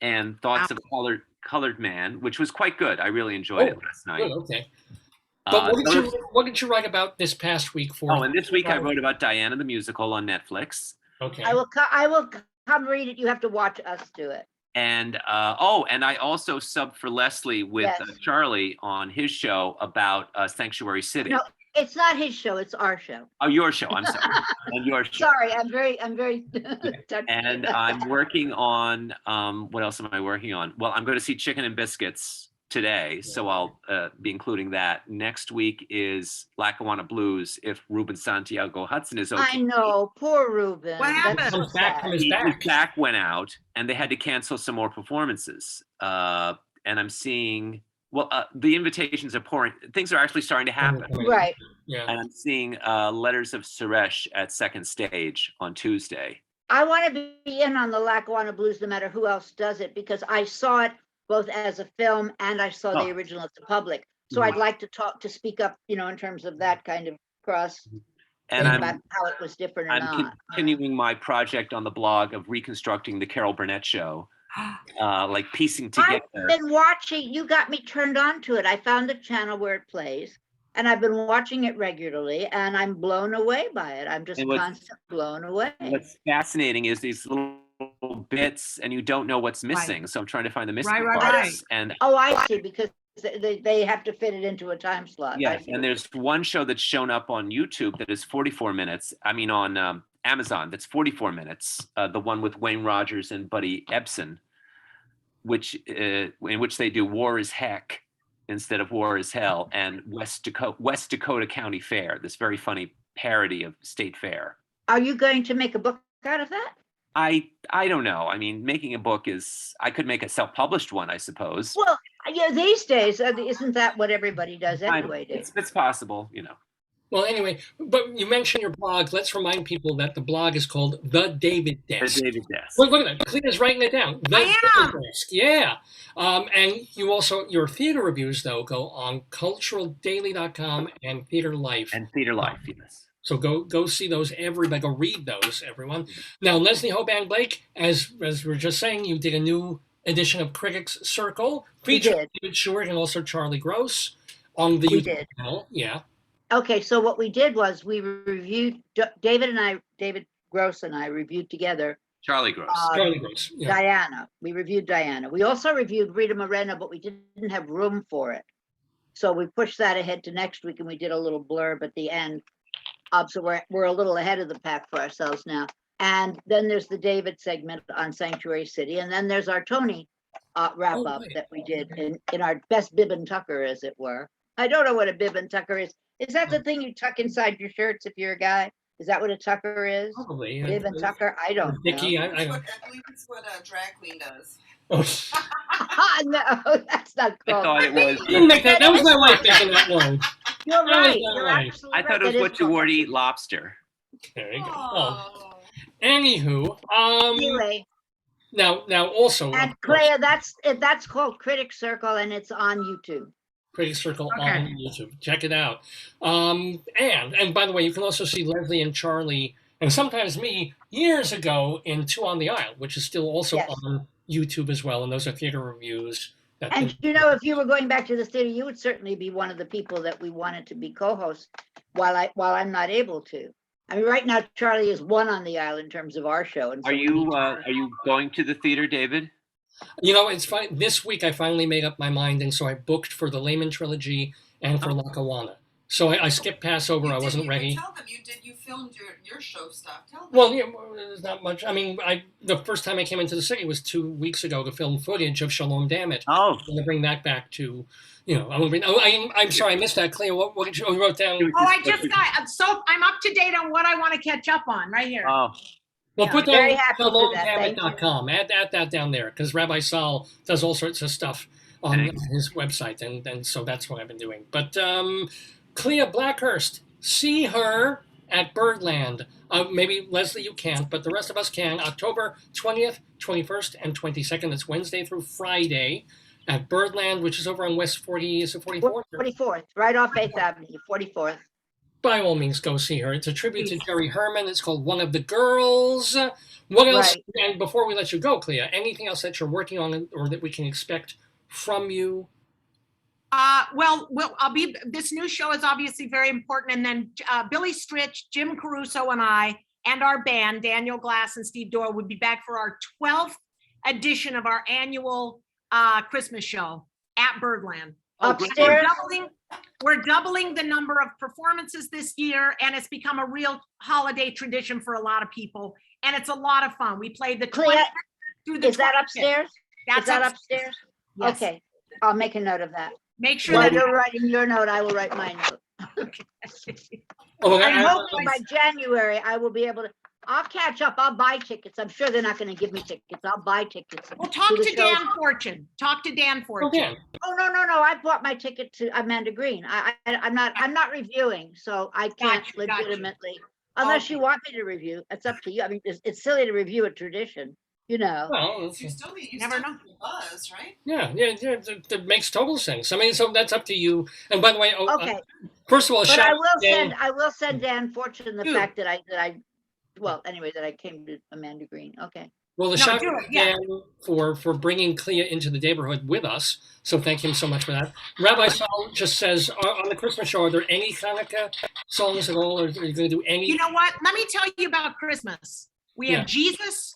Speaker 12: and Thoughts of a Colored Man, which was quite good. I really enjoyed it last night.
Speaker 1: Good, okay. But what did you write about this past week for?
Speaker 12: Oh, and this week I wrote about Diana the Musical on Netflix.
Speaker 1: Okay.
Speaker 13: I will come read it. You have to watch us do it.
Speaker 12: And and I also subbed for Leslie with Charlie on his show about Sanctuary City.
Speaker 13: No, it's not his show. It's our show.
Speaker 12: Oh, your show. I'm sorry. And your show.
Speaker 13: Sorry, I'm very.
Speaker 12: And I'm working on what else am I working on? Well, I'm going to see Chicken and Biscuits today, so I'll be including that. Next week is Lackawanna Blues if Ruben Santiago Hudson is okay.
Speaker 13: I know, poor Ruben.
Speaker 11: What happened?
Speaker 1: His
Speaker 12: back went out, and they had to cancel some more performances. And I'm seeing, the invitations are pouring. Things are actually starting to happen.
Speaker 13: Right.
Speaker 1: Yeah.
Speaker 12: And I'm seeing Letters of Suresh at Second Stage on Tuesday.
Speaker 13: I want to be in on the Lackawanna Blues no matter who else does it, because I saw it both as a film and I saw the original at the public. So I'd like to speak up, in terms of that kind of cross
Speaker 12: and
Speaker 13: about how it was different or not.
Speaker 12: Continuing my project on the blog of reconstructing the Carol Burnett show, like piecing together.
Speaker 13: I've been watching, you got me turned on to it. I found the channel where it plays and I've been watching it regularly and I'm blown away by it. I'm just constantly blown away.
Speaker 12: What's fascinating is these little bits and you don't know what's missing. Right. So I'm trying to find the missing parts.
Speaker 11: Right.
Speaker 12: And
Speaker 13: I see, because they have to fit it into a time slot.
Speaker 12: Yes, and there's one show that's shown up on YouTube that is 44 minutes. I mean, on Amazon, that's 44 minutes. The one with Wayne Rogers and Buddy Ebsen, in which they do War is Heck instead of War is Hell, and West Dakota County Fair, this very funny parody of State Fair.
Speaker 13: Are you going to make a book out of that?
Speaker 12: I don't know. I mean, making a book I could make a self-published one, I suppose.
Speaker 13: Well, these days, isn't that what everybody does anyway?
Speaker 12: It's possible,
Speaker 1: Well, anyway, but you mentioned your blog. Let's remind people that the blog is called The David Desk.
Speaker 12: The David Desk.
Speaker 1: Look at that. Clea's writing it down. The David Desk. Yeah. And you also, your theater reviews, though, go on culturaldaily.com and Theater Life.
Speaker 12: And Theater Life, yes.
Speaker 1: So go see those, everybody. Go read those, everyone. Now, Leslie Hoban Blake, as we were just saying, you did a new edition of Critics Circle, featuring David Sheward and also Charlie Gross on the YouTube channel. Yeah.
Speaker 13: Okay, so what we did was we reviewed, David Gross and I reviewed together.
Speaker 12: Charlie Gross.
Speaker 1: Yeah.
Speaker 13: Diana. We reviewed Diana. We also reviewed Rita Moreno, but we didn't have room for it. So we pushed that ahead to next week and we did a little blurb at the end. So we're a little ahead of the pack for ourselves now. And then there's the David segment on Sanctuary City. And then there's our Tony wrap up that we did in our best bib and tucker, as it were. I don't know what a bib and tucker is. Is that the thing you tuck inside your shirts if you're a guy? Is that what a tucker is?
Speaker 1: Probably.
Speaker 13: Bib and tucker? I don't know.
Speaker 1: Vicki,
Speaker 2: I believe it's what a drag queen does.
Speaker 1: Oh.
Speaker 13: No, that's not called.
Speaker 12: I thought it was.
Speaker 1: You didn't make that. That was my wife making that one.
Speaker 13: You're right. You're
Speaker 1: right.
Speaker 13: absolutely
Speaker 12: I thought it was what you wore to eat lobster.
Speaker 1: There you go. Oh. Anywho,
Speaker 13: anyway.
Speaker 1: Now also.
Speaker 13: And Klea, that's called Critic Circle, and it's on YouTube.
Speaker 1: Critic Circle on YouTube. Check it out. And by the way, you can also see Leslie and Charlie, and sometimes me, years ago in Two on the Aisle, which is still also on YouTube as well. And those are theater reviews.
Speaker 13: And if you were going back to the theater, you would certainly be one of the people that we wanted to be co-hosts while I'm not able to. I mean, right now, Charlie is one on the aisle in terms of our show. And so
Speaker 12: are you going to the theater, David?
Speaker 1: It's fine. This week, I finally made up my mind, and so I booked for the Lehman trilogy and for Lackawanna. So I skipped Passover. I wasn't ready.
Speaker 2: Tell them you filmed your show stuff. Tell them.
Speaker 1: Well, there's not much. I mean, the first time I came into the city was 2 weeks ago to film footage of Shalom Dammit.
Speaker 12: Oh.
Speaker 1: I'm going to bring that back to, I'm sorry, I missed that. Klea, what did you wrote down?
Speaker 11: Oh, I just got, so I'm up to date on what I want to catch up on right here.
Speaker 12: Oh.
Speaker 1: Well, put that on shalomdammit.com. Add that down there, because Rabbi Saul does all sorts of stuff on his website, and so that's what I've been doing. But Klea Blackhurst, see her at Birdland. Maybe, Leslie, you can't, but the rest of us can. October 20th, 21st, and 22nd. That's Wednesday through Friday at Birdland, which is over on West 40, is it 44th?
Speaker 13: 44th, right off 8th Avenue, 44th.
Speaker 1: by all means, go see her. It's a tribute to Jerry Herman. It's called One of the Girls. What else?
Speaker 13: Right.
Speaker 1: And before we let you go, Klea, anything else that you're working on or that we can expect from you?
Speaker 11: Well, this new show is obviously very important. And then Billy Stritch, Jim Caruso, and I, and our band, Daniel Glass and Steve Doyle, would be back for our 12th edition of our annual Christmas show at Birdland.
Speaker 13: Upstairs.
Speaker 11: We're doubling the number of performances this year, and it's become a real holiday tradition for a lot of people, and it's a lot of fun. We played the 20th through the 25th.
Speaker 13: Is that upstairs?
Speaker 11: That's
Speaker 13: Is that upstairs?
Speaker 11: Yes.
Speaker 13: Okay, I'll make a note of that.
Speaker 11: Make sure
Speaker 13: While
Speaker 11: that
Speaker 13: you're writing your note, I will write my note.
Speaker 1: Oh,
Speaker 13: I'm hoping by January I will be able to. I'll catch up. I'll buy tickets. I'm sure they're not going to give me tickets. I'll buy tickets.
Speaker 11: Well, talk
Speaker 13: the
Speaker 11: to
Speaker 13: shows.
Speaker 11: Dan Fortune. Talk to Dan Fortune.
Speaker 13: Oh no. I bought my ticket to Amanda Green. I'm not reviewing, so I can't legitimately. Unless you want me to review, it's up to you. I mean, it's silly to review a tradition, you know.
Speaker 1: Well,
Speaker 2: You still
Speaker 11: never know.
Speaker 2: Buzz, right?
Speaker 1: Yeah, that makes total sense. I mean, so that's up to you. And by the way,
Speaker 13: Okay.
Speaker 1: First of all,
Speaker 13: But I will
Speaker 1: Dan.
Speaker 13: send Dan Fortune the fact that I came to Amanda Green. Okay.
Speaker 1: Well, the
Speaker 11: No,
Speaker 1: shout
Speaker 11: do
Speaker 1: out
Speaker 11: it,
Speaker 1: to
Speaker 11: yeah.
Speaker 1: Dan for bringing Klea into the neighborhood with us. So thank him so much for that. Rabbi Saul just says, on the Christmas show, are there any Hanukkah songs at all? Or are you going to do any?
Speaker 11: You know what? Let me tell you about Christmas. We have Jesus,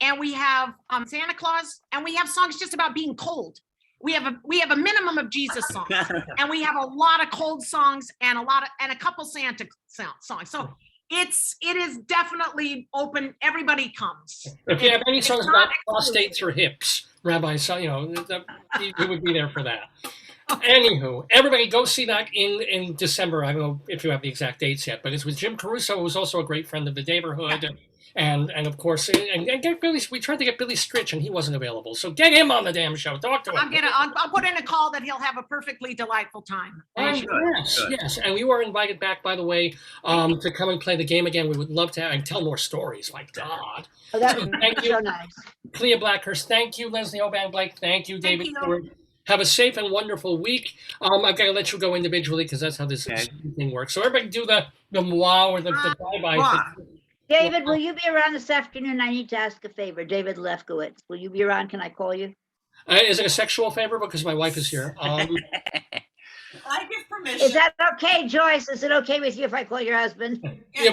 Speaker 11: and we have Santa Claus, and we have songs just about being cold. We have a minimum of Jesus songs, and we have a lot of cold songs and a couple Santa songs. So it is definitely open. Everybody comes.
Speaker 1: If you have any songs about prostates or hips, Rabbi Saul, he would be there for that. Anywho, everybody go see that in December. I don't know if you have the exact dates yet, but it's with Jim Caruso, who's also a great friend of the Daverhood. And of course, and get Billy. We tried to get Billy Stritch, and he wasn't available. So get him on the damn show. Talk to him.
Speaker 11: I'll put in a call that he'll have a perfectly delightful time.
Speaker 1: Yes. And we were invited back, by the way, to come and play the game again. We would love to and tell more stories. My God.
Speaker 13: Oh, that was
Speaker 1: Thank you,
Speaker 13: so nice.
Speaker 1: Klea Blackhurst. Thank you, Leslie Hoban Blake. Thank you, David.
Speaker 11: you.
Speaker 1: Sheward. Have a safe and wonderful week. I've got to let you go individually because that's how this thing works. So everybody do the mwah or the bye-bye.
Speaker 13: David, will you be around this afternoon? I need to ask a favor. David Lefkowitz, will you be around? Can I call you?
Speaker 1: Is it a sexual favor? Because my wife is here.
Speaker 2: I give permission.
Speaker 13: Is that okay, Joyce? Is it okay with you if I call your husband?
Speaker 2: Yeah,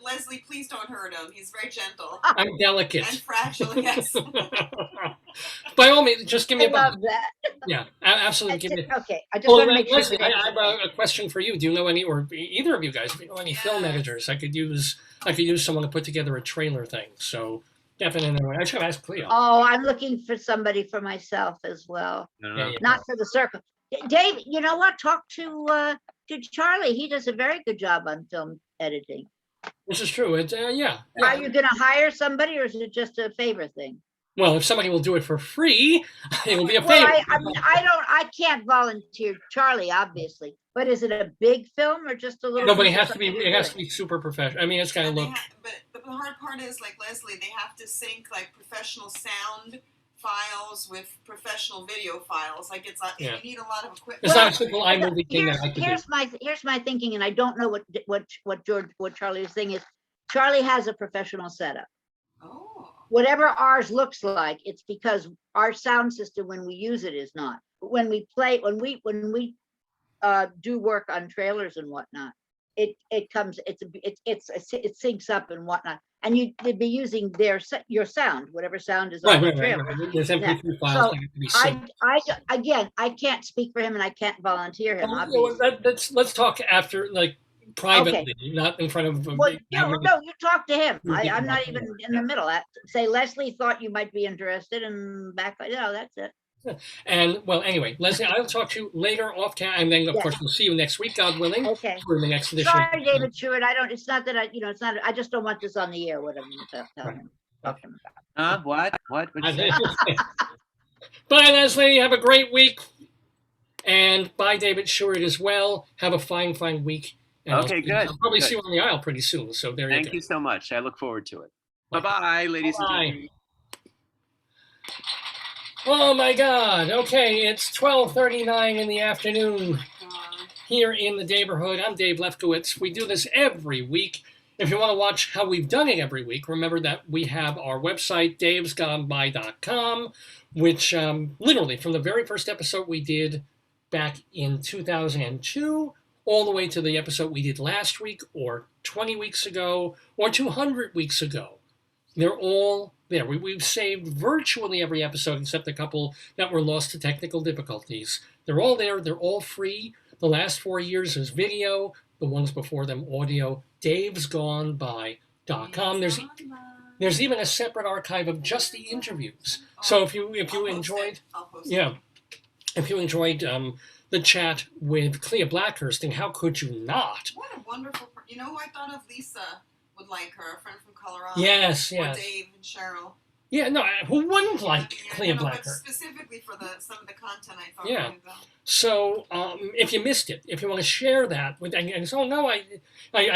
Speaker 2: Leslie, please don't hurt him. He's very gentle.
Speaker 1: I'm delicate.
Speaker 2: And fragile, yes.
Speaker 1: By all means, just give me a buzz.
Speaker 13: love that.
Speaker 1: Yeah, absolutely. Give me.
Speaker 13: Okay, I just want to make sure.
Speaker 1: Leslie, I have a question for you. Do you know any, or either of you guys, if you know any film editors? I could use someone to put together a trailer thing. So definitely, I should ask Klea.
Speaker 13: Oh, I'm looking for somebody for myself as well. Not for the circle. Dave, you know what? Talk to Charlie. He does a very good job on film editing.
Speaker 1: This is true. It's
Speaker 13: Are you going to hire somebody, or is it just a favor thing?
Speaker 1: Well, if somebody will do it for free, it will be a favor.
Speaker 13: Well, I can't volunteer Charlie, obviously. But is it a big film or just a little?
Speaker 1: No, but it has to be super professional. I mean, it's got to look.
Speaker 2: But the hard part is, like Leslie, they have to sync like professional sound files with professional video files. Like you need a lot of equipment.
Speaker 1: It's not a simple iMovie thing that I could do.
Speaker 13: Here's my thinking, and I don't know what Charlie is saying is. Charlie has a professional setup.
Speaker 2: Oh.
Speaker 13: Whatever ours looks like, it's because our sound system, when we use it, is not. When we do work on trailers and whatnot, it syncs up and whatnot, and they'd be using your sound, whatever sound is on the trailer.
Speaker 1: Right. There's MP3 files that have to be synced.
Speaker 13: I can't speak for him, and I can't volunteer him.
Speaker 1: Let's talk after, like, privately, not in front of.
Speaker 13: Well, no, you talk to him. I'm not even in the middle. Say Leslie thought you might be interested, and back. That's it.
Speaker 1: And well, anyway, Leslie, I'll talk to you later off camera, and then of course we'll see you next week, God willing.
Speaker 13: Okay.
Speaker 1: For the next edition.
Speaker 13: Sorry, David Sheward. It's not that it's not. I just don't want this on the air. What I'm telling him.
Speaker 12: What? What?
Speaker 1: Bye, Leslie. Have a great week, and bye, David Sheward as well. Have a fine week. And
Speaker 12: Okay, good.
Speaker 1: I'll probably
Speaker 12: good.
Speaker 1: see you on the aisle pretty soon. So there you go.
Speaker 12: Thank you so much. I look forward to it. Bye-bye, ladies and gentlemen.
Speaker 1: Oh my God. Okay, it's 12:39 in the afternoon. here in the Daverhood. I'm Dave Lefkowitz. We do this every week. If you want to watch how we've done it every week, remember that we have our website, davesgoneby.com, which literally from the very first episode we did back in 2002, all the way to the episode we did last week, or 20 weeks ago, or 200 weeks ago. They're all there. We've saved virtually every episode except a couple that were lost to technical difficulties. They're all there. They're all free. The last 4 years is video. The ones before them, audio. davesgoneby.com. There's even a separate archive of just the interviews. So if you enjoyed, if you enjoyed the chat with Klea Blackhurst, and how could you not?
Speaker 2: What a wonderful, you know who I thought of? Lisa would like her, a friend from Colorado.
Speaker 1: Yes.
Speaker 2: Or Dave and Cheryl.
Speaker 1: Yeah, no, who wouldn't like Klea
Speaker 2: But
Speaker 1: Blackhurst?
Speaker 2: specifically for some of the content I thought about.
Speaker 1: So if you missed it, if you want to share that with, and so, oh no, I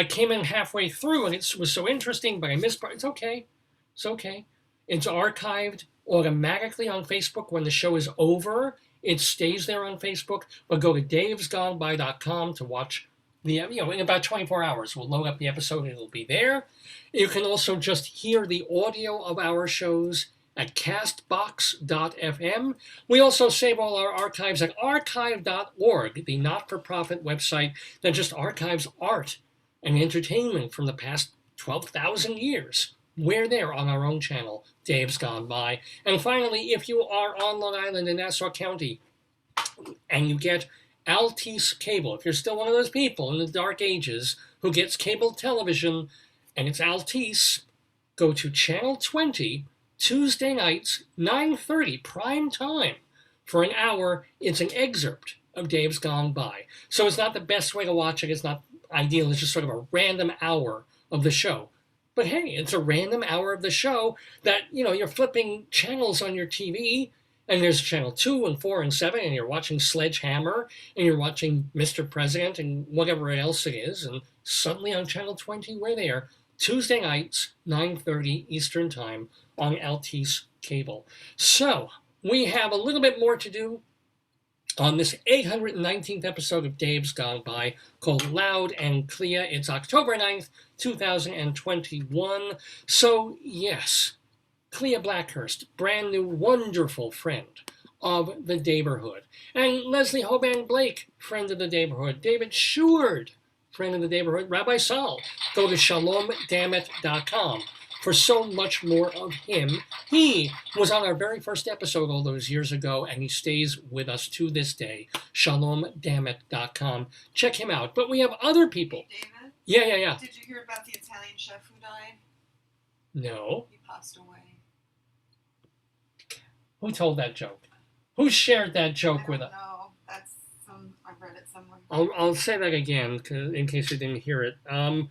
Speaker 1: came in halfway through and it was so interesting, but I missed part. It's okay. It's okay. It's archived automatically on Facebook when the show is over. It stays there on Facebook, but go to davesgoneby.com to watch in about 24 hours, we'll load up the episode and it'll be there. You can also just hear the audio of our shows at castbox.fm. We also save all our archives at archive.org, the not-for-profit website that just archives art and entertainment from the past 12,000 years. We're there on our own channel, Dave's Gone By. And finally, if you are on Long Island in Nassau County and you get Altice cable, if you're still one of those people in the dark ages who gets cable television and it's Altice, go to Channel 20, Tuesday nights, 9:30, prime time. For an hour, it's an excerpt of Dave's Gone By. So it's not the best way to watch it. It's not ideal. It's just sort of a random hour of the show. But hey, it's a random hour of the show that, you're flipping channels on your TV, and there's channel 2 and 4 and 7, and you're watching Sledgehammer, and you're watching Mr. President, and whatever else it is, and suddenly on channel 20, we're there. Tuesday nights, 9:30 Eastern Time on Altice Cable. So, we have a little bit more to do on this 819th episode of Dave's Gone By, called Loud and Klea. It's October 9th, 2021. So, yes, Klea Blackhurst, brand new, wonderful friend of the Daverhood. And Leslie Hoban Blake, friend of the Daverhood. David Sheward, friend of the Daverhood. Rabbi Saul, go to shalomdammit.com for so much more of him. He was on our very first episode all those years ago, and he stays with us to this day. shalomdammit.com. Check him out. But we have other people.
Speaker 2: David?
Speaker 1: Yeah.
Speaker 2: Did you hear about the Italian chef who died?
Speaker 1: No.
Speaker 2: He passed away.
Speaker 1: Who told that joke? Who shared that joke with us?
Speaker 2: No, that's I read it somewhere.
Speaker 1: I'll say that again in case you didn't hear it. The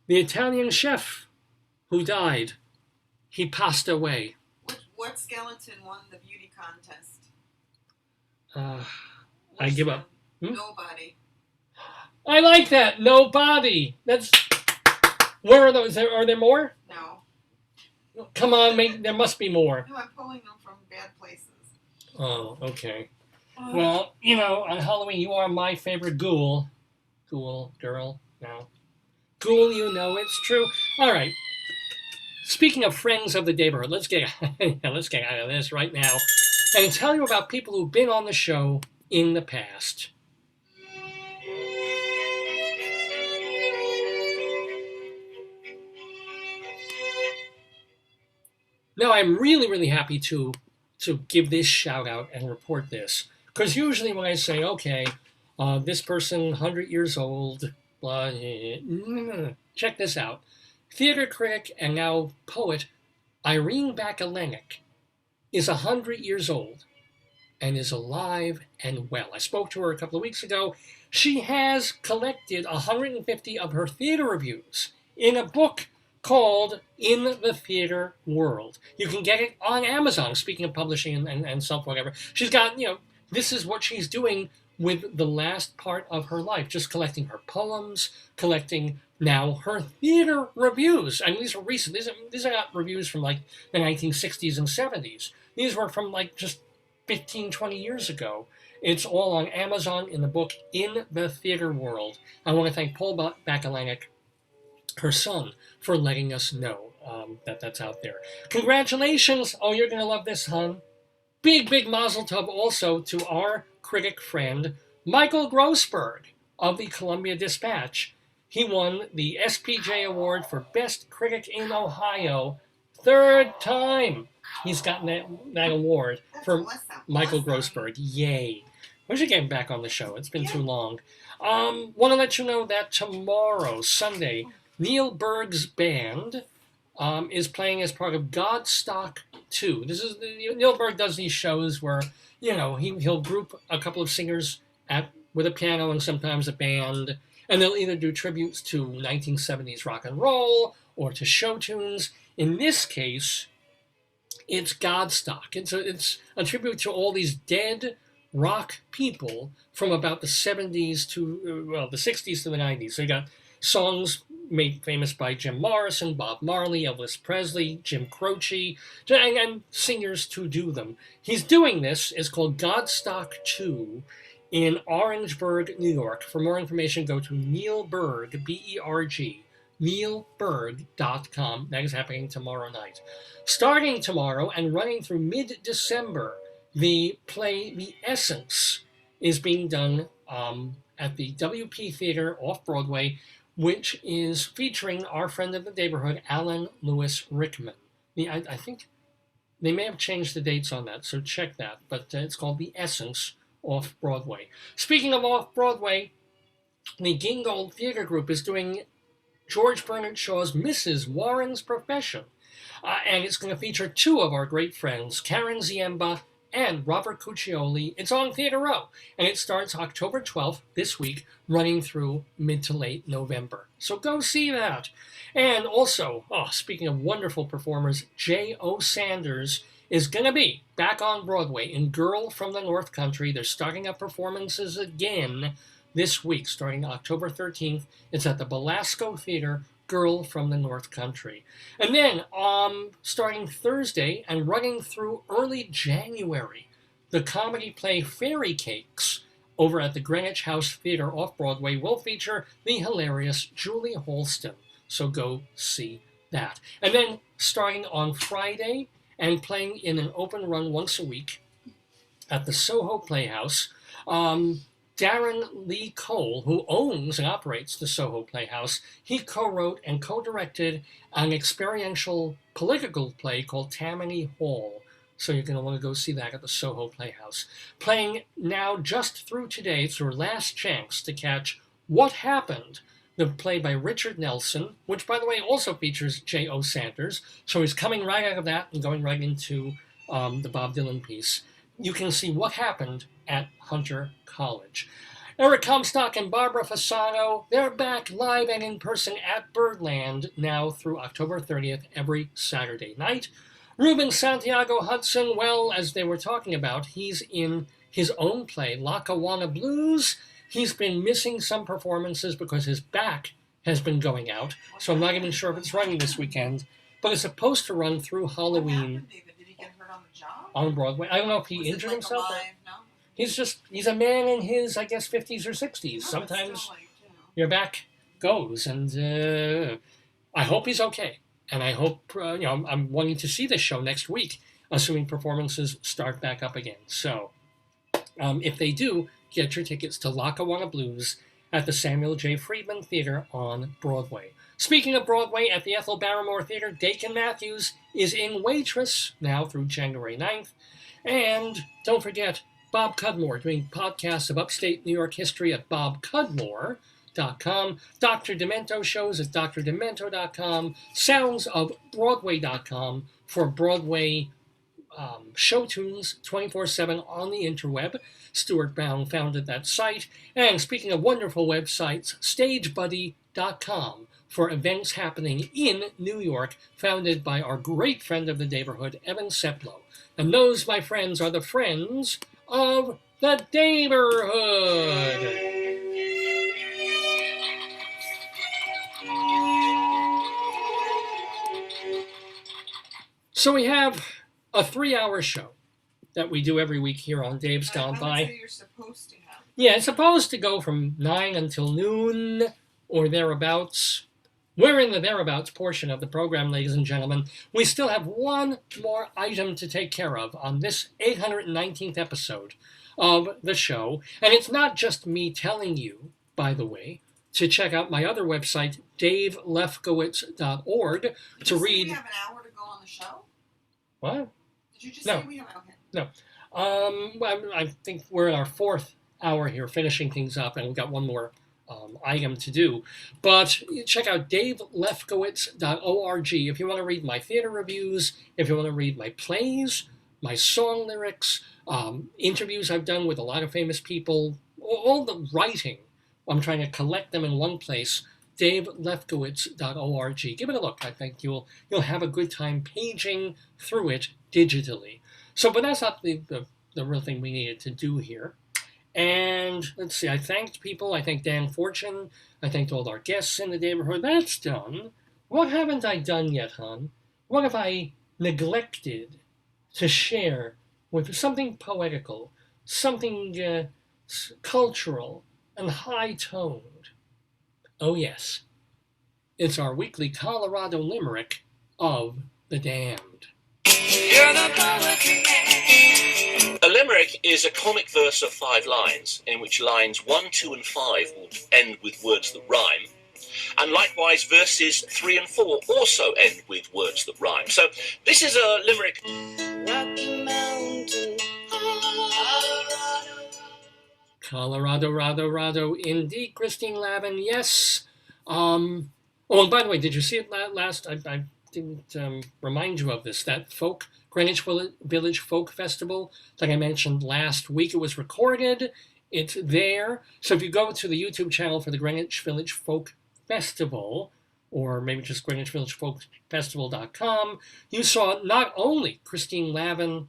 Speaker 1: Italian chef who died, he passed away.
Speaker 2: What skeleton won the beauty contest?
Speaker 1: I give up.
Speaker 2: Nobody.
Speaker 1: I like that. Nobody. That's. Where are those? Are there more?
Speaker 2: No.
Speaker 1: Come on, there must be more.
Speaker 2: No, I'm pulling them from bad places.
Speaker 1: Oh, okay. Well, on Halloween, you are my favorite ghoul. Ghoul, girl, no. Ghoul, it's true. All right. Speaking of friends of the Daverhood, let's get out of this right now and tell you about people who've been on the show in the past. Now, I'm really, really happy to give this shout out and report this. Because usually when I say, okay, this person, 100 years old, blah, check this out. Theater critic and now poet Irene Bakalenik is 100 years old and is alive and well. I spoke to her a couple of weeks ago. She has collected 150 of her theater reviews in a book called In the Theater World. You can get it on Amazon, speaking of publishing and stuff, whatever. She's got, this is what she's doing with the last part of her life, just collecting her poems, collecting now her theater reviews. And these are recent. These are not reviews from like the 1960s and 70s. These were from like just 15, 20 years ago. It's all on Amazon in the book In the Theater World. I want to thank Paul Bakalanek, her son, for letting us know that that's out there. Congratulations. Oh, you're going to love this, hon. Big mazel tov also to our critic friend, Michael Grossberg of the Columbia Dispatch. He won the SPJ Award for Best Critic in Ohio, 3rd time he's gotten that award for Michael Grossberg. Yay. We should get him back on the show. It's been too long. Want to let you know that tomorrow, Sunday, Neil Berg's band is playing as part of Godstock 2. Neil Berg does these shows where, he'll group a couple of singers with a piano and sometimes a band, and they'll either do tributes to 1970s rock and roll or to show tunes. In this case, it's Godstock. It's a tribute to all these dead rock people from about the 70s to, the 60s to the 90s. So you got songs made famous by Jim Morrison, Bob Marley, Elvis Presley, Jim Croce, and singers to do them. He's doing this. It's called Godstock 2 in Orangeburg, New York. For more information, go to Neil Berg, B-E-R-G, neilberg.com. That is happening tomorrow night. Starting tomorrow and running through mid-December, the play The Essence is being done at the WP Theater off-Broadway, which is featuring our friend of the Daverhood, Alan Lewis Rickman. I think they may have changed the dates on that, so check that. But it's called The Essence off-Broadway. Speaking of off-Broadway, the Gingold Theater Group is doing George Bernard Shaw's Mrs. Warren's Profession. And it's going to feature two of our great friends, Karen Ziemba and Robert Cuccioli. It's on Theater Row, and it starts October 12th this week, running through mid to late November. So go see that. And also, speaking of wonderful performers, J.O. Sanders is going to be back on Broadway in Girl from the North Country. They're starting up performances again this week, starting October 13th. It's at the Belasco Theater, Girl from the North Country. And then, starting Thursday and running through early January, the comedy play Fairy Cakes over at the Greenwich House Theater off-Broadway will feature the hilarious Julie Holston. So go see that. And then, starting on Friday and playing in an open run once a week at the Soho Playhouse, Darren Lee Cole, who owns and operates the Soho Playhouse, he co-wrote and co-directed an experiential political play called Tammany Hall. So you're going to want to go see that at the Soho Playhouse. Playing now just through today, it's your last chance to catch What Happened, the play by Richard Nelson, which, by the way, also features J.O. Sanders. So he's coming right out of that and going right into the Bob Dylan piece. You can see What Happened at Hunter College. Eric Comstock and Barbara Fasano, they're back live and in person at Birdland now through October 30th every Saturday night. Ruben Santiago Hudson, well, as they were talking about, he's in his own play, Lackawanna Blues. He's been missing some performances because his back has been going out, so I'm not even sure if it's running this weekend, but it's supposed to run through Halloween.
Speaker 2: Did he get hurt on the job?
Speaker 1: On Broadway. I don't know if he injured himself. He's a man in his, I guess, 50s or 60s. Sometimes your back goes, and I hope he's okay. And I hope, I'm wanting to see this show next week, assuming performances start back up again. So if they do, get your tickets to Lackawanna Blues at the Samuel J. Friedman Theater on Broadway. Speaking of Broadway, at the Ethel Barrymore Theater, Dakin Matthews is in Waitress now through January 9th. And don't forget, Bob Cudmore doing podcasts of upstate New York history at bobcudmore.com. Dr. Demento shows at drdemento.com. Soundsofbroadway.com for Broadway show tunes 24/7 on the interweb. Stuart Brown founded that site. And speaking of wonderful websites, stagebuddy.com for events happening in New York, founded by our great friend of the Daverhood, Evan Seplow. And those, my friends, are the friends of the Daverhood. So we have a 3-hour show. that we do every week here on Dave's Gone
Speaker 2: I would
Speaker 1: By.
Speaker 2: say you're supposed to have.
Speaker 1: Yeah, it's supposed to go from 9 until noon or thereabouts. We're in the thereabouts portion of the program, ladies and gentlemen. We still have one more item to take care of on this 819th episode of the show. And it's not just me telling you, by the way, to check out my other website, davelefkowitz.org, to read.
Speaker 2: We have an hour to go on the show?
Speaker 1: What?
Speaker 2: Did you just
Speaker 1: No.
Speaker 2: say we have? Okay.
Speaker 1: No. Well, I think we're in our 4th hour here, finishing things up, and we've got one more item to do. But check out davelefkowitz.org if you want to read my theater reviews, if you want to read my plays, my song lyrics, interviews I've done with a lot of famous people, all the writing. I'm trying to collect them in one place. davelefkowitz.org. Give it a look. I think you'll have a good time paging through it digitally. So, but that's not the real thing we needed to do here. And let's see, I thanked people. I thanked Dan Fortune. I thanked all our guests in the Daverhood. That's done. What haven't I done yet, hon? What have I neglected to share with something poetical, something cultural and high-toned? Oh, yes. It's our weekly Colorado Limerick of the Damned.
Speaker 14: You're the poetry man. A limerick is a comic verse of 5 lines, in which lines 1, 2, and 5 will end with words that rhyme. And likewise, verses 3 and 4 also end with words that rhyme. So this is a limerick. Rocky Mountain,
Speaker 1: Colorado, Rado, indeed, Christine Lavin, yes. Oh, and by the way, did you see it last? I didn't remind you of this. That Greenwich Village Folk Festival, like I mentioned last week, it was recorded. It's there. So if you go to the YouTube channel for the Greenwich Village Folk Festival, or maybe just greenwichvillagefolkfestival.com, you saw not only Christine Lavin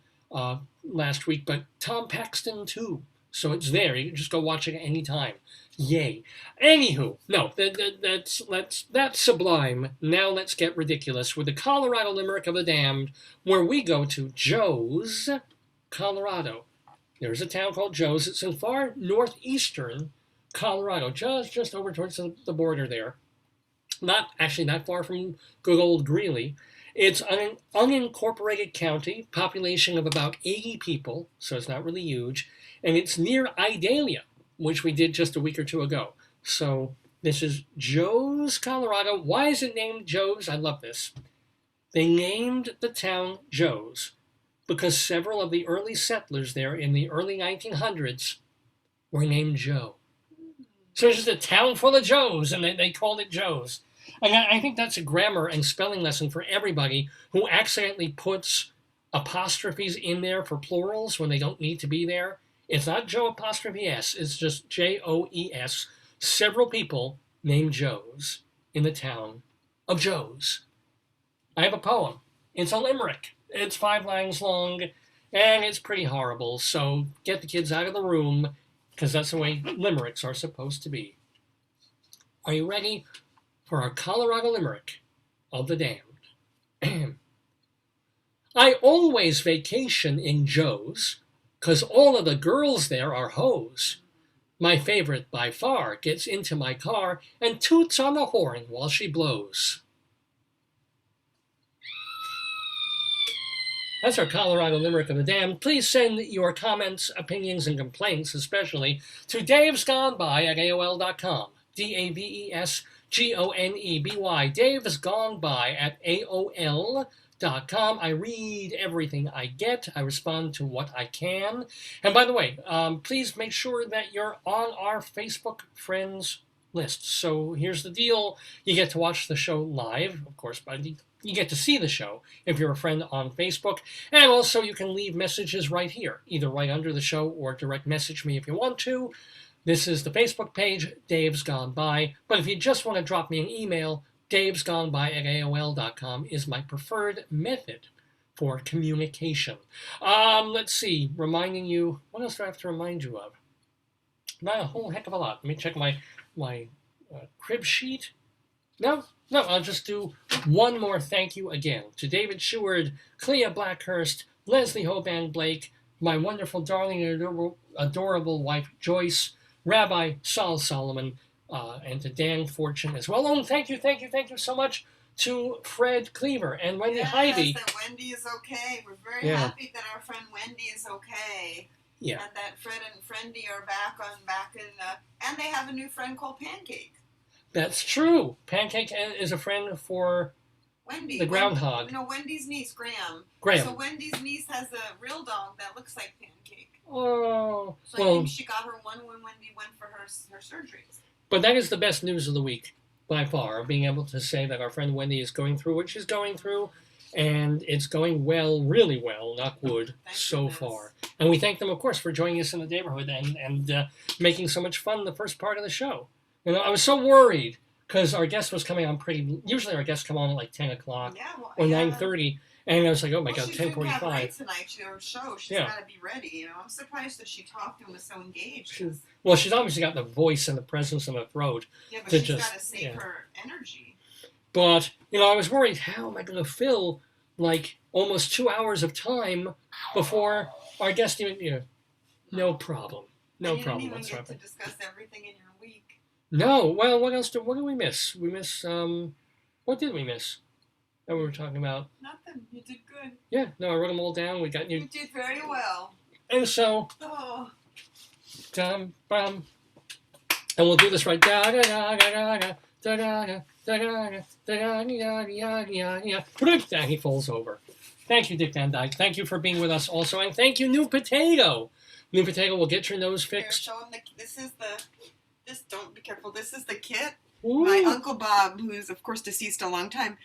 Speaker 1: last week, but Tom Paxton too. So it's there. You can just go watch it anytime. Yay. Anywho, no, that's sublime. Now let's get ridiculous with the Colorado Limerick of the Damned, where we go to Joe's, Colorado. There's a town called Joe's. It's in far northeastern Colorado, just over towards the border there. Not far from good old Greeley. It's an unincorporated county, population of about 80 people, so it's not really huge. And it's near Idalia, which we did just a week or two ago. So this is Joe's, Colorado. Why is it named Joe's? I love this. They named the town Joe's because several of the early settlers there in the early 1900s were named Joe. So it's just a town full of Joes, and they called it Joe's. And I think that's a grammar and spelling lesson for everybody who accidentally puts apostrophes in there for plurals when they don't need to be there. It's not Joe apostrophe S, it's just Joes. Several people named Joes in the town of Joes. I have a poem. It's a limerick. It's 5 lines long, and it's pretty horrible. So get the kids out of the room, because that's the way limericks are supposed to be. Are you ready for our Colorado Limerick of the Damned? I always vacation in Joe's, 'cause all of the girls there are hoes. My favorite by far gets into my car and toots on the horn while she blows. That's our Colorado Limerick of the Damned. Please send your comments, opinions, and complaints, especially, to davesgoneby@aol.com. DAVESGONEBY. davesgoneby@aol.com. I read everything I get. I respond to what I can. And by the way, please make sure that you're on our Facebook friends list. So here's the deal. You get to watch the show live, of course, but you get to see the show if you're a friend on Facebook. And also you can leave messages right here, either right under the show or direct message me if you want to. This is the Facebook page, Dave's Gone By. But if you just want to drop me an email, davesgoneby@aol.com is my preferred method for communication. Let's see, reminding you, what else do I have to remind you of? Not a whole heck of a lot. Let me check my crib sheet. No, I'll just do one more thank you again to David Sheward, Klea Blackhurst, Leslie Hoban Blake, my wonderful, darling, and adorable wife, Joyce, Rabbi Saul Solomon, and to Dan Fortune as well. Oh, and thank you so much to Fred Cleaver and Wendy Highby.
Speaker 2: That Wendy is okay. We're very happy that our friend Wendy is okay.
Speaker 1: Yeah.
Speaker 2: And that Fred and Friendy are back in, and they have a new friend called Pancake.
Speaker 1: That's true. Pancake is a friend for
Speaker 2: Wendy.
Speaker 1: The groundhog.
Speaker 2: Wendy's niece, Graham. So Wendy's niece has a real dog that looks like Pancake.
Speaker 1: Oh.
Speaker 2: So I think she got her one when Wendy went for her surgeries.
Speaker 1: But that is the best news of the week, by far, being able to say that our friend Wendy is going through what she's going through, and it's going well, really well, knock wood, so far. And we thank them, of course, for joining us in the Daverhood and making so much fun the first part of the show. You know, I was so worried because our guest was coming on usually our guests come on at like 10 o'clock or 9:30. And I was like, oh my God, 10:45.
Speaker 2: Tonight, her show. She's got to be ready. You know, I'm surprised that she talked and was so engaged.
Speaker 1: She's obviously got the voice and the presence and the throat.
Speaker 2: Yeah, but she's got to save her energy.
Speaker 1: But, I was worried, how am I going to fill like almost 2 hours of time before our guest even, no problem. No problem
Speaker 2: whatsoever.
Speaker 1: whatsoever.
Speaker 2: Get to discuss everything in your week.
Speaker 1: No. Well, what did we miss? We miss, what did we miss that we were talking about?
Speaker 2: Nothing. You did good.
Speaker 1: Yeah, no, I wrote them all down.
Speaker 2: You did very well.
Speaker 1: And so, and we'll do this right. He falls over. Thank you, Dick Van Dyke. Thank you for being with us also. And thank you, New Potato. New Potato will get your nose fixed.
Speaker 2: Here, show him don't be careful. This is the kit.
Speaker 1: Ooh.
Speaker 2: My Uncle Bob, who is, of course, deceased a long time,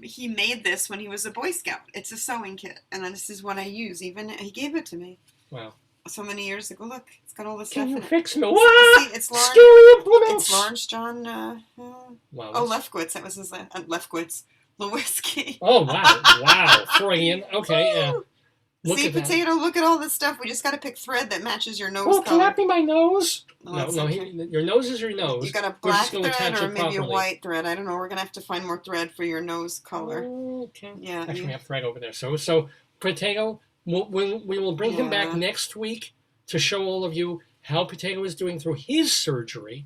Speaker 2: he made this when he was a Boy Scout. It's a sewing kit. And this is what I use. He gave it to me.
Speaker 1: Wow.
Speaker 2: So many years ago. Look, it's got all this
Speaker 1: Can
Speaker 2: stuff
Speaker 1: you
Speaker 2: in
Speaker 1: fix
Speaker 2: it.
Speaker 1: me? What?
Speaker 2: It's Lawrence.
Speaker 1: Scary implements.
Speaker 2: It's Lawrence John.
Speaker 1: Wow.
Speaker 2: Lefkowitz. That was his Lefkowitz. Lewinsky.
Speaker 1: Oh, wow. Freudian. Okay, yeah.
Speaker 2: See, Potato, look at all this stuff. We just got to pick thread that matches your nose color.
Speaker 1: Can that be my nose? No,
Speaker 2: okay.
Speaker 1: Your nose is your nose.
Speaker 2: You got a black thread or maybe a white thread. I don't know. We're going to have to find more thread for your nose color.
Speaker 1: Okay.
Speaker 2: Yeah.
Speaker 1: Actually, we have thread over there. So Potato, we will bring him back next week to show all of you how Potato is doing through his surgery.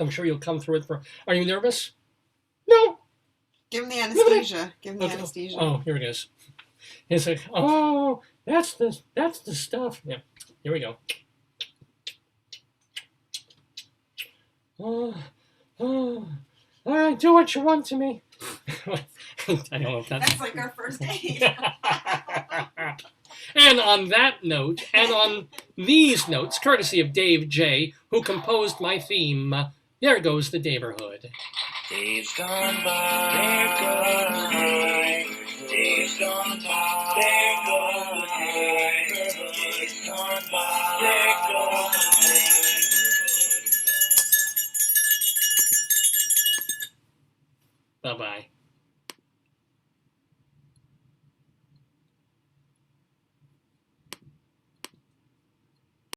Speaker 1: I'm sure you'll come through it Are you nervous? No.
Speaker 2: Give him the anesthesia. Give him the anesthesia.
Speaker 1: Oh, here it is. It's like, oh, that's the stuff. Yeah, here we go. Oh, all right, do what you want to me. I don't know if
Speaker 2: that's like our first date.
Speaker 1: And on that note, and on these notes, courtesy of Dave J., who composed my theme, there goes the Daverhood.
Speaker 6: Days gone by, they're gone. Days gone by, they're gone. Days gone by, they're gone.
Speaker 1: Bye-bye.